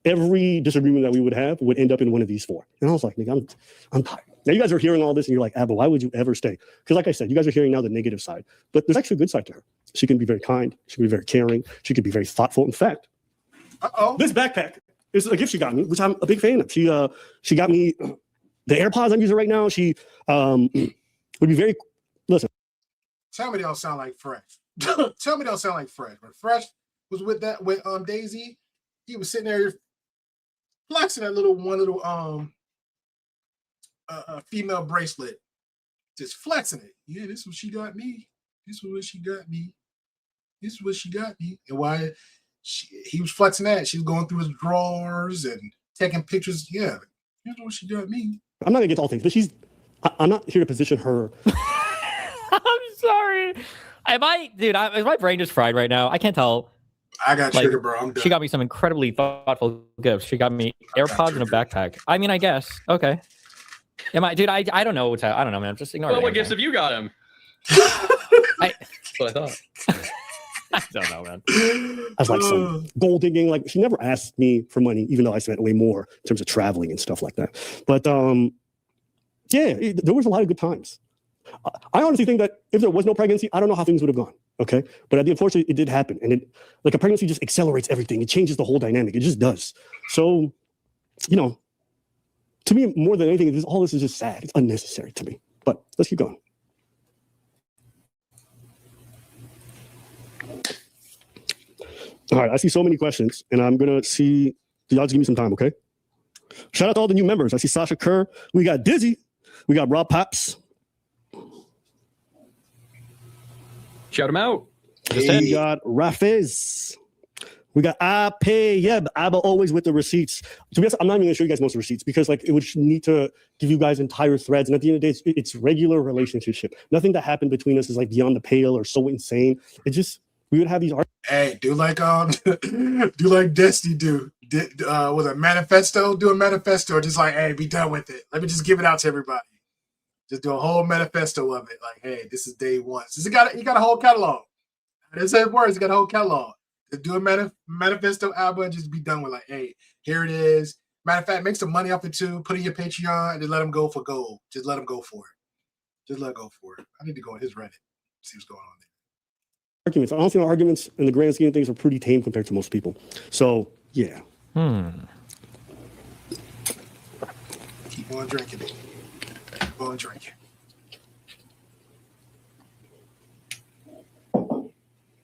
every disagreement that we would have would end up in one of these 4. And I was like, nigga, I'm tired. Now you guys are hearing all this and you're like, Abba, why would you ever stay? Because like I said, you guys are hearing now the negative side. But there's actually a good side to her. She can be very kind. She can be very caring. She can be very thoughtful. In fact, this backpack is a gift she got me, which I'm a big fan of. She got me the AirPods I'm using right now. She would be very, listen. Tell me they don't sound like Fresh. Tell me they don't sound like Fresh. When Fresh was with Daisy, he was sitting there flexing that little female bracelet, just flexing it. Yeah, this is what she got me. This is what she got me. This is what she got me. And why he was flexing that, she was going through his drawers and taking pictures. Yeah, here's what she got me. I'm not gonna get to all things, but I'm not here to position her. I'm sorry. Is my brain just fried right now? I can't tell. I got sugar, bro. I'm done. She got me some incredibly thoughtful gifts. She got me AirPods and a backpack. I mean, I guess. Okay. I don't know what's I don't know, man. Just ignore it. Well, what gifts have you got him? That's what I thought. I don't know, man. I was like some gold digging. Like she never asked me for money, even though I spent way more in terms of traveling and stuff like that. But yeah, there was a lot of good times. I honestly think that if there was no pregnancy, I don't know how things would have gone. Okay. But unfortunately, it did happen. And like a pregnancy just accelerates everything. It changes the whole dynamic. It just does. So, you know, to me, more than anything, all this is just sad. It's unnecessary to me. But let's keep going. All right. I see so many questions, and I'm going to see. Y'all just give me some time, okay? Shout out to all the new members. I see Sasha Kerr. We got Dizzy. We got Rob Pops. Shout him out. We got Rafez. We got Yeb. Abba always with the receipts. To be honest, I'm not even going to show you guys most of the receipts because like it would need to give you guys entire threads. And at the end of the day, it's regular relationship. Nothing that happened between us is like beyond the pale or so insane. It just, we would have these arguments. Hey, do like Destiny do. With a manifesto, do a manifesto, just like, hey, be done with it. Let me just give it out to everybody. Just do a whole manifesto of it. Like, hey, this is day 1. Since you got a whole catalog. It says words, you got a whole catalog. Just do a manifesto album and just be done with like, hey, here it is. Matter of fact, make some money off it too. Put it in your Patreon and just let them go for gold. Just let them go for it. Just let go for it. I need to go on his Reddit, see what's going on there. Arguments. I don't think arguments in the grand scheme of things are pretty tame compared to most people. So yeah. Keep on drinking it. Keep on drinking.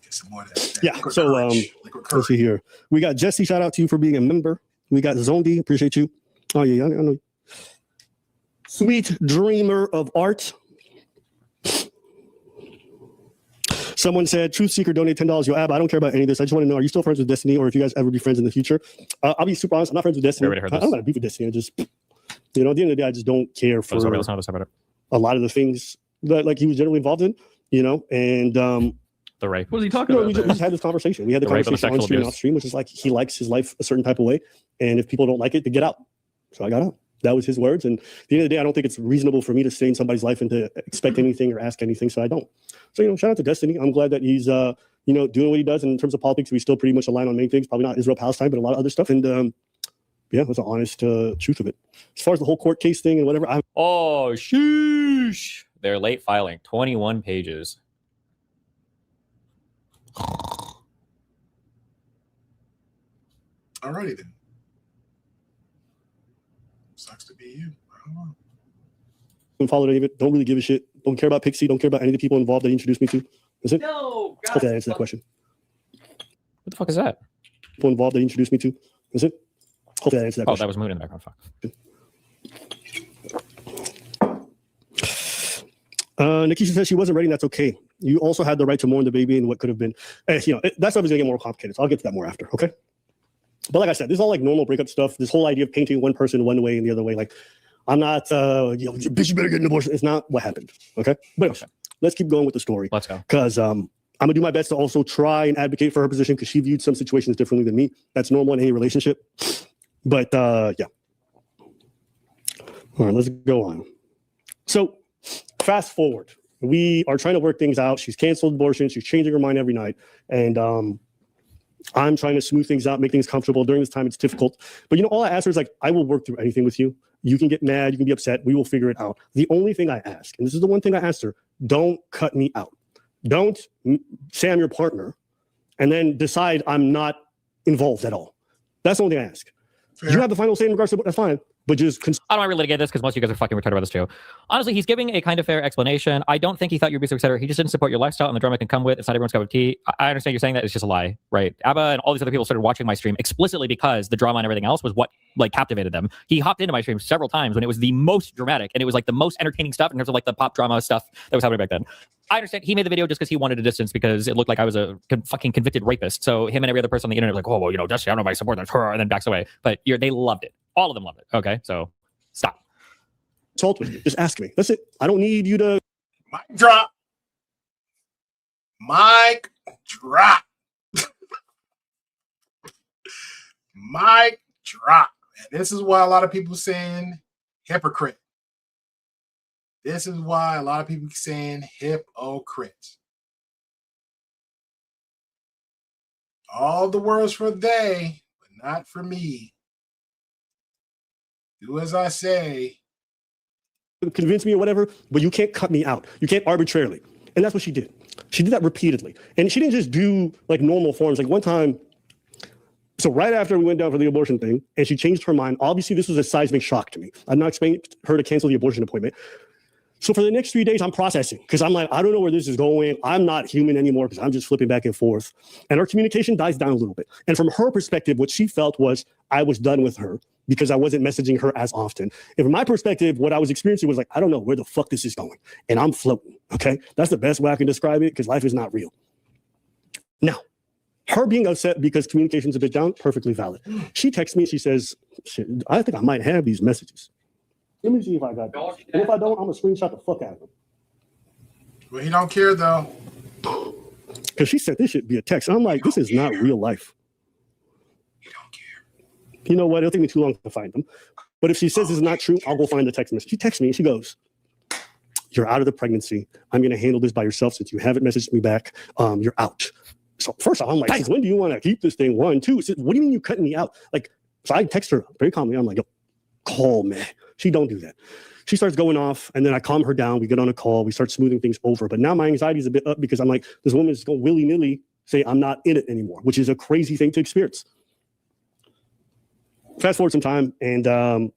Get some more of that. Yeah. So let's see here. We got Jesse. Shout out to you for being a member. We got Zombie. Appreciate you. Oh yeah, I know. Sweet Dreamer of Art. Someone said, Truth Seeker, donate $10. Yo, Ab, I don't care about any of this. I just want to know, are you still friends with Destiny, or if you guys ever be friends in the future? I'll be super honest. I'm not friends with Destiny. I don't got to beef with Destiny. I just, at the end of the day, I just don't care for a lot of the things that like he was generally involved in, and the rape. What was he talking about? We just had this conversation. We had the conversation on stream and off stream, which is like he likes his life a certain type of way, and if people don't like it, to get out. So I got out. That was his words. And at the end of the day, I don't think it's reasonable for me to stay in somebody's life and to expect anything or ask anything. So I don't. So, shout out to Destiny. I'm glad that he's, doing what he does. And in terms of politics, we still pretty much align on main things. Probably not Israel-Palestine, but a lot of other stuff. And that's the honest truth of it. As far as the whole court case thing and whatever. Oh, sheesh. They're late filing. 21 pages. Alrighty then. Sucks to be you. I don't know. Don't follow any of it. Don't really give a shit. Don't care about Pixie. Don't care about any of the people involved that he introduced me to. Is it? No. God. Okay, answer that question. What the fuck is that? People involved that he introduced me to. Is it? Okay, answer that question. That was Moon in the background. Fuck. Nikisha says she wasn't ready. That's okay. You also had the right to mourn the baby and what could have been. That stuff is going to get more complicated. So I'll get to that more after. Okay. But like I said, this is all like normal breakup stuff. This whole idea of painting one person one way and the other way. Like, I'm not, bitch, you better get an abortion. It's not what happened. Okay. But let's keep going with the story. Let's go. Because I'm going to do my best to also try and advocate for her position because she viewed some situations differently than me. That's normal in any relationship. But yeah. All right, let's go on. So fast forward. We are trying to work things out. She's canceled abortion. She's changing her mind every night. And I'm trying to smooth things out, make things comfortable. During this time, it's difficult. But all I asked her is like, I will work through anything with you. You can get mad. You can be upset. We will figure it out. The only thing I ask, and this is the one thing I asked her, don't cut me out. Don't say I'm your partner and then decide I'm not involved at all. That's the only thing I ask. Fair. You have the final say in regards to that's fine. But just I don't want to relitigate this because most of you guys are fucking retarded about this too. Honestly, he's giving a kind of fair explanation. I don't think he thought you'd be so etc. He just didn't support your lifestyle and the drama can come with. It's not everyone's cup of tea. I understand you're saying that. It's just a lie, right? Abba and all these other people started watching my stream explicitly because the drama and everything else was what like captivated them. He hopped into my stream several times when it was the most dramatic and it was like the most entertaining stuff in terms of like the pop drama stuff that was happening back then. I understand he made the video just because he wanted a distance because it looked like I was a fucking convicted rapist. So him and every other person on the internet were like, oh, well, Dusty, I don't know if I support that, and then backs away. But they loved it. All of them loved it. Okay, so stop. Talk with me. Just ask me. That's it. I don't need you to. Mic drop. Mic drop. Mic drop. And this is why a lot of people saying hypocrite. This is why a lot of people saying hypocrite. All the words for they, but not for me. Do as I say. Convince me or whatever, but you can't cut me out. You can't arbitrarily. And that's what she did. She did that repeatedly. And she didn't just do like normal forms. Like one time, so right after we went down for the abortion thing, and she changed her mind, obviously this was a seismic shock to me. I'm not expecting her to cancel the abortion appointment. So for the next 3 days, I'm processing because I'm like, I don't know where this is going. I'm not human anymore because I'm just flipping back and forth. And our communication dies down a little bit. And from her perspective, what she felt was I was done with her because I wasn't messaging her as often. And from my perspective, what I was experiencing was like, I don't know where the fuck this is going. And I'm floating, okay? That's the best way I can describe it because life is not real. Now, her being upset because communication's a bit down, perfectly valid. She texts me, she says, shit, I think I might have these messages. Let me see if I got this. And if I don't, I'm going to screenshot the fuck out of them. Well, he don't care, though. Because she said this should be a text. I'm like, this is not real life. He don't care. You know what? It'll take me too long to find them. But if she says it's not true, I'll go find the text message. She texts me and she goes, you're out of the pregnancy. I'm going to handle this by yourself since you haven't messaged me back. You're out. So first off, I'm like, when do you want to keep this thing? 1, 2. Says, what do you mean you cutting me out? Like, so I text her very calmly. I'm like, yo, call me. She don't do that. She starts going off, and then I calm her down. We get on a call. We start smoothing things over. But now my anxiety is a bit up because I'm like, this woman is going willy-nilly say I'm not in it anymore, which is a crazy thing to experience. fast forward some time, and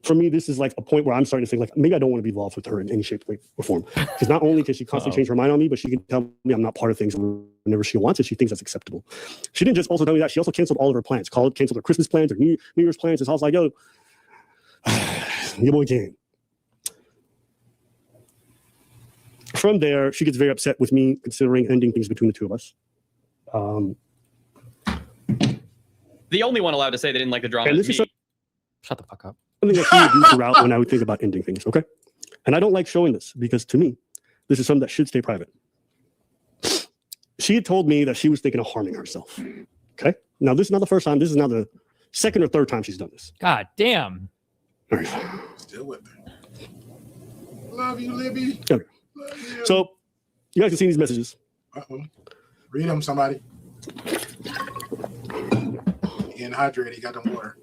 for me, this is like a point where I'm starting to think like maybe I don't want to be involved with her in any shape, way, or form. Because not only can she constantly change her mind on me, but she can tell me I'm not part of things whenever she wants it. She thinks that's acceptable. She didn't just also tell me that; she also canceled all of her plans. Canceled her Christmas plans, her New Year's plans. And so I was like, "Yo, your boy can." From there, she gets very upset with me considering ending things between the two of us. The only one allowed to say they didn't like the drama And is this me. is Shut the fuck up. something that she would do throughout when I would think about ending things, okay? And I don't like showing this because to me, this is something that should stay private. She had told me that she was thinking of harming herself, okay? Now, this is not the first time. This is now the second or third time she's done this. God damn. All right. Still with me. Love you, Libby. Okay. So, you guys can see these messages. Uh-oh. Read them, somebody. Getting hydrated. You got them water.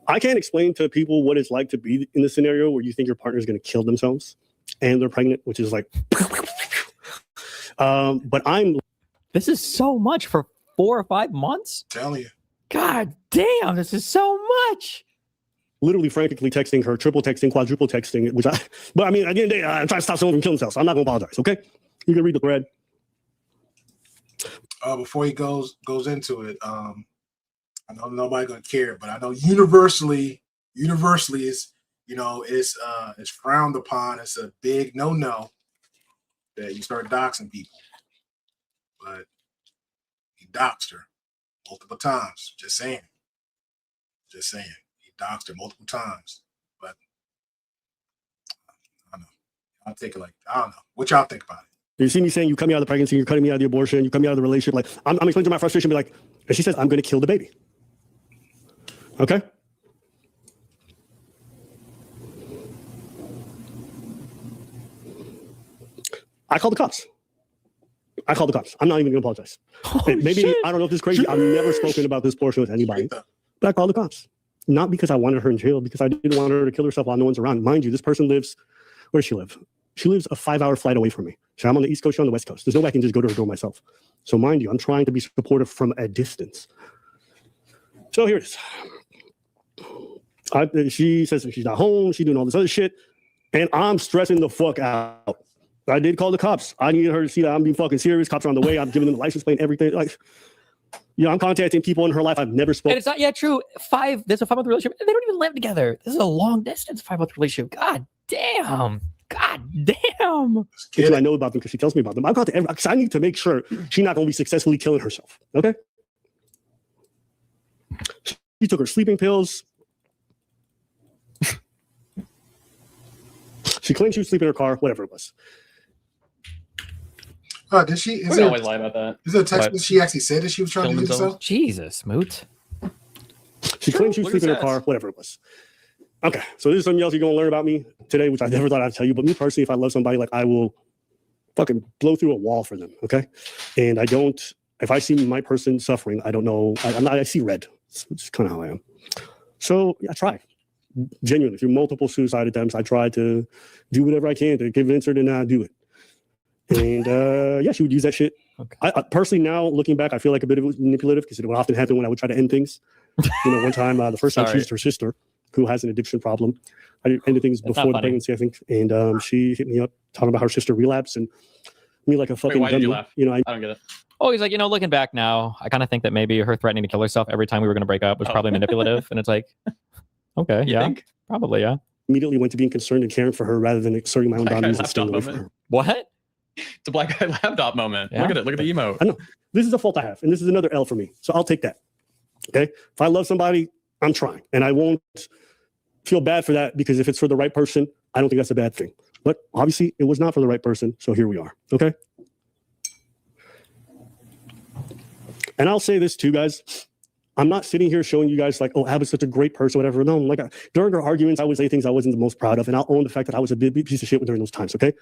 I can't explain to people what it's like to be in this scenario where you think your partner is going to kill themselves and they're pregnant, which is like, but this is so much for 4 or 5 months. Telling you. God damn, this is so much. Literally frantically texting her, triple texting, quadruple texting, but I mean, at the end of the day, I'm trying to stop someone from killing themselves. So I'm not going to apologize. Okay. You can read the thread. Before he goes into it, I know nobody gonna care, but I know universally is, it's frowned upon. It's a big no that you start doxing people. But he doxed her multiple times. Just saying. He doxed her multiple times. But I don't know. I take it like I don't know. What y'all think about it? You see me saying you cut me out of the pregnancy, you're cutting me out of the abortion, you cut me out of the relationship. Like I'm explaining to my frustration, be like, and she says, I'm going to kill the baby. Okay. I called the cops. I'm not even going to apologize. Maybe shit. I don't know if this is crazy. I've never spoken about this portion with anybody, but I called the cops. Not because I wanted her in jail, because I didn't want her to kill herself while no one's around. Mind you, this person lives, where does she live? She lives a 5-hour flight away from me. So I'm on the East Coast, she's on the West Coast. There's no way I can just go to her door myself. So mind you, I'm trying to be supportive from a distance. So here it is. She says she's not home. She's doing all this other shit. And I'm stressing the fuck out. I did call the cops. I needed her to see that I'm being fucking serious. Cops are on the way. I'm giving them the license plate and everything. Like, I'm contacting people in her life I've never spoken. And it's not yet true. There's a 5-month relationship. They don't even live together. This is a long distance 5-month relationship. God damn. Which I know about them because she tells me about them. I've got to, because I need to make sure she's not going to be successfully killing herself. Okay. She took her sleeping pills. She claimed she was sleeping in her car, whatever it was. Did she? We always lie about that. Is there a text that she actually said that she was trying to do so? Jesus, Moot. She claimed she was sleeping in her car, whatever it was. Okay, so this is something else you're going to learn about me today, which I never thought I'd tell you. But me personally, if I love somebody, like I will fucking blow through a wall for them, okay? And I don't, if I see my person suffering, I don't know, I see red. It's kind of how I am. So I try. Genuinely, through multiple suicide attempts, I try to do whatever I can to convince her to not do it. And yeah, she would use that shit. Okay. I personally, now looking back, I feel like a bit of it was manipulative because it would often happen when I would try to end things. One time, the first time she used her sister, who has an addiction problem. I ended things before the pregnancy, I think. And she hit me up talking about her sister relapse and me like a fucking why did you laugh? I don't get it. Oh, he's like, looking back now, I kind of think that maybe her threatening to kill herself every time we were going to break up was probably manipulative. And it's like, okay, You think? Probably, yeah. Immediately went to being concerned and caring for her rather than exerting my own boundaries and staying away from her. What? It's a black guy laptop moment. Yeah. Look at it. Look at the emote. I know. This is a fault I have. And this is another L for me. So I'll take that. Okay. If I love somebody, I'm trying. And I won't feel bad for that because if it's for the right person, I don't think that's a bad thing. But obviously it was not for the right person. So here we are. Okay. And I'll say this too, guys. I'm not sitting here showing you guys like, oh, Abba's such a great person, whatever. No, like during our arguments, I would say things I wasn't the most proud of. And I'll own the fact that I was a big piece of shit during those times. Okay.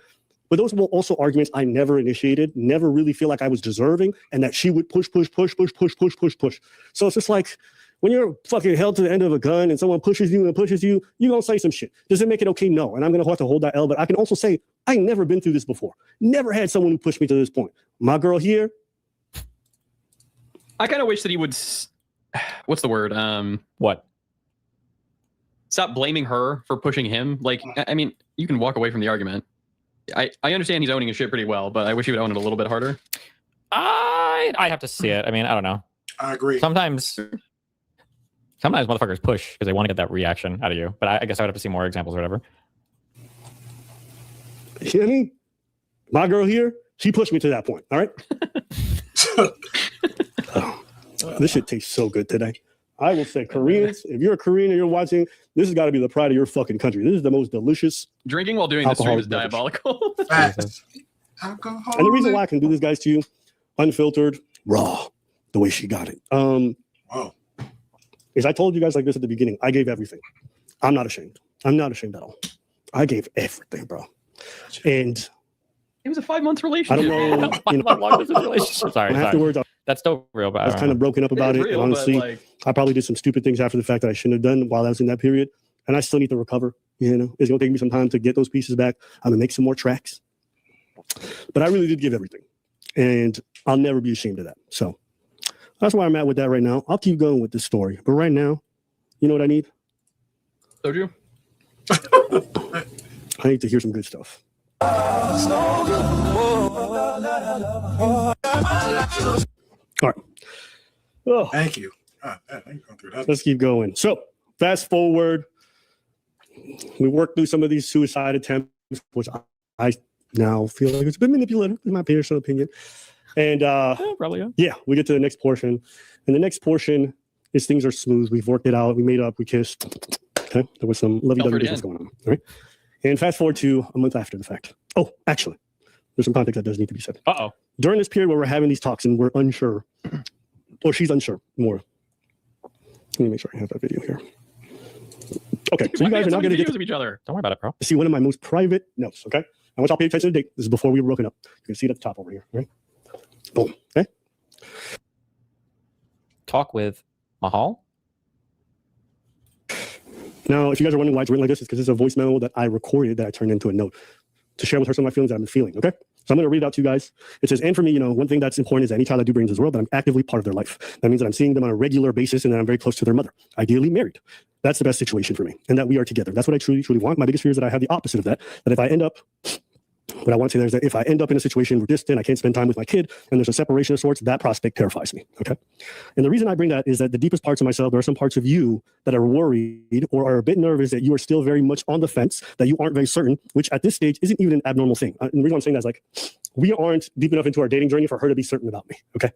But those were also arguments I never initiated, never really feel like I was deserving, and that she would push. So it's just like when you're fucking held to the end of a gun and someone pushes you, you're going to say some shit. Does it make it okay? No. And I'm going to have to hold that L. But I can also say I ain't never been through this before. Never had someone who pushed me to this point. My girl here. I kind of wish that he would what's the word? What? Stop blaming her for pushing him. Like, I mean, you can walk away from the argument. I understand he's owning his shit pretty well, but I wish he would own it a little bit harder. I'd have to see it. I mean, I don't know. I agree. Sometimes motherfuckers push because they want to get that reaction out of you. But I guess I would have to see more examples or whatever. Jenny, my girl here, she pushed me to that point. All right. This shit tastes so good today. I will say, Koreans, if you're a Korean and you're watching, this has got to be the pride of your fucking country. This is the most delicious. Drinking while doing this stream is diabolical. Alcohol. And the reason why I can do this, guys, to you, unfiltered, raw, the way she got it. Is I told you guys like this at the beginning. I gave everything. I'm not ashamed. I'm not ashamed at all. I gave everything, bro. And it was a 5 month relationship. I don't know. How long was this relationship? Sorry. Afterwards, that's still real. But I was kind of broken up about it. And honestly, I probably did some stupid things after the fact that I shouldn't have done while I was in that period. And I still need to recover. You know, it's gonna take me some time to get those pieces back. I'm gonna make some more tracks. But I really did give everything, and I'll never be ashamed of that. So that's where I'm at with that right now. I'll keep going with this story, but right now, you know what I need? Soju? I need to hear some good stuff. All right. Oh, thank you. Let's keep going. So fast forward. We worked through some of these suicide attempts, which I now feel like it's been manipulative, in my personal opinion. And probably yeah, we get to the next portion. And the next portion is things are smooth. We've worked it out. We made up. We kissed. Okay. There was some lovey-dovey business going on. All right. And fast forward to a month after the fact. Oh, actually, there's some context that does need to be said. Uh-oh. During this period where we're having these talks and we're unsure, or she's unsure more. Let me make sure I have that video here. Okay, so you guys are not going to get to each other. Don't worry about it, bro. See one of my most private notes. Okay, I want y'all to pay attention to the date. This is before we were broken up. You can see it at the top over here. Right? Boom. Okay. Talk with Mahal. Now, if you guys are wondering why it's written like this, it's because it's a voice memo that I recorded that I turned into a note to share with her some of my feelings that I've been feeling. Okay. So I'm going to read it out to you guys. It says, and for me, you know, one thing that's important is that any child I do bring into this world, that I'm actively part of their life. That means that I'm seeing them on a regular basis and that I'm very close to their mother, ideally married. That's the best situation for me, and that we are together. That's what I truly, truly want. My biggest fear is that I have the opposite of that, that if I end up, what I want to say there is that if I end up in a situation where distant, I can't spend time with my kid, and there's a separation of sorts, that prospect terrifies me. Okay. And the reason I bring that is that the deepest parts of myself, there are some parts of you that are worried or are a bit nervous that you are still very much on the fence, that you aren't very certain, which at this stage isn't even an abnormal thing. And the reason I'm saying that is like, we aren't deep enough into our dating journey for her to be certain about me. Okay.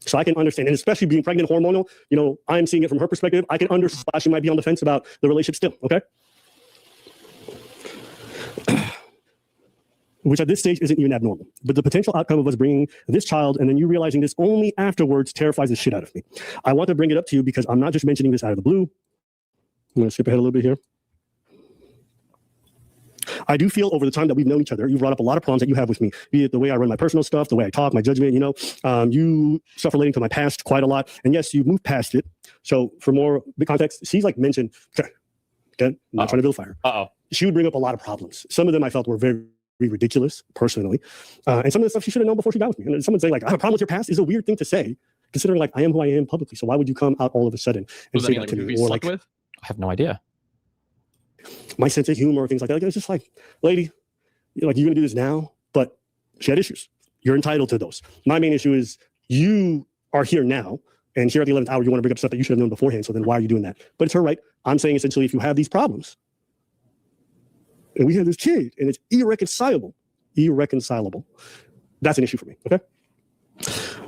So I can understand, and especially being pregnant, hormonal, you know, I'm seeing it from her perspective. I can understand why she might be on the fence about the relationship still. Okay. Which at this stage isn't even abnormal. But the potential outcome of us bringing this child and then you realizing this only afterwards terrifies the shit out of me. I want to bring it up to you because I'm not just mentioning this out of the blue. I'm going to skip ahead a little bit here. I do feel over the time that we've known each other, you've brought up a lot of problems that you have with me, be it the way I run my personal stuff, the way I talk, my judgment, you know, you stuff relating to my past quite a lot. And yes, you've moved past it. So for more big context, she's like mentioned, okay, I'm not trying to build fire. She would bring up a lot of problems. Some of them I felt were very ridiculous personally. And some of the stuff she should have known before she got with me. And someone saying like, I have a problem with your past is a weird thing to say, considering like I am who I am publicly. So why would you come out all of a sudden and say that to me? Or like, I have no idea. My sense of humor or things like that. Like, it's just like, lady, like you're gonna do this now, but she had issues. You're entitled to those. My main issue is you are here now, and here at the 11th hour, you want to bring up stuff that you should have known beforehand. So then why are you doing that? But it's her right. I'm saying essentially, if you have these problems, and we have this kid, and it's irreconcilable, that's an issue for me. Okay.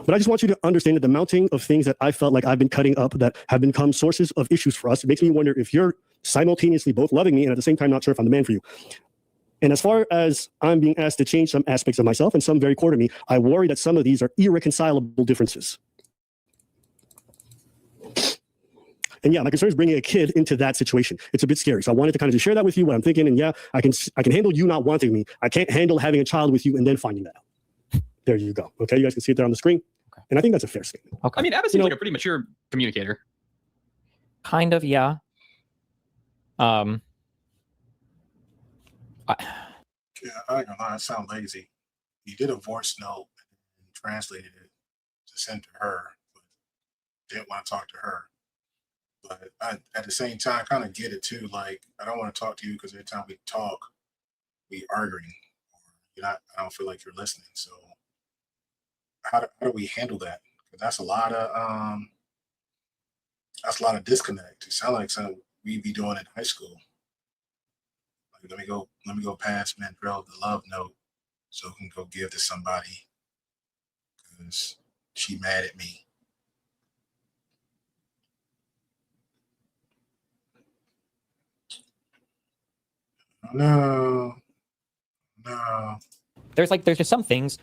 But I just want you to understand that the mounting of things that I felt like I've been cutting up that have become sources of issues for us, it makes me wonder if you're simultaneously both loving me and at the same time not sure if I'm the man for you. And as far as I'm being asked to change some aspects of myself and some very core to me, I worry that some of these are irreconcilable differences. And yeah, my concern is bringing a kid into that situation. It's a bit scary. So I wanted to kind of just share that with you, what I'm thinking. And yeah, I can handle you not wanting me. I can't handle having a child with you and then finding that out. There you go. Okay, you guys can see it there on the screen. Okay. And I think that's a fair statement. Okay. I mean, Abba seems like a pretty mature communicator. Kind of, yeah. Yeah, I ain't gonna lie, I sound lazy. You did a voice note and translated it to send to her, but didn't want to talk to her. But at the same time, I kind of get it too. Like, I don't want to talk to you because every time we talk, we arguing. Or I don't feel like you're listening. So how do we handle that? Because that's a lot of disconnect. It sounds like something we'd be doing in high school. Like, let me go pass Mandrell the love note so I can go give to somebody because she mad at me. No. There's just some things.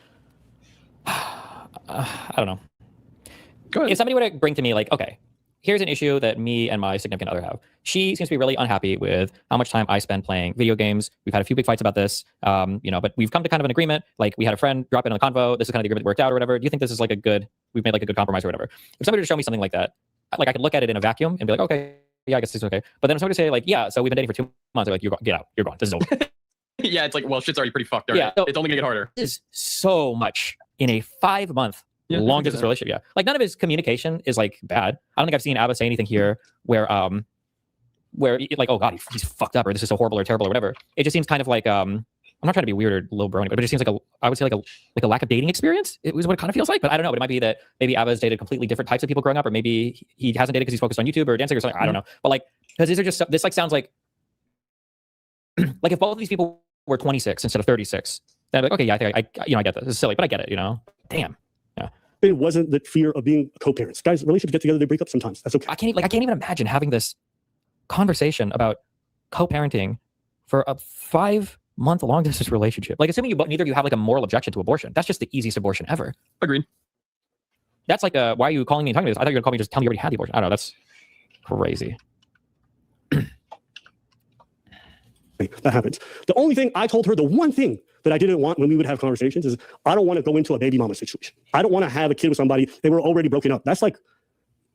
I don't know. Go ahead. If somebody were to bring to me like, okay, here's an issue that me and my significant other have. She seems to be really unhappy with how much time I spend playing video games. We've had a few big fights about this, but we've come to kind of an agreement. Like, we had a friend drop in on the convo. This is kind of the agreement that worked out or whatever. Do you think this is like we've made like a good compromise or whatever? If somebody were to show me something like that, like, I could look at it in a vacuum and be like, okay, yeah, I guess it's okay. But then if somebody say like, yeah, so we've been dating for 2 months, they're like, get out, you're gone. This is over. Yeah, it's like, well, shit's already pretty fucked. Already. Yeah, so it's only gonna get harder. Is so much in a 5-month long distance relationship. Yeah, like, none of his communication is like bad. I don't think I've seen Abba say anything here where like, oh god, he's fucked up, or this is so horrible or terrible or whatever. It just seems kind of like I'm not trying to be weird or little brony, but it just seems like I would say like a lack of dating experience. It was what it kind of feels like, but I don't know. But it might be that maybe Abba's dated completely different types of people growing up, or maybe he hasn't dated because he's focused on YouTube or dancing or something. I don't know. But like, because this like sounds like like if both of these people were 26 instead of 36, then I'd be like, okay, yeah, I think I get this. It's silly, but I get it. Damn. Yeah. It wasn't the fear of being co-parents. Guys, relationships get together, they break up sometimes. That's okay. I can't even imagine having this conversation about co-parenting for a 5-month long distance relationship. Like, assuming neither of you have like a moral objection to abortion. That's just the easiest abortion ever. Agreed. That's like why are you calling me and talking to me this? I thought you were gonna call me just tell me you already had the abortion. I don't know. That's crazy. That happens. The only thing I told her, the one thing that I didn't want when we would have conversations is I don't want to go into a baby mama situation. I don't want to have a kid with somebody they were already broken up. That's like,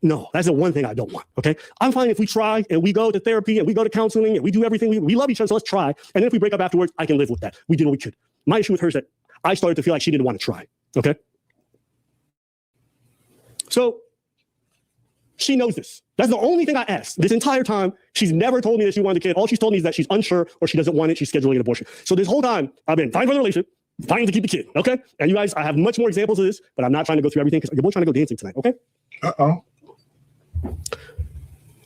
no, that's the one thing I don't want. Okay. I'm fine if we try and we go to therapy and we go to counseling and we do everything. We love each other. So let's try. And then if we break up afterwards, I can live with that. We did what we could. My issue with her is that I started to feel like she didn't want to try. Okay. So she knows this. That's the only thing I asked this entire time. She's never told me that she wanted a kid. All she's told me is that she's unsure or she doesn't want it. She's scheduling an abortion. So this whole time, I've been fine for the relationship, fine to keep the kid. Okay. And you guys, I have much more examples of this, but I'm not trying to go through everything because you're both trying to go dancing tonight. Okay.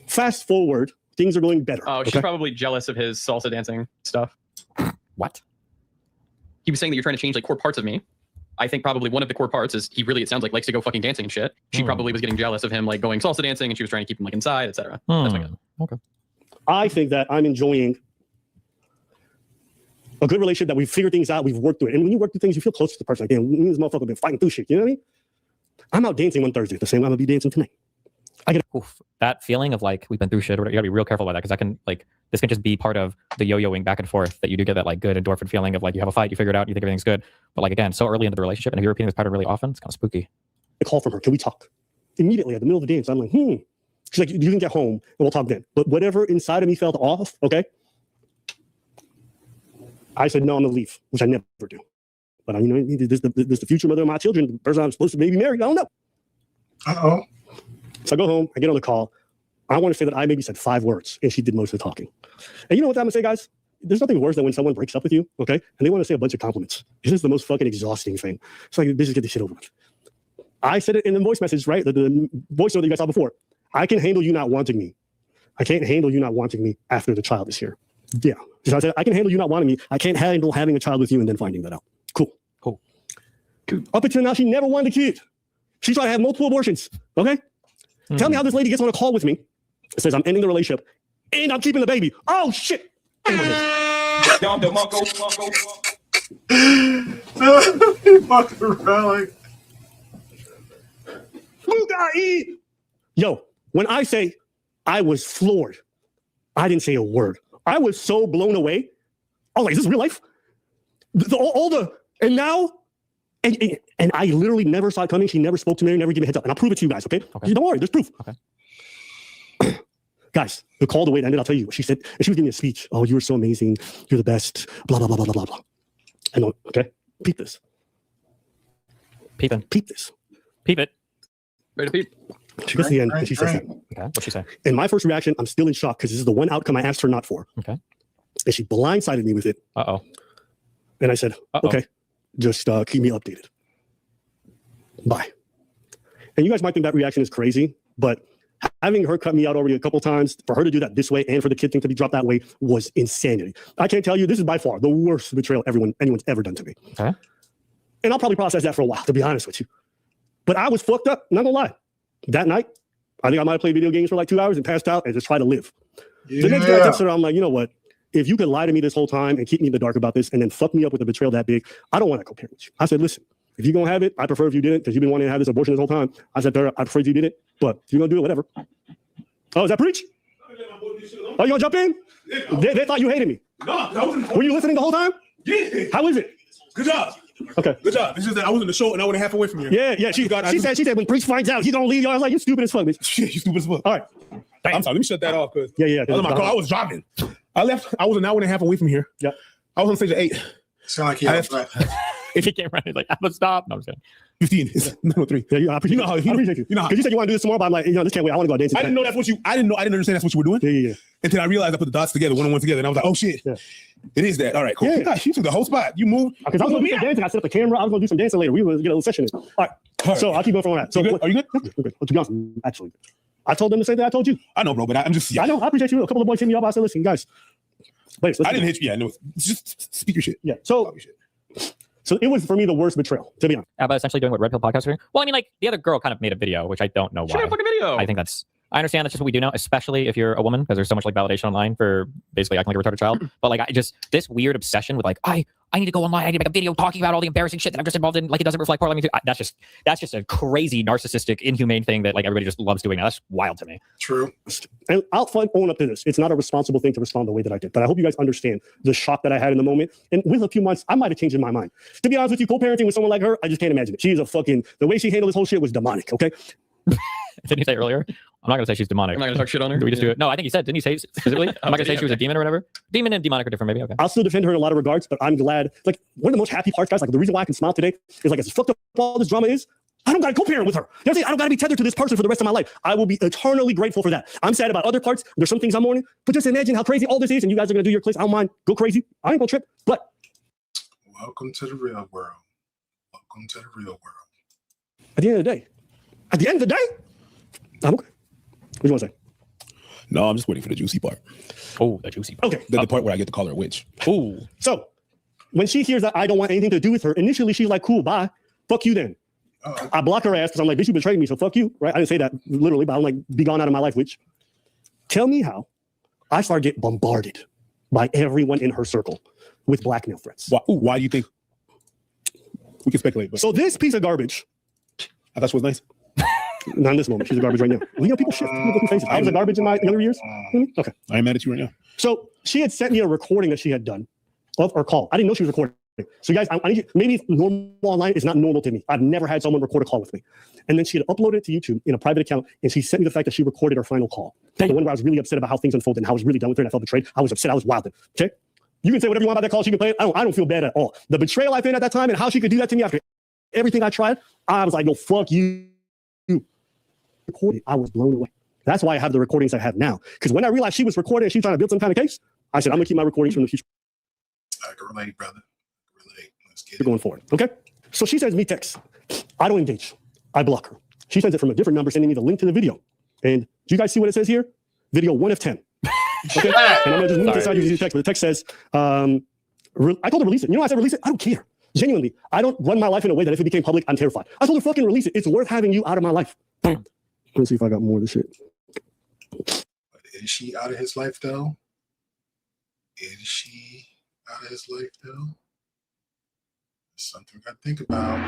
Fast forward, things are going better. Oh, she's probably jealous of his salsa dancing stuff. What? He was saying that you're trying to change like core parts of me. I think probably one of the core parts is he really, it sounds like, likes to go fucking dancing and shit. She probably was getting jealous of him like going salsa dancing, and she was trying to keep him like inside, etc. That's what I got. Okay. I think that I'm enjoying a good relationship that we've figured things out, we've worked through it. And when you work through things, you feel close to the person. Like, damn, me and this motherfucker been fighting through shit. You know what I mean? I'm out dancing on Thursday, the same way I'm gonna be dancing tonight. I get that feeling of like we've been through shit. You gotta be real careful about that, because that can like this can just be part of the yo-yoing back and forth that you do get that like good endorphin feeling of like you have a fight, you figure it out, you think everything's good, but like again, so early into the relationship, and if you're repeating this pattern really often, it's kind of spooky. A call from her. Can we talk? Immediately at the middle of the dance, I'm like, She's like, you can get home and we'll talk then. But whatever inside of me felt off, okay? I said, no, I'm gonna leave, which I never do. But this the future mother of my children, the person I'm supposed to maybe marry. I don't know. So I go home, I get on the call. I want to say that I maybe said 5 words and she did most of the talking. And you know what I'm gonna say, guys? There's nothing worse than when someone breaks up with you, okay? And they want to say a bunch of compliments. It's just the most fucking exhausting thing. It's like, just get this shit over with. I said it in the voice message, right? The voice note that you guys saw before. I can handle you not wanting me. I can't handle you not wanting me after the child is here. Yeah. So I said, I can handle you not wanting me. I can't handle having a child with you and then finding that out. Cool. Up until now, she never wanted a kid. She tried to have multiple abortions, okay? Tell me how this lady gets on a call with me. It says, I'm ending the relationship and I'm keeping the baby. Oh, shit. Yo, when I say I was floored, I didn't say a word. I was so blown away. I was like, is this real life? And now, and I literally never saw it coming. She never spoke to me, never gave me a heads up. And I'll prove it to you guys, okay? Don't worry, there's proof. Okay. Guys, the call, the way it ended, I'll tell you what she said. And she was giving me a speech. Oh, you were so amazing. You're the best. Blah, blah, blah, blah, blah, blah. I know, okay? Peep this. Peeping. Peep this. Peep it. Ready to peep. She gets to the end and she says that. Okay. What'd she say? And my first reaction, I'm still in shock because this is the one outcome I asked her not for. Okay. And she blindsided me with it. Uh-oh. And I said, okay, just keep me updated. Bye. And you guys might think that reaction is crazy, but having her cut me out already a couple times, for her to do that this way and for the kid thing to be dropped that way was insanity. I can't tell you, this is by far the worst betrayal anyone's ever done to me. Okay. And I'll probably process that for a while, to be honest with you. But I was fucked up, not gonna lie. That night, I think I might have played video games for like 2 hours and passed out and just tried to live. Yeah. The next day I texted her, I'm like, you know what? If you could lie to me this whole time and keep me in the dark about this and then fuck me up with a betrayal that big, I don't want to co-parent with you. I said, listen, if you're going to have it, I prefer if you didn't, because you've been wanting to have this abortion this whole time. I said to her, I prefer if you did it, but if you're going to do it, whatever. Oh, is that preach? Oh, you going to jump in? They thought you hated me. No, were you listening the whole time? Yeah. How is it? Good job. Okay. Good job. It's just that I was in the show and I went half away from you. Yeah. She said when Preach finds out, he's going to leave you. I was like, you stupid as fuck, bitch. Shit, you stupid as fuck. All right. I'm sorry. Let me shut that off. Cause yeah. I was in my car. I was driving. I left. I was an hour and a half away from here. Yeah. I was on stage at 8. Sound like If he came around, he's like, I'm gonna stop. No, I'm just kidding. 15. It's 9:03. Yeah, I appreciate you. You know, because you said you want to do this tomorrow, but I'm like, this can't wait. I want to go dancing. I didn't know that's what you. I didn't understand that's what you were doing. Yeah. Until I realized I put the dots together, one on one together, and I was like, oh shit, it is that. All right, cool. Yeah. You took the whole spot. You moved. Because I was going to do some dancing. I set up the camera. I was going to do some dancing later. We were going to get a little session in. All right. So I'll keep going from that. So are you good? I'm good. Well, to be honest, actually, I told them the same thing I told you. I know, bro, but I'm just. Yeah. I know. I appreciate you. A couple of boys hit me up. I said, listen, guys. I didn't hit you. Yeah, no. Just speak your shit. Yeah. So it was for me the worst betrayal, to be honest. About essentially doing what Red Pill Podcast are doing. Well, I mean, like the other girl kind of made a video, which I don't know why. She made a fucking video. I think I understand that's just what we do now, especially if you're a woman, because there's so much like validation online for basically acting like a retarded child. But like, this weird obsession with like, I need to go online, I need to make a video talking about all the embarrassing shit that I'm just involved in. Like, it doesn't reflect part of me. That's just a crazy, narcissistic, inhumane thing that like everybody just loves doing now. That's wild to me. True. And I'll own up to this. It's not a responsible thing to respond the way that I did, but I hope you guys understand the shock that I had in the moment. And with a few months, I might have changed in my mind. To be honest with you, co-parenting with someone like her, I just can't imagine it. She's the way she handled this whole shit was demonic. Okay. Didn't you say earlier? I'm not going to say she's demonic. I'm not going to talk shit on her. Do we just do it? No, I think you said, didn't you say specifically? I'm not going to say she was a demon or whatever. Demon and demonic are different, maybe. Okay. I'll still defend her in a lot of regards, but I'm glad. Like, one of the most happy parts, guys, like the reason why I can smile today is like, as fucked up all this drama is, I don't got to co-parent with her. You know what I'm saying? I don't got to be tethered to this person for the rest of my life. I will be eternally grateful for that. I'm sad about other parts. There's some things I'm mourning, but just imagine how crazy all this is, and you guys are going to do your clicks. I don't mind. Go crazy. I ain't going to trip, but. Welcome to the real world. Welcome to the real world. At the end of the day, I'm okay. What do you want to say? No, I'm just waiting for the juicy part. Oh, the juicy part. Okay. The part where I get to call her a witch. Oh. So, when she hears that I don't want anything to do with her, initially she's like, cool, bye. Fuck you then. I block her ass because I'm like, bitch, you betrayed me, so fuck you, right? I didn't say that literally, but I'm like, be gone out of my life, witch. Tell me how I started getting bombarded by everyone in her circle with blackmail threats. Why do you think? We can speculate. But. So this piece of garbage. I thought she was nice. Not in this moment. She's a garbage right now. You know, people shift. People go through phases. I was a garbage in my younger years. Okay. I ain't mad at you right now. So she had sent me a recording that she had done of her call. I didn't know she was recording. So you guys, I need you, maybe normal online is not normal to me. I've never had someone record a call with me. And then she had uploaded it to YouTube in a private account, and she sent me the fact that she recorded her final call. The one where I was really upset about how things unfolded and how I was really done with her and I felt betrayed. I was upset. I was wilded. Okay? You can say whatever you want about that call. She can play it. I don't feel bad at all. The betrayal I felt at that time and how she could do that to me after everything I tried, I was like, no, fuck you. Recorded, I was blown away. That's why I have the recordings I have now. Because when I realized she was recording and she was trying to build some kind of case, I said, I'm going to keep my recordings from the future. I can relate, brother. Relate. Let's get We're going forward. Okay? So she sends me texts. I don't engage. I block her. She sends it from a different number, sending me the link to the video. And do you guys see what it says here? Video 1 of 10. Okay? And I'm going to just move this out using the text, but the text says, I told her release it. You know why I said release it? I don't care. Genuinely, I don't run my life in a way that if it became public, I'm terrified. I told her fucking release it. It's worth having you out of my life. Bam. Let's see if I got more of this shit. Is she out of his life though? Is she out of his life though? Something I think about.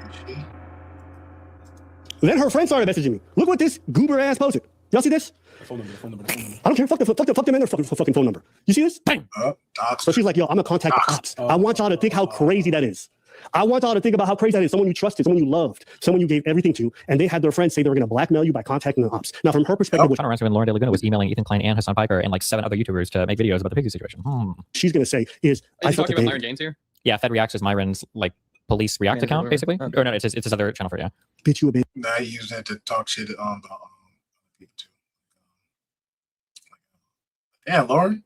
Is she? Then her friend started messaging me. Look what this goober ass posted. Y'all see this? The phone number. I don't care. Fuck them and their fucking phone number. You see this? Bang. So she's like, yo, I'm gonna contact the cops. I want y'all to think how crazy that is. I want y'all to think about how crazy that is. Someone you trusted, someone you loved, someone you gave everything to, and they had their friends say they were going to blackmail you by contacting the ops. Now, from her perspective, John Ransom and Lauren De Laguna was emailing Ethan Klein and Hassan Piper and like 7 other YouTubers to make videos about the Pixie situation. She's going to say is, I talking about Myron Gaines here? Yeah, Fed Reacts is Myron's like police react account, basically. Or no, it's this other channel for you. Bitch, you a bitch. Nah, I use that to talk shit on the people too. Yeah, Lauren.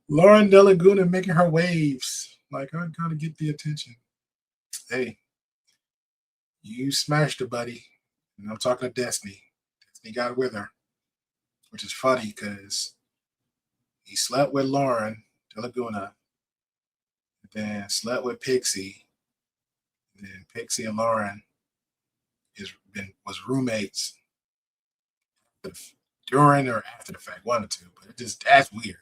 Lauren De Laguna making her waves. Like, I gotta get the attention. Hey, you smashed her, buddy. And I'm talking to Destiny. Destiny got with her, which is funny because he slept with Lauren De Laguna, then slept with Pixie, and then Pixie and Lauren was roommates during or after the fact, one or two. But that's weird.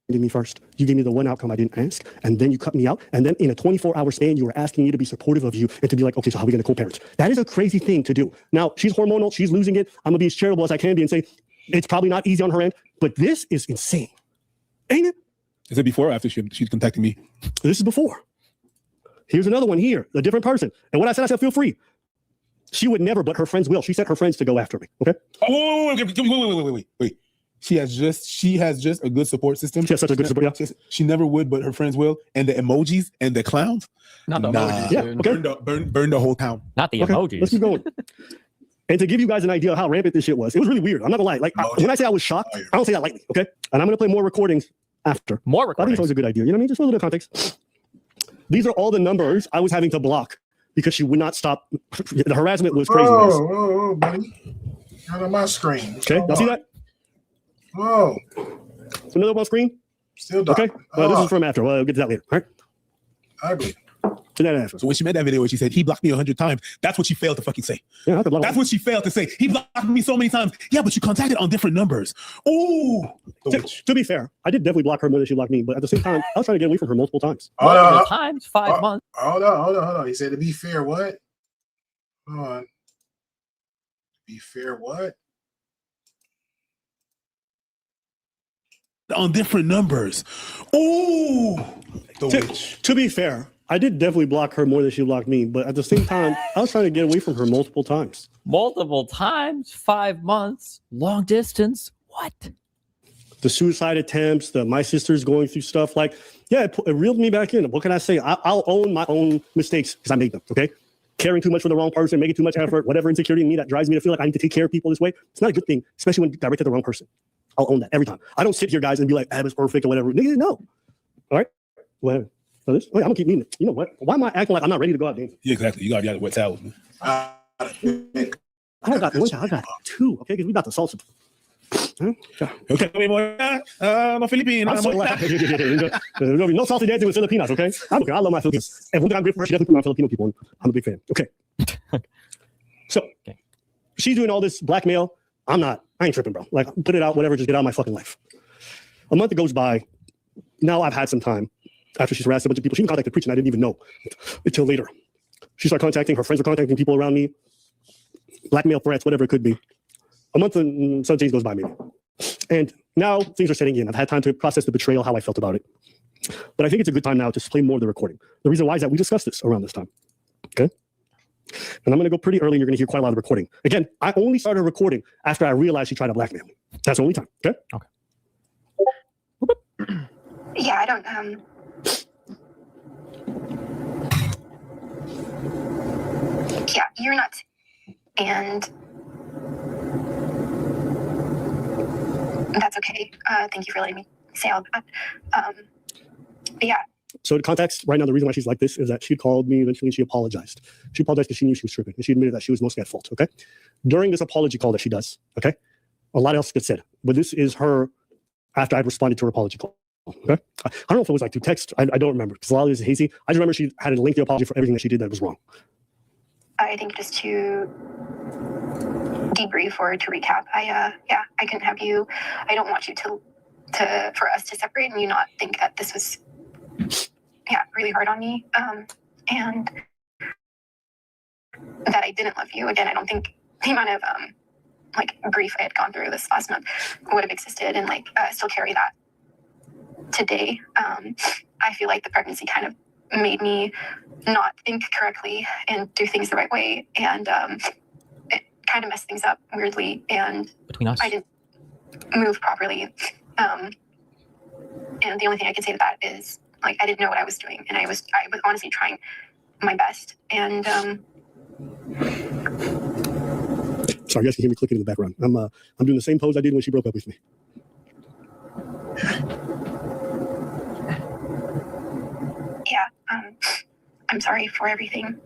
Did me first. You gave me the one outcome I didn't ask, and then you cut me out. And then in a 24-hour span, you were asking me to be supportive of you and to be like, okay, so how are we going to co-parent? That is a crazy thing to do. Now, she's hormonal. She's losing it. I'm going to be as charitable as I can be and say it's probably not easy on her end, but this is insane. Ain't it? Is it before or after she's contacting me? This is before. Here's another one here, a different person. And when I said, feel free. She would never, but her friends will. She sent her friends to go after me. Okay? Oh, wait. She has just a good support system. She has such a good support. Yeah. She never would, but her friends will. And the emojis and the clowns. Not the emojis. Yeah, okay. Burn the whole town. Not the emojis. Let's keep going. And to give you guys an idea of how rampant this shit was, it was really weird. I'm not gonna lie. Like when I say I was shocked, I don't say that lightly. Okay. And I'm gonna play more recordings after. More recordings. I think it's always a good idea. You know what I mean? Just a little bit of context. These are all the numbers I was having to block because she would not stop. The harassment was crazy. Oh, buddy. Out on my screen. Okay. Y'all see that? Whoa. So another one on screen? Still dark. Okay. This is from after. Well, we'll get to that later. All right. Ugly. To that after. So when she made that video where she said he blocked me 100 times, that's what she failed to fucking say. Yeah, that's what she failed to say. He blocked me so many times. Yeah, but you contacted on different numbers. Ooh. To be fair, I did definitely block her more than she blocked me, but at the same time, I was trying to get away from her multiple times. Multiple times? 5 months? Hold on. He said to be fair, what? Hold on. Be fair, what? On different numbers. Ooh. To be fair, I did definitely block her more than she blocked me, but at the same time, I was trying to get away from her multiple times. Multiple times? 5 months? Long distance? What? The suicide attempts, my sister's going through stuff. Like, yeah, it reeled me back in. What can I say? I'll own my own mistakes because I made them, okay? Caring too much for the wrong person, making too much effort, whatever insecurity in me that drives me to feel like I need to take care of people this way. It's not a good thing, especially when directed at the wrong person. I'll own that every time. I don't sit here, guys, and be like, it's perfect or whatever. Nigga, no. All right? Well, I'm going to keep meaning it. You know what? Why am I acting like I'm not ready to go out dancing? Yeah, exactly. You got to wet towels, man. I don't got one child. I got two, okay? Because we got the salsa. Okay. No Filipinas. No salty dancing with Filipinas, okay? I don't care. I love my Filipinos. And one thing I'm grateful for, she definitely put my Filipino people on. I'm a big fan. Okay. So, she's doing all this blackmail. I'm not. I ain't tripping, bro. Like, put it out, whatever, just get out of my fucking life. A month goes by. Now I've had some time after she's harassed a bunch of people. She even contacted Preach, and I didn't even know until later. She started contacting, her friends were contacting people around me, blackmail threats, whatever it could be. A month and some days goes by, maybe. And now things are setting in. I've had time to process the betrayal, how I felt about it. But I think it's a good time now to play more of the recording. The reason why is that we discussed this around this time. Okay? And I'm going to go pretty early, and you're going to hear quite a lot of recording. Again, I only started recording after I realized she tried to blackmail me. That's the only time. Okay? Okay. Yeah, I don't, yeah, you're nuts. And that's okay. Thank you for letting me say all that. But yeah. So the context right now, the reason why she's like this is that she called me eventually and she apologized. She apologized because she knew she was tripping. And she admitted that she was mostly at fault, okay? During this apology call that she does, okay? A lot else gets said. But this is her after I'd responded to her apology call, okay? I don't know if it was like through text. I don't remember because a lot of this is hazy. I just remember she had a lengthy apology for everything that she did that was wrong. I think just to debrief or to recap, I couldn't have you. I don't want you to for us to separate and you not think that this was really hard on me, and that I didn't love you. Again, I don't think the amount of grief I had gone through this last month would have existed and still carry that today. I feel like the pregnancy kind of made me not think correctly and do things the right way, and it kind of messed things up weirdly, and between us, I didn't move properly And the only thing I can say to that is, like, I didn't know what I was doing, and I was honestly trying my best. And sorry, you guys can hear me clicking in the background. I'm doing the same pose I did when she broke up with me. yeah, I'm sorry for everything.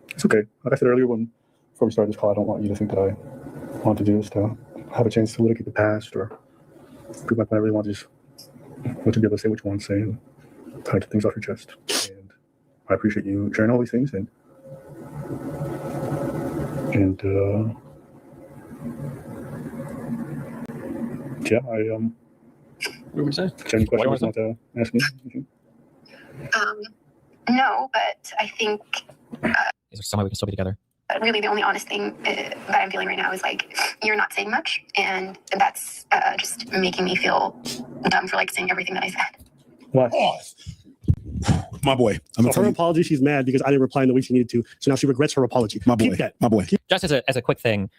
It's okay. Like I said earlier, before we started this call, I don't want you to think that I want to do this to have a chance to look at the past or prove my point. I really want to just want to be able to say what you want to say and type things off your chest. And I appreciate you sharing all these things and yeah, What would you say? Any questions you want to ask me? No, but I think Is there some way we can still be together? really the only honest thing that I'm feeling right now is like you're not saying much, and that's just making me feel dumb for like saying everything that I said. Why? My boy. I'm her apology, she's mad because I didn't reply in the way she needed to. So now she regrets her apology. My boy. My boy. Just as a quick thing,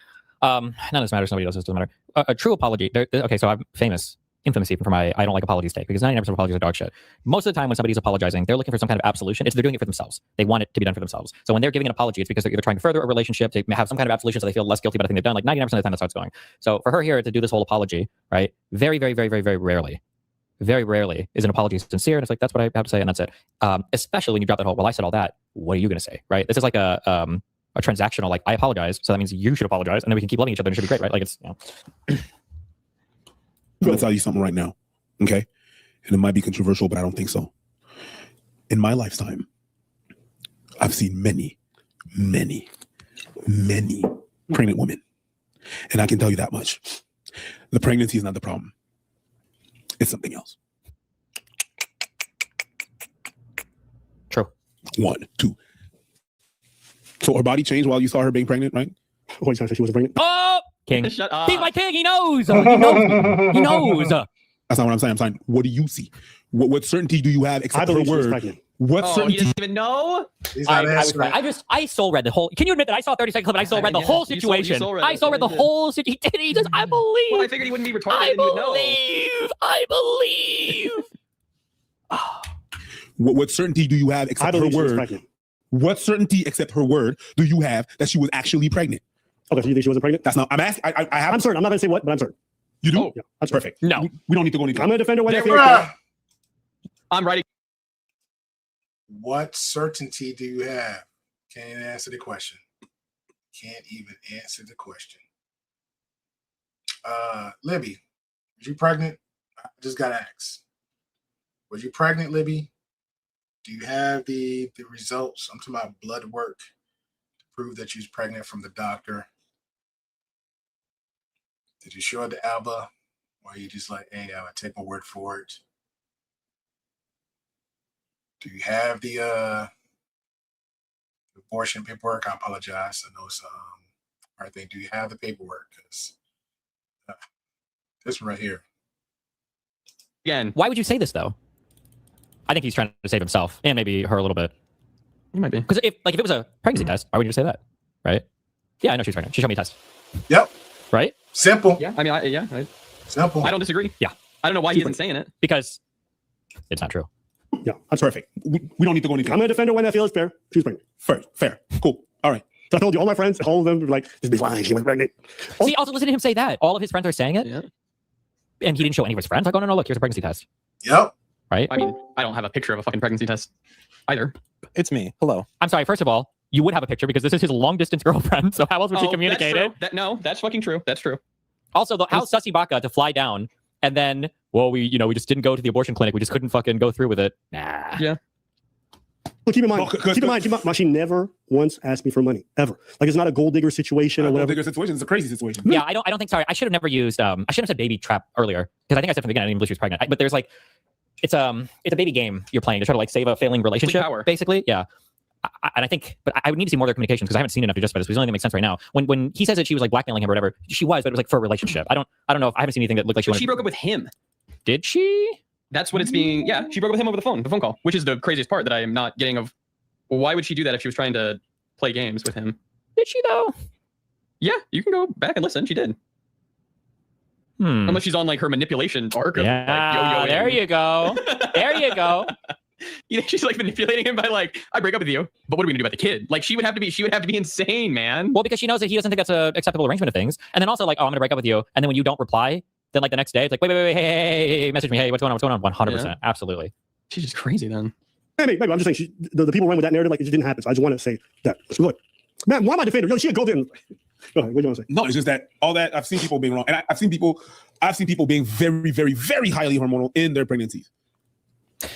none of this matters. Nobody else's doesn't matter. A true apology. Okay, so I'm infamous even for my I don't like apologies take, because 99% of apologies are dog shit. Most of the time when somebody's apologizing, they're looking for some kind of absolution. They're doing it for themselves. They want it to be done for themselves. So when they're giving an apology, it's because they're either trying to further a relationship, they have some kind of absolution so they feel less guilty about a thing they've done. Like 99% of the time that's how it's going. So for her here to do this whole apology, right? Very, very, very, very, very rarely is an apology sincere. And it's like, that's what I have to say, and that's it. Especially when you drop that whole, well, I said all that, what are you going to say, right? This is like a transactional, like, I apologize, so that means you should apologize, and then we can keep loving each other, and it should be great, right? Like, it's, I'm going to tell you something right now, okay? And it might be controversial, but I don't think so. In my lifetime, I've seen many, many, many pregnant women. And I can tell you that much. The pregnancy is not the problem. It's something else. True. 1, 2. So her body changed while you saw her being pregnant, right? What, you trying to say she wasn't pregnant? Oh, king. Shut up. He's my king. He knows. He knows. He knows. That's not what I'm saying. I'm saying, what do you see? What certainty do you have except her word? What He certainty? doesn't even know. I soul read the whole. Can you admit that I saw a 30-second clip and I soul read the whole situation? I soul read the whole situation. He just, I believe. Well, I figured he wouldn't be retarded. I believe. What certainty do you have except her word? What certainty except her word do you have that she was actually pregnant? Okay, so you think she wasn't pregnant? That's not. I'm asking. I'm certain. I'm not going to say what, but I'm certain. You do? Oh, yeah, that's perfect. No, we don't need to go any. I'm going to defend her when I feel I'm writing. What certainty do you have? Can't even answer the question. Can't even answer the question. Libby, was you pregnant? I just got asked. Was you pregnant, Libby? Do you have the results? I'm talking about blood work to prove that you was pregnant from the doctor. Did you show it to Alba? Or are you just like, hey, I would take my word for it? Do you have the abortion paperwork? I apologize. I know it's hard thing. Do you have the paperwork? Because this one right here. Again. Why would you say this though? I think he's trying to save himself and maybe her a little bit. He might be. Because if it was a pregnancy test, why would you say that? Right? Yeah, I know she's pregnant. She showed me a test. Yep. Right? Simple. Yeah. I mean, simple. I don't disagree. Yeah. I don't know why he isn't saying it. Because it's not true. Yeah, that's perfect. We don't need to go any. I'm going to defend her when I feel it's fair. She's pregnant. Fair. Cool. All right. So I told you, all my friends, all of them were like, this be lying. She was pregnant. See, also listen to him say that. All of his friends are saying it. Yeah. And he didn't show any of his friends. Like, oh, no, look, here's a pregnancy test. Yep. Right? I mean, I don't have a picture of a fucking pregnancy test either. It's me. Hello. I'm sorry. First of all, you would have a picture because this is his long distance girlfriend. So how else would she communicate it? That's fucking true. That's true. Also, how sussy Baka to fly down and then, well, we just didn't go to the abortion clinic. We just couldn't fucking go through with it. Nah. Yeah. Well, keep in mind, she never once asked me for money ever. Like, it's not a gold digger situation or whatever. Gold digger situation. It's a crazy situation. Yeah, I don't think. Sorry, I should have never used. I should have said baby trap earlier because I think I said from the beginning I didn't believe she was pregnant. But there's like, it's a baby game you're playing to try to like save a failing relationship. Basically, yeah. And I think, but I would need to see more of their communications because I haven't seen enough to justify this. But the only thing that makes sense right now, when he says that she was like blackmailing him or whatever, she was, but it was like for a relationship. I don't know if I haven't seen anything that looked like she broke up with him. Did she? That's what it's being. Yeah, she broke up with him over the phone call, which is the craziest part that I am not getting of. Well, why would she do that if she was trying to play games with him? Did she though? Yeah, you can go back and listen. She did. Unless she's on like her manipulation arc. Of, Yeah, like, there you go. There you go. You know, she's like manipulating him by like, I break up with you, but what are we gonna do about the kid? Like she would have to be insane, man. Well, because she knows that he doesn't think that's an acceptable arrangement of things. And then also like, oh, I'm gonna break up with you. And then when you don't reply, then like the next day, it's like, wait, hey, message me. Hey, what's going on? 100%. Absolutely. She's just crazy then. Hey, maybe I'm just saying the people run with that narrative like it just didn't happen. So I just want to say that. So look, man, why am I defending her? Yo, she a go there. Go ahead, what do you want to say? No, it's just that all that I've seen people being wrong, and I've seen people being very, very, very highly hormonal in their pregnancies.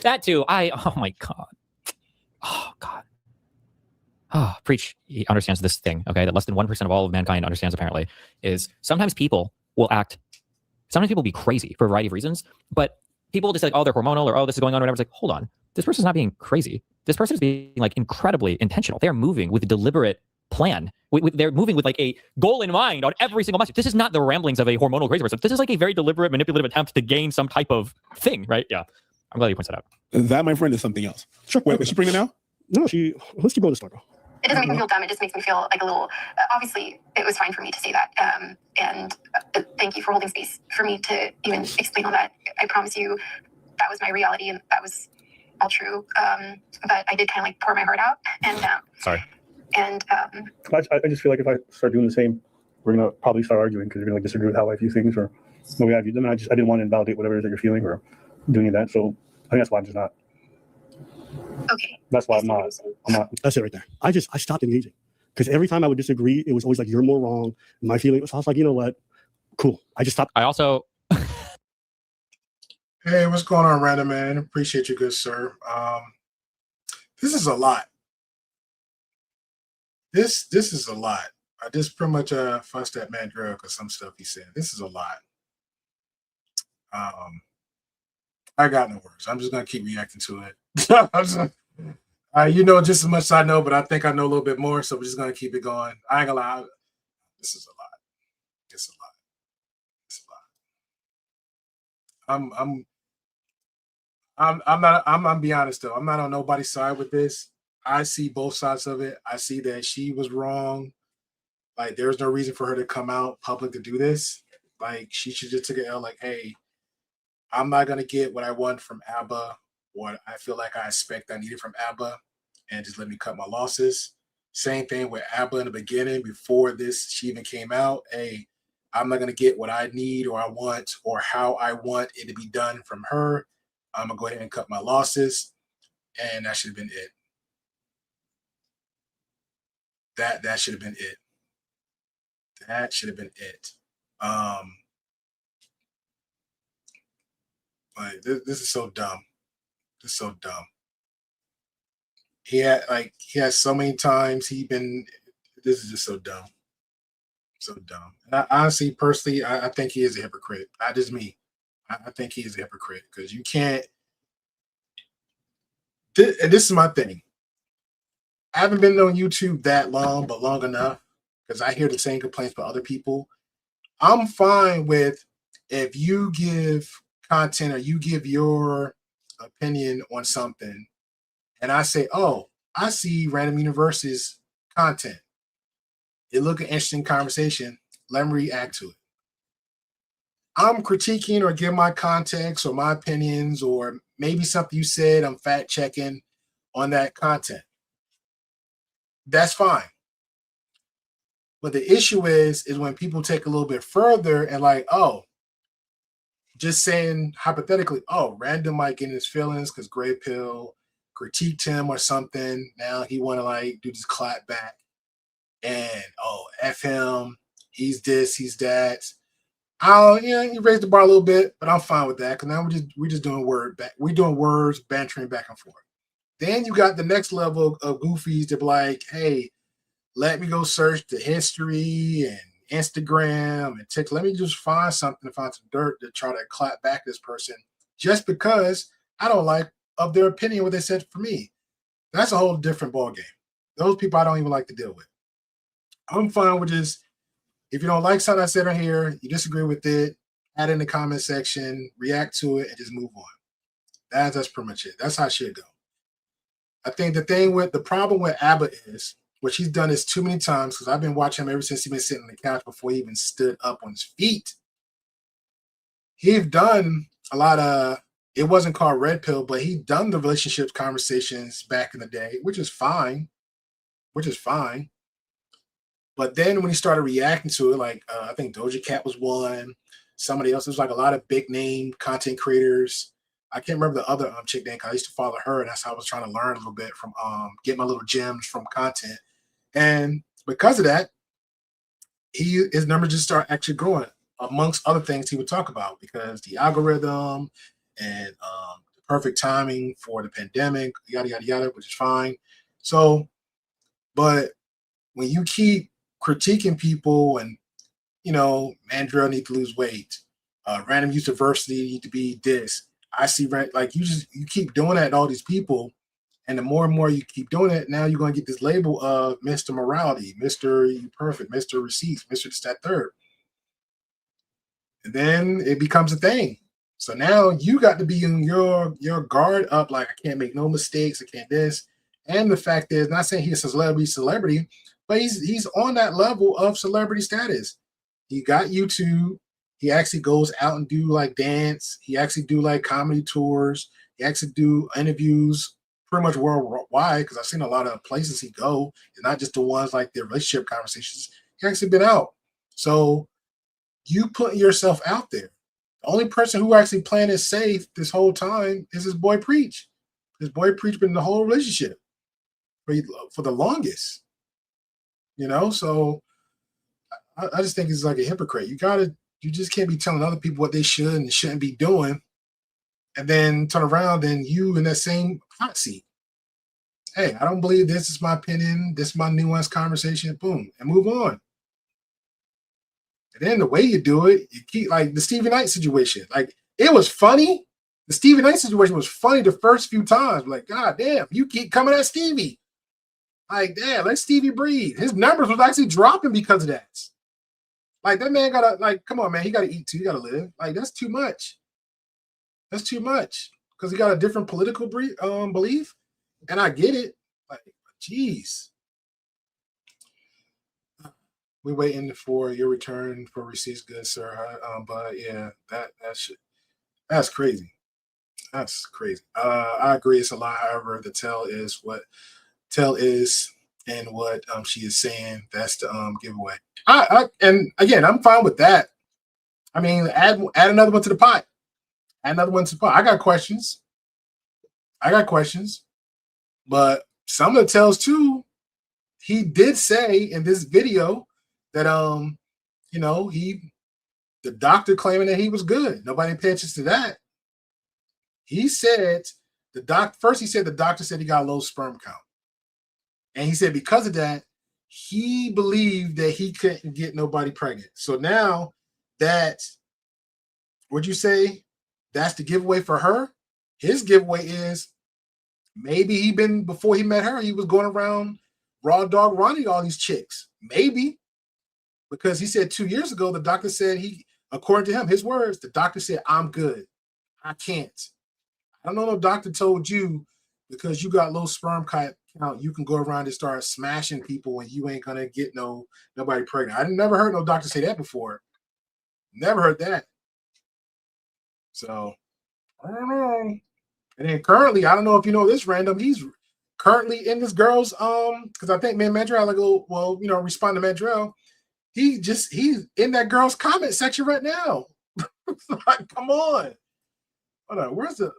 That too. Oh my God. Oh God. Oh, Preach, he understands this thing, okay, that less than 1% of all of mankind understands apparently, is sometimes people will be crazy for a variety of reasons, but people will just say, oh, they're hormonal, or oh, this is going on, or whatever. It's like, hold on, this person's not being crazy. This person is being like incredibly intentional. They are moving with a deliberate plan. They're moving with like a goal in mind on every single message. This is not the ramblings of a hormonal crazy person. This is like a very deliberate, manipulative attempt to gain some type of thing, right? Yeah. I'm glad you pointed that out. That, my friend, is something else. Sure. Wait, is she bringing it now? No, let's keep going to start. It doesn't make me feel dumb. It just makes me feel like a little. Obviously, it was fine for me to say that, and thank you for holding space for me to even explain all that. I promise you, that was my reality, and that was all true. But I did kind of like pour my heart out, and sorry. And I just feel like if I start doing the same, we're gonna probably start arguing because you're gonna like disagree with how I view things or the way I view them. And I didn't want to invalidate whatever it is that you're feeling or doing that. So I think that's why I'm just not. Okay. That's why I'm not. That's it right there. I stopped engaging because every time I would disagree, it was always like you're more wrong. My feeling was, I was like, you know what? Cool. I just stopped. I also. Hey, what's going on, Random Man? Appreciate you, good sir. This is a lot. This is a lot. I just pretty much fussed at man Drill because some stuff he said. This is a lot. I got no words. I'm just gonna keep reacting to it. You know just as much as I know, but I think I know a little bit more, so we're just gonna keep it going. I ain't gonna lie. This is a lot. It's a lot. It's a lot. I'm not. I'm gonna be honest though. I'm not on nobody's side with this. I see both sides of it. I see that she was wrong. Like, there's no reason for her to come out public to do this. Like, she should just take an L. Like, hey, I'm not gonna get what I want from ABBA, what I feel like I expect I needed from ABBA, and just let me cut my losses. Same thing with ABBA in the beginning, before this she even came out. Hey, I'm not gonna get what I need or I want or how I want it to be done from her. I'm gonna go ahead and cut my losses, and that should have been it. That should have been it. That should have been it. Like this is so dumb. This is so dumb. He has so many times this is just so dumb. So dumb. And I honestly, personally, I think he is a hypocrite. Not just me. I think he is a hypocrite because you can't. And this is my thing. I haven't been on YouTube that long, but long enough because I hear the same complaints by other people. I'm fine with if you give content or you give your opinion on something and I say, oh, I see Random Universe's content. It look an interesting conversation. Let me react to it. I'm critiquing or give my context or my opinions or maybe something you said, I'm fact checking on that content. That's fine. But the issue is when people take a little bit further and like, oh, just saying hypothetically, oh, Random might get in his feelings because Grey Pill critiqued him or something. Now he want to like do this clap back and oh, F him. He's this, he's that. He raised the bar a little bit, but I'm fine with that because now we're just doing words, bantering back and forth. Then you got the next level of goofies to be like, hey, let me go search the history and Instagram and TikTok. Let me just find something, find some dirt to try to clap back this person just because I don't like of their opinion what they said for me. That's a whole different ballgame. Those people I don't even like to deal with. I'm fine with just, if you don't like something I said on here, you disagree with it, add in the comment section, react to it, and just move on. That's pretty much it. That's how it should go. I think the problem with ABBA is, which he's done this too many times, because I've been watching him ever since he's been sitting on the couch before he even stood up on his feet. he's done a lot of, it wasn't called Red Pill, but he done the relationships conversations back in the day, which is fine. But then when he started reacting to it, like I think Doja Cat was one, somebody else, there's like a lot of big name content creators. I can't remember the other chick name because I used to follow her, and that's how I was trying to learn a little bit from get my little gems from content. And because of that, his numbers just start actually growing, amongst other things he would talk about, because the algorithm and the perfect timing for the pandemic, yada yada yada, which is fine. So, but when you keep critiquing people and, you know, Mandrill need to lose weight, random use diversity need to be this. I see, right, like you keep doing that to all these people, and the more and more you keep doing it, now you're going to get this label of Mr. Morality, Mr. You Perfect, Mr. Receipts, Mr. This, that, third. And then it becomes a thing. So now you got to be in your guard up, like I can't make no mistakes, I can't this. And the fact is, not saying he's a celebrity, but he's on that level of celebrity status. He got YouTube. He actually goes out and do like dance. He actually do like comedy tours. He actually do interviews pretty much worldwide, because I've seen a lot of places he go, and not just the ones like the relationship conversations. He actually been out. So you putting yourself out there. The only person who actually playing it safe this whole time is his boy Preach. His boy Preach been in the whole relationship for the longest. You know, so I just think he's like a hypocrite. You just can't be telling other people what they should and shouldn't be doing, and then turn around and you in that same hot seat. Hey, I don't believe this is my opinion. This is my nuanced conversation. Boom, and move on. And then the way you do it, you keep like the Stevie Knight situation. Like it was funny. The Stevie Knight situation was funny the first few times. Like, God damn, you keep coming at Stevie. Like, damn, let Stevie breathe. His numbers was actually dropping because of that. Like that man gotta, like, come on, man, he gotta eat too. He gotta live. Like that's too much. That's too much because he got a different political belief, and I get it. Like, geez, we're waiting for your return for receipts, good sir. But yeah, that's crazy. That's crazy. I agree, it's a lie. However, the tell is what tell is, and what she is saying. That's the giveaway. And again, I'm fine with that. I mean, add another one to the pot. Add another one to the pot. I got questions, but some of the tells too. He did say in this video that you know, the doctor claiming that he was good. Nobody paid attention to that. He said the doctor said he got a low sperm count. And he said because of that, he believed that he couldn't get nobody pregnant. So now that, would you say that's the giveaway for her? His giveaway is maybe before he met her, he was going around raw dog Ronnie all these chicks. Maybe. Because he said 2 years ago, the doctor said according to him, his words, the doctor said, I'm good. I can't. I don't know, no doctor told you because you got low sperm count, you can go around and start smashing people and you ain't gonna get nobody pregnant. I never heard no doctor say that before. Never heard that. So I don't know. And then currently, I don't know if you know this random, he's currently in this girl's because I think me and Mandrell like well, you know, respond to Mandrell. He's in that girl's comment section right now. Like, come on. Hold on, where's the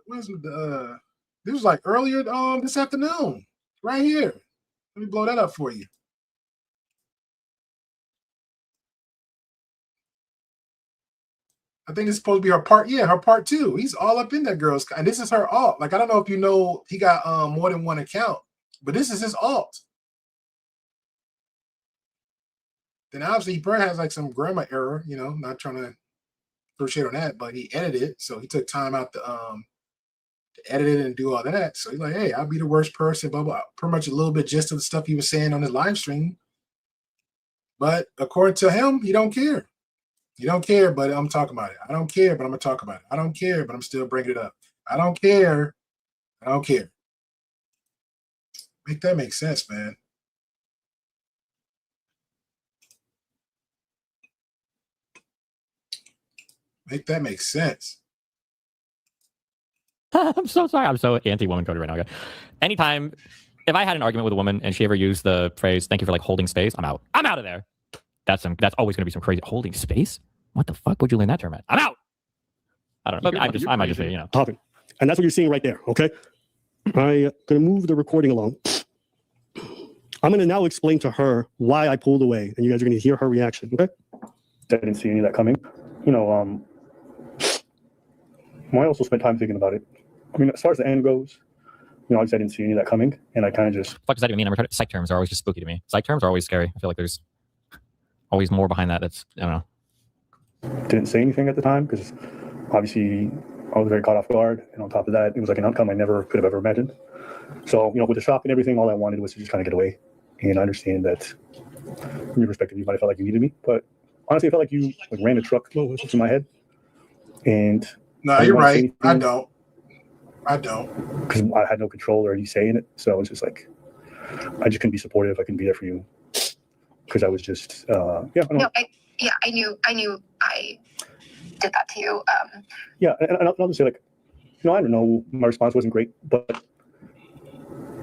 this was like earlier this afternoon. Right here. Let me blow that up for you. I think it's supposed to be her part. Yeah, her part 2. He's all up in that girl's, and this is her alt. Like, I don't know if you know, he got more than one account, but this is his alt. Then obviously he probably has like some grammar error, you know, not trying to throw shit on that, but he edited it, so he took time out to edit it and do all that. So he's like, hey, I'll be the worst person, blah, blah. Pretty much a little bit just of the stuff he was saying on his live stream. But according to him, he don't care. He don't care, but I'm talking about it. I don't care, but I'm going to talk about it. I don't care, but I'm still bringing it up. I don't care. I don't care. Make that make sense, man. Make that make sense. I'm so sorry. I'm so anti-woman coded right now. Okay. Anytime, if I had an argument with a woman and she ever used the phrase "thank you for like holding space," I'm out. I'm out of there. That's always going to be some crazy holding space. What the fuck would you learn that term at? I'm out. I don't know. But I might just say, Hopping. And that's what you're seeing right there. Okay. I'm gonna move the recording along. I'm gonna now explain to her why I pulled away, and you guys are gonna hear her reaction. Okay. I didn't see any of that coming. I also spent time thinking about it. I mean, as far as the end goes, I didn't see any of that coming, and I kind of just. What does that even mean? Psych terms are always just spooky to me. Psych terms are always scary. I feel like there's always more behind that. That's I don't know. Didn't say anything at the time because obviously I was very caught off guard, and on top of that, it was like an outcome I never could have ever imagined. So with the shock and everything, all I wanted was to just kind of get away. And I understand that from your perspective, you might have felt like you needed me, but honestly, I felt like you ran a truck through my head. And no, you're right. I don't. Because I had no control or any say in it. So I was just like, I just couldn't be supportive. I couldn't be there for you because I was just, I knew I did that to you. And I'll just say I don't know, my response wasn't great, but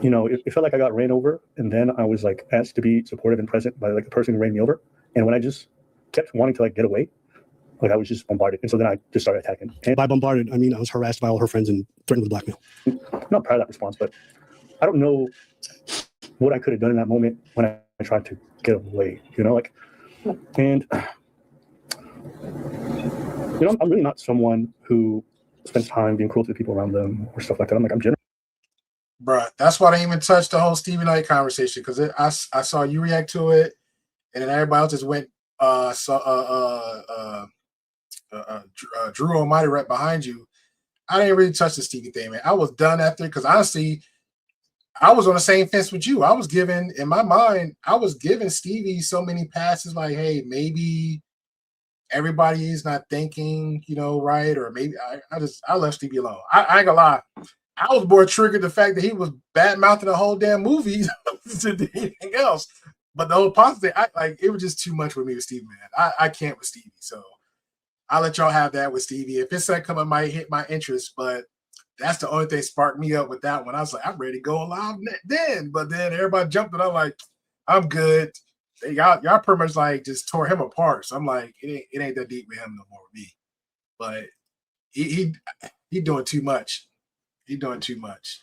it felt like I got ran over, and then I was asked to be supportive and present by the person who ran me over. And when I just kept wanting to get away, I was just bombarded. And so then I just started attacking. And by bombarded, I mean I was harassed by all her friends and threatened with blackmail. I'm not proud of that response, but I don't know what I could have done in that moment when I tried to get away, and I'm really not someone who spends time being cruel to the people around them or stuff like that. I'm generous. Bruh, that's why I didn't even touch the whole Stevie Knight conversation, because I saw you react to it, and then everybody else just went Drew Almighty right behind you. I didn't really touch the Stevie thing, man. I was done after, because honestly, I was on the same fence with you. I was giving Stevie so many passes, like, hey, maybe everybody is not thinking, right, or maybe I left Stevie alone. I ain't gonna lie. I was more triggered the fact that he was bad mouthing the whole damn movie than anything else. But the whole positive thing, it was just too much with me with Stevie, man. I can't with Stevie, so I'll let y'all have that with Stevie. If it's something it might hit my interest, but that's the only thing sparked me up with that one. I was like, I'm ready to go live then. But then everybody jumped and I'm like, I'm good. Y'all pretty much just tore him apart. So I'm like, it ain't that deep with him no more with me. But he doing too much. He doing too much.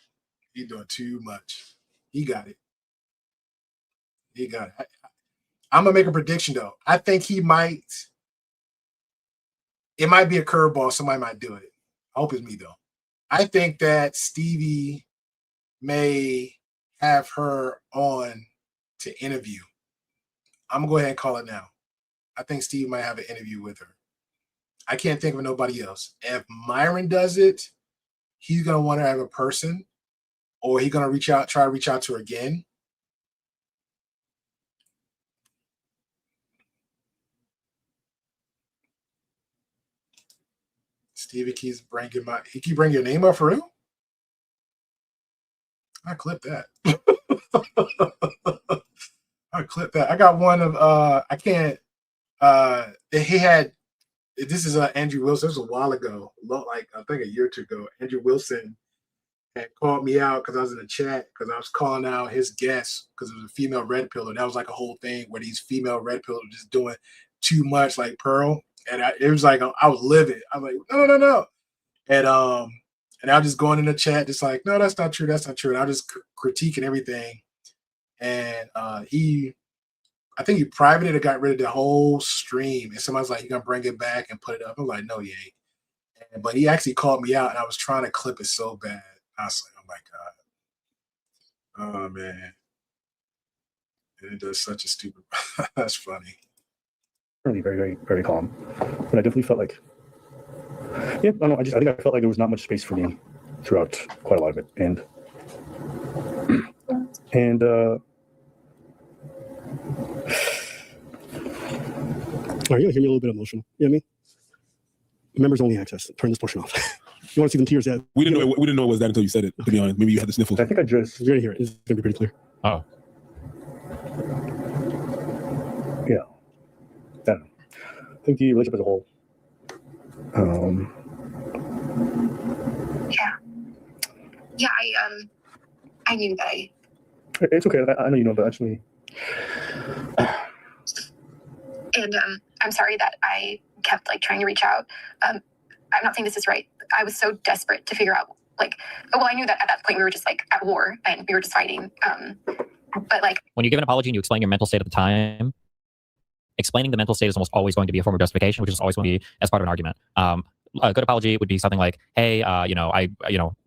He got it. I'm gonna make a prediction though. I think it might be a curveball. Somebody might do it. I hope it's me though. I think that Stevie may have her on to interview. I'm gonna go ahead and call it now. I think Steve might have an interview with her. I can't think of nobody else. If Myron does it, he's gonna want to have a person, or he's gonna try to reach out to her again. Stevie keeps bringing your name up for real. I clip that. I got one of I can't. He had. This is Andrew Wilson. This was a while ago, I think a year or two ago. Andrew Wilson had called me out because I was in the chat because I was calling out his guest because it was a female red pill, and that was a whole thing where these female red pills were just doing too much, like Pearl. And it was I was livid. I'm like, no. And I was just going in the chat, just like, no, that's not true. And I was just critiquing everything. And I think he privated or got rid of the whole stream. And somebody's like, you're going to bring it back and put it up. I'm like, no, he ain't. But he actually called me out, and I was trying to clip it so bad. I was like, oh my God. Oh, man. And it does such a stupid. That's funny. Really very, very, very calm. But I definitely felt like, I don't know. I think I felt like there was not much space for me throughout quite a lot of it. And all right, you'll hear me a little bit emotional. You know what I mean? Members only access. Turn this portion off. You want to see them tears? We didn't know it was that until you said it, to be honest. Maybe you had the sniffles. I think you're going to hear it. It's going to be pretty clear. Oh. Yeah. I don't know. I think the relationship as a whole Yeah, I knew that It's okay. I know you know, but actually, and I'm sorry that I kept like trying to reach out. I'm not saying this is right. I was so desperate to figure out like, well, I knew that at that point we were just like at war and we were just fighting. But like when you give an apology and you explain your mental state at the time, explaining the mental state is almost always going to be a form of justification, which is always going to be as part of an argument. A good apology would be something like, hey,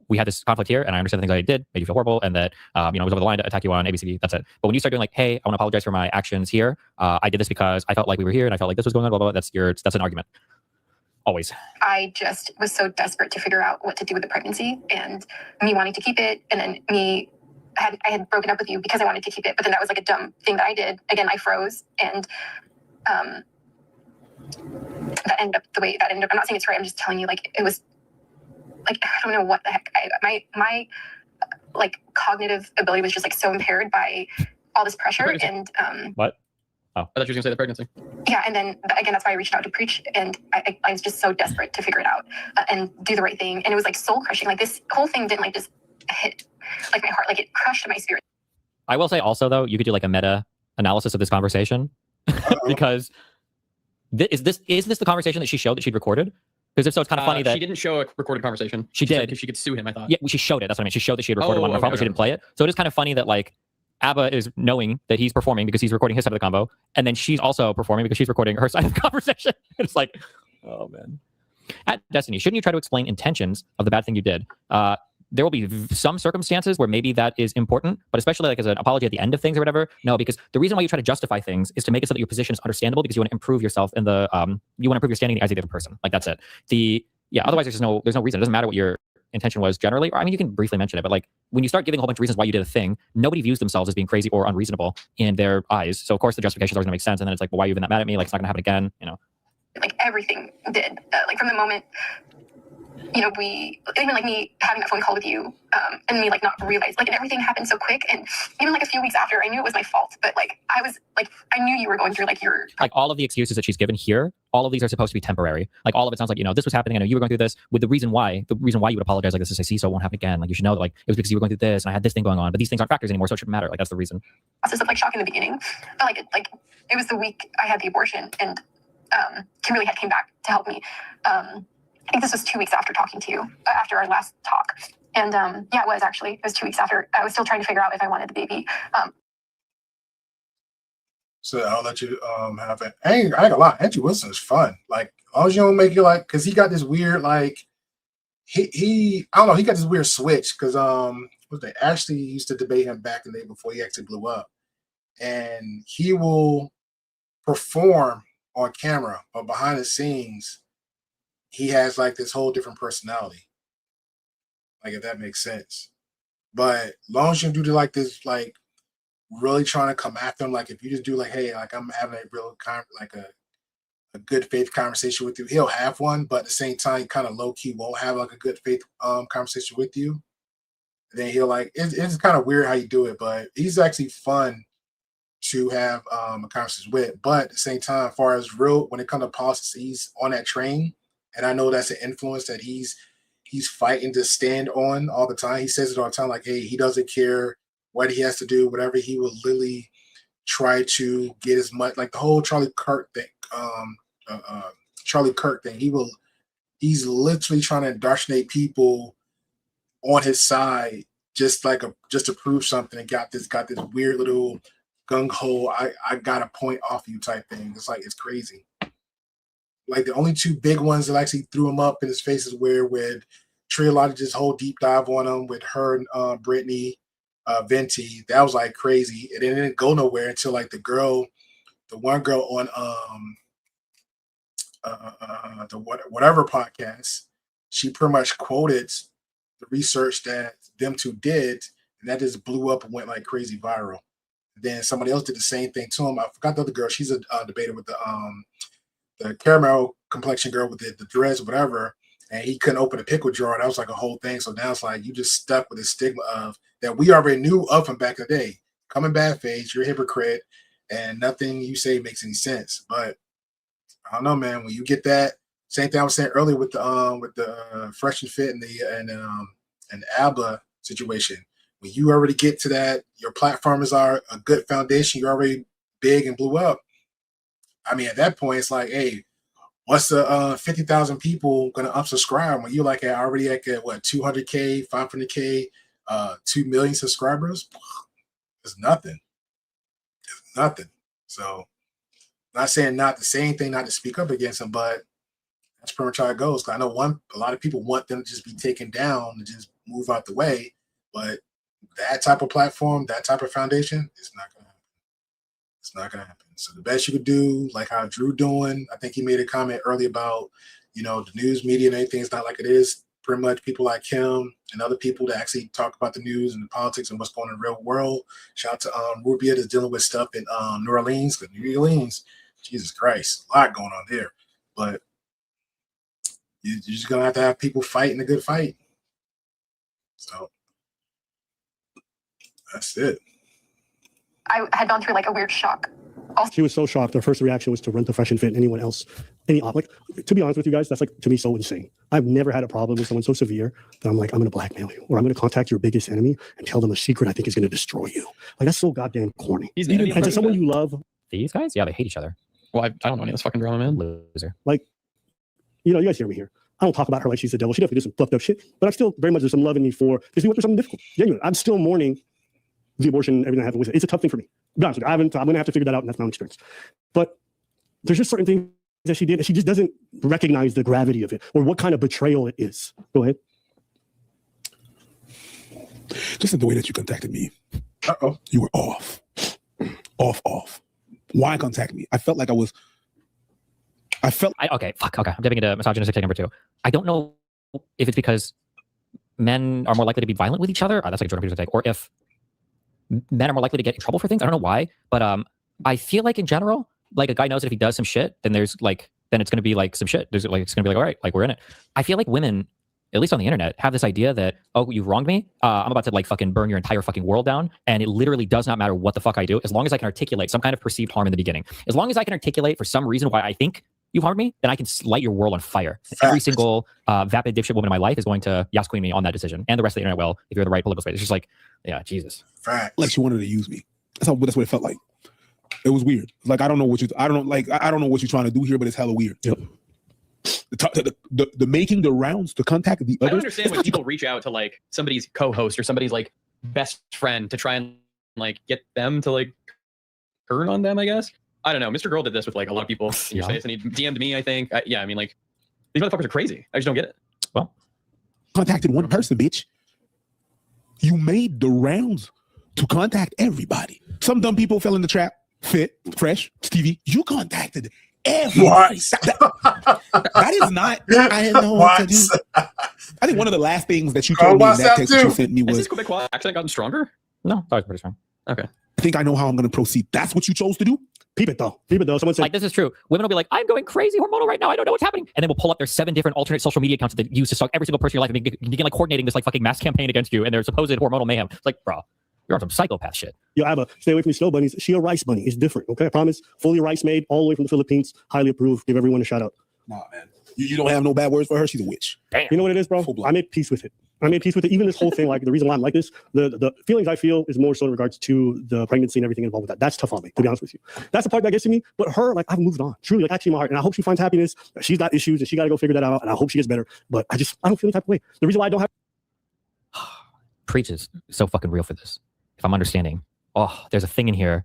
we had this conflict here and I understand the things I did made you feel horrible and that, I was over the line to attack you on ABCD. That's it. But when you start doing like, hey, I want to apologize for my actions here. I did this because I felt like we were here and I felt like this was going on, blah, blah, blah. That's an argument. Always. I just was so desperate to figure out what to do with the pregnancy and me wanting to keep it. And then I had broken up with you because I wanted to keep it. But then that was like a dumb thing that I did. Again, I froze and that ended up the way that ended up. I'm not saying it's right. I'm just telling you, like, it was like, I don't know what the heck. My like cognitive ability was just like so impaired by all this pressure. And what? Oh, I thought you were gonna say the pregnancy. Yeah, and then again, that's why I reached out to Preach, and I was just so desperate to figure it out and do the right thing. And it was like soul crushing. Like this whole thing didn't like just hit like my heart, like it crushed my spirit. I will say also though, you could do like a meta analysis of this conversation because is this the conversation that she showed that she'd recorded? Because if so, it's kind of funny that she didn't show a recorded conversation. She did because she could sue him. I thought. Yeah, she showed it. That's what I mean. She showed that she had recorded one on her phone, but she didn't play it. So it is kind of funny that like Abba is knowing that he's performing because he's recording his side of the combo, and then she's also performing because she's recording her side of the conversation. It's like, oh man. At Destiny, shouldn't you try to explain intentions of the bad thing you did? There will be some circumstances where maybe that is important, but especially like as an apology at the end of things or whatever. No, because the reason why you try to justify things is to make it so that your position is understandable because you want to improve yourself in the you want to improve your standing in the eyes of the other person. Like that's it. Otherwise there's no reason. It doesn't matter what your intention was generally, or I mean you can briefly mention it, but like when you start giving a whole bunch of reasons why you did a thing, nobody views themselves as being crazy or unreasonable in their eyes. So of course the justification is always gonna make sense, and then it's like, well, why are you even that mad at me? Like it's not gonna happen again, you know. Like everything did, like from the moment, you know, even like me having that phone call with you, and me like not realize, like, and everything happened so quick, and even like a few weeks after, I knew it was my fault, but like I was like, I knew you were going through like like all of the excuses that she's given here, all of these are supposed to be temporary. Like all of it sounds like, you know, this was happening, I know you were going through this, with the reason why you would apologize like this is I see, so it won't happen again. Like you should know that like it was because you were going through this and I had this thing going on, but these things aren't factors anymore, so it shouldn't matter. Like that's the reason. Process of like shock in the beginning, but like it was the week I had the abortion, and Kimberly had came back to help me. I think this was 2 weeks after talking to you, after our last talk. And yeah, it was actually. It was 2 weeks after. I was still trying to figure out if I wanted the baby. So I'll let you have it. I ain't gonna lie, Andrew Wilson is fun. Like, as long as you don't make you like, because he got this weird, like, he I don't know, he got this weird switch, because they actually used to debate him back in the day before he actually blew up. And he will perform on camera, but behind the scenes, he has like this whole different personality. Like, if that makes sense. But as long as you do like this, like really trying to come after him, like if you just do like, hey, like I'm having a real like a good faith conversation with you, he'll have one, but at the same time, he kind of low key won't have like a good faith conversation with you. And then he'll like it's kind of weird how you do it, but he's actually fun to have a conversation with. But at the same time, as far as real, when it comes to politics, he's on that train. And I know that's an influence that he's fighting to stand on all the time. He says it all the time, like, hey, he doesn't care what he has to do, whatever. He will literally try to get as much, like the whole Charlie Kirk thing. He's literally trying to indoctrinate people on his side, just to prove something, and got this weird little gung ho, I got a point off you type thing. It's like, it's crazy. Like the only two big ones that actually threw him up in his face is where with Triology just whole deep dive on him with her and Brittany Venti. That was like crazy. And it didn't go nowhere until like the one girl on the whatever podcast, she pretty much quoted the research that them two did, and that just blew up and went like crazy viral. Then somebody else did the same thing to him. I forgot the other girl. She's a debater with the caramel complexion girl with the dreads or whatever, and he couldn't open a pickle jar. And that was like a whole thing. So now it's like you just stuck with the stigma of that we already knew of from back in the day. Coming bad face, you're a hypocrite, and nothing you say makes any sense. But I don't know, man. When you get that Same thing I was saying earlier with the Fresh and Fit and the ABBA situation. When you already get to that, your platforms are a good foundation. You're already big and blew up. I mean, at that point, it's like, hey, what's the 50,000 people going to unsubscribe when you're like already at what 200K, 500K, 2 million subscribers? It's nothing. It's nothing. So, not saying not to say anything, not to speak up against them, but that's pretty much how it goes. I know a lot of people want them to just be taken down and just move out the way, but that type of platform, that type of foundation, it's not gonna happen. It's not gonna happen. So the best you could do, like how Drew doing, I think he made a comment earlier about, the news media and everything is not like it is. Pretty much people like him and other people that actually talk about the news and the politics and what's going on in the real world. Shout out to Rubia that's dealing with stuff in New Orleans. Jesus Christ, a lot going on there. But you're just gonna have to have people fighting a good fight. So that's it. I had gone through like a weird shock. She was so shocked. Her first reaction was to run to Fresh and Fit. Anyone else, like, to be honest with you guys, that's like to me so insane. I've never had a problem with someone so severe that I'm like, I'm going to blackmail you, or I'm going to contact your biggest enemy and tell them a secret I think is going to destroy you. Like, that's so goddamn corny. And to someone you love, these guys, yeah, they hate each other. Well, I don't know any of this fucking drama, man. Loser. Like, you guys hear me here. I don't talk about her like she's the devil. She definitely did some fucked up shit, but I still very much there's some love in me for this. We went through something difficult. Genuine. I'm still mourning the abortion, everything that happened with it. It's a tough thing for me. To be honest with you, I'm going to have to figure that out, and that's my own experience. But there's just certain things that she did, and she just doesn't recognize the gravity of it or what kind of betrayal it is. Go ahead. Just in the way that you contacted me. Uh-oh. You were off. Off. Why contact me? I felt like okay, I'm dipping into misogynistic take number 2. I don't know if it's because men are more likely to be violent with each other. That's like a Jordan Peterson take. Or if men are more likely to get in trouble for things. I don't know why, but I feel like in general, like a guy knows that if he does some shit, then it's going to be like some shit. It's going to be like, all right, like we're in it. I feel like women, at least on the internet, have this idea that, oh, you wronged me. I'm about to like fucking burn your entire fucking world down. And it literally does not matter what the fuck I do. As long as I can articulate some kind of perceived harm in the beginning, as long as I can articulate for some reason why I think you've harmed me, then I can light your world on fire. Every single vapid dipshit woman in my life is going to Yas Queen me on that decision. And the rest of the internet will, if you're the right political space. It's just like, yeah, Jesus. Like she wanted to use me. That's what it felt like. It was weird. Like I don't know what you're trying to do here, but it's hella weird. Yep. The making the rounds to contact the others. I don't understand when people reach out to like somebody's co-host or somebody's like best friend to try and like get them to like turn on them, I guess. I don't know. Mr. Girl did this with like a lot of people in your space, and he DM'd me, I think. I mean, like, these motherfuckers are crazy. I just don't get it. Well, contacted one person, bitch. You made the rounds to contact everybody. Some dumb people fell in the trap. Fit, Fresh, Stevie. You contacted everybody. That is not. I didn't know what to do. I think one of the last things that you told me in that text that you sent me was, has this Quebecois accent gotten stronger? No, that was pretty strong. Okay. I think I know how I'm going to proceed. That's what you chose to do? Peep it though. Someone said, like, this is true. Women will be like, I'm going crazy hormonal right now. I don't know what's happening. And then we'll pull up their 7 different alternate social media accounts that they use to stalk every single person in your life and begin like coordinating this like fucking mass campaign against you and their supposed hormonal mayhem. It's like, bro, you're on some psychopath shit. Yo, Abba, stay away from these snow bunnies. She a rice bunny. It's different, okay? I promise. Fully rice made, all the way from the Philippines. Highly approved. Give everyone a shout out. Nah, man. You don't have no bad words for her. She's a witch. Damn. You know what it is, bro? I made peace with it. Even this whole thing, like the reason why I'm like this, the feelings I feel is more so in regards to the pregnancy and everything involved with that. That's tough on me, to be honest with you. That's the part that gets to me. But her, like, I've moved on. Truly, like, actually in my heart. And I hope she finds happiness. She's got issues and she got to go figure that out. And I hope she gets better. But I don't feel any type of way. The reason why I don't have. Preach is so fucking real for this. If I'm understanding. Oh, there's a thing in here.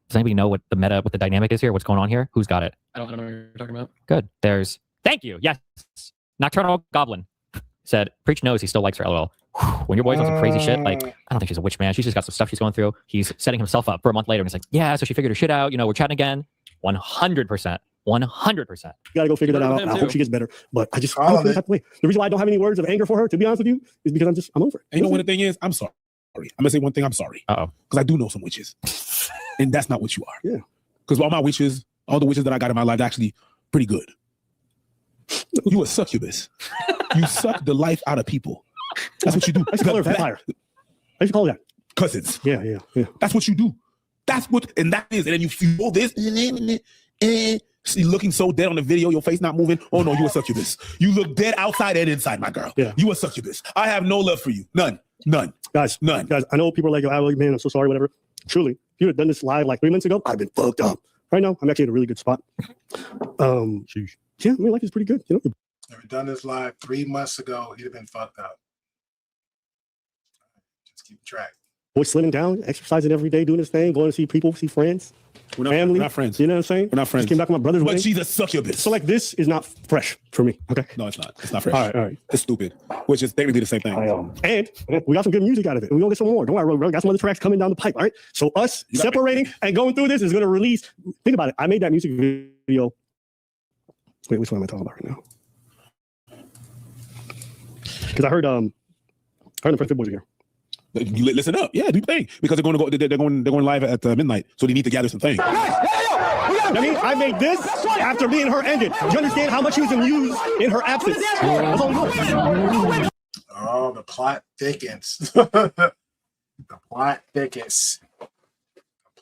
Does anybody know what the dynamic is here? What's going on here? Who's got it? I don't know what you're talking about. Good. Thank you. Yes. Nocturnal Goblin said, Preach knows he still likes her, LOL. When your boy's on some crazy shit, like, I don't think she's a witch, man. She's just got some stuff she's going through. He's setting himself up for a month later. And he's like, yeah, so she figured her shit out. We're chatting again. 100%. 100%. You gotta go figure that out. And I hope she gets better. But I don't feel the type of way. The reason why I don't have any words of anger for her, to be honest with you, is because I'm over it. And you know what the thing is? I'm sorry. I'm gonna say one thing. I'm sorry. Uh-oh. Because I do know some witches. And that's not what you are. Yeah. Because all the witches that I got in my life, are actually pretty good. You a succubus. You suck the life out of people. That's what you do. I used to call her vampire. I used to call her that. Cousins. Yeah. That's what you do. And that is. And then you feel this. looking so dead on the video, your face not moving. Oh no, you a succubus. You look dead outside and inside, my girl. Yeah. You a succubus. I have no love for you. None. Guys, I know people are like, oh, man, I'm so sorry, whatever. Truly, if you had done this live like 3 months ago, I'd been fucked up. Right now, I'm actually in a really good spot. Yeah, I mean, life is pretty good. You know, if we done this live 3 months ago, he'd have been fucked up. Just keep track. Boy, slimming down, exercising every day, doing his thing, going to see people, see friends, family. We're not friends. You know what I'm saying? We're not friends. Just came back from my brother's wedding. But she's a succubus. So like this is not fresh for me. Okay. No, it's not. It's not fresh. All right. It's stupid. Which is technically the same thing. And we got some good music out of it. And we're gonna get some more. Don't worry, bro. We got some other tracks coming down the pipe. All right. So us separating and going through this is gonna release. Think about it. I made that music video. Wait, which one am I talking about right now? Because I heard the Fresh Fit Boys are here. You listen up, yeah, do thing because they're going live at midnight, so they need to gather some things. I mean, I made this after me and her ended. Do you understand how much she was amused in her absence? That's all we know. Oh, the plot thickens. The plot thickens. The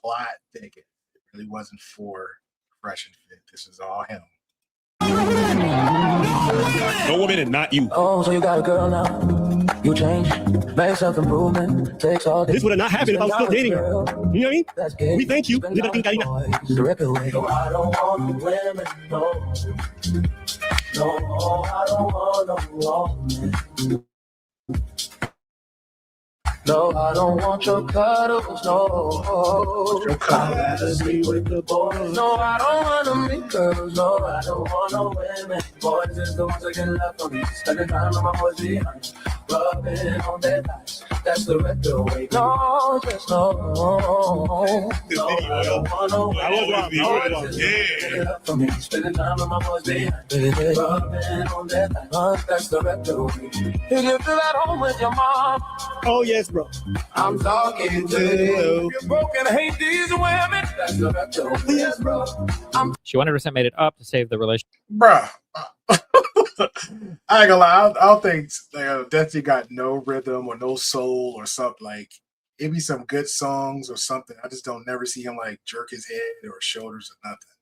plot thickens. It really wasn't for Fresh and Fit. This is all him. No woman and not you. Oh, so you got a girl now. You change, make self-improvement, takes all this. This would have not happened if I was still dating her. You know what I mean? That's gay. We thank you. No, I don't want women, no. No, I don't want no woman. No, I don't want your cuddles, no. With the boys. No, I don't want to meet girls, no. I don't want no women. Boys is the ones that get left on me. Spending time on my boys behind. Rubbing on their thighs. That's the retro way. No, just no. No, I don't want no women. Get left on me. Spending time on my boys behind. Rubbing on their thighs. That's the retro way. If you feel at home with your mom. Oh, yes, bro. I'm talking to you. You're broken, hate these women. That's the retro. Yes, bro. She 100% made it up to save the relationship. Bruh. I ain't gonna lie. I don't think Destiny got no rhythm or no soul or something. Like, it be some good songs or something. I just don't never see him like jerk his head or shoulders or nothing.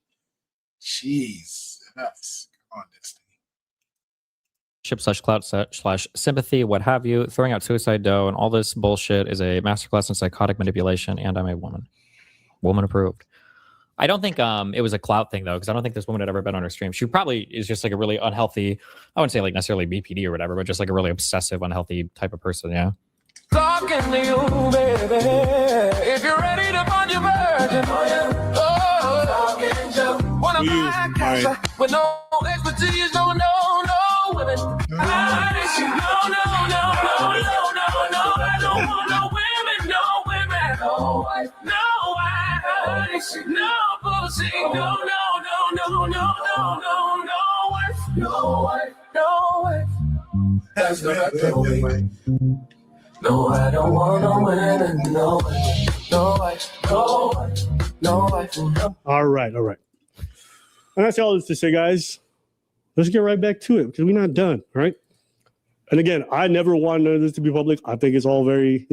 Jeez. That's on Destiny. /clout/sympathy, what have you, throwing out suicide dough and all this bullshit is a masterclass in psychotic manipulation, and I'm a woman. Woman approved. I don't think it was a clout thing though, because I don't think this woman had ever been on her stream. She probably is just like a really unhealthy, I wouldn't say like necessarily BPD or whatever, but just like a really obsessive, unhealthy type of person, yeah. Talking to you, baby. If you're ready to find your virgin, talking to one of my cats with no expertise, no women. I don't want no women, no wife, no pussy, no wife. That's the way. No, I don't want no women, no wife. All right. And that's all this to say, guys. Let's get right back to it because we're not done, right? And again, I never wanted this to be public. I think it's all very,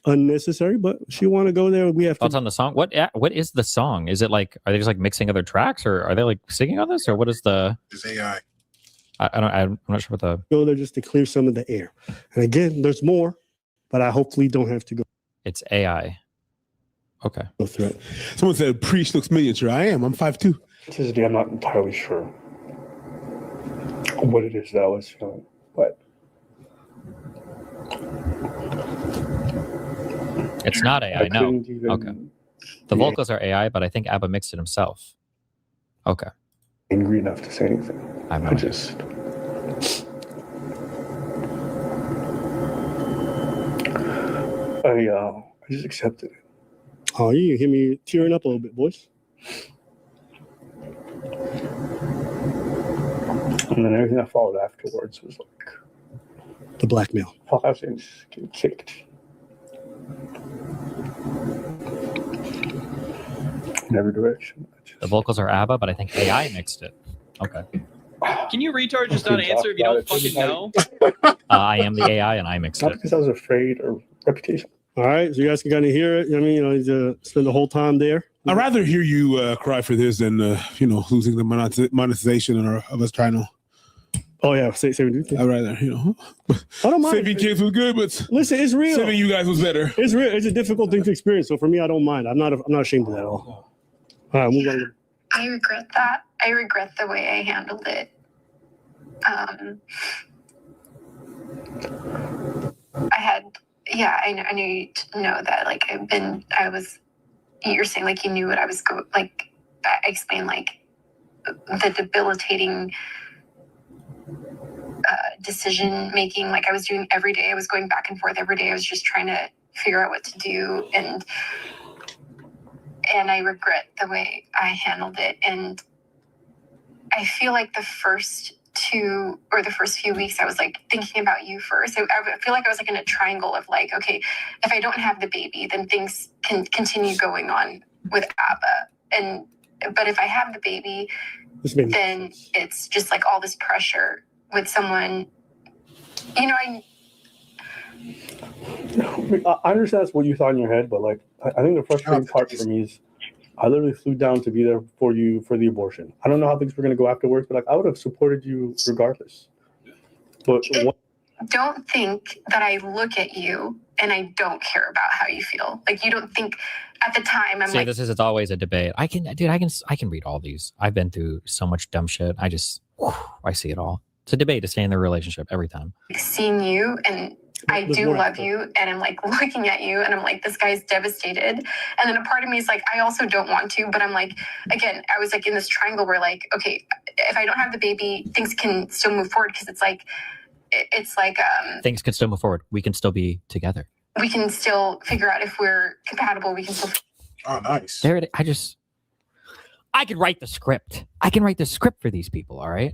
unnecessary, but she want to go there. We have thoughts on the song. What is the song? Is it like, are they just like mixing other tracks, or are they like singing on this, or what is the? It's AI. I'm not sure what the. Go there just to clear some of the air. And again, there's more, but I hopefully don't have to go. It's AI. Okay. Go through it. Someone said Preach looks miniature. I am. I'm 5'2". I'm not entirely sure what it is that I was feeling, but it's not AI. No. Okay. The vocals are AI, but I think ABBA mixed it himself. Okay. Angry enough to say anything. I just. I just accepted it. Oh, you hear me tearing up a little bit, boys. And then everything that followed afterwards was like the blackmail. I was getting kicked. In every direction. The vocals are ABBA, but I think AI mixed it. Okay. Can you retard just not answer if you don't fucking know? I am the AI and I mixed Not it. because I was afraid or reputation. All right, so you guys can kind of hear it. I mean, spend the whole time there. I'd rather hear you cry for this than losing the monetization of us trying to. Oh yeah, say what you think. I'd rather I don't mind. saving kids was good, but listen, it's real. Saving you guys was better. It's real. It's a difficult thing to experience. So for me, I don't mind. I'm not ashamed of that at all. All right, move on. I regret that. I regret the way I handled it. I knew you know that, like, you're saying, like, you knew what I was I explained, like, the debilitating decision making, like, I was doing every day. I was going back and forth every day. I was just trying to figure out what to do. And I regret the way I handled it. And I feel like the first few weeks, I was like thinking about you first. I feel like I was like in a triangle of like, okay, if I don't have the baby, then things can continue going on with Abba. But if I have the baby, then it's just like all this pressure with someone, I understand that's what you thought in your head, but like, I think the frustrating part for me is I literally flew down to be there for you for the abortion. I don't know how things were going to go afterwards, but like, I would have supported you regardless. But don't think that I look at you and I don't care about how you feel. Like, you don't think at the time See, it's always a debate. I can read all these. I've been through so much dumb shit. I see it all. It's a debate to stay in the relationship every time. Seeing you, and I do love you, and I'm like looking at you and I'm like, this guy's devastated. And then a part of me is like, I also don't want to, but I'm like, again, I was like in this triangle where like, okay, if I don't have the baby, things can still move forward, because it's like things can still move forward. We can still be together. We can still figure out if we're compatible. We can still. Oh, nice. There it is. I could write the script. I can write the script for these people. All right.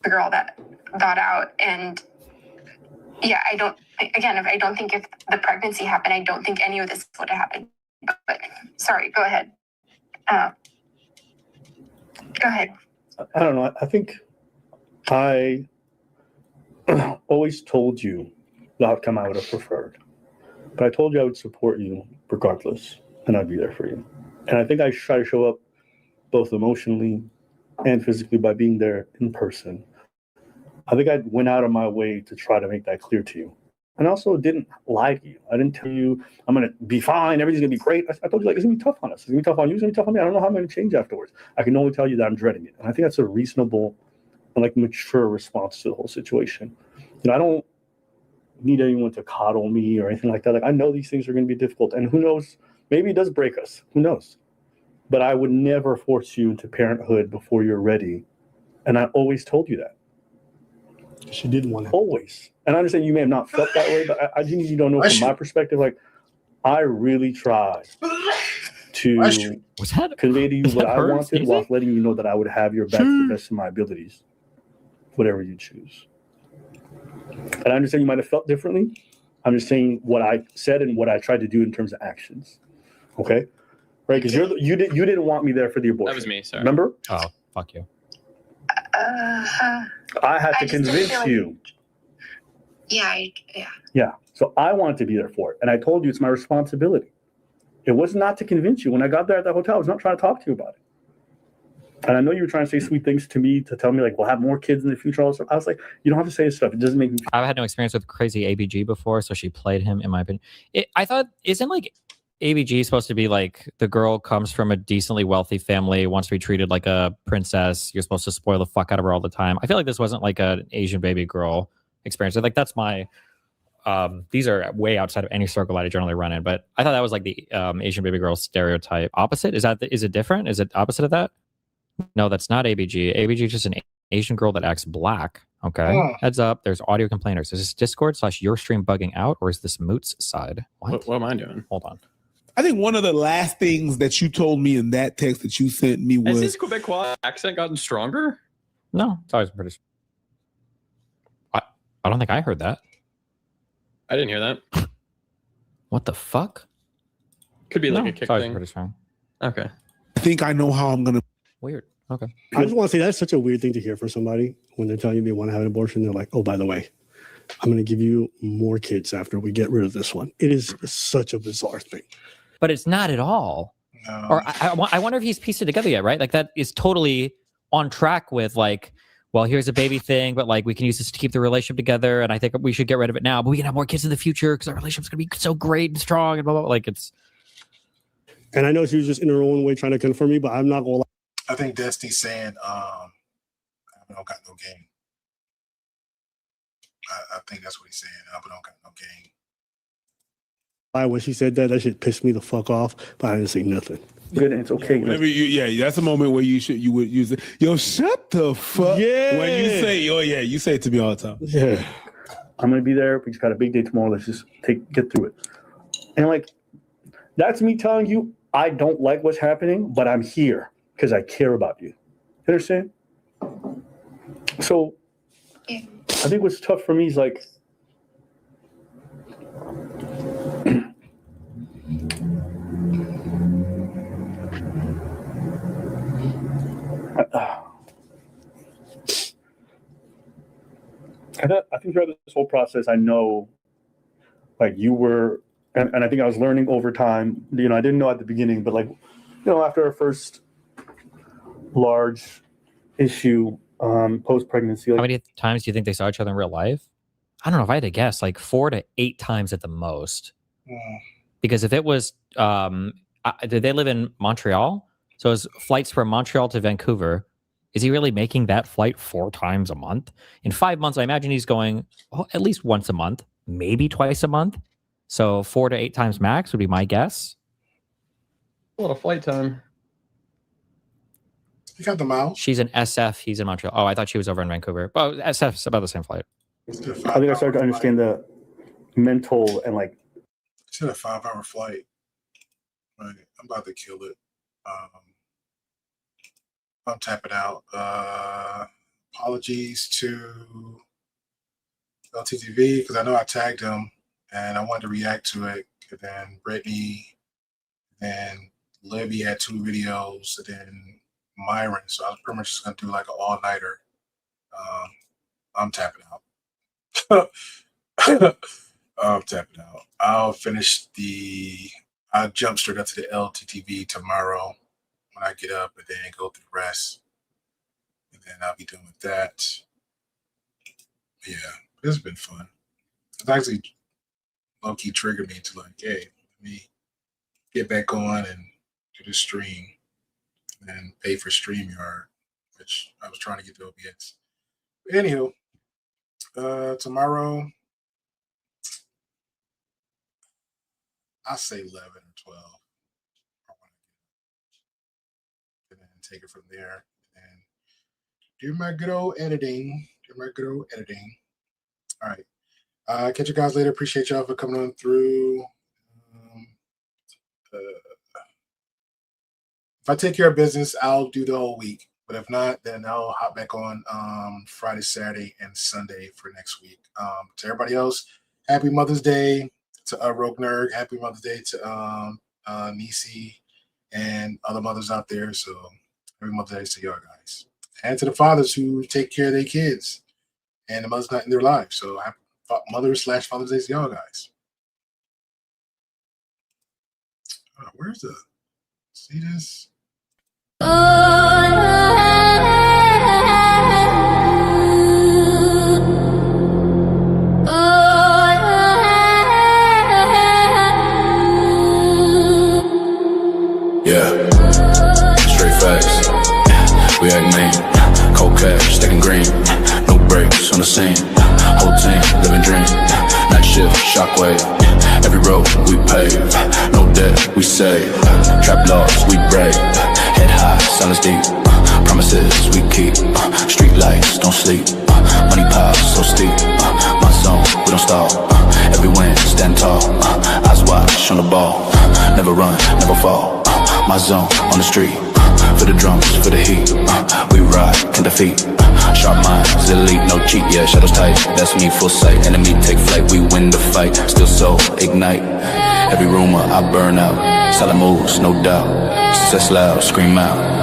Figure all that out. And yeah, if I don't think if the pregnancy happened, I don't think any of this would have happened. But sorry, go ahead. Go ahead. I don't know. I think I always told you the outcome I would have preferred. But I told you I would support you regardless, and I'd be there for you. And I think I try to show up both emotionally and physically by being there in person. I think I went out of my way to try to make that clear to you. And also didn't lie to you. I didn't tell you I'm going to be fine, everything's going to be great. I told you, like, it's going to be tough on us. It's going to be tough on you. It's going to be tough on me. I don't know how I'm going to change afterwards. I can only tell you that I'm dreading it. And I think that's a reasonable and like mature response to the whole situation. I don't need anyone to coddle me or anything like that. Like, I know these things are going to be difficult, and who knows, maybe it does break us. Who knows? But I would never force you into parenthood before you're ready. And I always told you that. She didn't want it. Always. And I understand you may have not felt that way, but I need you to know from my perspective, like, I really tried to convey to you what I wanted while letting you know that I would have your back to the best of my abilities, whatever you choose. And I understand you might have felt differently. I'm just saying what I said and what I tried to do in terms of actions. Okay? Right? Because you didn't want me there for the abortion. That was me, sorry. Remember? Oh, fuck you. I had to convince you. Yeah. Yeah. So I wanted to be there for it. And I told you it's my responsibility. It was not to convince you. When I got there at the hotel, I was not trying to talk to you about it. And I know you were trying to say sweet things to me to tell me, like, we'll have more kids in the future. Also, I was like, you don't have to say this stuff. It doesn't make me feel. I've had no experience with crazy ABG before, so she played him, in my opinion. I thought, isn't like ABG supposed to be like the girl comes from a decently wealthy family, wants to be treated like a princess. You're supposed to spoil the fuck out of her all the time. I feel like this wasn't like an Asian baby girl experience. Like, that's my, these are way outside of any circle I generally run in, but I thought that was like the Asian baby girl stereotype. Opposite? Is it different? Is it opposite of that? No, that's not ABG. ABG is just an Asian girl that acts black. Okay. Oh. Heads up. There's audio complainers. Is this Discord / your stream bugging out, or is this Moot's side? What am I doing? Hold on. I think one of the last things that you told me in that text that you sent me was... Has his Quebecois accent gotten stronger? No, it's always pretty... I don't think I heard that. I didn't hear that. What the fuck? Could be like a kick thing. Pretty strong. Okay. I think I know how I'm going to... Weird. Okay. I just want to say that's such a weird thing to hear from somebody when they're telling you they want to have an abortion. They're like, oh, by the way, I'm going to give you more kids after we get rid of this one. It is such a bizarre thing. But it's not at all. No. Or I wonder if he's pieced it together yet, right? Like that is totally on track with like, well, here's a baby thing, but like we can use this to keep the relationship together, and I think we should get rid of it now, but we can have more kids in the future because our relationship's gonna be so great and strong and blah, blah, blah. Like it's. And I know she was just in her own way trying to confirm me, but I'm not gonna lie. I think Destiny's saying, I don't got no game. I think that's what he's saying. I don't got no game. When she said that shit pissed me the fuck off, but I didn't say nothing. Good, and it's okay. Whenever that's a moment where you would use it. Yo, shut the fuck. Yeah. When you say, oh yeah, you say it to me all the time. Yeah. I'm gonna be there. We just got a big day tomorrow. Let's just get through it. And like, that's me telling you, I don't like what's happening, but I'm here because I care about you. You understand? So, I think what's tough for me is like, I think throughout this whole process, I know, like you were, and I think I was learning over time. You know, I didn't know at the beginning, but like, you know, after our first large issue post-pregnancy. Like, how many times do you think they saw each other in real life? I don't know if I had to guess, like 4 to 8 times at the most. Yeah. Because if it was, did they live in Montreal? So his flights from Montreal to Vancouver. Is he really making that flight 4 times a month? In 5 months, I imagine he's going at least once a month, maybe twice a month. So 4 to 8 times max would be my guess. A lot of flight time. You got the miles. She's in SF. He's in Montreal. Oh, I thought she was over in Vancouver. Oh, SF's about the same flight. I think I started to understand the mental and like. It's a 5-hour flight. Right. I'm about to kill it. I'm tapping out. Apologies to LTTV because I know I tagged him and I wanted to react to it. And then Brittany, and Libby had 2 videos, and then Myron. So I was pretty much just gonna do like an all-nighter. I'm tapping out. I'm tapping out. I'll jump straight up to the LTTV tomorrow when I get up, and then go through the rest, and then I'll be done with that. Yeah, it's been fun. It's actually low-key triggered me to like, hey, let me get back on and do the stream and pay for StreamYard, which I was trying to get to OBS. Anywho, tomorrow, I say 11 or 12. And then take it from there and do my good old editing. All right. Catch you guys later. Appreciate y'all for coming on through. If I take care of business, I'll do the whole week. But if not, then I'll hop back on Friday, Saturday, and Sunday for next week. To everybody else, happy Mother's Day. To Rogue Nerd, happy Mother's Day to Nisi and other mothers out there. So happy Mother's Day to y'all guys. And to the fathers who take care of their kids and the mother's not in their lives. So happy Mother/Father's Day to y'all guys. Where's the, see this? Yeah, straight facts. We act mean, cold cash, stacking green. No breaks on the scene. Whole team living dream. Night shift, shockwave. Every road we pave. No debt we save. Trap laws we break. Head high, silence deep. Promises we keep. Street lights don't sleep. Money piles so steep. My zone we don't stall. Every win stand tall. Eyes watch on the ball. Never run, never fall. My zone on the street. For the drums, for the heat. We ride, can defeat. Sharp minds, elite, no cheat. Yeah, shadows tight. That's me, full sight. Enemy take flight, we win the fight. Still so ignite. Every rumor I burn out. Solid moves, no doubt. Success loud, scream out.